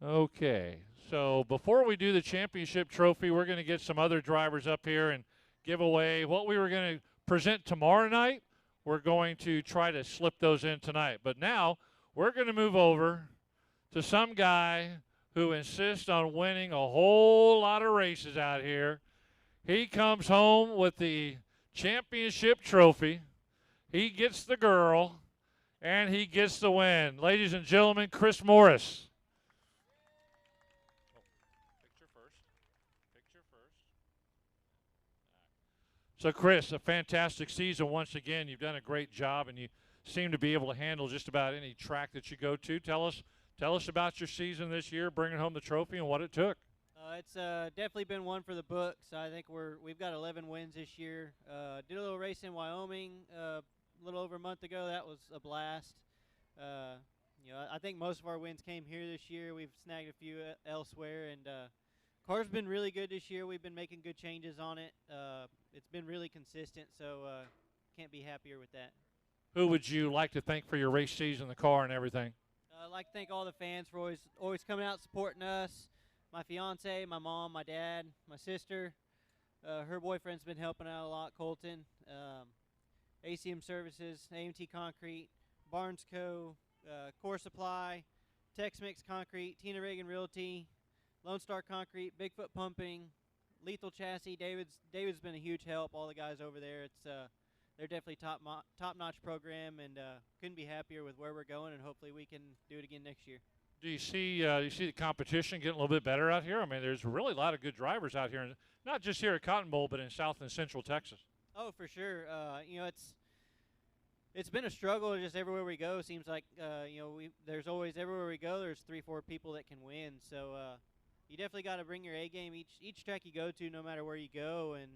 Okay, so before we do the championship trophy, we're going to get some other drivers up here and give away what we were going to present tomorrow night. We're going to try to slip those in tonight. But now we're going to move over to some guy who insists on winning a whole lot of races out here. He comes home with the championship trophy. He gets the girl, and he gets the win. Ladies and gentlemen, Chris Morris. So, Chris, a fantastic season once again. You've done a great job, and you seem to be able to handle just about any track that you go to. Tell us about your season this year, bringing home the trophy, and what it took. It's definitely been one for the books. I think we've got 11 wins this year. Did a little race in Wyoming a little over a month ago. That was a blast. I think most of our wins came here this year. We've snagged a few elsewhere, and car's been really good this year. We've been making good changes on it. It's been really consistent, so can't be happier with that. Who would you like to thank for your race season, the car, and everything? I'd like to thank all the fans for always coming out supporting us. My fiance, my mom, my dad, my sister. Her boyfriend's been helping out a lot, Colton. ACM Services, AMT Concrete, Barnes Co., Core Supply, Tex Mix Concrete, Tina Reagan Realty, Lone Star Concrete, Bigfoot Pumping, Lethal Chassis. David's been a huge help. All the guys over there. It's they're definitely top-notch program, and couldn't be happier with where we're going. And hopefully we can do it again next year. Do you see the competition getting a little bit better out here? I mean, there's really a lot of good drivers out here, not just here at Cotton Bowl, but in South and Central Texas. Oh, for sure. It's been a struggle just everywhere we go. Seems like there's always everywhere we go. There's 3-4 people that can win. So you definitely got to bring your A game each track you go to, no matter where you go. And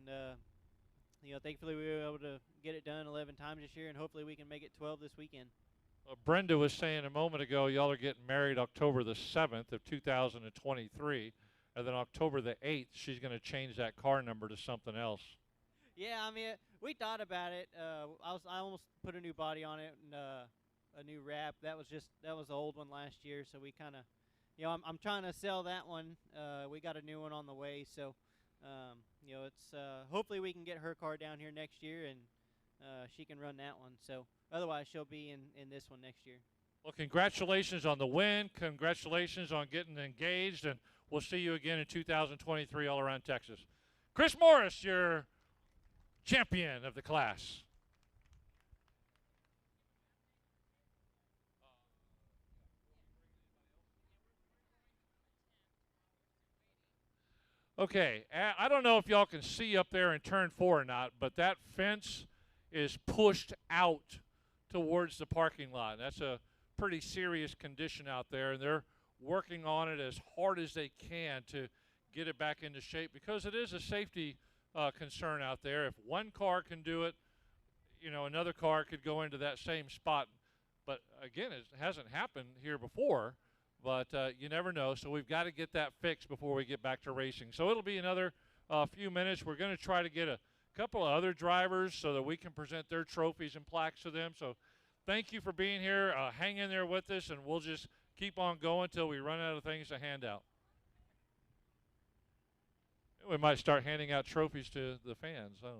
thankfully we were able to get it done 11 times this year, and hopefully we can make it 12 this weekend. Brenda was saying a moment ago, y'all are getting married October the 7th of 2023, and then October the 8th, she's going to change that car number to something else. Yeah, I mean, we thought about it. I almost put a new body on it and a new wrap. That was the old one last year, so we kind of, I'm trying to sell that one. We got a new one on the way, so it's hopefully we can get her car down here next year and she can run that one. So otherwise, she'll be in this one next year. Well, congratulations on the win. Congratulations on getting engaged, and we'll see you again in 2023 all around Texas. Chris Morris, your champion of the class. Okay, I don't know if y'all can see up there in turn 4 or not, but that fence is pushed out towards the parking lot. That's a pretty serious condition out there, and they're working on it as hard as they can to get it back into shape, because it is a safety concern out there. If one car can do it, another car could go into that same spot. But again, it hasn't happened here before, but you never know. So we've got to get that fixed before we get back to racing. So it'll be another few minutes. We're going to try to get a couple of other drivers so that we can present their trophies and plaques to them. So thank you for being here. Hang in there with us, and we'll just keep on going until we run out of things to hand out. We might start handing out trophies to the fans. I don't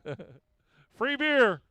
know. Woo! Free beer.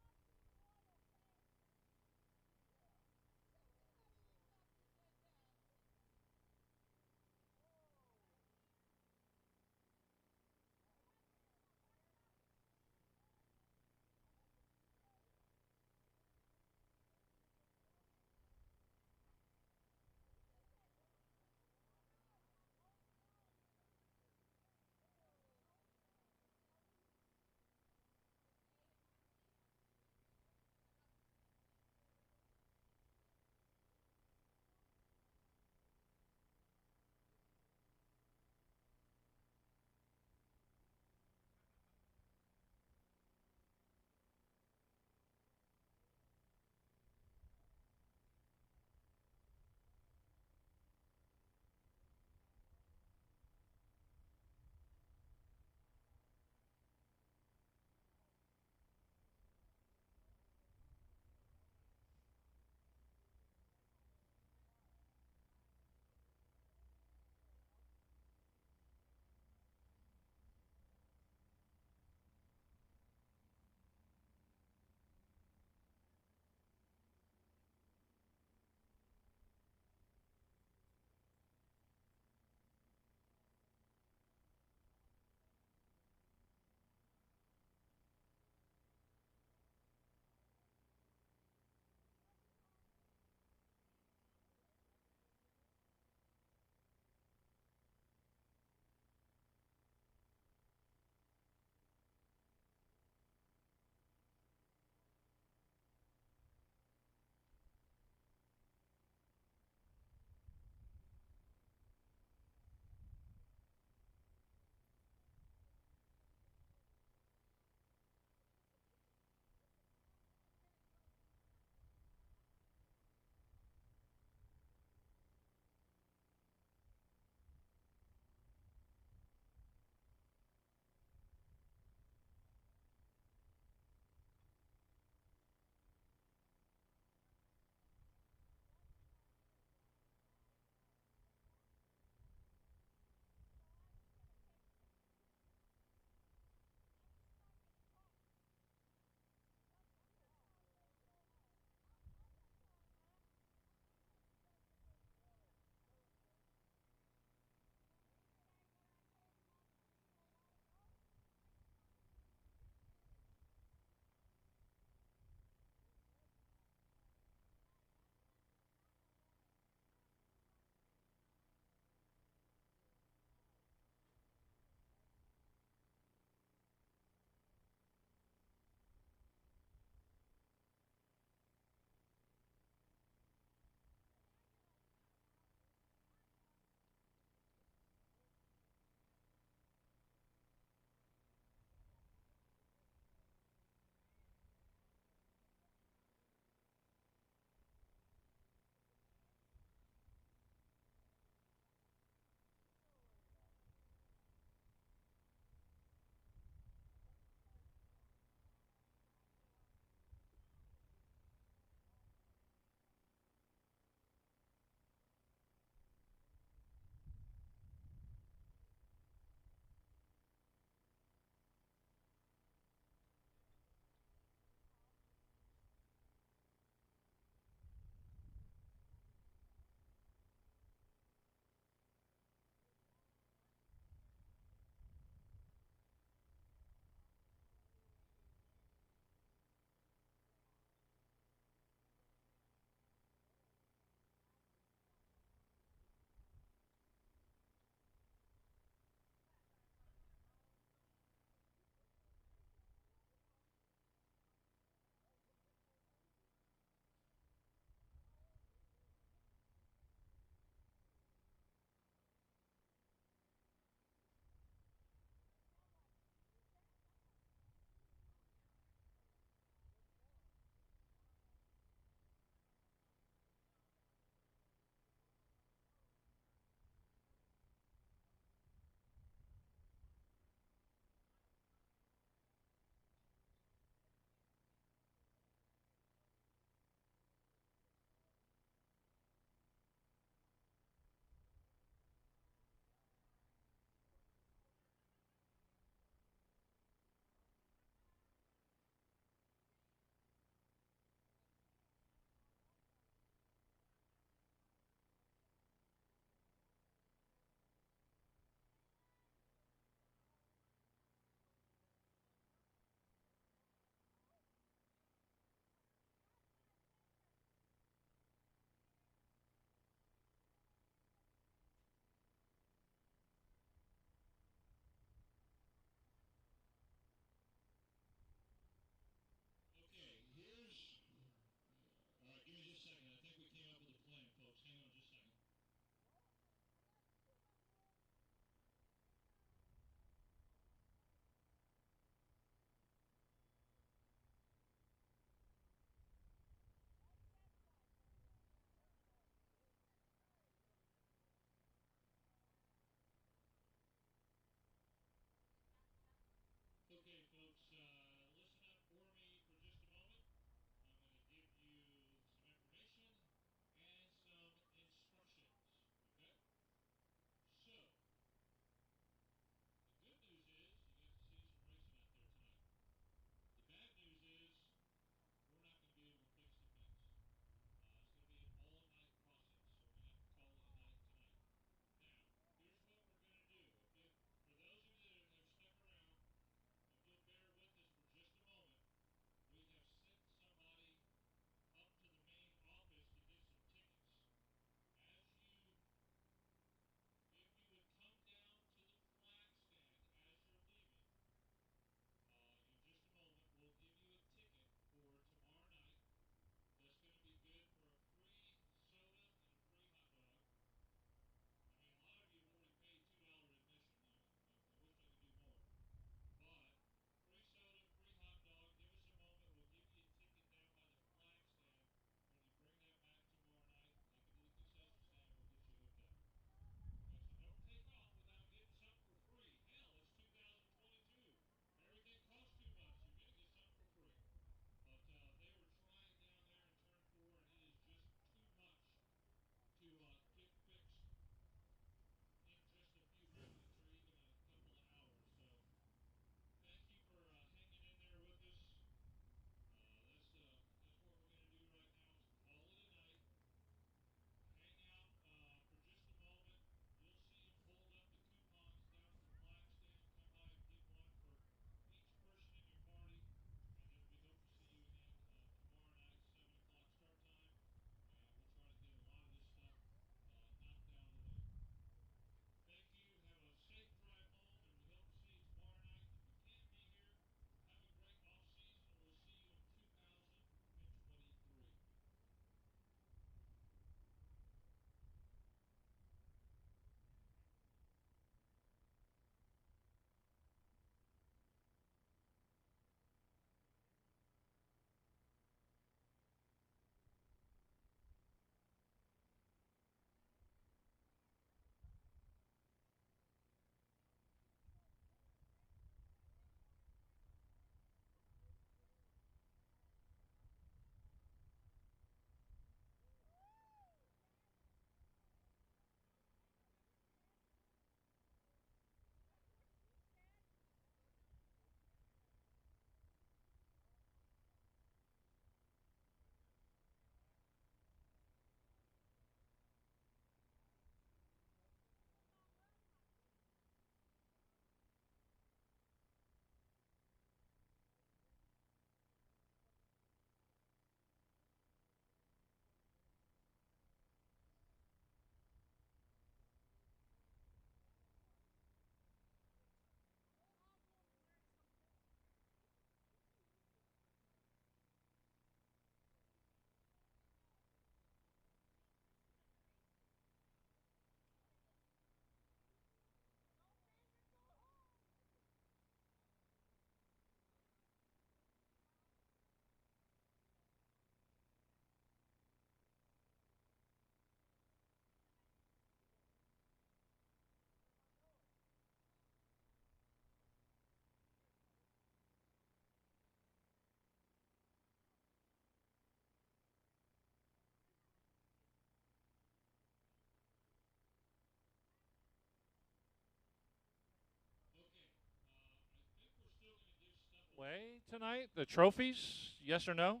away tonight? The trophies? Yes or no?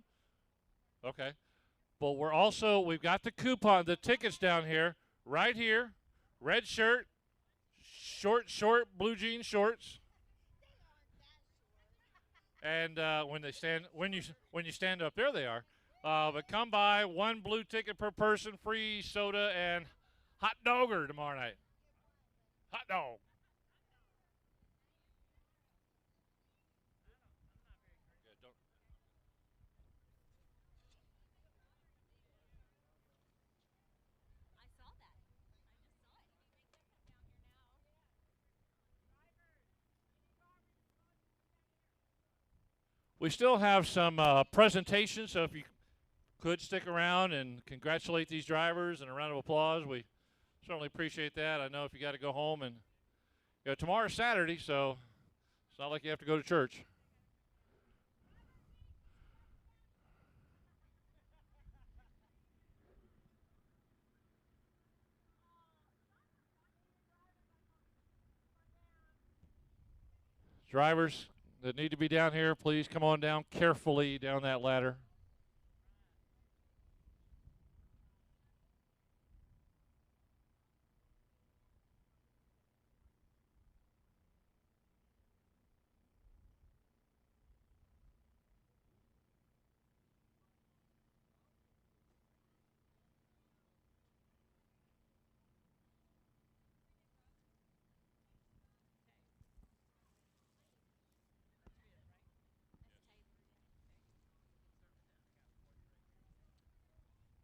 Okay. But we've got the coupon, the tickets down here, right here. Red shirt, short blue jean shorts. And when you stand up there, they are. But come by, one blue ticket per person, free soda and hot dogger tomorrow night. Hot dog. We still have some presentations, so if you could stick around and congratulate these drivers and a round of applause, we certainly appreciate that. I know if you got to go home and tomorrow's Saturday, so it's not like you have to go to church. Drivers that need to be down here, please come on down carefully down that ladder.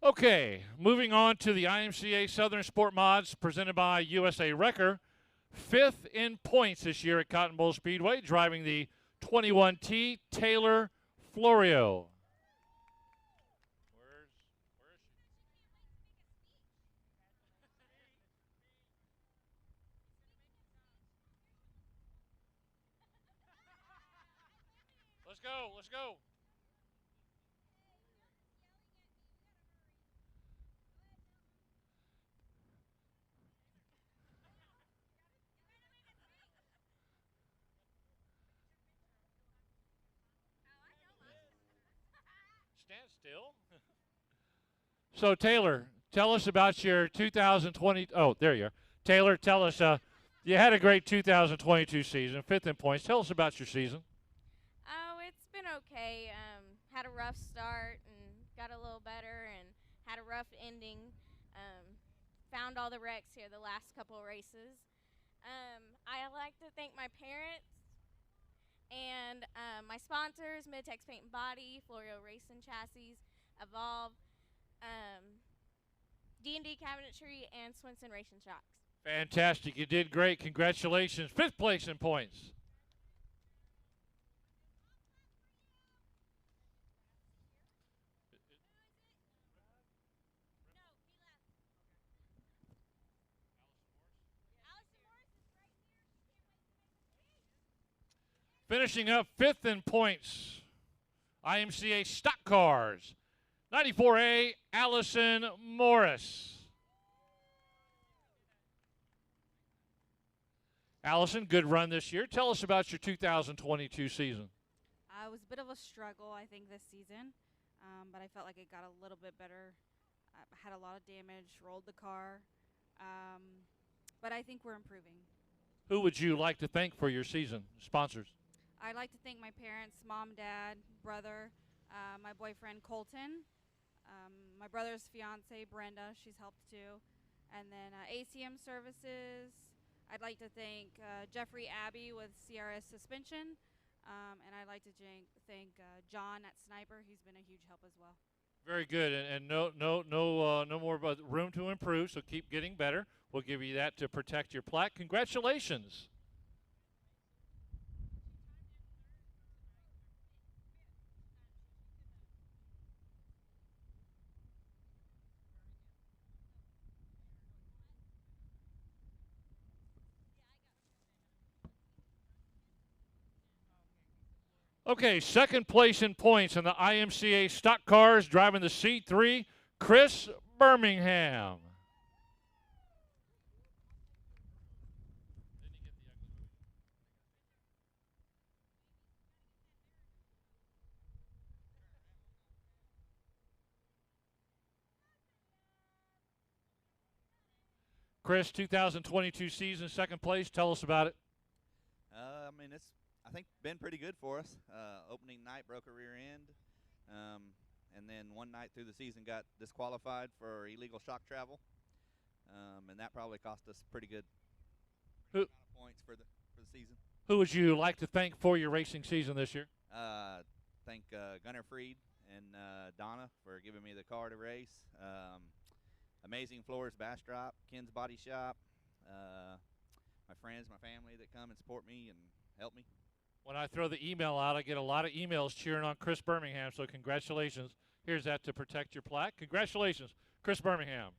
Okay, moving on to the IMCA Southern Sport Mods presented by USA Wrecker. 5th in points this year at Cotton Bowl Speedway, driving the 21T, Taylor Florio. Let's go, let's go. Stand still. So, Taylor, tell us about your 2020. Oh, there you are. Taylor, tell us, you had a great 2022 season, 5th in points. Tell us about your season. Oh, it's been okay. Had a rough start and got a little better, and had a rough ending. Found all the wrecks here the last couple of races. I like to thank my parents and my sponsors, Midtex Paint and Body, Florio Racing Chassis, Evolve, D&D Cabinetry, and Swinson Racing Shocks. Fantastic. You did great. Congratulations. 5th place in points. Finishing up 5th in points, IMCA Stock Cars, 94A, Allison Morris. Allison, good run this year. Tell us about your 2022 season. It was a bit of a struggle, I think, this season, but I felt like it got a little bit better. I had a lot of damage, rolled the car, but I think we're improving. Who would you like to thank for your season? Sponsors. I'd like to thank my parents, mom, dad, brother, my boyfriend, Colton, my brother's fiance, Brenda. She's helped too. And then ACM Services. I'd like to thank Jeffrey Abbey with CRS Suspension. And I'd like to thank John at Sniper. He's been a huge help as well. Very good, and no more about room to improve, so keep getting better. We'll give you that to protect your plaque. Congratulations. Okay, 2nd place in points in the IMCA Stock Cars, driving the C3, Chris Birmingham. Chris, 2022 season, second place. Tell us about it. I mean, it's, I think, been pretty good for us. Opening night broke a rear end, and then one night through the season got disqualified for illegal shock travel, and that probably cost us pretty good amount of points for the season. Who would you like to thank for your racing season this year? Thank Gunnar Freed and Donna for giving me the car to race. Amazing Floors Bastrop, Ken's Body Shop, my friends, my family that come and support me and help me. When I throw the email out, I get a lot of emails cheering on Chris Birmingham, so congratulations. Here's that to protect your plaque. Congratulations, Chris Birmingham.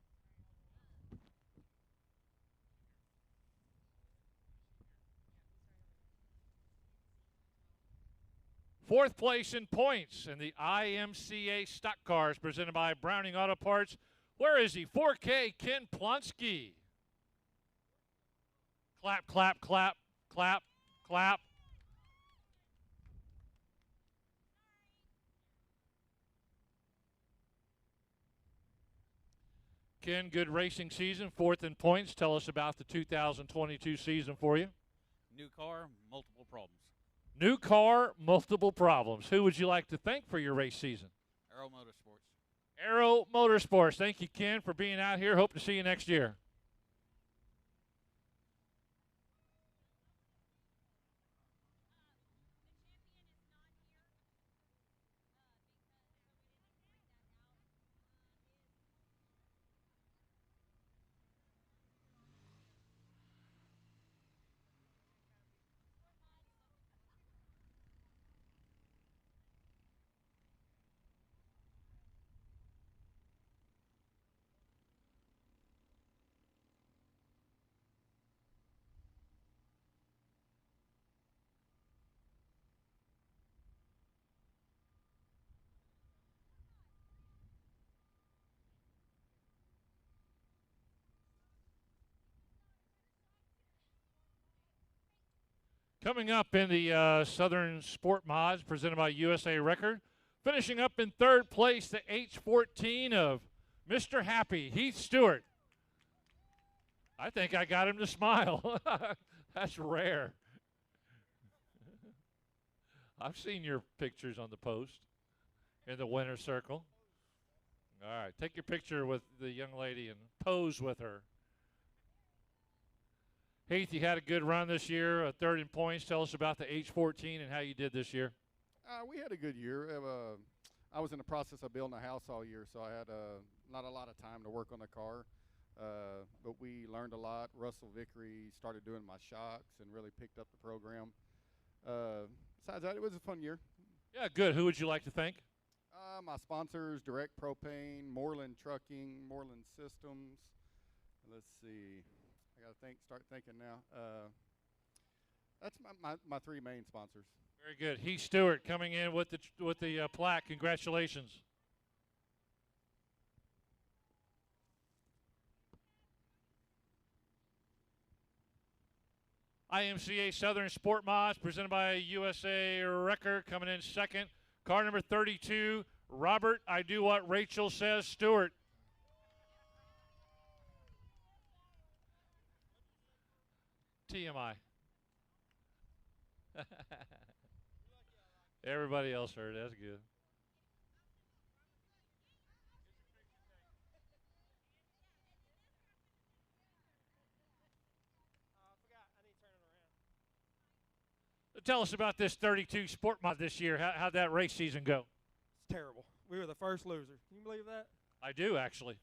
Fourth place in points in the IMCA Stock Cars presented by Browning Auto Parts. Where is he? 4K Ken Plonsky. Clap, clap, clap, clap, clap. Ken, good racing season, fourth in points. Tell us about the 2022 season for you. New car, multiple problems. New car, multiple problems. Who would you like to thank for your race season? Aero Motorsports. Aero Motorsports. Thank you, Ken, for being out here. Hope to see you next year. Coming up in the Southern Sport Mods presented by USA Record. Finishing up in third place, the H14 of Mr. Happy, Heath Stewart. I think I got him to smile. That's rare. I've seen your pictures on the post in the winner's circle. All right, take your picture with the young lady and pose with her. Heath, you had a good run this year, third in points. Tell us about the H14 and how you did this year. We had a good year. I was in the process of building a house all year, so I had not a lot of time to work on the car. But we learned a lot. Russell Vickery started doing my shocks and really picked up the program. Besides that, it was a fun year. Yeah, good. Who would you like to thank? My sponsors, Direct Propane, Moreland Trucking, Moreland Systems. Let's see. I got to start thinking now. That's my three main sponsors. Very good. Heath Stewart coming in with the plaque. Congratulations. IMCA Southern Sport Mods presented by USA Record coming in second. Car number 32, Robert, I do what Rachel says, Stewart. TMI. Everybody else heard. That's good. Tell us about this 32 Sport Mod this year. How'd that race season go? It's terrible. We were the first loser. Can you believe that? I do, actually.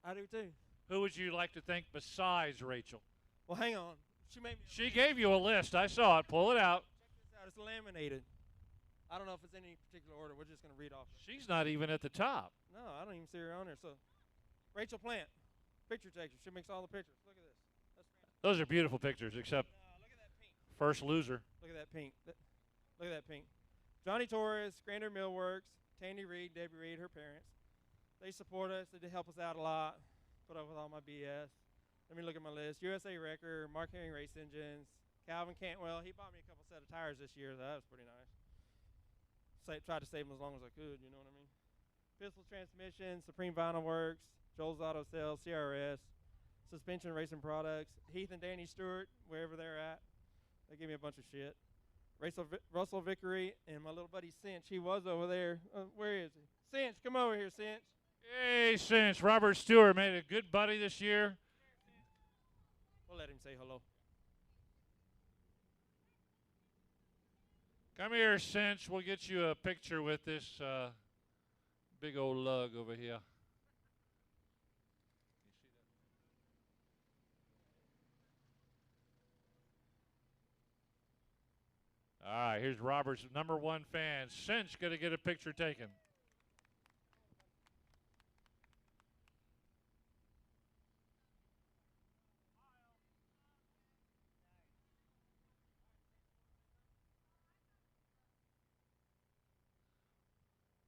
I do, too. Who would you like to thank besides Rachel? Well, hang on. She gave you a list. I saw it. Pull it out. Check this out. It's laminated. I don't know if it's in any particular order. We're just going to read off. She's not even at the top. No, I don't even see her on there. So, Rachel Plant, picture taker. She makes all the pictures. Look at this. Those are beautiful pictures, except look at that pink. First loser. Look at that pink. Look at that pink. Johnny Torres, Grander Millworks, Tandy Reed, Debbie Reed, her parents. They support us. They help us out a lot. Put up with all my BS. Let me look at my list. USA Record, Mark Herring Race Engines, Calvin Cantwell. He bought me a couple set of tires this year. That was pretty nice. Tried to save them as long as I could, you know what I mean? Pistol Transmission, Supreme Vinyl Works, Joel's Auto Sales, CRS, Suspension Racing Products, Heath and Danny Stewart, wherever they're at. They give me a bunch of shit. Russell Vickery and my little buddy Cinch. He was over there. Where is he? Cinch, come over here, Cinch. Hey, Cinch. Robert Stewart made a good buddy this year. We'll let him say hello. Come here, Cinch. We'll get you a picture with this big old lug over here. All right, here's Robert's #1 fan. Cinch going to get a picture taken.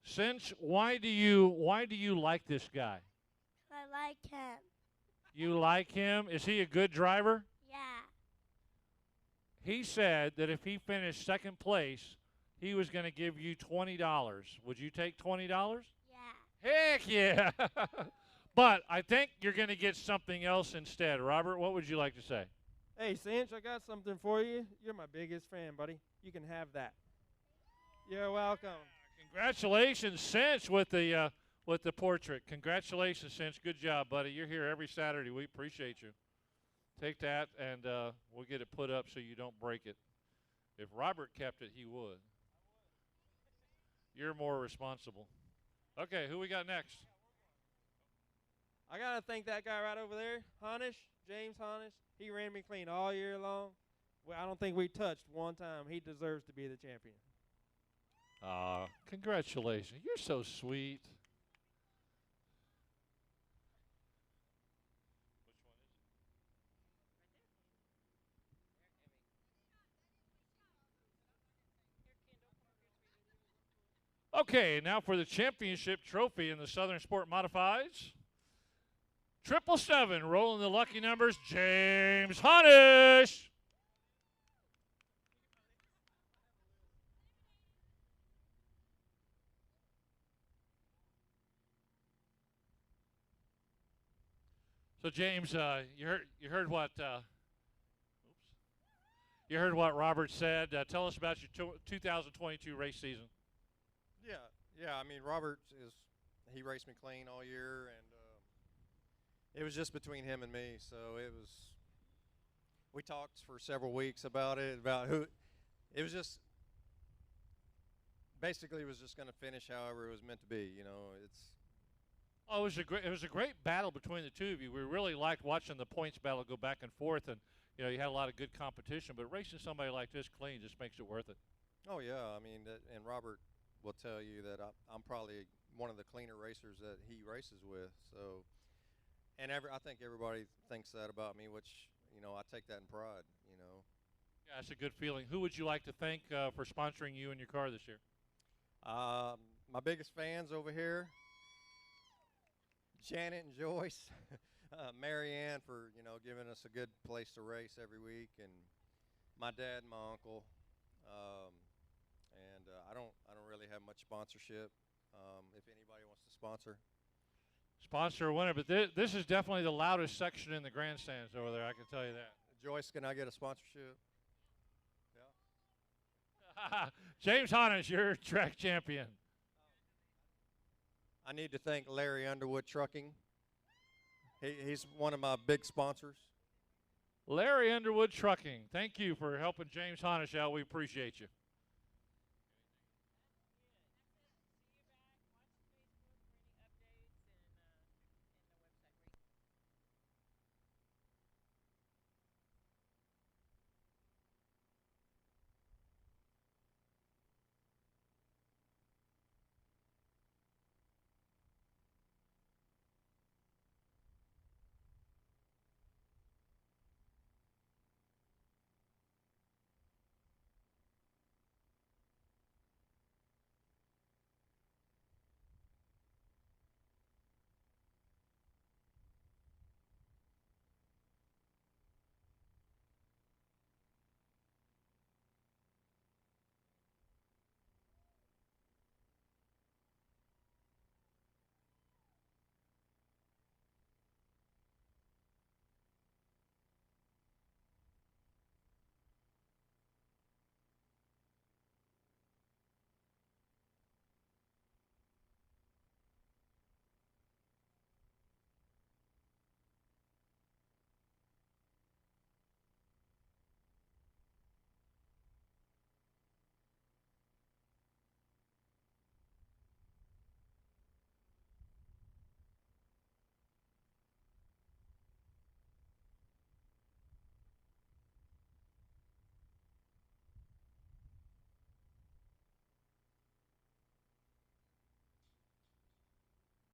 Cinch, why do you like this guy? I like him. You like him? Is he a good driver? Yeah. He said that if he finished second place, he was going to give you $20. Would you take $20? Yeah. Heck yeah. But I think you're going to get something else instead. Robert, what would you like to say? Hey, Cinch, I got something for you. You're my biggest fan, buddy. You can have that. You're welcome. Congratulations, Cinch, with the portrait. Congratulations, Cinch. Good job, buddy. You're here every Saturday. We appreciate you. Take that, and we'll get it put up so you don't break it. If Robert kept it, he would. You're more responsible. Okay, who we got next? I got to thank that guy right over there, Honish, James Honish. He ran me clean all year long. Well, I don't think we touched one time. He deserves to be the champion. Congratulations. You're so sweet. Okay, now for the championship trophy in the Southern Sport Modifieds. 777 rolling the lucky numbers, James Honish. So James, you heard what you heard what Robert said. Tell us about your 2022 race season. Yeah. I mean, Robert he raced me clean all year, and it was just between him and me. So we talked for several weeks about who. It was just basically was just going to finish however it was meant to be. You know, Oh, it was a great battle between the two of you. We really liked watching the points battle go back and forth, and you know you had a lot of good competition. But racing somebody like this clean just makes it worth it. Oh yeah, I mean, and Robert will tell you that I'm probably one of the cleaner racers that he races with. So, and I think everybody thinks that about me, which you know I take that in pride. You know. Yeah, it's a good feeling. Who would you like to thank for sponsoring you and your car this year? My biggest fans over here. Janet and Joyce, Marianne for giving us a good place to race every week, and my dad and my uncle, and I don't really have much sponsorship. If anybody wants to Sponsor a winner, but this is definitely the loudest section in the grandstands over there. I can tell you that. Joyce, can I get a sponsorship? Yeah. James Honish, your track champion. I need to thank Larry Underwood Trucking. He's one of my big sponsors. Larry Underwood Trucking, thank you for helping James Honish out. We appreciate you.